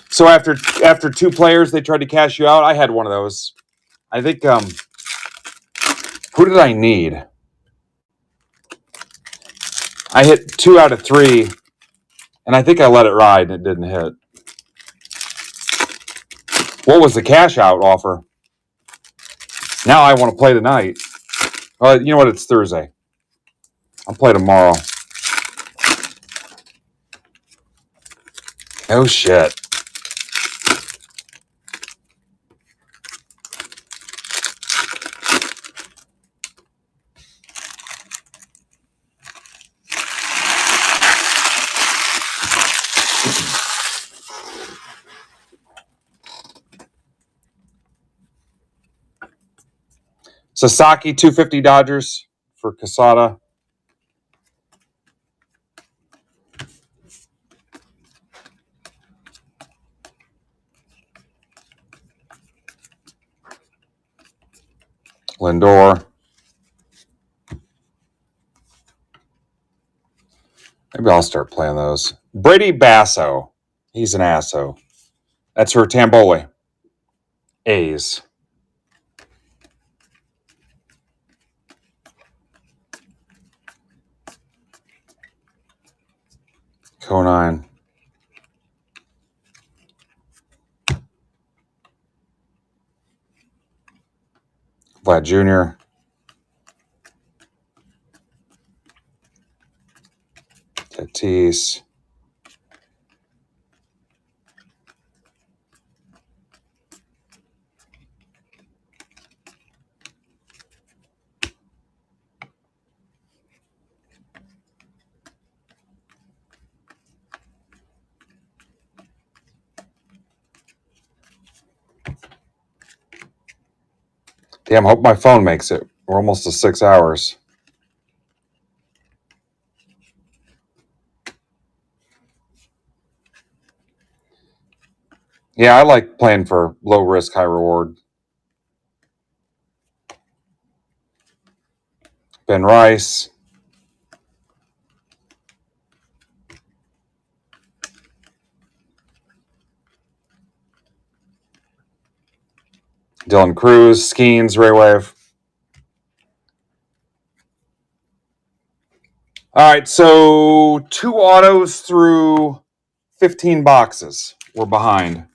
So after 2 players, they tried to cash you out. I had one of those. I think, who did I need? I hit 2 out of 3, and I think I let it ride, and it didn't hit. What was the cash out offer? Now I want to play tonight. You know what? It's Thursday. I'll play tomorrow. Oh, shit. Sasaki 250 Dodgers for Casada. Lindor. Maybe I'll start playing those. Brady Basso. He's an asso. That's for Tamboli. A's. Conine. Vlad Jr. Tatis. Damn, hope my phone makes it. We're almost to 6 hours. Yeah, I like playing for low risk, high reward. Ben Rice. Dylan Cruz. Skeens. Ray Wave. All right, so 2 autos through 15 boxes. We're behind.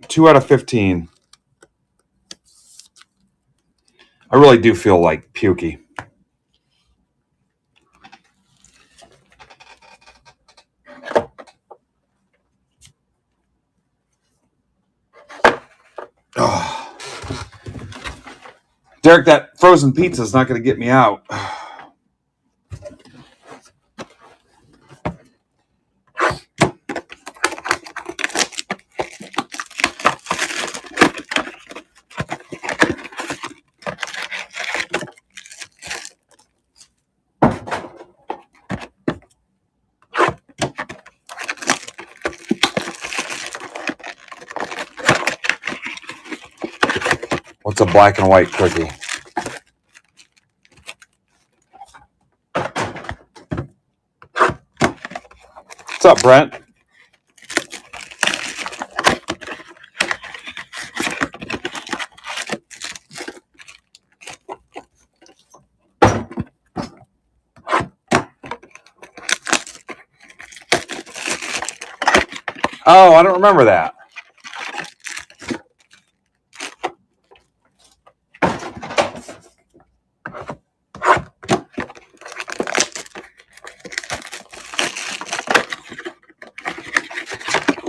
Two out of 15. I really do feel like pukey. Oh. Derek, that frozen pizza is not going to get me out. What's a black and white quickie? What's up, Brent? Oh, I don't remember that.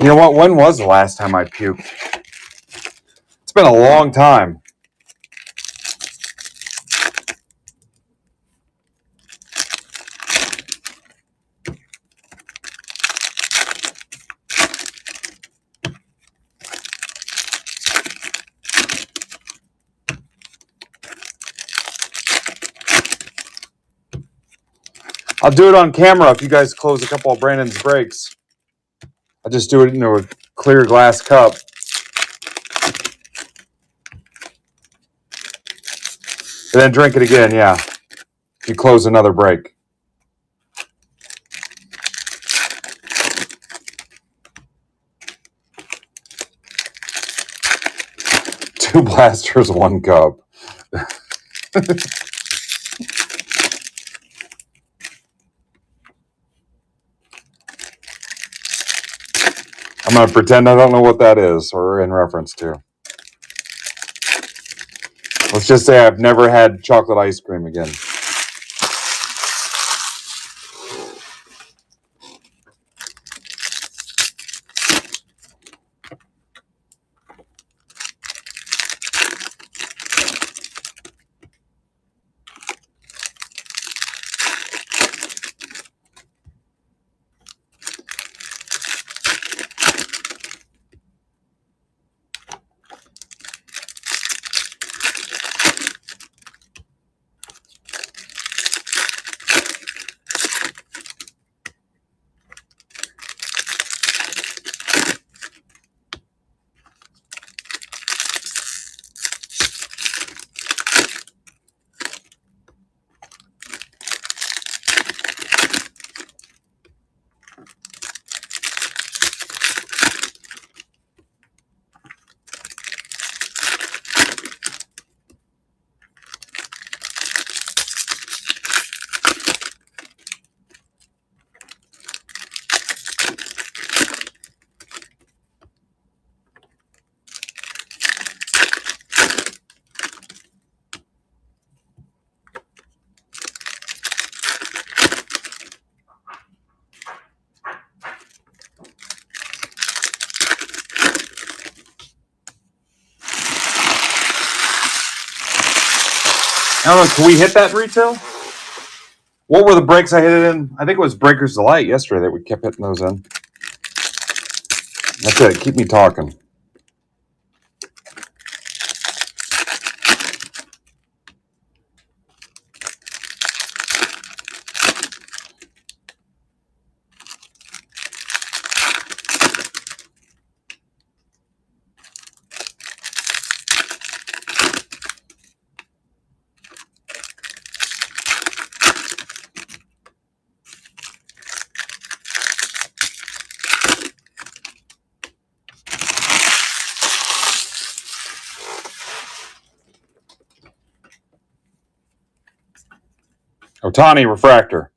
You know what? When was the last time I puked? It's been a long time. I'll do it on camera if you guys close a couple of Brandon's breaks. I'll just do it into a clear glass cup. And then drink it again, yeah. If you close another break. Two blasters, one cup. I'm going to pretend I don't know what that is or in reference to. Let's just say I've never had chocolate ice cream again. I don't know. Can we hit that retail? What were the breaks I hit it in? I think it was Breakers Delight yesterday that we kept hitting those in. That's it. Keep me talking. Otani refractor.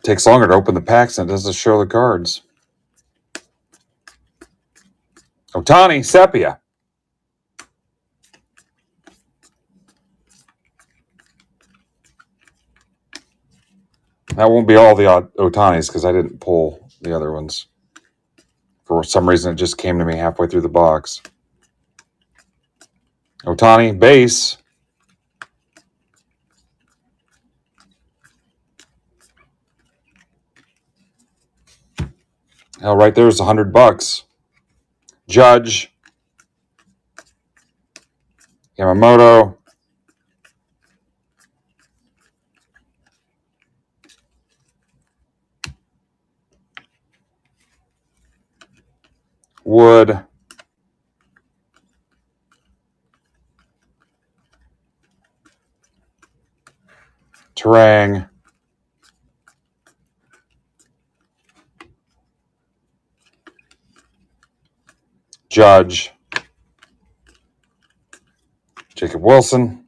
Takes longer to open the packs than it does to show the cards. Otani, Sepia. That won't be all the Otanis because I didn't pull the other ones. For some reason, it just came to me halfway through the box. Otani, base. Hell, right there's $100. Judge. Yamamoto. Wood. Terang. Judge. Jacob Wilson.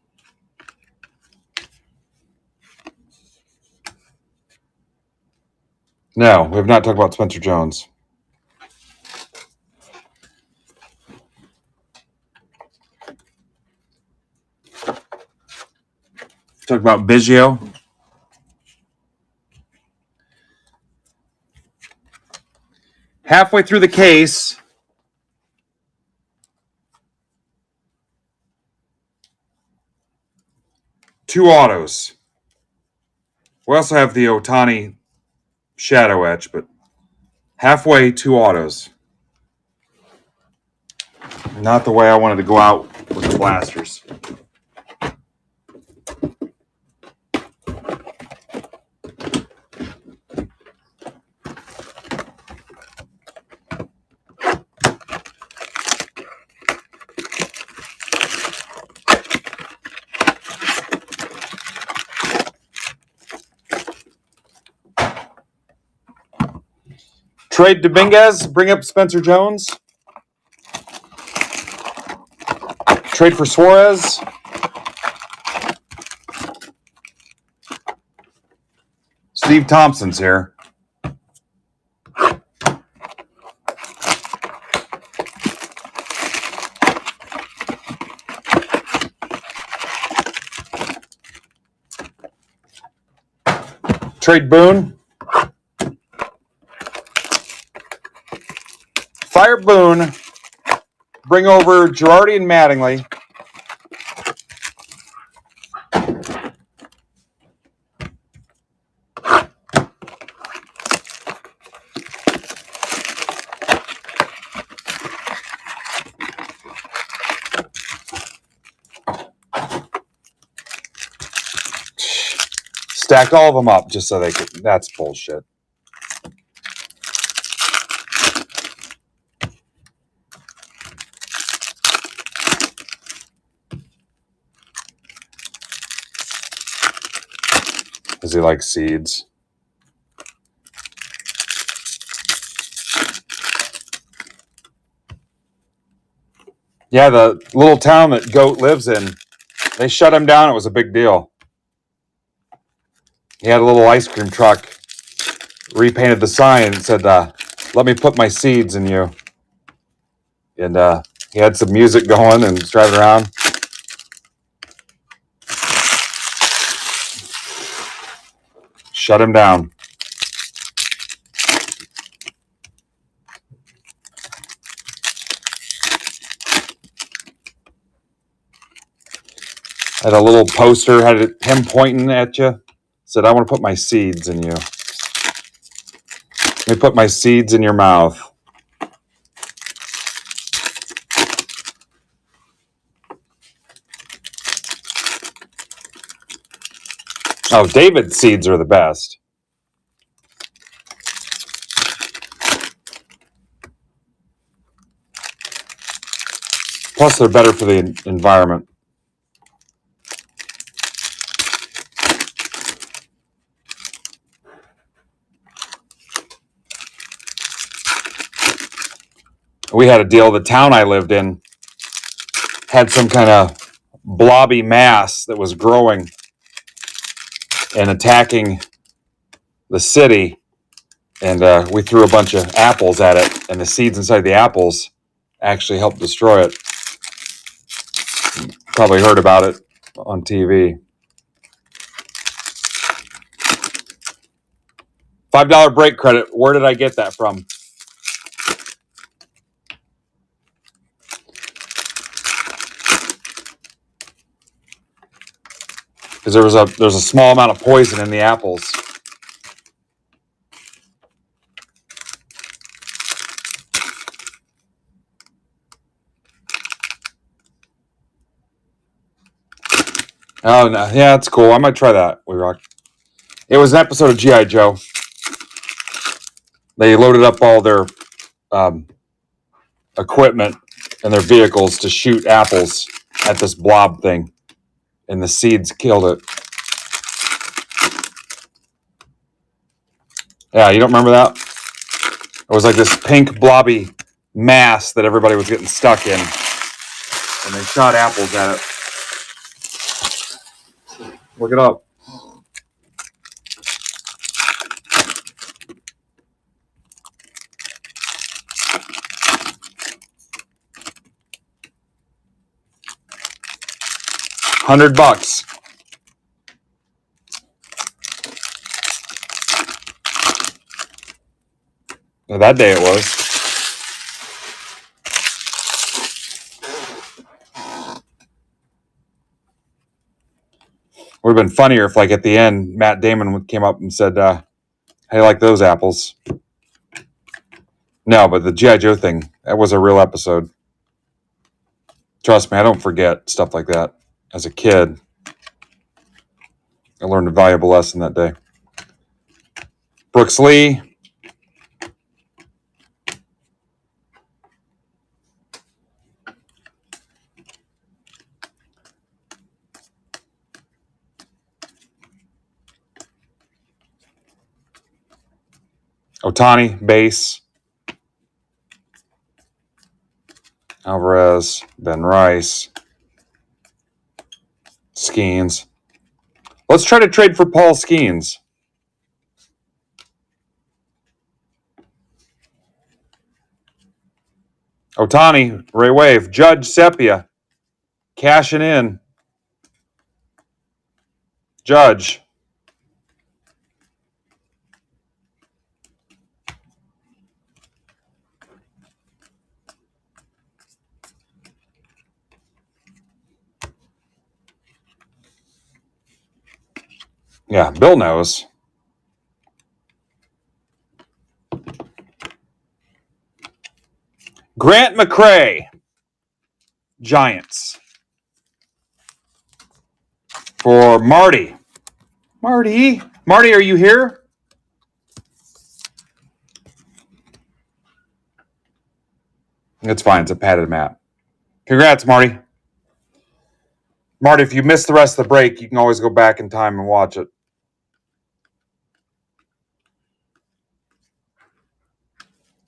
No, we have not talked about Spencer Jones. Talk about Biggio. Halfway through the case, two autos. We also have the Otani shadow etch, but halfway, two autos. Not the way I wanted to go out with the blasters. Trade Dominguez, bring up Spencer Jones. Trade for Suarez. Steve Thompson's here. Trade Boone. Fire Boone. Bring over Girardi and Mattingly. Stacked all of them up just so they could. That's bullshit. Does he like seeds? Yeah, the little town that Goat lives in, they shut him down. It was a big deal. He had a little ice cream truck, repainted the sign and said, let me put my seeds in you. And he had some music going and was driving around. Shut him down. Had a little poster, had him pointing at you. Said, I want to put my seeds in you. Let me put my seeds in your mouth. Oh, David's seeds are the best. Plus, they're better for the environment. We had a deal. The town I lived in had some kind of blobby mass that was growing and attacking the city. And we threw a bunch of apples at it, and the seeds inside the apples actually helped destroy it. Probably heard about it on TV. $5 break credit. Where did I get that from? Because there's a small amount of poison in the apples. Oh no, yeah, it's cool. I might try that. We rock. It was an episode of G.I. Joe. They loaded up all their equipment and their vehicles to shoot apples at this blob thing, and the seeds killed it. Yeah, you don't remember that? It was like this pink blobby mass that everybody was getting stuck in, and they shot apples at it. Look it up. $100. That day it was. Would have been funnier if, like, at the end, Matt Damon came up and said, "How do you like those apples?" No, but the G.I. Joe thing, that was a real episode. Trust me, I don't forget stuff like that. As a kid, I learned a valuable lesson that day. Brooks Lee. Ohtani, base. Alvarez, Ben Rice, Skeens. Let's try to trade for Paul Skeens. Otani, Ray Wave, Judge Sepia, cashing in. Judge. Yeah, Bill knows. Grant McCray, Giants. For Marty. Marty, are you here? It's fine. It's a padded map. Congrats, Marty. Marty, if you missed the rest of the break, you can always go back in time and watch it.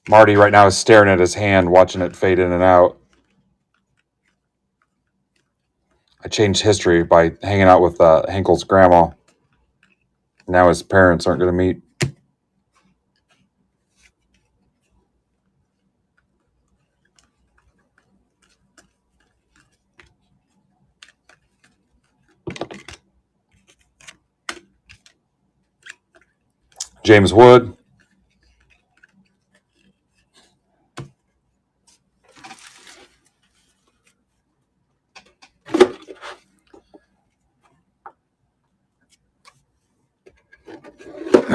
Marty right now is staring at his hand, watching it fade in and out. I changed history by hanging out with Henkel's grandma. Now his parents aren't going to meet. James Wood.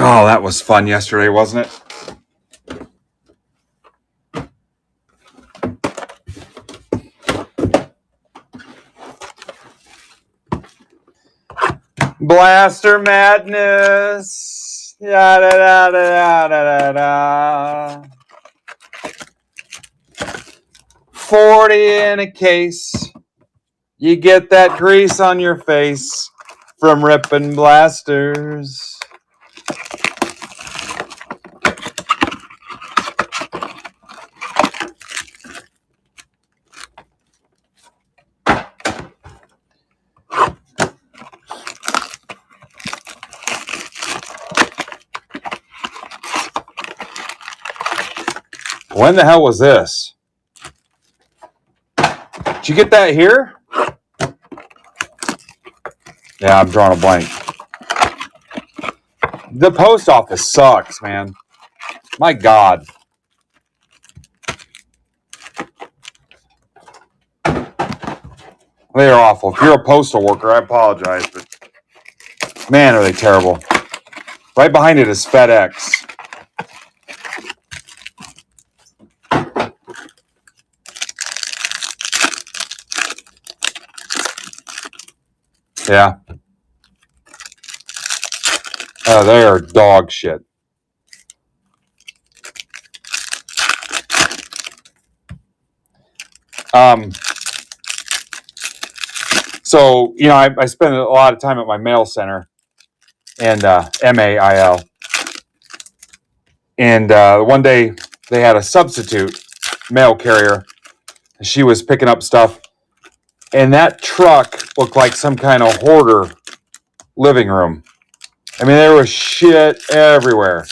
Oh, that was fun yesterday, wasn't it? Blaster Madness. Da, da, da, da, da, da, da. 40 in a case. You get that grease on your face from ripping blasters. When the hell was this? Did you get that here? Yeah, I'm drawing a blank. The post office sucks, man. My God. They are awful. If you're a postal worker, I apologize, but man, are they terrible. Right behind it is FedEx. Yeah. They are dog shit. So, you know, I spend a lot of time at my mail center and MAIL. And one day they had a substitute mail carrier. She was picking up stuff. And that truck looked like some kind of hoarder living room. I mean, there was shit everywhere.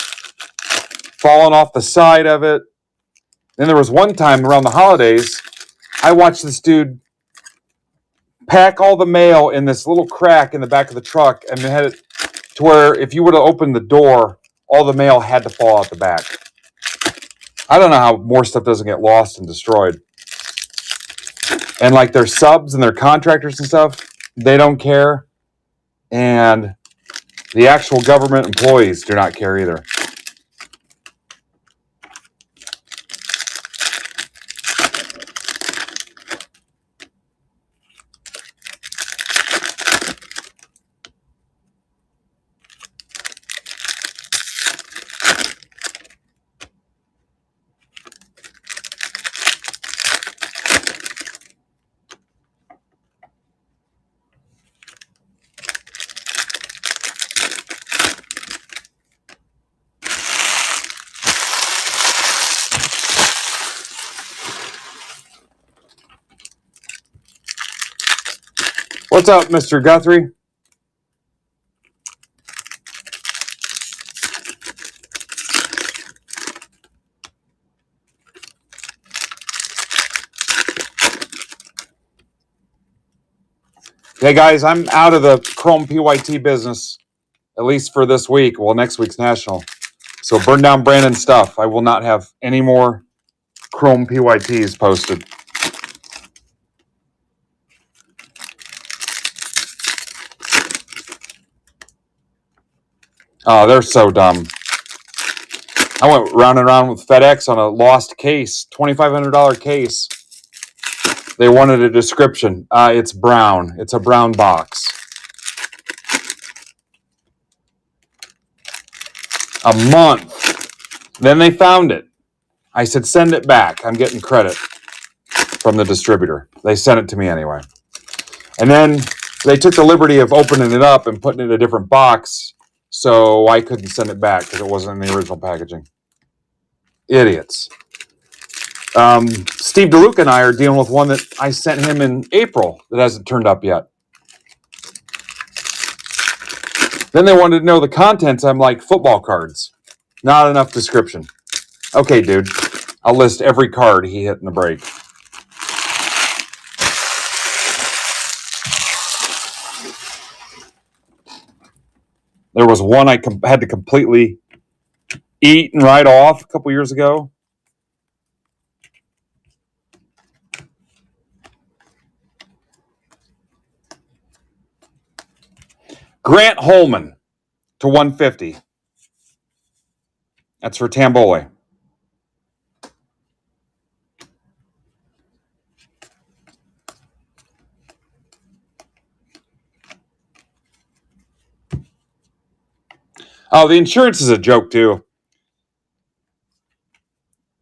Falling off the side of it. Then there was one time around the holidays, I watched this dude pack all the mail in this little crack in the back of the truck and had it to where if you would have opened the door, all the mail had to fall out the back. I don't know how more stuff doesn't get lost and destroyed. And like their subs and their contractors and stuff, they don't care. And the actual government employees do not care either. What's up, Mr. Guthrie? Hey guys, I'm out of the Chrome PYT business, at least for this week. Well, next week's National. So burn down Brandon's stuff. I will not have any more Chrome PYTs posted. Oh, they're so dumb. I went round and round with FedEx on a lost case, $2,500 case. They wanted a description. It's brown. It's a brown box. A month. Then they found it. I said, send it back. I'm getting credit from the distributor. They sent it to me anyway. And then they took the liberty of opening it up and putting it in a different box, so I couldn't send it back because it wasn't in the original packaging. Idiots. Steve DeLuca and I are dealing with one that I sent him in April that hasn't turned up yet. Then they wanted to know the contents. I'm like, football cards. Not enough description. Okay, dude. I'll list every card he hit in the break. There was one I had to completely eat and write off a couple years ago. Grant Holman to 150. That's for Tambole. Oh, the insurance is a joke too.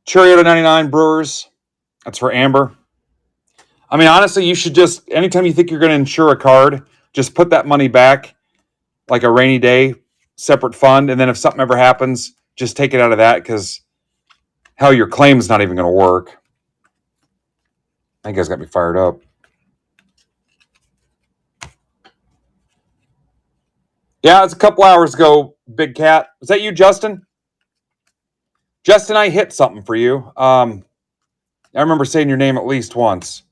Cherry to 99 Brewers. That's for Amber. I mean, honestly, you should just, anytime you think you're going to insure a card, just put that money back like a rainy day separate fund. And then if something ever happens, just take it out of that because hell, your claim's not even going to work. That guy's got me fired up. Yeah, it's a couple hours ago, Big Cat. Was that you, Justin? Justin, I hit something for you. I remember saying your name at least once.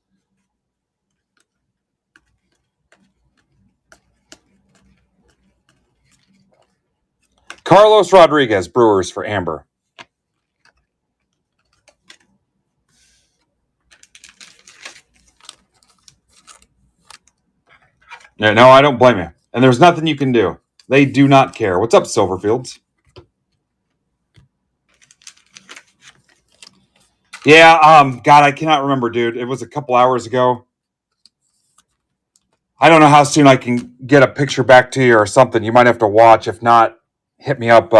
Carlos Rodriguez, Brewers for Amber. No, I don't blame you. And there's nothing you can do. They do not care. What's up, Silverfields? Yeah, God, I cannot remember, dude. It was a couple hours ago. I don't know how soon I can get a picture back to you or something. You might have to watch. If not, hit me up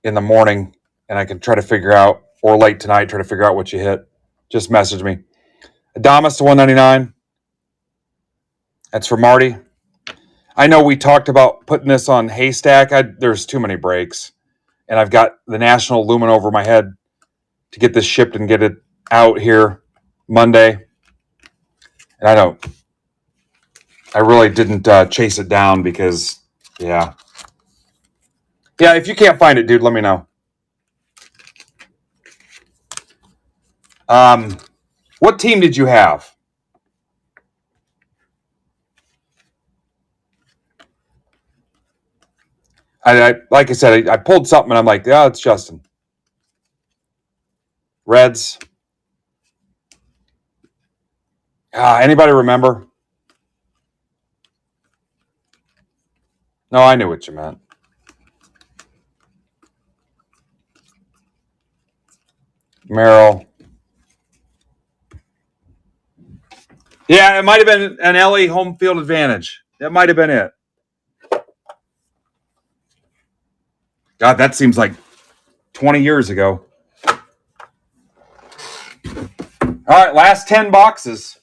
in the morning and I can try to figure out, or late tonight, try to figure out what you hit. Just message me. Adamas to 199. That's for Marty. I know we talked about putting this on Haystack. There's too many breaks. And I've got the National looming over my head to get this shipped and get it out here Monday. And I really didn't chase it down because, yeah. Yeah, if you can't find it, dude, let me know. What team did you have? Like I said, I pulled something and I'm like, yeah, it's Justin. Reds. Anybody remember? No, I knew what you meant. Merrill. Yeah, it might have been an LA home field advantage. That might have been it. God, that seems like 20 years ago. All right, last 10 boxes.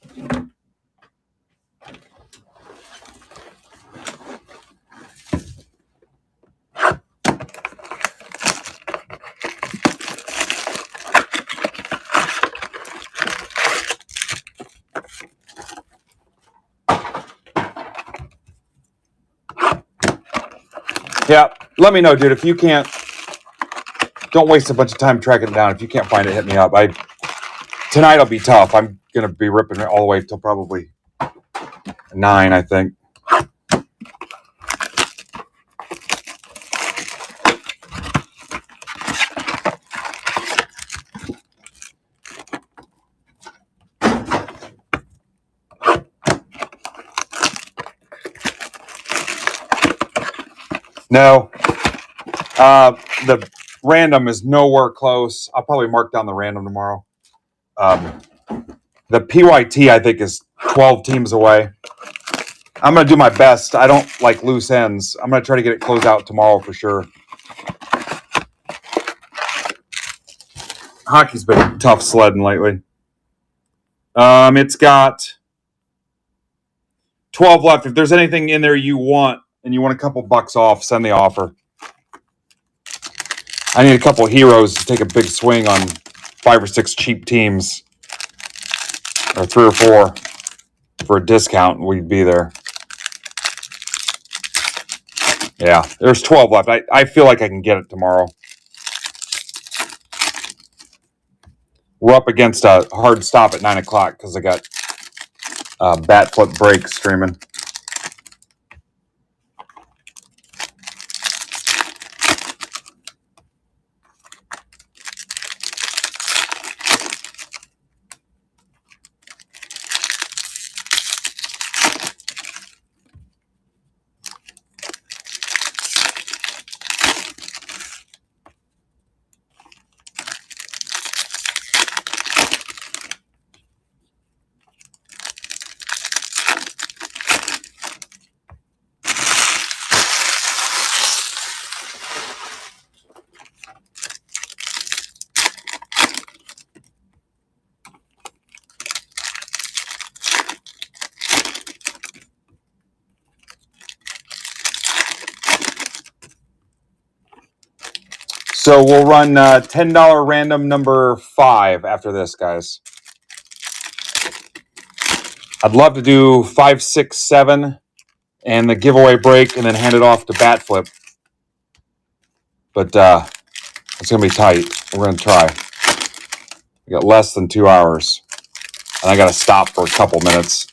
Yeah, let me know, dude. If you can't, don't waste a bunch of time tracking it down. If you can't find it, hit me up. Tonight will be tough. I'm gonna be ripping it all the way till probably 9, I think. No, the random is nowhere close. I'll probably mark down the random tomorrow. The PYT, I think, is 12 teams away. I'm going to do my best. I don't like loose ends. I'm going to try to get it closed out tomorrow for sure. Hockey's been tough sledding lately. It's got 12 left. If there's anything in there you want and you want a couple bucks off, send the offer. I need a couple heroes to take a big swing on 5 or 6 cheap teams, or 3 or 4 for a discount. We'd be there. Yeah, there's 12 left. I feel like I can get it tomorrow. We're up against a hard stop at 9 o'clock because I got Bat Flip Break streaming. So we'll run $10 random number 5 after this, guys. I'd love to do 5, 6, 7 and the giveaway break and then hand it off to Bat Flip. But it's going to be tight. We're going to try. We got less than 2 hours. And I got to stop for a couple minutes.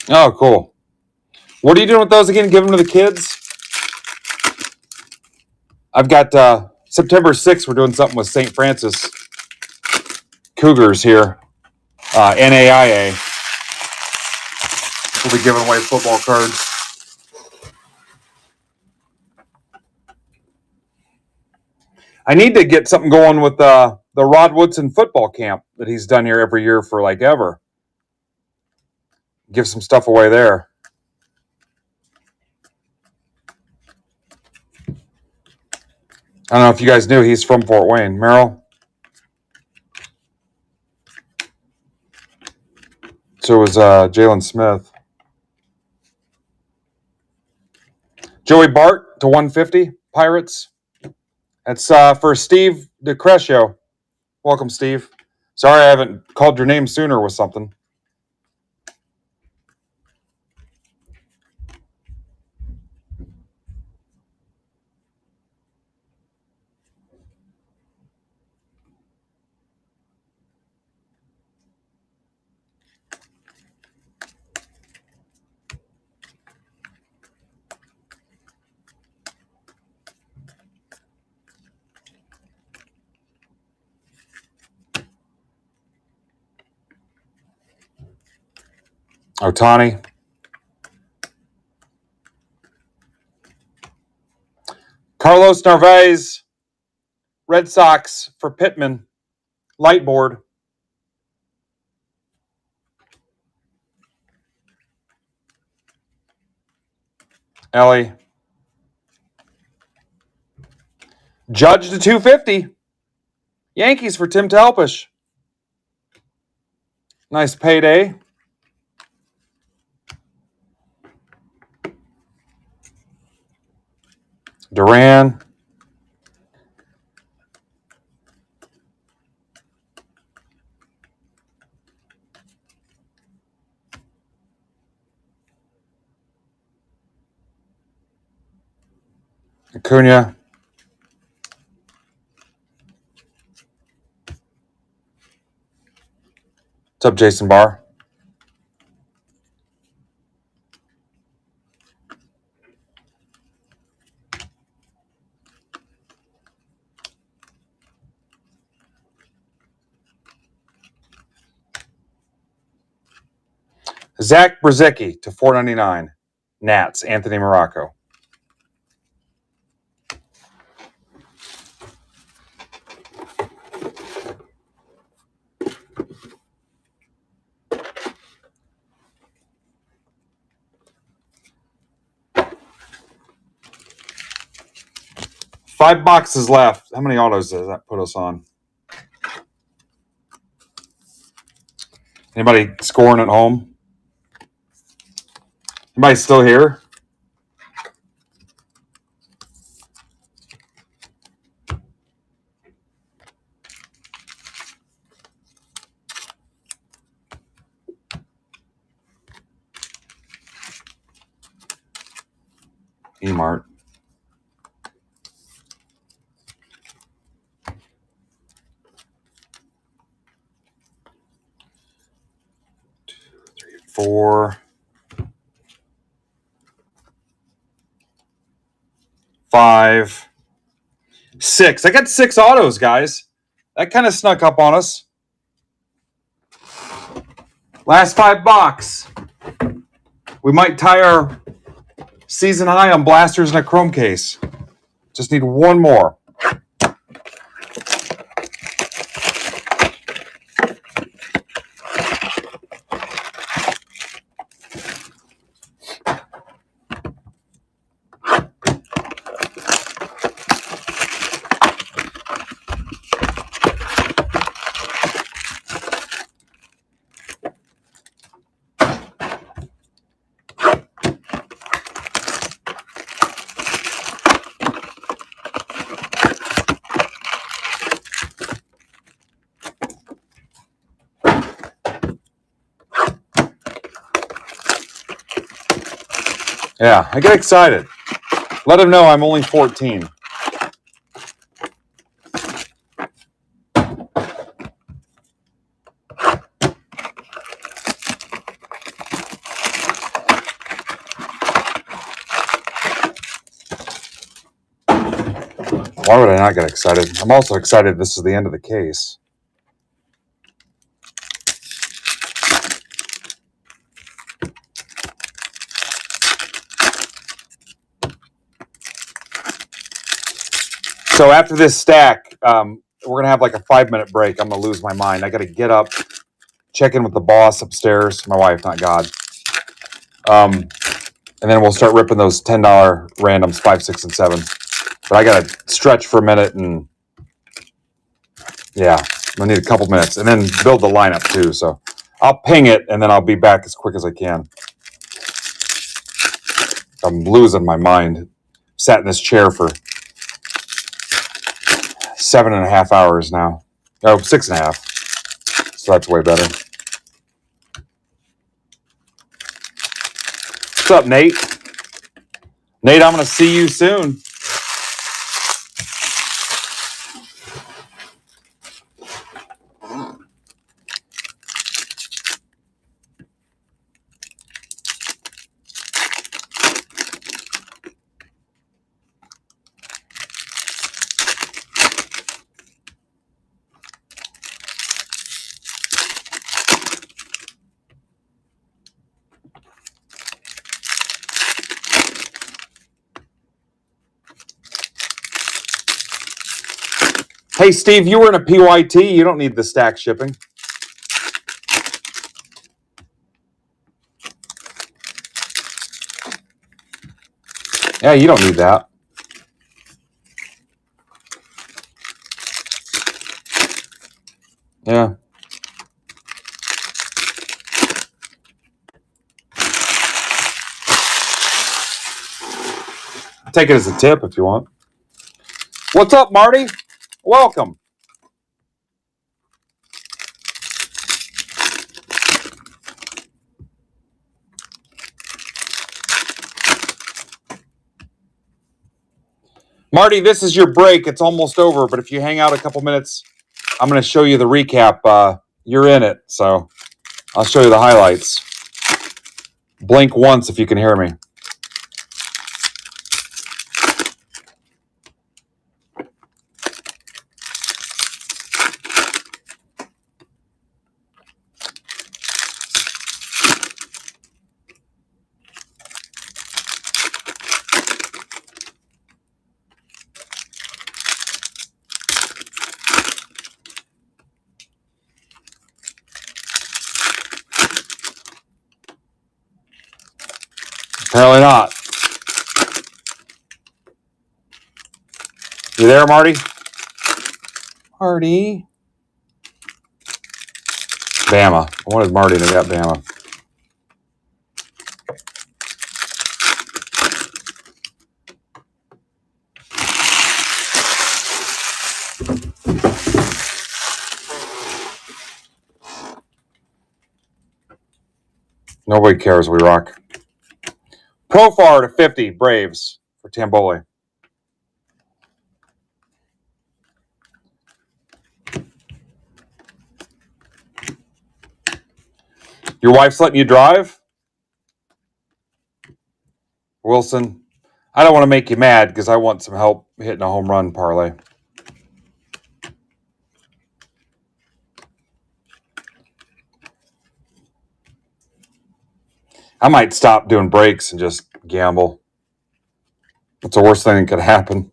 Oh, cool. What are you doing with those again? Give them to the kids? I've got September 6th, we're doing something with St. Francis Cougars here. NAIA. We'll be giving away football cards. I need to get something going with the Rod Woodson football camp that he's done here every year for like ever. Give some stuff away there. I don't know if you guys knew he's from Fort Wayne. Merrill? So was Jalen Smith. Joey Bart to 150, Pirates. That's for Steve DeCrescio. Welcome, Steve. Sorry I haven't called your name sooner with something. Ohtani. Carlos Narvaez, Red Sox for Pittman. Light board. Ellie. Judge to 250. Yankees for Tim Talpish. Nice payday. Duran. Acuna. What's up, Jason Barr? Zach Brzezicki to 499. Nats, Anthony Morocco. Five boxes left. How many autos does that put us on? Anybody scoring at home? Anybody still here? E-Mart. Four, 5, 6. I got 6 autos, guys. That kind of snuck up on us. Last 5 box. We might tie our season high on blasters in a chrome case. Just need one more. Yeah, I get excited. Let him know I'm only 14. Why would I not get excited? I'm also excited this is the end of the case. So after this stack, we're going to have like a 5-minute break. I'm going to lose my mind. I got to get up, check in with the boss upstairs. My wife, not God. And then we'll start ripping those $10 randoms, 5, 6, and 7. But I got to stretch for a minute and, yeah, I need a couple minutes. And then build the lineup too. So I'll ping it and then I'll be back as quick as I can. I'm losing my mind. Sat in this chair for 7.5 hours now. Oh, 6.5. So that's way better. What's up, Nate? Nate, I'm going to see you soon. Hey, Steve, you were in a PYT. You don't need the stack shipping. Yeah, you don't need that. Yeah. Take it as a tip if you want. What's up, Marty? Welcome. Marty, this is your break. It's almost over, but if you hang out a couple minutes, I'm going to show you the recap. You're in it, so I'll show you the highlights. Blink once if you can hear me. Apparently not. You there, Marty? Marty? Bama. I wanted Marty to get Bama. Nobody cares. We rock. Profar to 50 Braves for Tamboli. Your wife's letting you drive? Wilson, I don't want to make you mad because I want some help hitting a home run parlay. I might stop doing breaks and just gamble. What's the worst thing that could happen?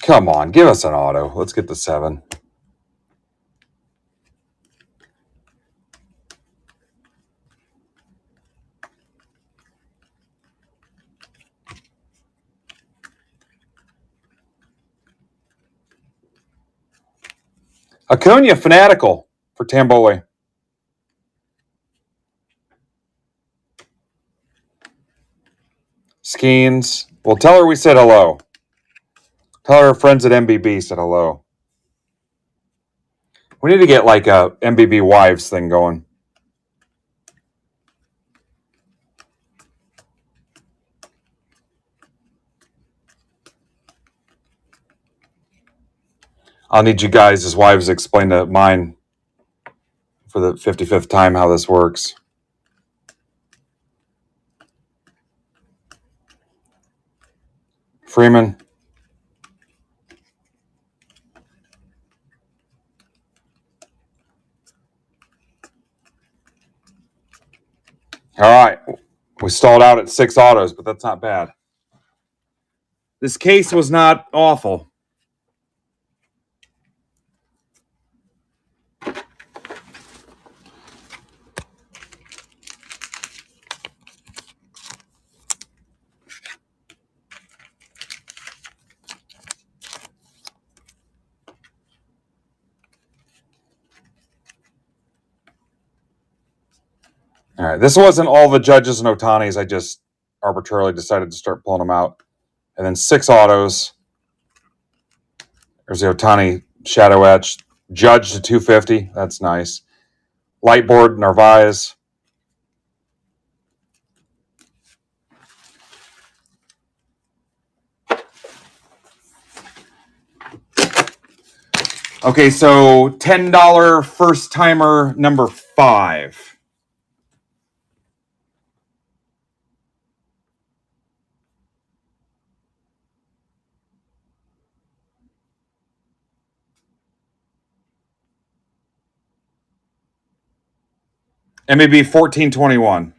Come on, give us an auto. Let's get the 7. Acuna Fanatical for Tamboli. Skeens. Well, tell her we said hello. Tell her friends at MBB said hello. We need to get like a MBB wives thing going. I'll need you guys as wives to explain to mine for the 55th time how this works. Freeman. All right. We stalled out at 6 autos, but that's not bad. This case was not awful. All right. This wasn't all the judges and Otanis. I just arbitrarily decided to start pulling them out. And then 6 autos. There's the Otani Shadow Etch. Judge to 250. That's nice. Lightboard, Narvaez. Okay, so $10 first timer number 5. MEB 1421.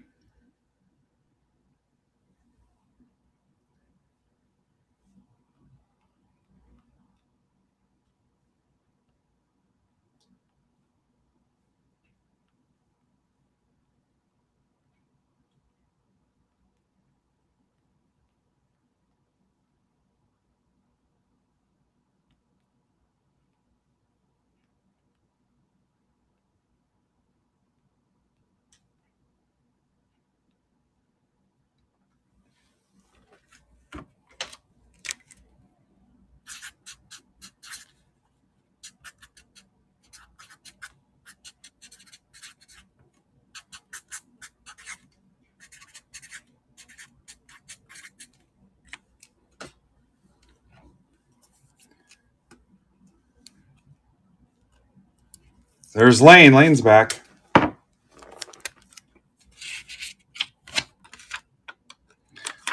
There's Lane. Lane's back.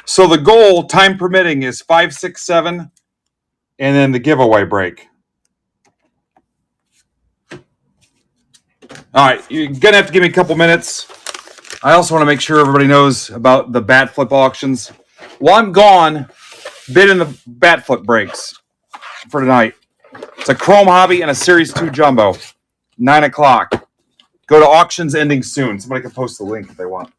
So the goal, time permitting, is 5, 6, 7, and then the giveaway break. All right, you're gonna have to give me a couple minutes. I also want to make sure everybody knows about the bat flip auctions. While I'm gone, bid in the bat flip breaks for tonight. It's a Chrome Hobby and a Series 2 Jumbo. 9 o'clock. Go to auctions ending soon. Somebody can post the link if they want.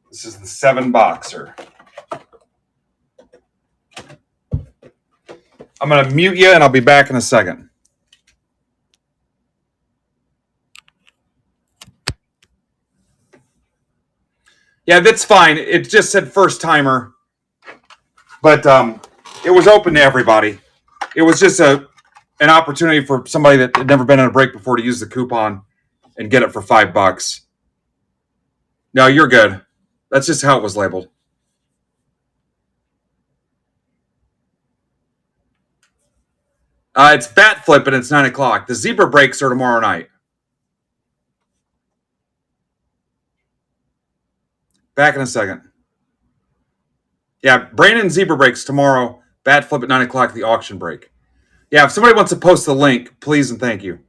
This is the 7 boxer. I'm going to mute you and I'll be back in a second. Yeah, that's fine. It just said first timer, but it was open to everybody. It was just an opportunity for somebody that had never been in a break before to use the coupon and get it for $5. No, you're good. That's just how it was labeled. It's bat flip and it's 9 o'clock. The zebra breaks are tomorrow night. Back in a second. Yeah, Brandon zebra breaks tomorrow. Bat flip at 9 o'clock, the auction break. Yeah, if somebody wants to post the link, please and thank you.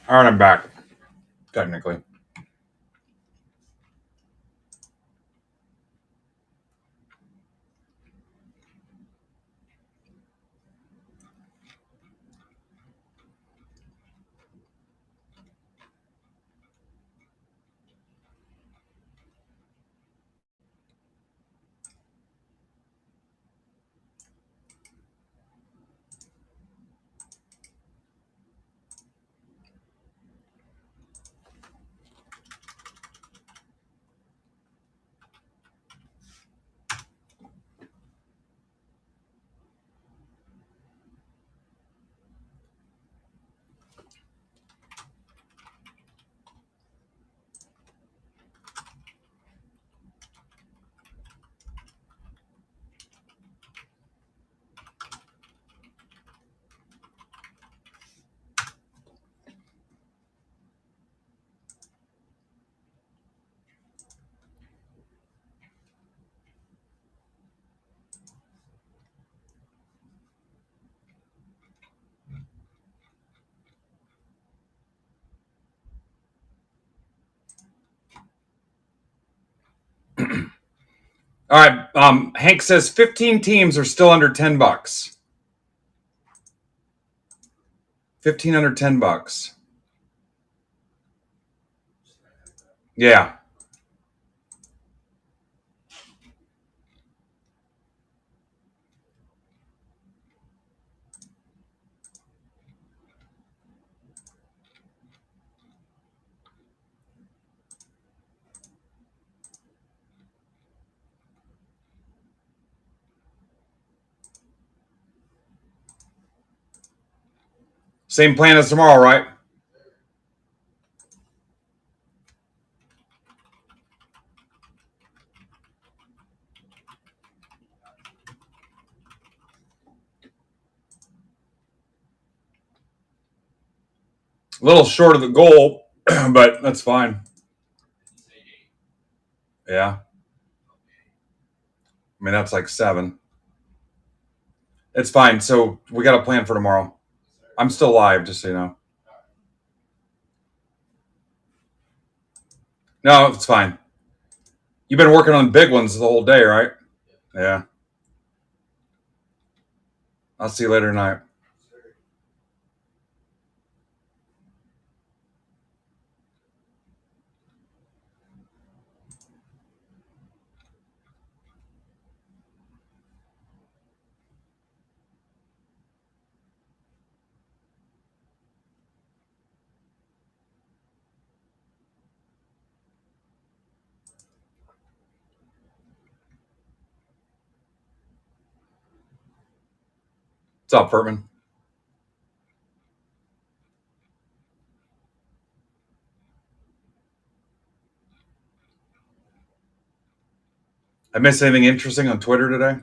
All right, I'm back. Technically. All right. Hank says 15 teams are still under $10. 15 under $10. Yeah. Same plan as tomorrow, right? A little short of the goal, but that's fine. Yeah. I mean, that's like 7. It's fine. So we got a plan for tomorrow. I'm still live, just so you know. No, it's fine. You've been working on big ones the whole day, right? Yeah. I'll see you later tonight. What's up, Furtman? I missed anything interesting on Twitter today?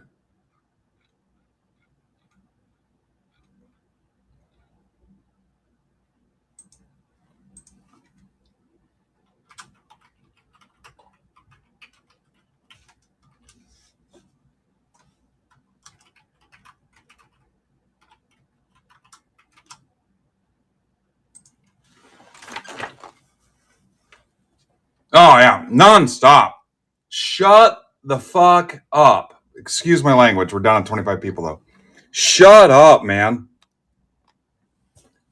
Oh, yeah. Nonstop. Shut the fuck up. Excuse my language. We're down to 25 people, though. Shut up, man.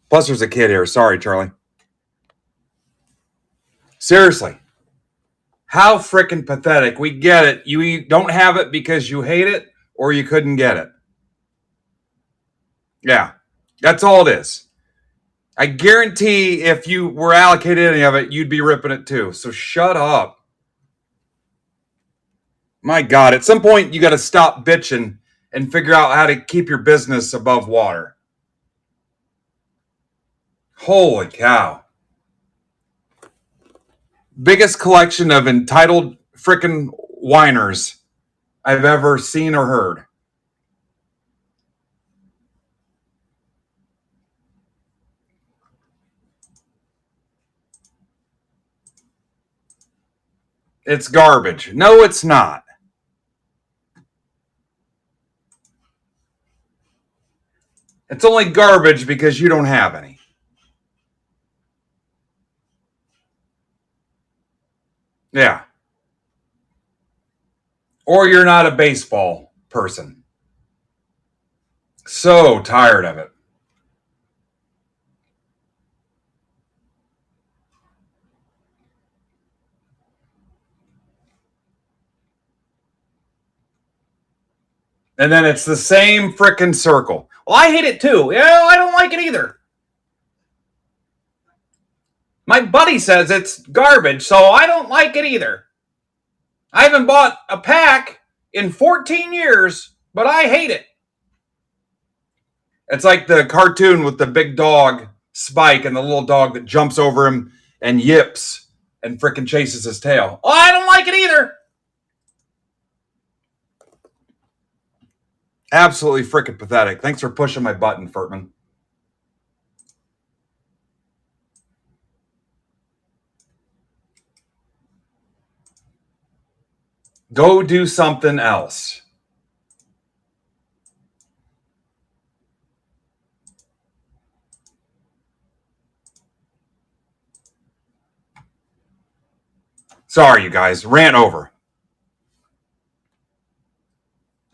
Plus, there's a kid here. Sorry, Charlie. Seriously. How freaking pathetic. We get it. You don't have it because you hate it or you couldn't get it. Yeah. That's all it is. I guarantee if you were allocated any of it, you'd be ripping it too. So shut up. My God, at some point, you got to stop bitching and figure out how to keep your business above water. Holy cow. Biggest collection of entitled frickin' whiners I've ever seen or heard. It's garbage. No, it's not. It's only garbage because you don't have any. Yeah. Or you're not a baseball person. So tired of it. And then it's the same frickin' circle. Well, I hate it too. Yeah, I don't like it either. My buddy says it's garbage, so I don't like it either. I haven't bought a pack in 14 years, but I hate it. It's like the cartoon with the big dog, Spike, and the little dog that jumps over him and yips and frickin' chases his tail. Oh, I don't like it either. Absolutely frickin' pathetic. Thanks for pushing my button, Furtman. Go do something else. Sorry, you guys. Rant over.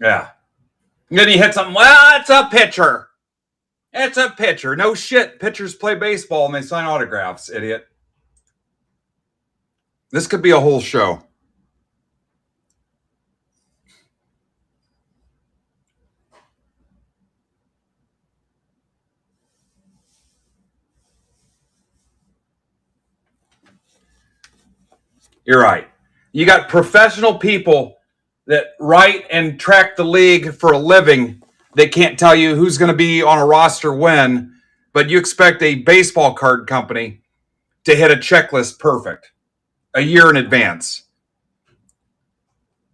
Yeah. And then he hit something. Well, it's a pitcher. It's a pitcher. No shit. Pitchers play baseball and they sign autographs, idiot. This could be a whole show. You're right. You got professional people that write and track the league for a living. They can't tell you who's going to be on a roster when, but you expect a baseball card company to hit a checklist perfect a year in advance.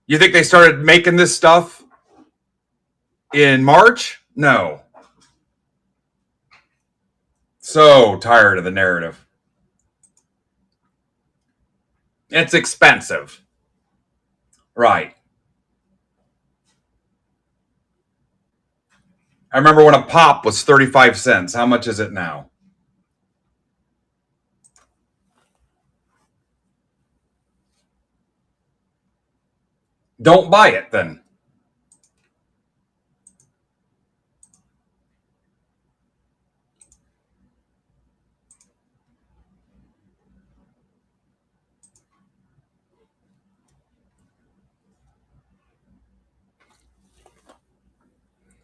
You think they started making this stuff in March? No. So tired of the narrative. It's expensive. Right. I remember when a pop was 35 cents. How much is it now? Don't buy it then.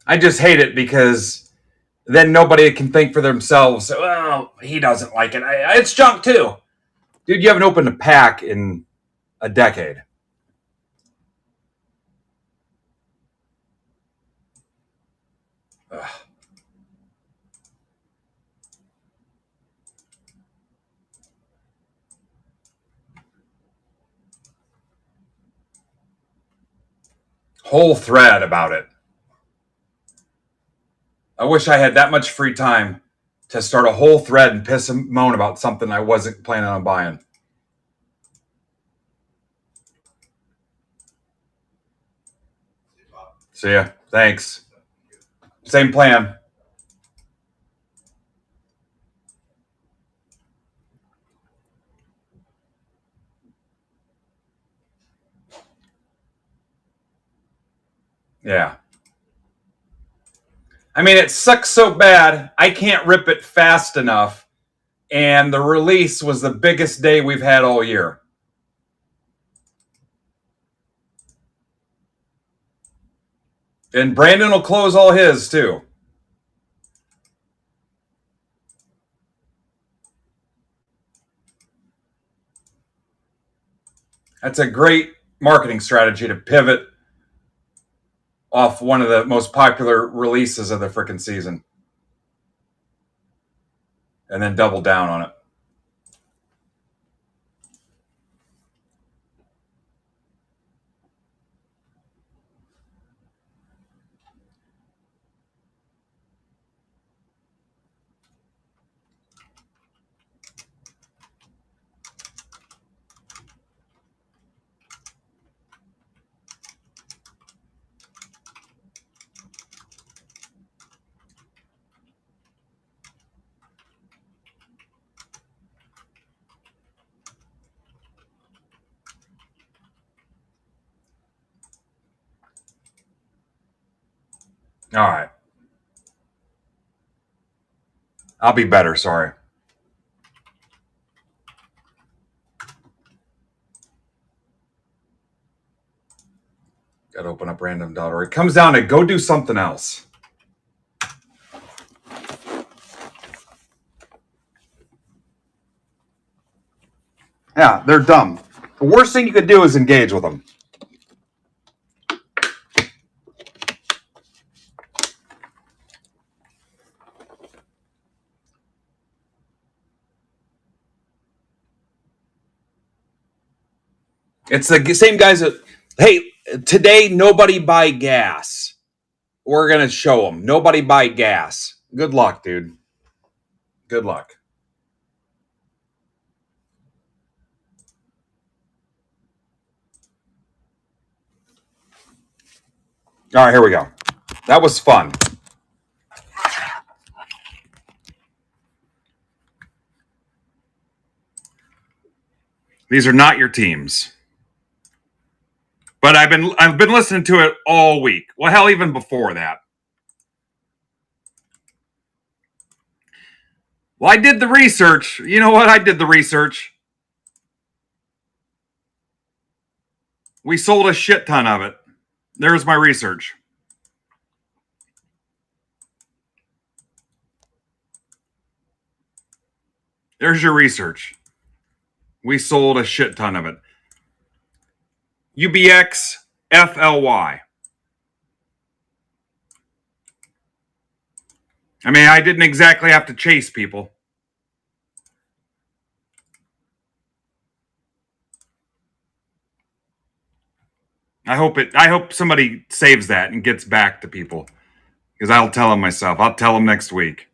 I just hate it because then nobody can think for themselves. Well, he doesn't like it. It's junk too. Dude, you haven't opened a pack in a decade. Ugh. Whole thread about it. I wish I had that much free time to start a whole thread and piss and moan about something I wasn't planning on buying. See ya. Thanks. Same plan. Yeah. I mean, it sucks so bad, I can't rip it fast enough. And the release was the biggest day we've had all year. And Brandon will close all his too. That's a great marketing strategy to pivot off one of the most popular releases of the freaking season and then double down on it. All right. I'll be better. Sorry. Got to open up random.org. It comes down to go do something else. Yeah, they're dumb. The worst thing you could do is engage with them. It's the same guys that, hey, today nobody buy gas. We're going to show them. Nobody buy gas. Good luck, dude. Good luck. All right, here we go. That was fun. These are not your teams. But I've been listening to it all week. Well, hell, even before that. Well, I did the research. You know what? I did the research. We sold a shit ton of it. There's my research. There's your research. We sold a shit ton of it. UBX FLY. I mean, I didn't exactly have to chase people. I hope somebody saves that and gets back to people. Because I'll tell them myself. I'll tell them next week.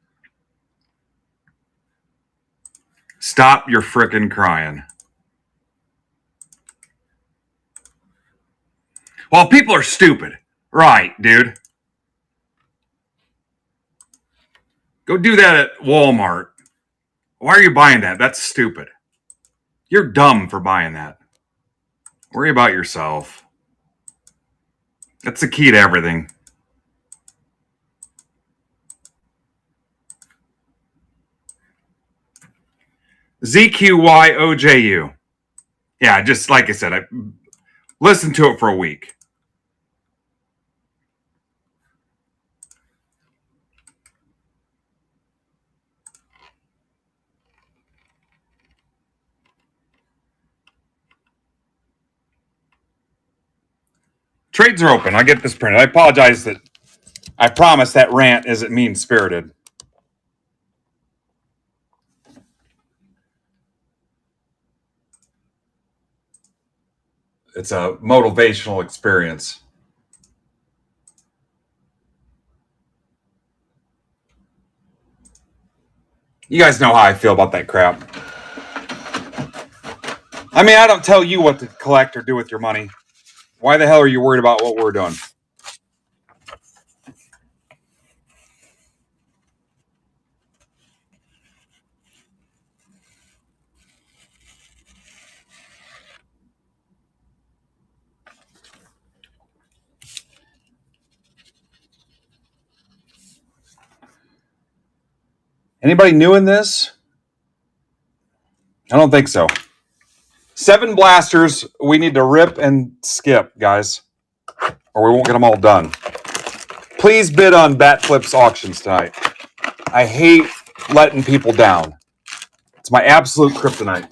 Stop your frickin' crying. Well, people are stupid. Right, dude. Go do that at Walmart. Why are you buying that? That's stupid. You're dumb for buying that. Worry about yourself. That's the key to everything. ZQYOJU. Yeah, just like I said, I listened to it for a week. Trades are open. I'll get this printed. I apologize that I promise that rant isn't mean-spirited. It's a motivational experience. You guys know how I feel about that crap. I mean, I don't tell you what to collect or do with your money. Why the hell are you worried about what we're doing? Anybody new in this? I don't think so. 7 blasters we need to rip and skip, guys, or we won't get them all done. Please bid on Bat Flips auctions tonight. I hate letting people down. It's my absolute kryptonite.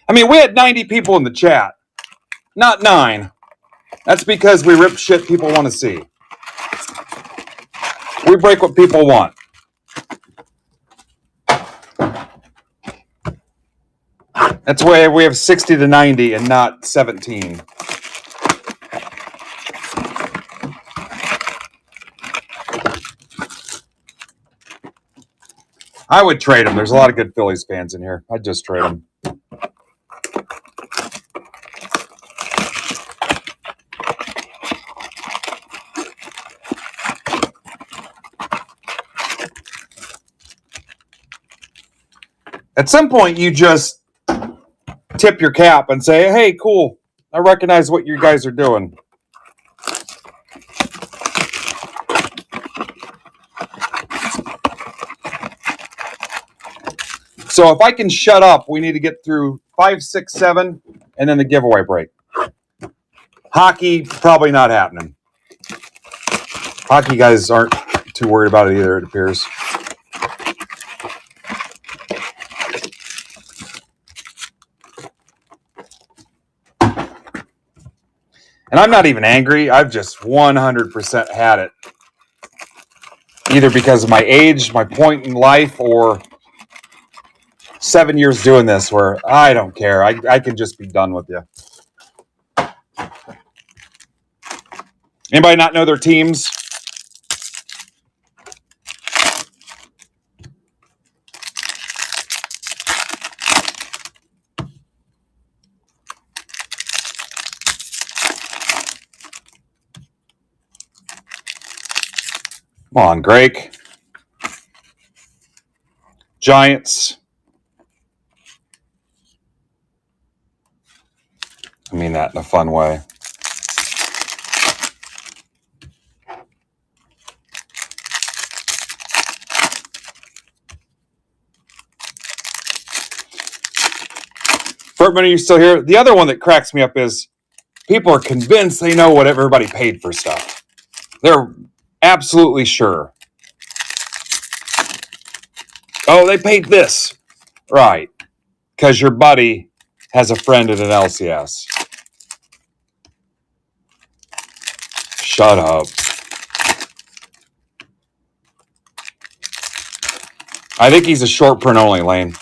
I mean, we had 90 people in the chat, not 9. That's because we rip shit people want to see. We break what people want. That's why we have 60 to 90 and not 17. I would trade them. There's a lot of good Phillies fans in here. I'd just trade them. At some point, you just tip your cap and say, hey, cool. I recognize what you guys are doing. So if I can shut up, we need to get through 5, 6, 7, and then the giveaway break. Hockey, probably not happening. Hockey guys aren't too worried about it either, it appears. And I'm not even angry. I've just 100% had it. Either because of my age, my point in life, or 7 years doing this where I don't care. I can just be done with you. Anybody not know their teams? Come on, Greg. Giants. I mean that in a fun way. Bertman, are you still here? The other one that cracks me up is people are convinced they know what everybody paid for stuff. They're absolutely sure. Oh, they paid this. Right. Because your buddy has a friend at an LCS. Shut up. I think he's a short print only, Lane.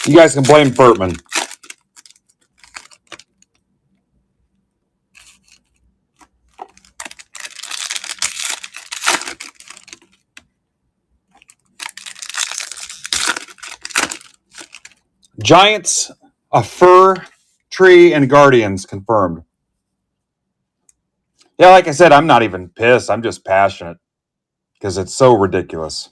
You guys can blame Bertman. Giants, a fur tree, and Guardians confirmed. Yeah, like I said, I'm not even pissed. I'm just passionate because it's so ridiculous.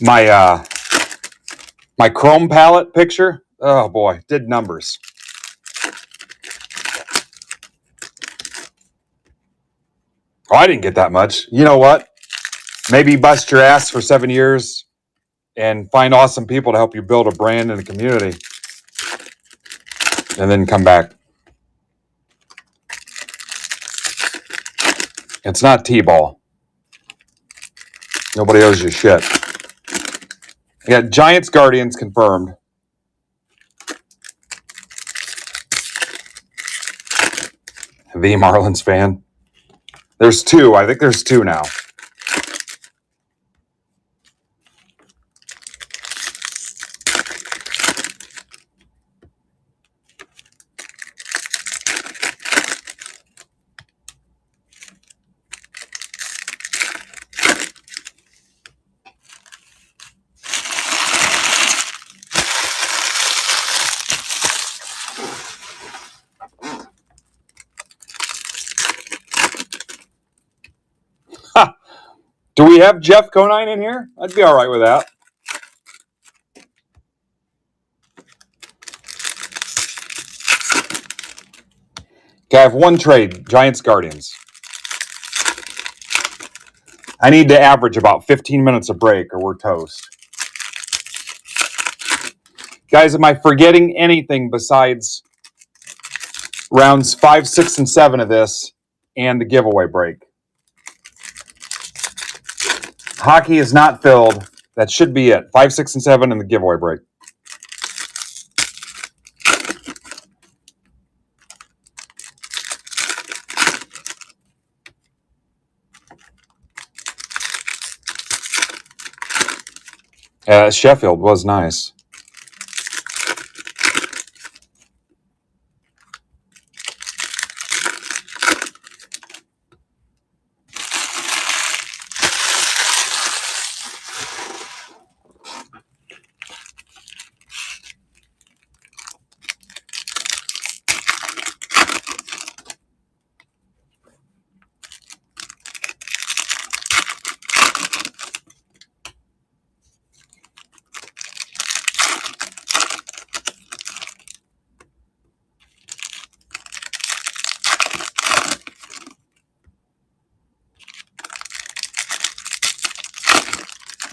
My Chrome palette picture, oh boy, did numbers. Oh, I didn't get that much. You know what? Maybe bust your ass for 7 years and find awesome people to help you build a brand and a community. And then come back. It's not T-ball. Nobody owes you shit. Yeah, Giants Guardians confirmed. The Marlins fan. There's two. I think there's two now. Do we have Jeff Conine in here? I'd be all right with that. Okay, I have one trade, Giants Guardians. I need to average about 15 minutes of break or we're toast. Guys, am I forgetting anything besides rounds 5, 6, and 7 of this and the giveaway break? Hockey is not filled. That should be it. 5, 6, and 7 and the giveaway break. Sheffield was nice.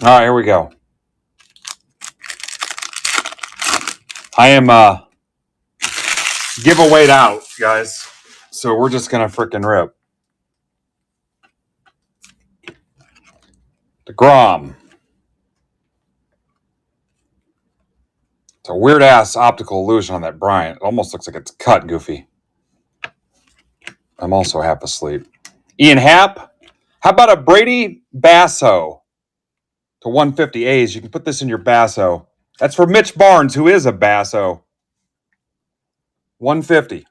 All right, here we go. I am giveawayed out, guys. So we're just gonna freaking rip. DeGrom. It's a weird ass optical illusion on that Bryant. It almost looks like it's cut, Goofy. I'm also half asleep. Ian Happ. How about a Brady Basso to 150 A's? You can put this in your Basso. That's for Mitch Barnes, who is a Basso. 150.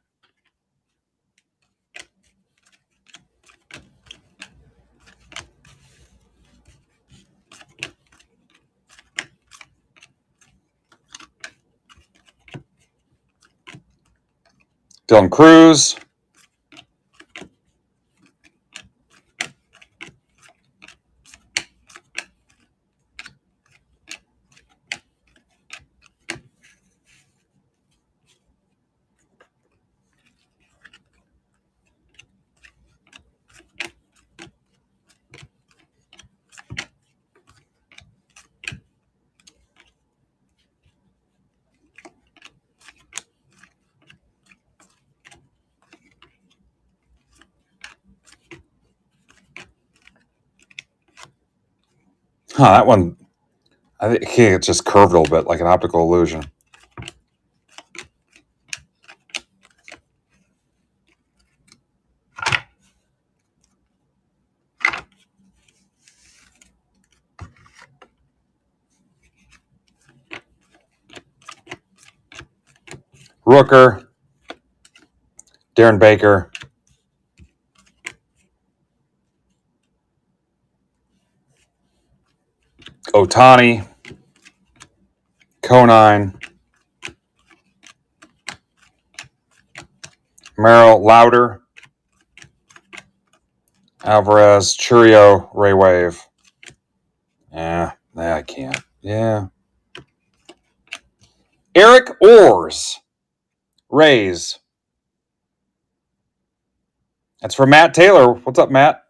Dylan Cruz. That one, I think it's just curved a little bit like an optical illusion. Rooker. Darren Baker. Otani. Conine. Merrill. Louder. Alvarez. Churio. Ray Wave. Yeah, I can't. Yeah. Eric Orrs. Rays. That's for Matt Taylor. What's up, Matt?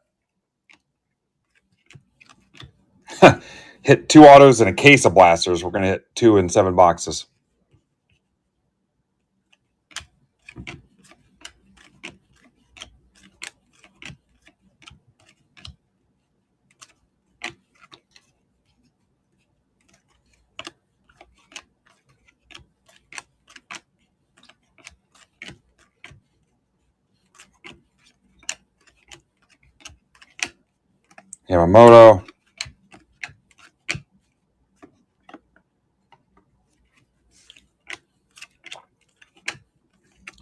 Hit 2 autos and a case of blasters. We're going to hit 2 in 7 boxes. Yamamoto.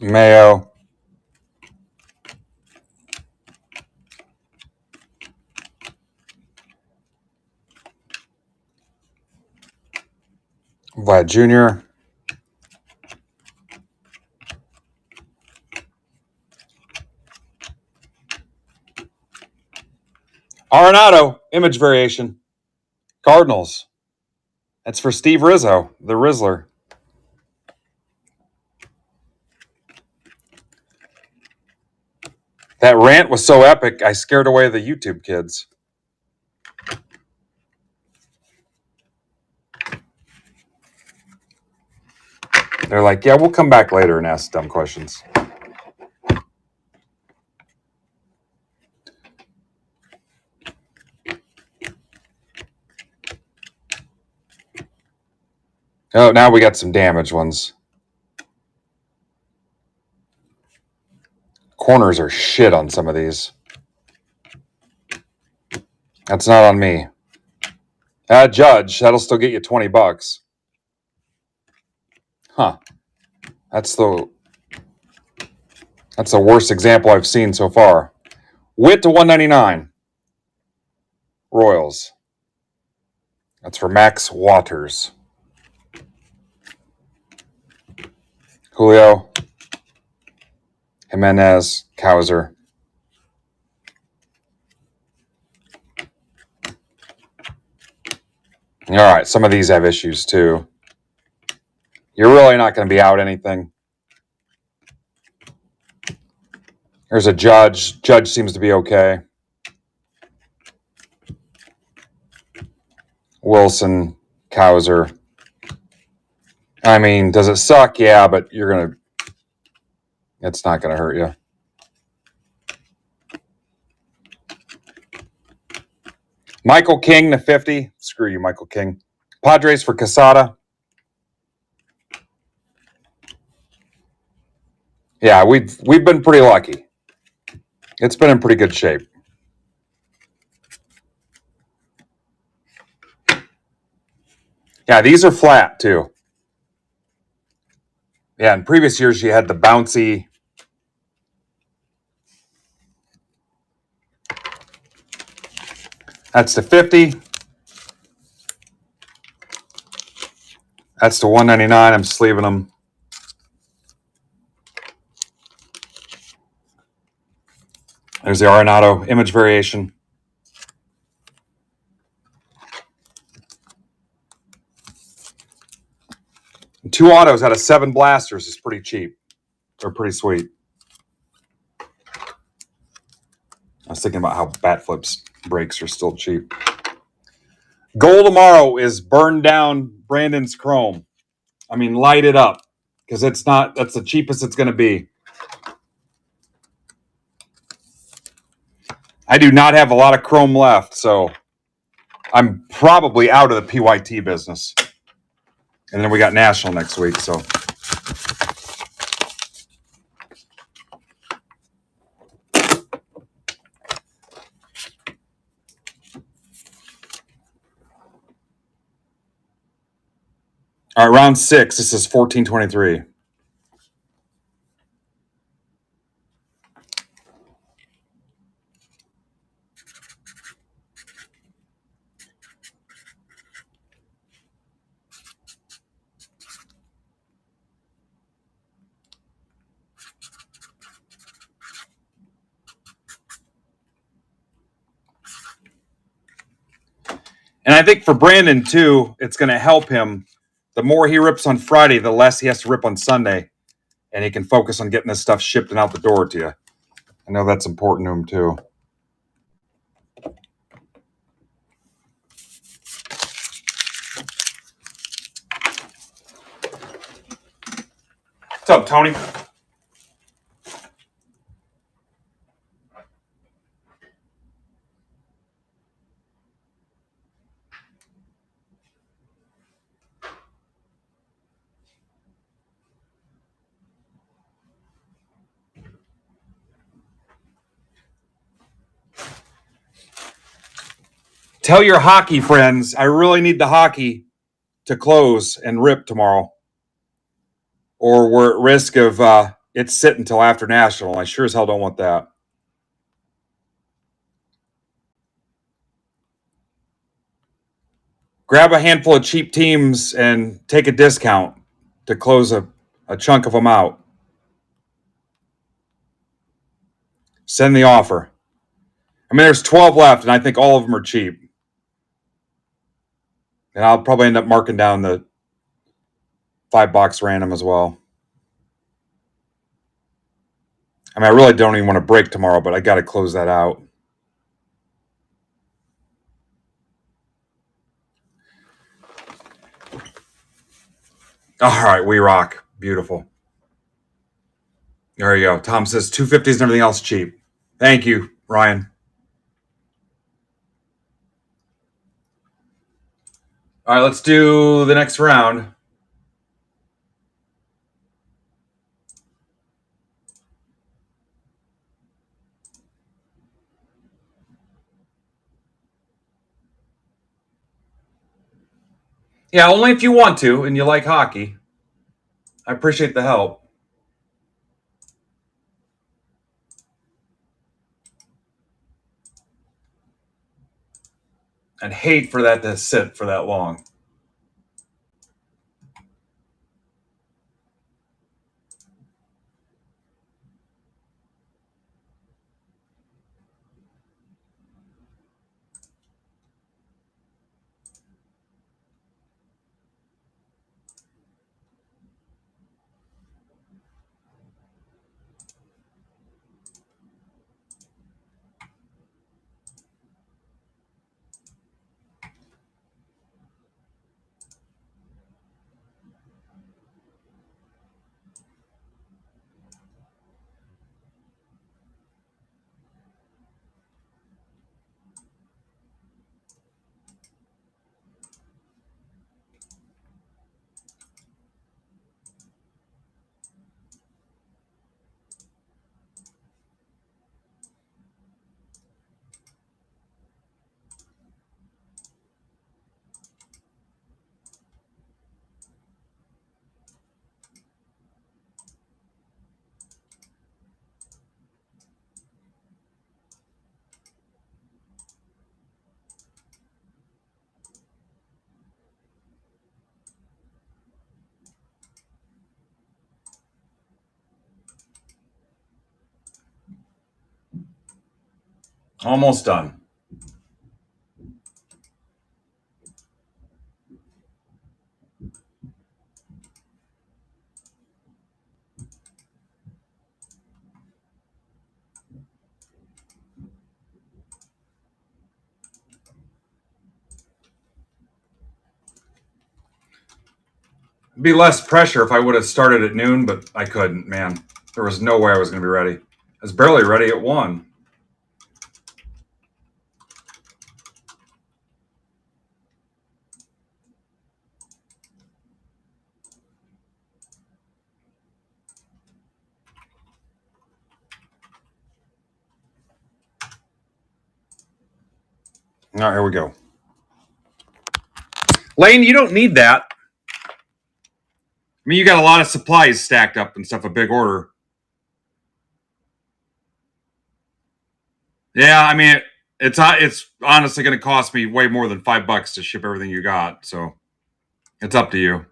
Mayo. Vlad Jr. Arenado. Image variation. Cardinals. That's for Steve Rizzo, the Rizzler. That rant was so epic, I scared away the YouTube kids. They're like, yeah, we'll come back later and ask dumb questions. Oh, now we got some damaged ones. Corners are shit on some of these. That's not on me. Judge, that'll still get you $20. Huh. That's the worst example I've seen so far. Witt to 199. Royals. That's for Max Waters. Julio. Jimenez. Kauser. All right, some of these have issues too. You're really not going to be out anything. There's a Judge. Judge seems to be okay. Wilson, Cowser. I mean, does it suck? Yeah, but it's not going to hurt you. Michael King to 50. Screw you, Michael King. Padres for Quesada. Yeah, we've been pretty lucky. It's been in pretty good shape. Yeah, these are flat too. Yeah, in previous years you had the bouncy. That's the 50. That's the 199. I'm sleeving them. There's the Arenado image variation. 2 autos out of 7 blasters is pretty cheap. They're pretty sweet. I was thinking about how bat flips breaks are still cheap. Goal tomorrow is burn down Brandon's chrome. I mean, light it up because that's the cheapest it's going to be. I do not have a lot of chrome left, so I'm probably out of the PYT business. And then we got National next week, so. All right, round 6. This is 1423. And I think for Brandon, too, it's going to help him. The more he rips on Friday, the less he has to rip on Sunday. And he can focus on getting this stuff shipped and out the door to you. I know that's important to him, too. What's up, Tony? Tell your hockey friends, I really need the hockey to close and rip tomorrow. Or we're at risk of it sitting until after National. I sure as hell don't want that. Grab a handful of cheap teams and take a discount to close a chunk of them out. Send the offer. I mean, there's 12 left, and I think all of them are cheap. And I'll probably end up marking down the $5 random as well. I mean, I really don't even want to break tomorrow, but I got to close that out. All right, we rock. Beautiful. There you go. Tom says 250s and everything else cheap. Thank you, Ryan. All right, let's do the next round. Yeah, only if you want to and you like hockey. I appreciate the help. I'd hate for that to sit for that long. Almost done. It'd be less pressure if I would have started at noon, but I couldn't, man. There was no way I was going to be ready. I was barely ready at 1. All right, here we go. Lane, you don't need that. I mean, you got a lot of supplies stacked up and stuff, a big order. Yeah, I mean, it's honestly going to cost me way more than $5 to ship everything you got. So it's up to you.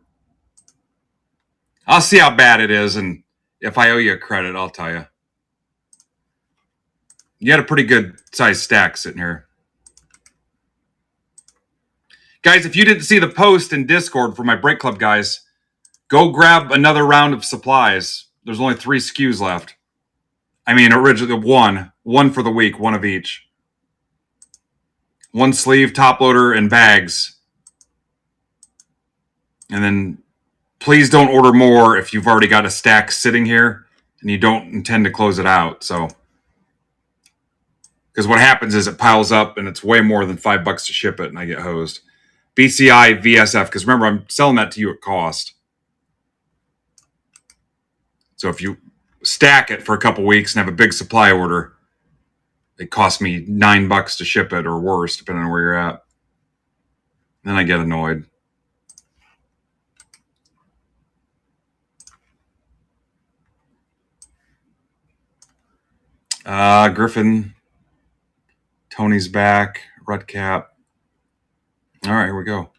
I'll see how bad it is, and if I owe you a credit, I'll tell you. You had a pretty good size stack sitting here. Guys, if you didn't see the post in Discord for my Break Club guys, go grab another round of supplies. There's only 3 SKUs left. I mean, originally one for the week, one of each. 1 sleeve, top loader, and bags. And then please don't order more if you've already got a stack sitting here and you don't intend to close it out. So, because what happens is it piles up and it's way more than $5 to ship it, and I get hosed. BCI VSF, because remember, I'm selling that to you at cost. So if you stack it for a couple weeks and have a big supply order, it costs me $9 to ship it or worse, depending on where you're at. Then I get annoyed. Griffin. Tony's back. Rutcap. All right, here we go.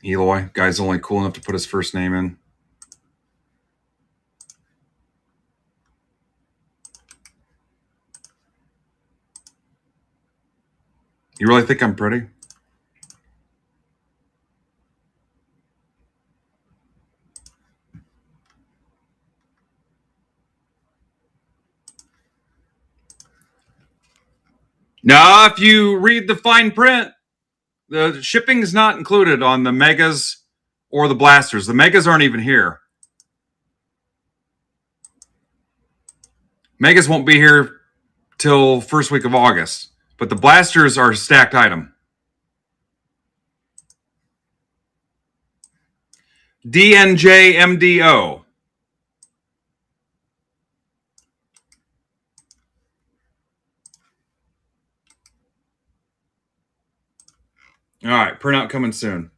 Eloy. Guy's only cool enough to put his first name in. You really think I'm pretty? No, if you read the fine print, the shipping's not included on the Megas or the Blasters. The Megas aren't even here. Megas won't be here till first week of August, but the Blasters are a stacked item. DNJMDO. All right, printout coming soon.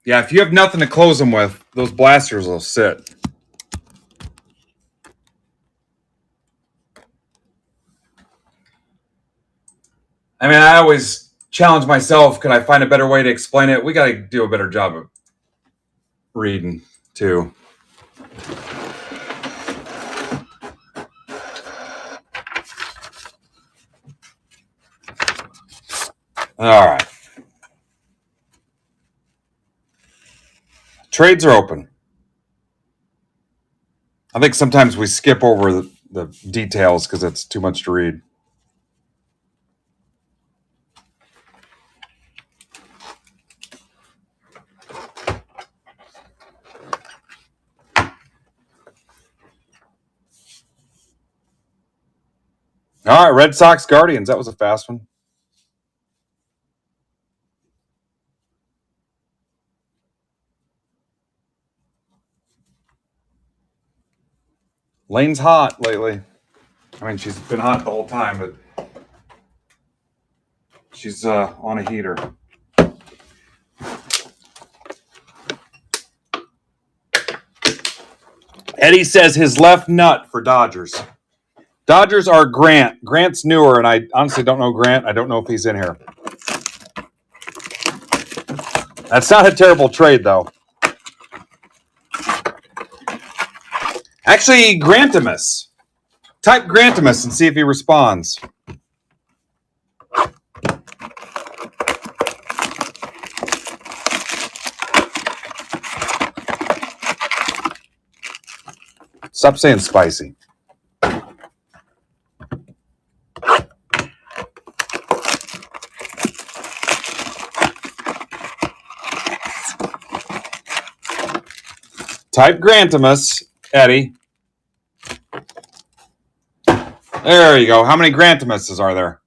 Yeah, if you have nothing to close them with, those Blasters will sit. I mean, I always challenge myself. Can I find a better way to explain it? We got to do a better job of reading, too. All right. Trades are open. I think sometimes we skip over the details because it's too much to read. All right, Red Sox Guardians. That was a fast one. Lane's hot lately. I mean, she's been hot the whole time, but she's on a heater. Eddie says his left nut for Dodgers. Dodgers are Grant. Grant's newer, and I honestly don't know Grant. I don't know if he's in here. That's not a terrible trade, though. Actually, Grantimus. Type Grantimus and see if he responds. Stop saying spicy. Type Grantimus, Eddie. There you go. How many Grantimuses are there?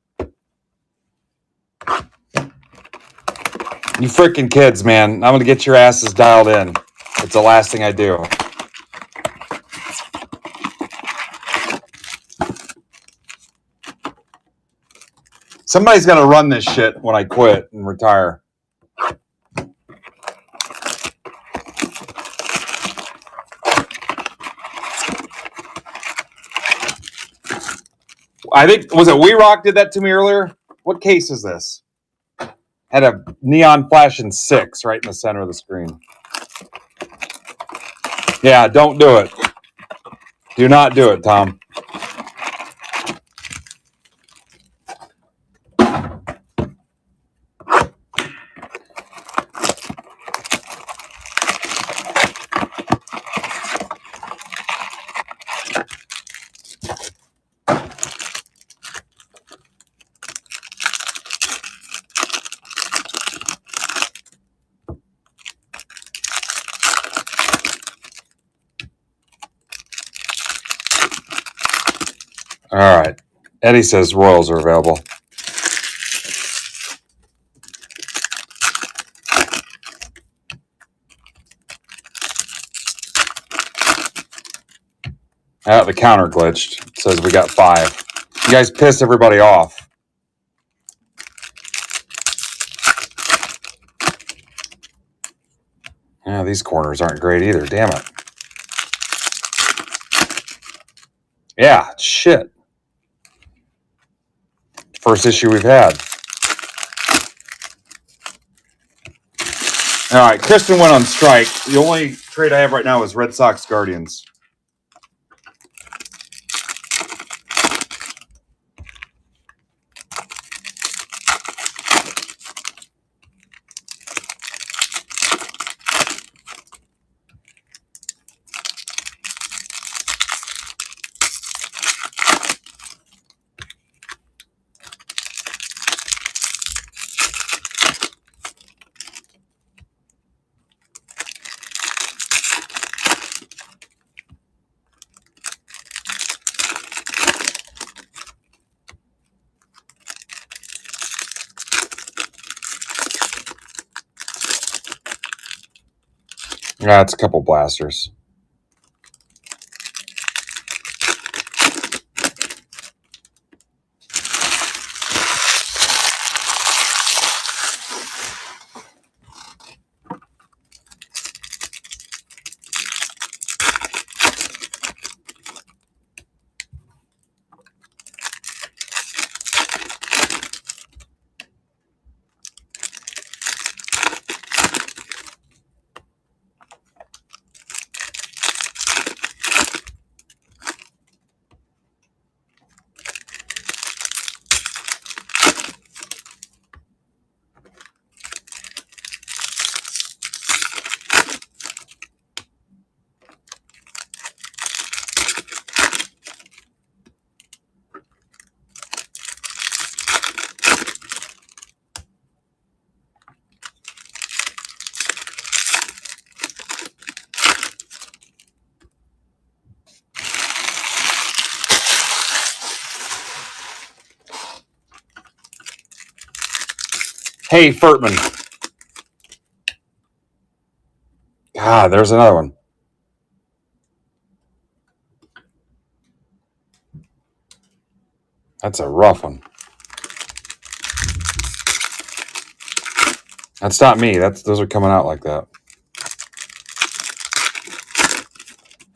You freaking kids, man. I'm going to get your asses dialed in. It's the last thing I do. Somebody's got to run this shit when I quit and retire. I think, was it We Rock did that to me earlier? What case is this? Had a neon flashing 6 right in the center of the screen. Yeah, don't do it. Do not do it, Tom. All right. Eddie says Royals are available. The counter glitched. It says we got 5. You guys pissed everybody off. Yeah, these corners aren't great either. Damn it. Yeah, shit. First issue we've had. All right, Kristen went on strike. The only trade I have right now is Red Sox Guardians. Yeah, it's a couple blasters. Hey, Furtman. God, there's another one. That's a rough one. That's not me. Those are coming out like that.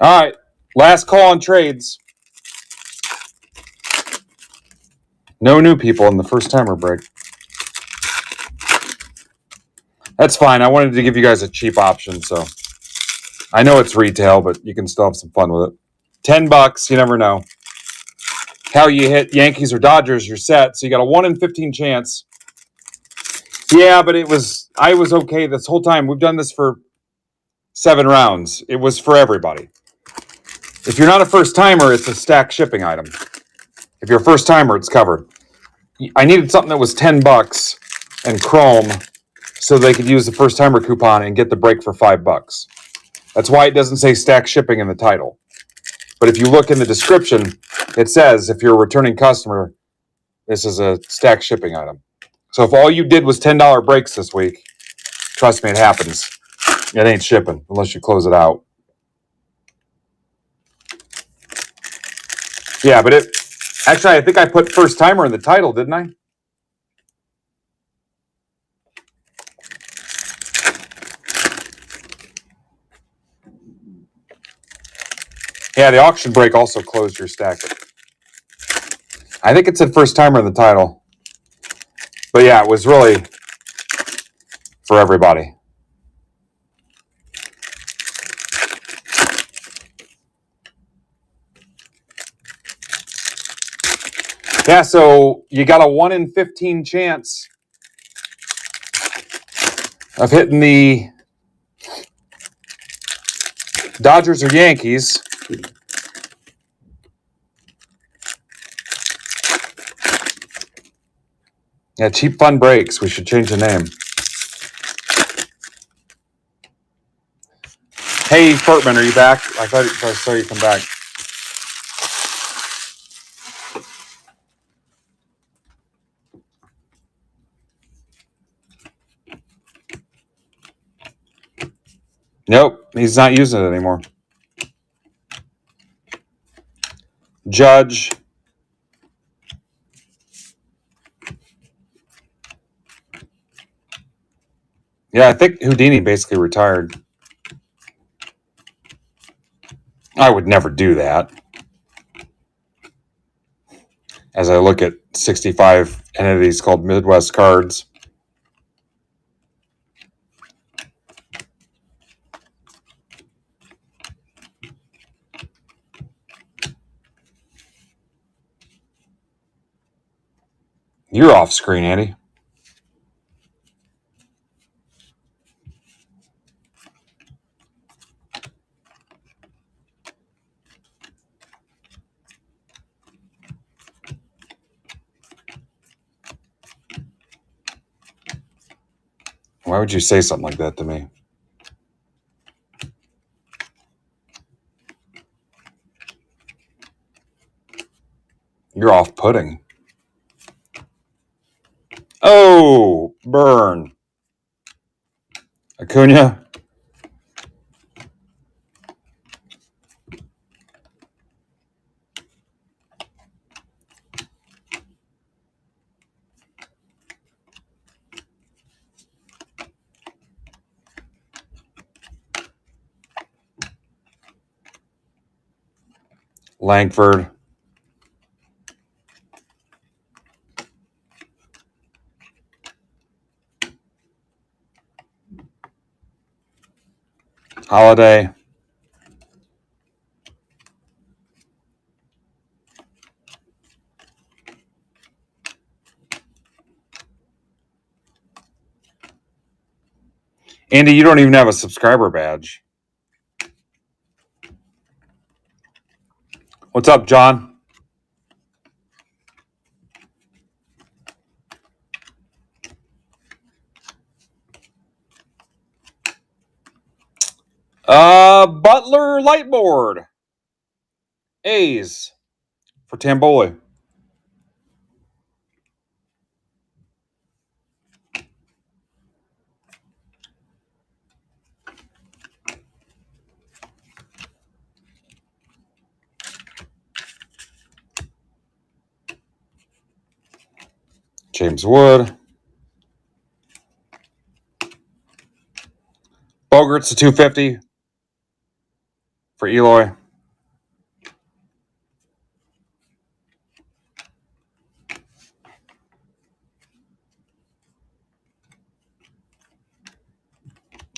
All right. Last call on trades. No new people in the first timer break. That's fine. I wanted to give you guys a cheap option, so I know it's retail, but you can still have some fun with it. $10. You never know. How you hit Yankees or Dodgers, you're set. So you got a 1 in 15 chance. Yeah, but I was okay this whole time. We've done this for 7 rounds. It was for everybody. If you're not a first timer, it's a stack shipping item. If you're a first timer, it's covered. I needed something that was $10 and Chrome so they could use the first timer coupon and get the break for $5. That's why it doesn't say stack shipping in the title. But if you look in the description, it says if you're a returning customer, this is a stack shipping item. So if all you did was $10 breaks this week, trust me, it happens. It ain't shipping unless you close it out. Yeah, but actually, I think I put first timer in the title, didn't I? Yeah, the auction break also closed your stack. I think it said first timer in the title. But yeah, it was really for everybody. Yeah, so you got a 1 in 15 chance of hitting the Dodgers or Yankees. Yeah, Cheap Fun Breaks. We should change the name. Hey, Furtman, are you back? I thought I saw you come back. Nope, he's not using it anymore. Judge. Yeah, I think Houdini basically retired. I would never do that. As I look at 65 entities called Midwest Cards. You're off screen, Andy. Why would you say something like that to me? You're off-putting. Oh, burn. Acuna. Langford. Holiday. Andy, you don't even have a subscriber badge. What's up, John? Butler Lightboard. A's for Tamboli. James Wood. Bogart's to 250 for Eloy.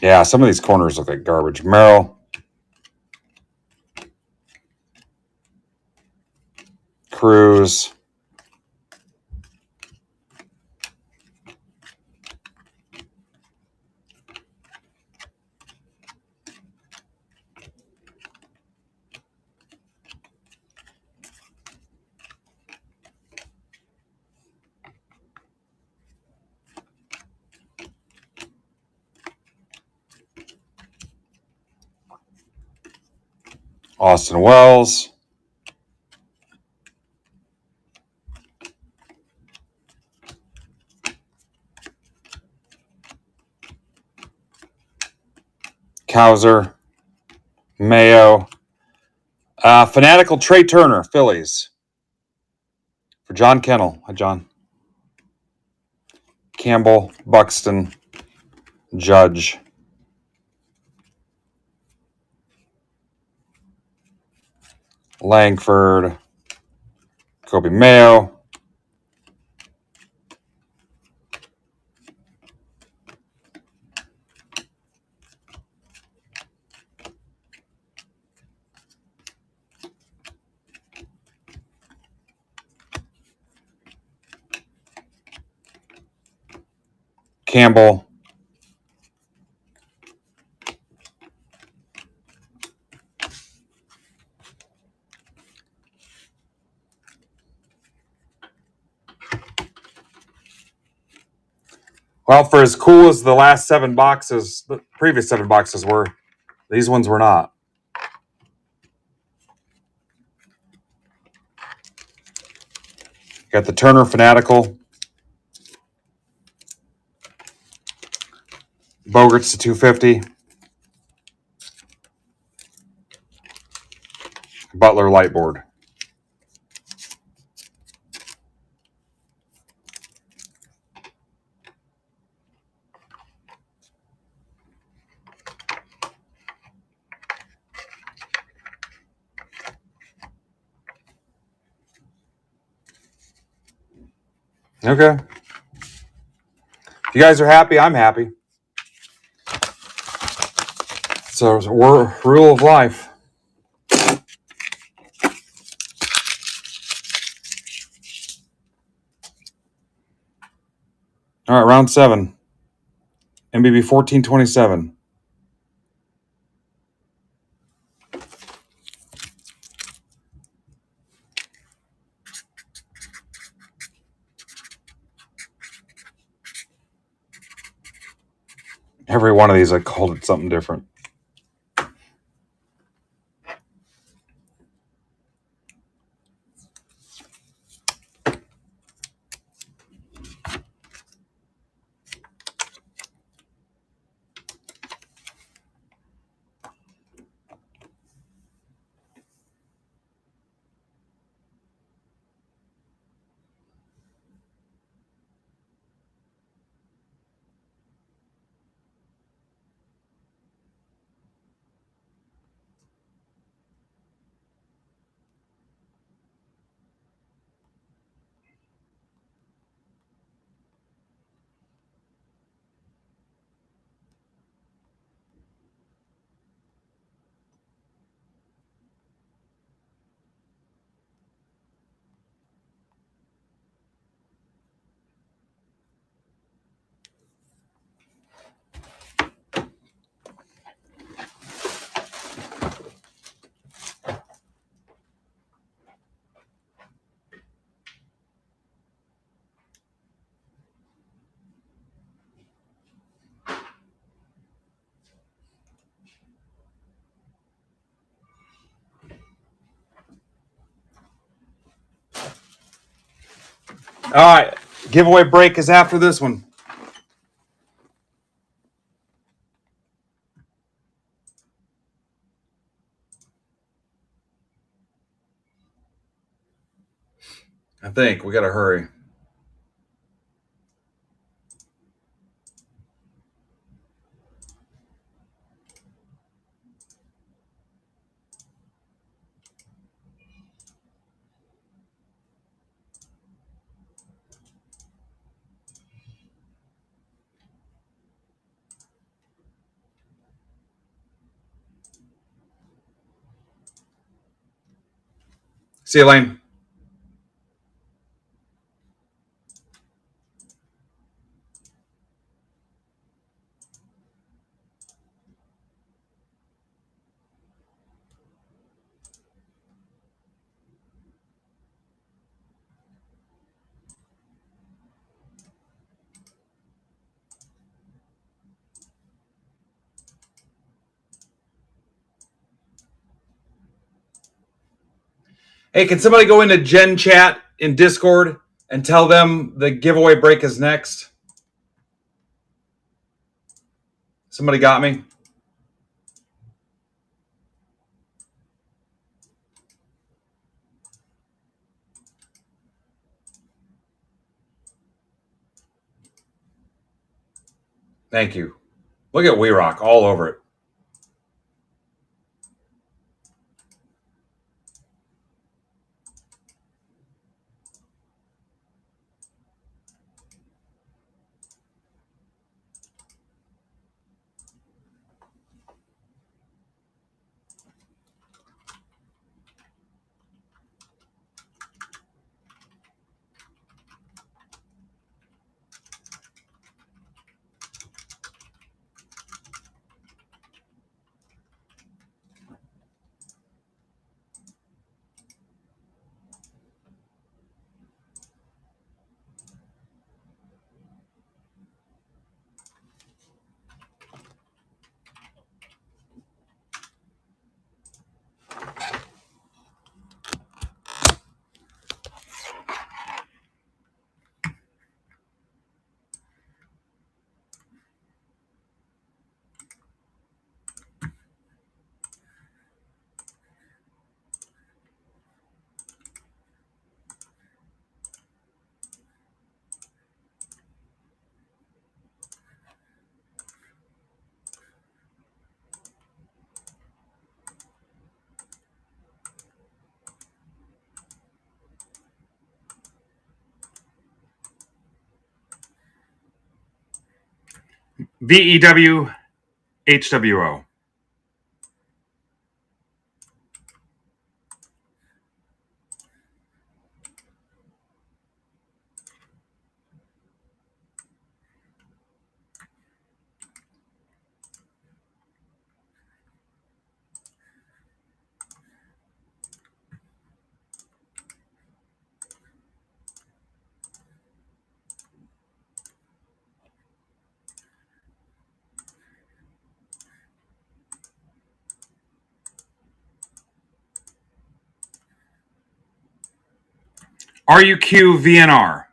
Yeah, some of these corners look like garbage. Merrill. Cruise. Austin Wells. Cowser. Mayo. Fanatical Trey Turner, Phillies. For John Kennel. Hi, John. Campbell, Buxton, Judge. Langford. Kobe Mayo. Campbell. Well, for as cool as the last 7 boxes, the previous 7 boxes were, these ones were not. Got the Turner Fanatical. Bogarts to 250. Butler Lightboard. Okay. If you guys are happy, I'm happy. So it's a rule of life. All right, round 7. MBB 1427. Every one of these I called it something different. All right, giveaway break is after this one. I think we got to hurry. See you, Lane. Hey, can somebody go into Gen Chat in Discord and tell them the giveaway break is next? Somebody got me? Thank you. Look at We Rock all over it. VEWHWO. RUQVNR.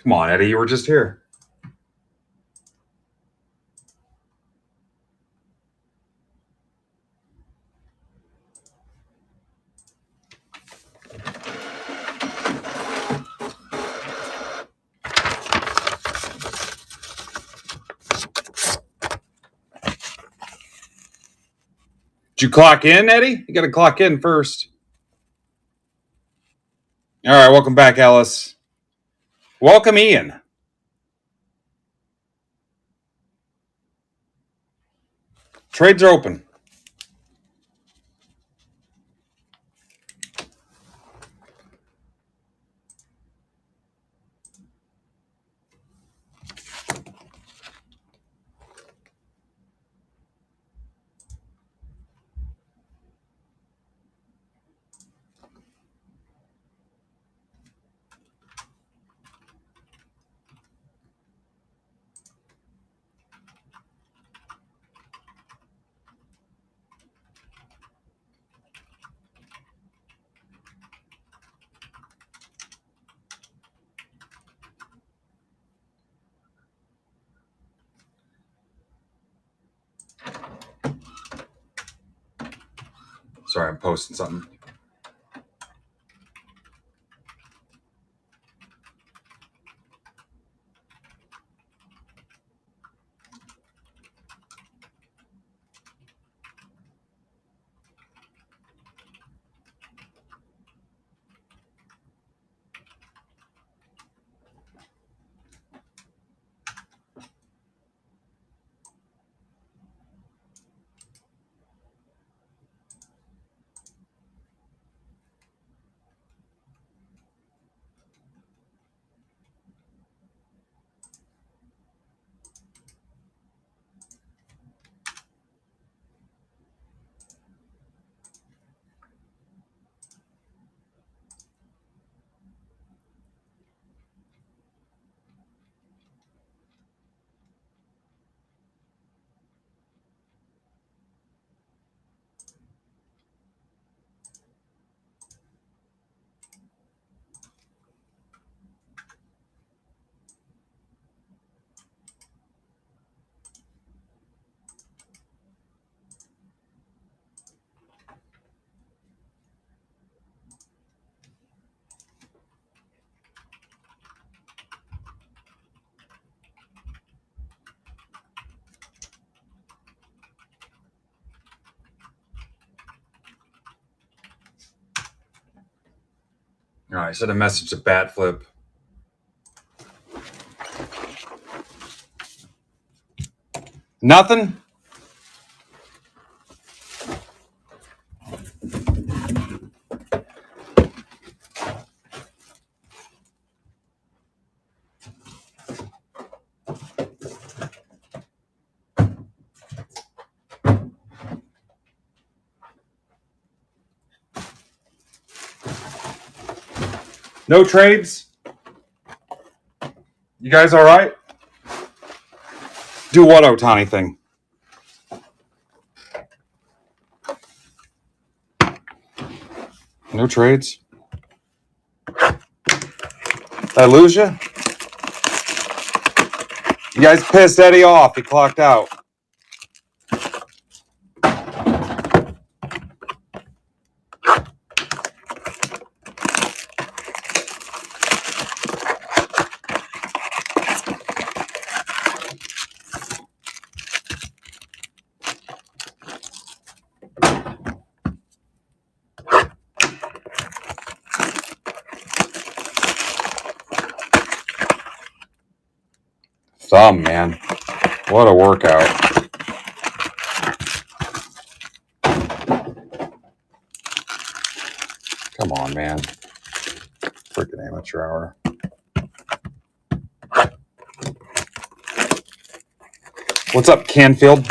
Come on, Eddie, you were just here. Did you clock in, Eddie? You got to clock in first. All right, welcome back, Alice. Welcome, Ian. Trades are open. Sorry, I'm posting something. All right, send a message to Batflip. Nothing? No trades? You guys all right? Do what, Otani thing? No trades? Did I lose you? You guys pissed Eddie off. He clocked out. Thumb, man. What a workout. Come on, man. Freaking amateur hour. What's up, Canfield?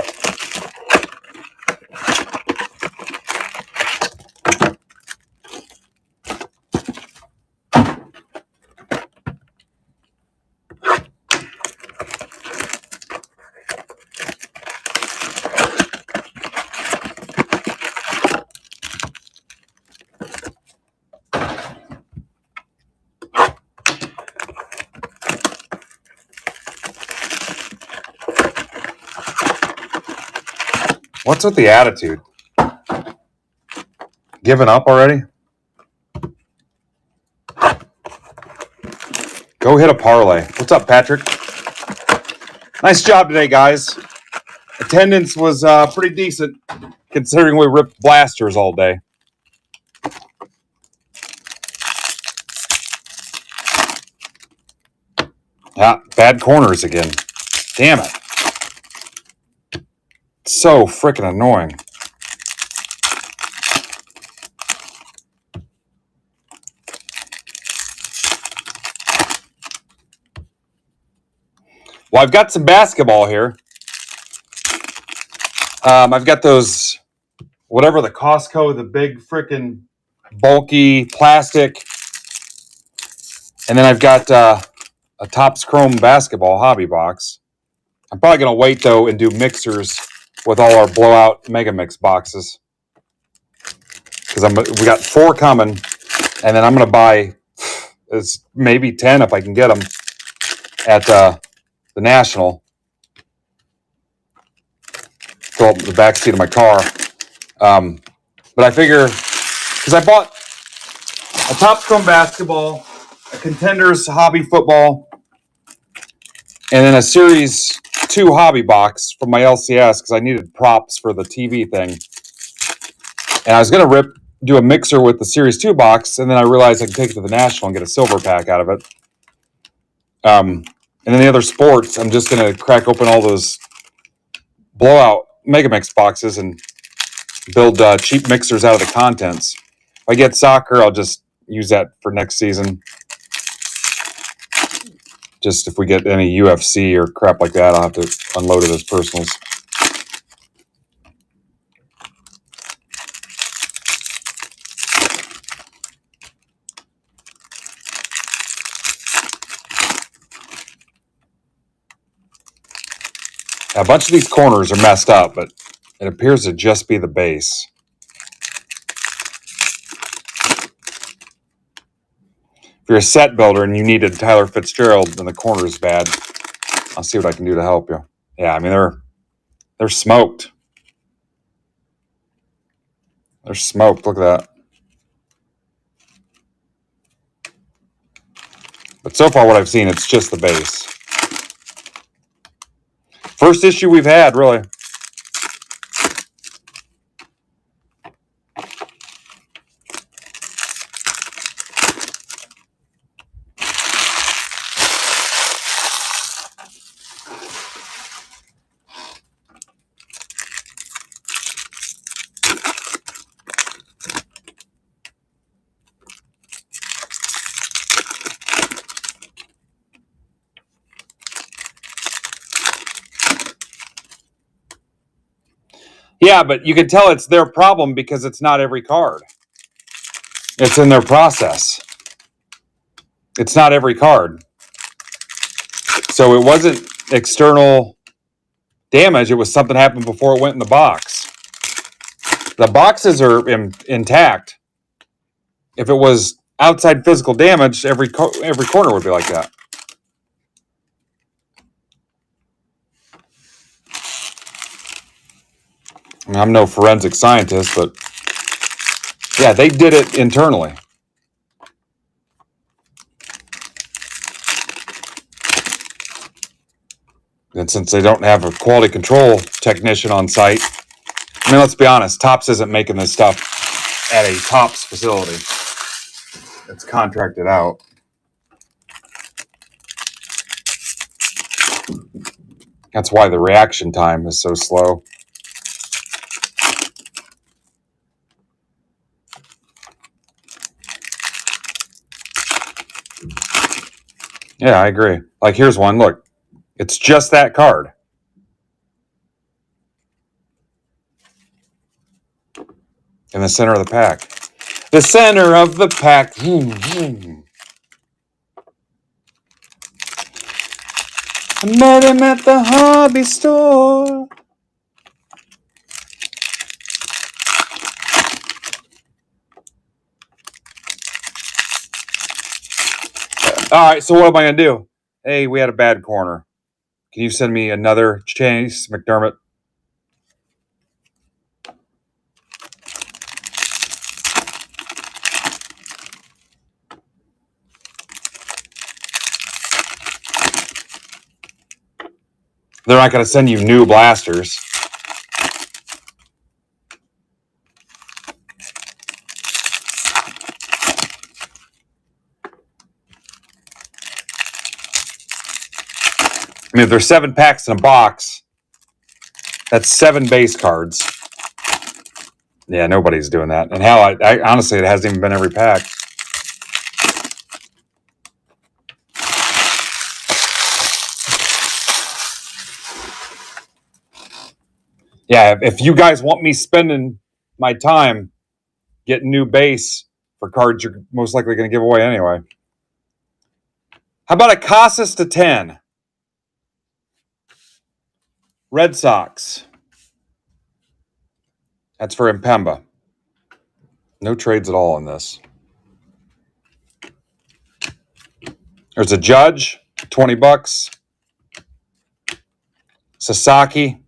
What's with the attitude? Giving up already? Go hit a parlay. What's up, Patrick? Nice job today, guys. Attendance was pretty decent considering we ripped blasters all day. Yeah, bad corners again. Damn it. It's so freaking annoying. Well, I've got some basketball here. I've got those, whatever the Costco, the big freaking bulky plastic. And then I've got a Topps Chrome basketball hobby box. I'm probably going to wait, though, and do mixers with all our blowout Mega Mix boxes. Because we got 4 coming. And then I'm going to buy maybe 10 if I can get them at the National. Fill up the back seat of my car. But I figure, because I bought a Topps Chrome basketball, a Contenders hobby football, and then a Series 2 hobby box from my LCS because I needed props for the TV thing. And I was going to do a mixer with the Series 2 box, and then I realized I could take it to the National and get a silver pack out of it. And then the other sports, I'm just going to crack open all those blowout Megamix boxes and build cheap mixers out of the contents. If I get soccer, I'll just use that for next season. Just if we get any UFC or crap like that, I'll have to unload it as personals. A bunch of these corners are messed up, but it appears to just be the base. If you're a set builder and you needed Tyler Fitzgerald and the corner is bad, I'll see what I can do to help you. Yeah, I mean, they're smoked. They're smoked. Look at that. But so far what I've seen, it's just the base. First issue we've had, really. Yeah, but you can tell it's their problem because it's not every card. It's in their process. It's not every card. So it wasn't external damage. It was something happened before it went in the box. The boxes are intact. If it was outside physical damage, every corner would be like that. I mean, I'm no forensic scientist, but yeah, they did it internally. And since they don't have a quality control technician on site, I mean, let's be honest, Topps isn't making this stuff at a Topps facility. It's contracted out. That's why the reaction time is so slow. Yeah, I agree. Like, here's one. Look, it's just that card. In the center of the pack. The center of the pack. I met him at the hobby store. All right, so what am I going to do? Hey, we had a bad corner. Can you send me another Chase McDermott? They're not going to send you new blasters. I mean, if there's 7 packs in a box, that's 7 base cards. Yeah, nobody's doing that. And hell, I honestly, it hasn't even been every pack. Yeah, if you guys want me spending my time getting new base for cards you're most likely going to give away anyway. How about a Casas to 10? Red Sox. That's for Impemba. No trades at all in this. There's a Judge, $20. Sasaki.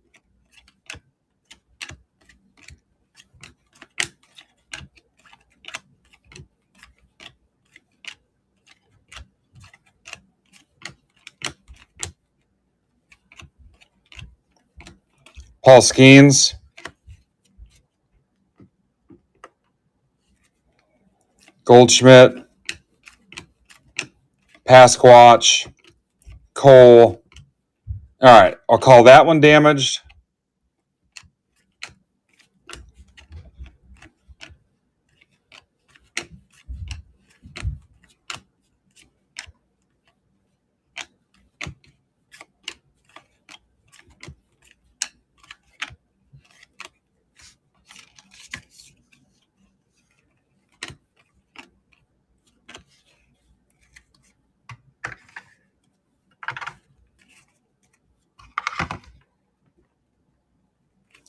Paul Skeens. Goldschmidt. Pasquatch. Cole. All right, I'll call that one damaged.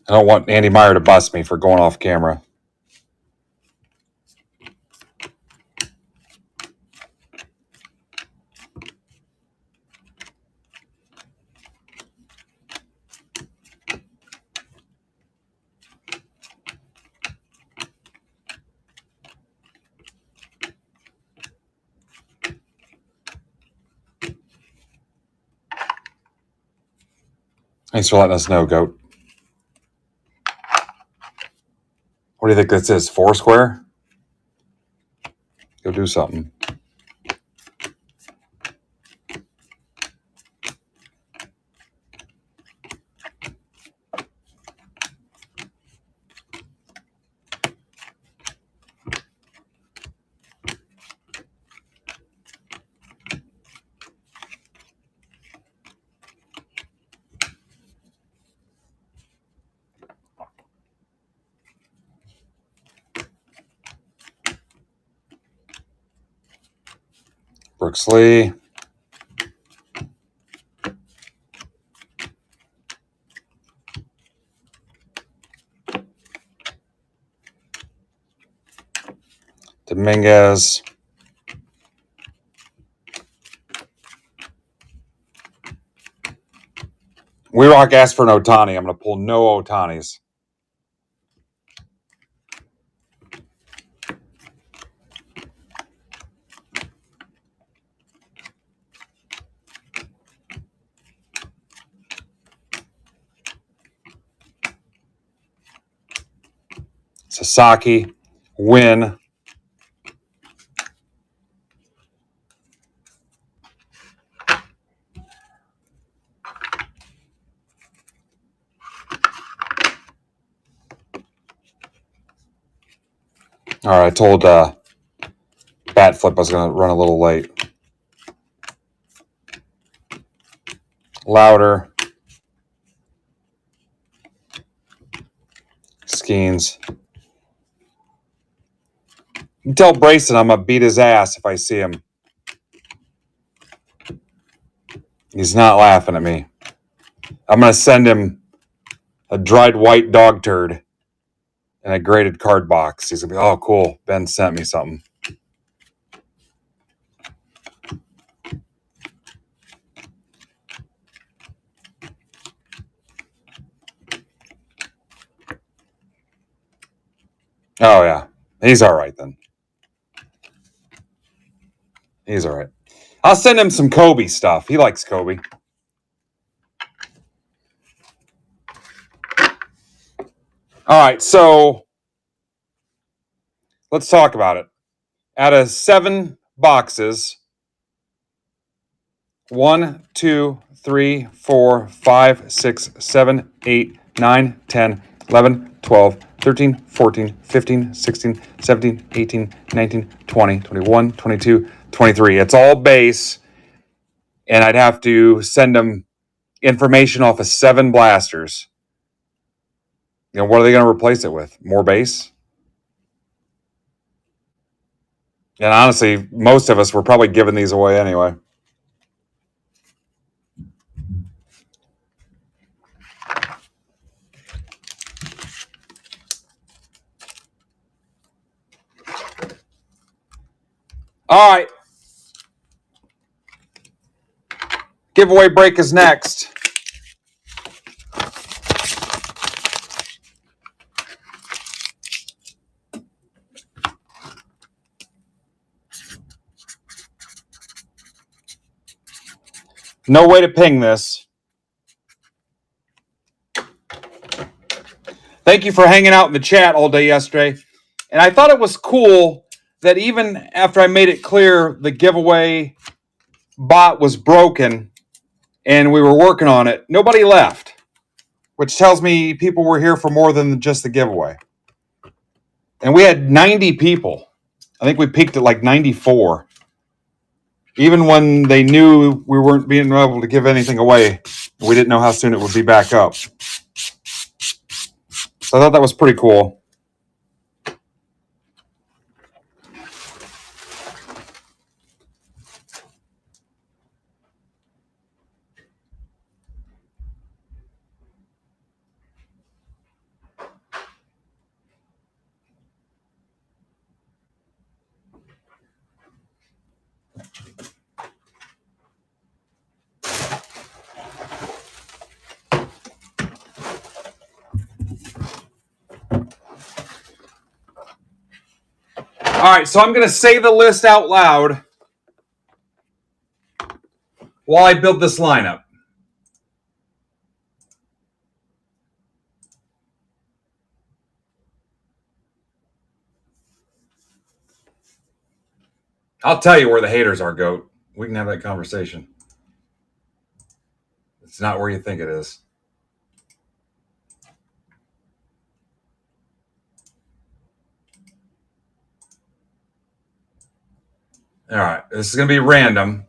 I don't want Andy Meyer to bust me for going off camera. Thanks for letting us know, Goat. What do you think this is? Foursquare? Go do something. Brooks Lee. Dominguez. We Rock asked for an Ohtani. I'm going to pull no Ohtanis. Sasaki. Win. All right, I told Bat Flip I was going to run a little late. Louder. Skeens. You tell Brayson I'm going to beat his ass if I see him. He's not laughing at me. I'm going to send him a dried white dog turd in a graded card box. He's going to be, oh, cool. Ben sent me something. Oh, yeah. He's all right then. He's all right. I'll send him some Kobe stuff. He likes Kobe. All right, so let's talk about it. Out of 7 boxes, 1, 2, 3, 4, 5, 6, 7, 8, 9, 10, 11, 12, 13, 14, 15, 16, 17, 18, 19, 20, 21, 22, 23. It's all base, and I'd have to send them information off of 7 blasters. You know, what are they going to replace it with? More base? And honestly, most of us were probably giving these away anyway. All right. Giveaway break is next. No way to ping this. Thank you for hanging out in the chat all day yesterday. And I thought it was cool that even after I made it clear the giveaway bot was broken and we were working on it, nobody left, which tells me people were here for more than just the giveaway. And we had 90 people. I think we peaked at like 94. Even when they knew we weren't being able to give anything away, we didn't know how soon it would be back up. So I thought that was pretty cool. All right, so I'm going to say the list out loud while I build this lineup. I'll tell you where the haters are, Goat. We can have that conversation. It's not where you think it is. All right, this is going to be random.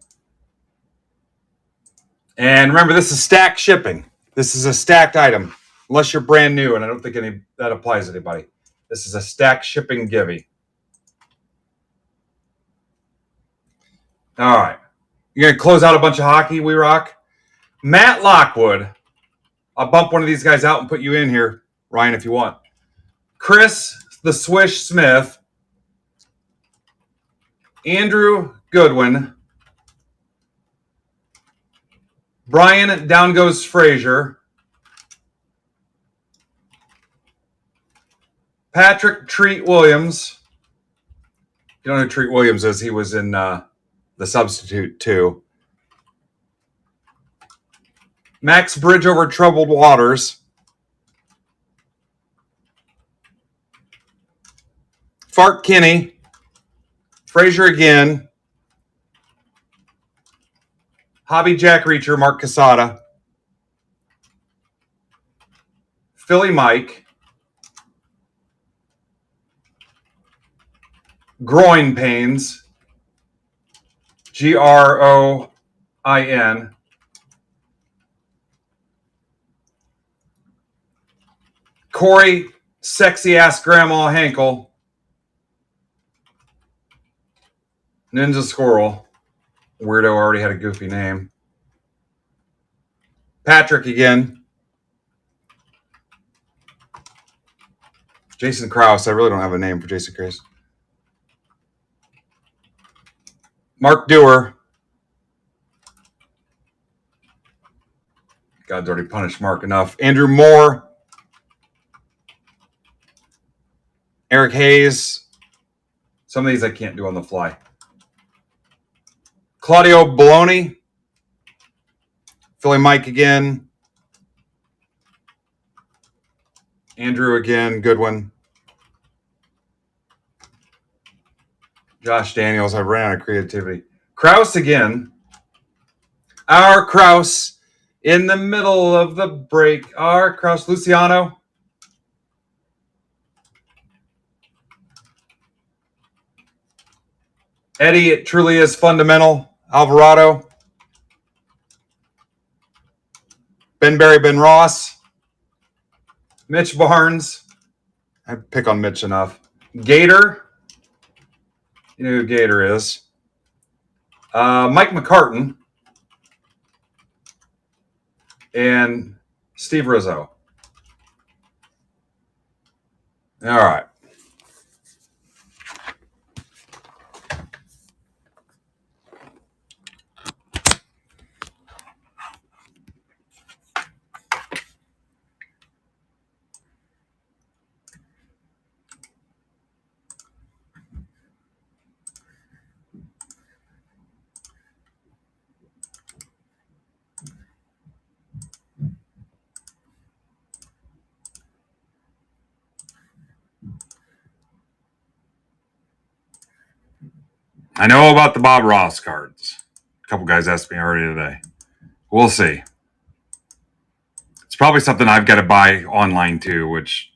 And remember, this is stacked shipping. This is a stacked item, unless you're brand new, and I don't think that applies to anybody. This is a stacked shipping givey. All right. You're going to close out a bunch of hockey, We Rock? Matt Lockwood. I'll bump one of these guys out and put you in here, Ryan, if you want. Chris the Swish Smith. Andrew Goodwin. Brian Down Goes Frazier. Patrick Treat Williams. You don't know who Treat Williams is. He was in The Substitute, too. Max Bridge Over Troubled Waters. Fart Kinney. Frazier again. Hobby Jack Reacher, Mark Casada. Philly Mike. Groin Pains. Groin. Corey Sexy Ass Grandma Hankel. Ninja Squirrel. Weirdo already had a goofy name. Patrick again. Jason Krause. I really don't have a name for Jason Krause. Mark Dewar. God's already punished Mark enough. Andrew Moore. Eric Hayes. Some of these I can't do on the fly. Claudio Bologna. Philly Mike again. Andrew again. Goodwin. Josh Daniels. I ran out of creativity. Krause again. Our Krause in the middle of the break. Our Krause. Luciano. Eddie, it truly is fundamental. Alvarado. Ben Barry, Ben Ross. Mitch Barnes. I pick on Mitch enough. Gator. You know who Gator is. Mike McCartan. And Steve Rizzo. All right. I know about the Bob Ross cards. A couple guys asked me already today. We'll see. It's probably something I've got to buy online too, which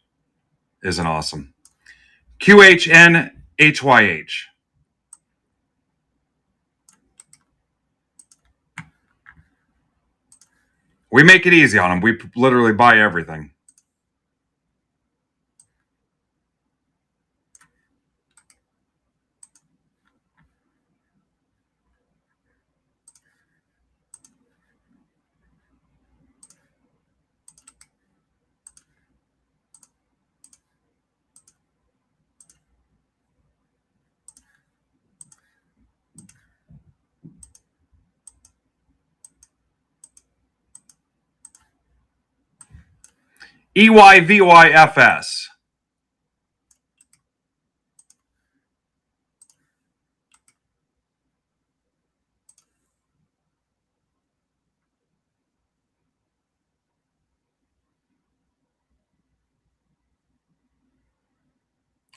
isn't awesome. QHNHYH. We make it easy on them. We literally buy everything. EYVYFS.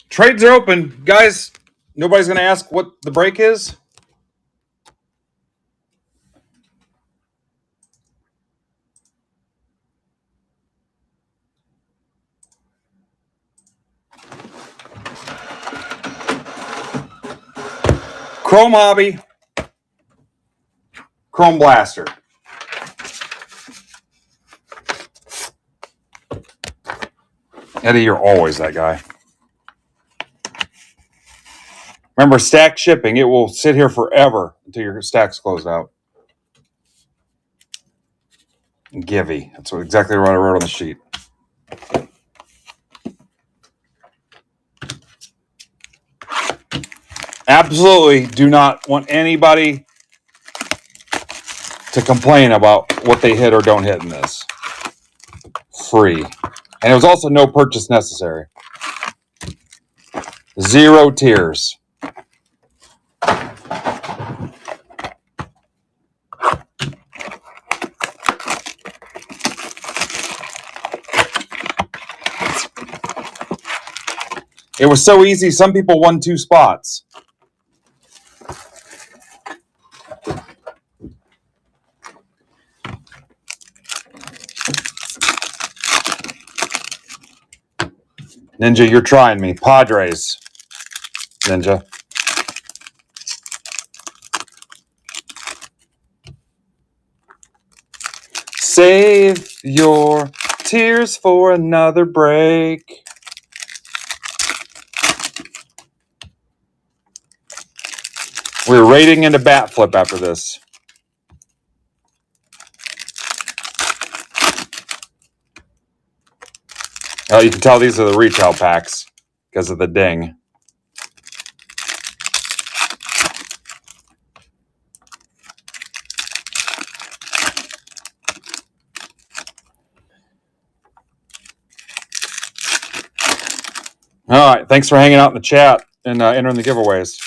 Trades are open. Guys, nobody's going to ask what the break is? Chrome Hobby. Chrome Blaster. Eddie, you're always that guy. Remember, stack shipping. It will sit here forever until your stack's closed out. Givey. That's exactly what I wrote on the sheet. Absolutely do not want anybody to complain about what they hit or don't hit in this. Free. And it was also no purchase necessary. 0 tiers. It was so easy, some people won 2 spots. Ninja, you're trying me. Padres. Ninja. Save your tears for another break. We're raiding into bat flip after this. Oh, you can tell these are the retail packs because of the ding. All right. Thanks for hanging out in the chat and entering the giveaways.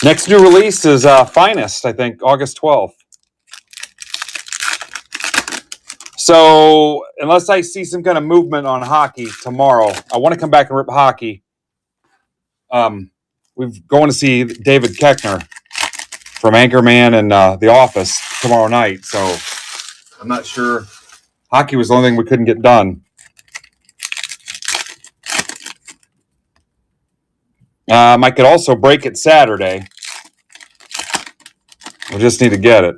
Next new release is Finest, I think, August 12th. So unless I see some kind of movement on hockey tomorrow, I want to come back and rip hockey. We're going to see David Koechner from Anchorman and The Office tomorrow night. So I'm not sure. Hockey was the only thing we couldn't get done. I could also break it Saturday. We just need to get it.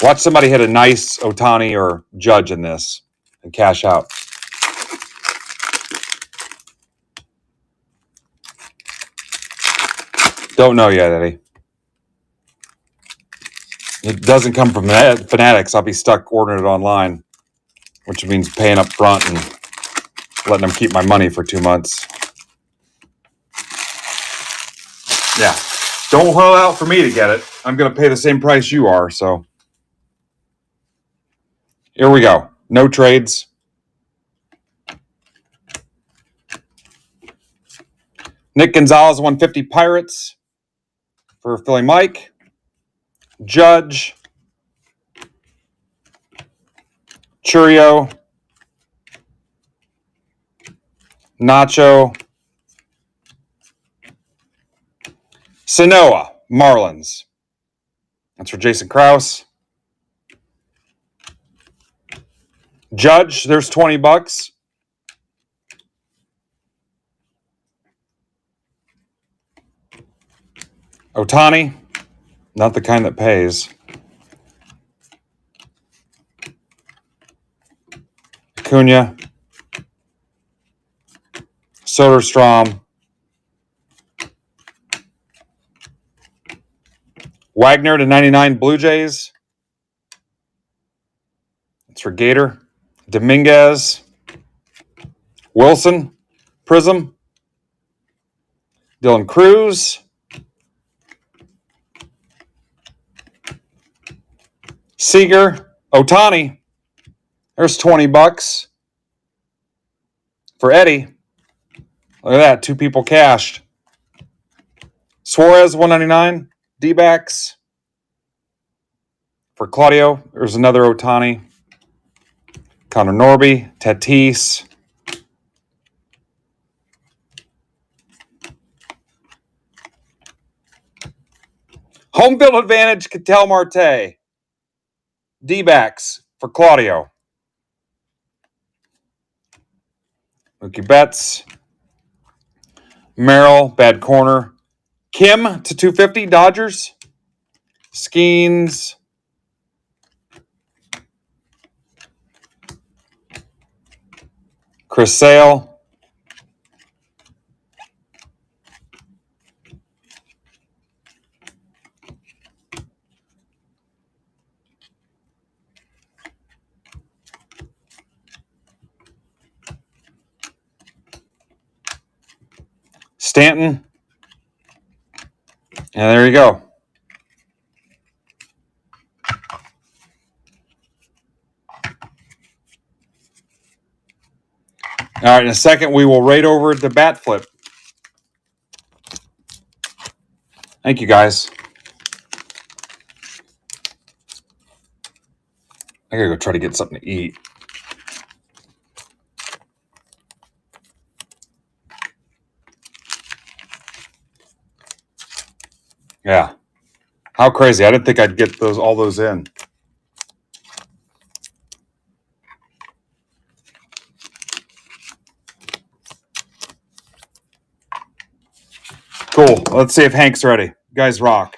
Watch somebody hit a nice Ohtani or Judge in this and cash out. Don't know yet, Eddie. It doesn't come from Fanatics. I'll be stuck ordering it online, which means paying up front and letting them keep my money for 2 months. Yeah. Don't hold out for me to get it. I'm going to pay the same price you are, so. Here we go. No trades. Nick Gonzalez, 150 Pirates for Philly Mike. Judge. Churio. Nacho. Sanoa, Marlins. That's for Jason Krause. Judge, there's $20. Ohtani, not the kind that pays. Acuna. Soderstrom. Wagner /99 Blue Jays. That's for Gator. Dominguez. Wilson. Prism. Dylan Cruz. Seager. Ohtani. There's $20 for Eddie. Look at that. 2 people cashed. Suarez, $199. D-backs. For Claudio, there's another Ohtani. Connor Norby. Tatis. Home field advantage, Ketel Marte. D-backs for Claudio. Mookie Betts. Merrill, bad corner. Kim to 250, Dodgers. Skeens. Chris Sale. Stanton. And there you go. All right, in a second, we will rate over the bat flip. Thank you, guys. I gotta go try to get something to eat. Yeah. How crazy. I didn't think I'd get all those in. Cool. Let's see if Hank's ready. You guys rock.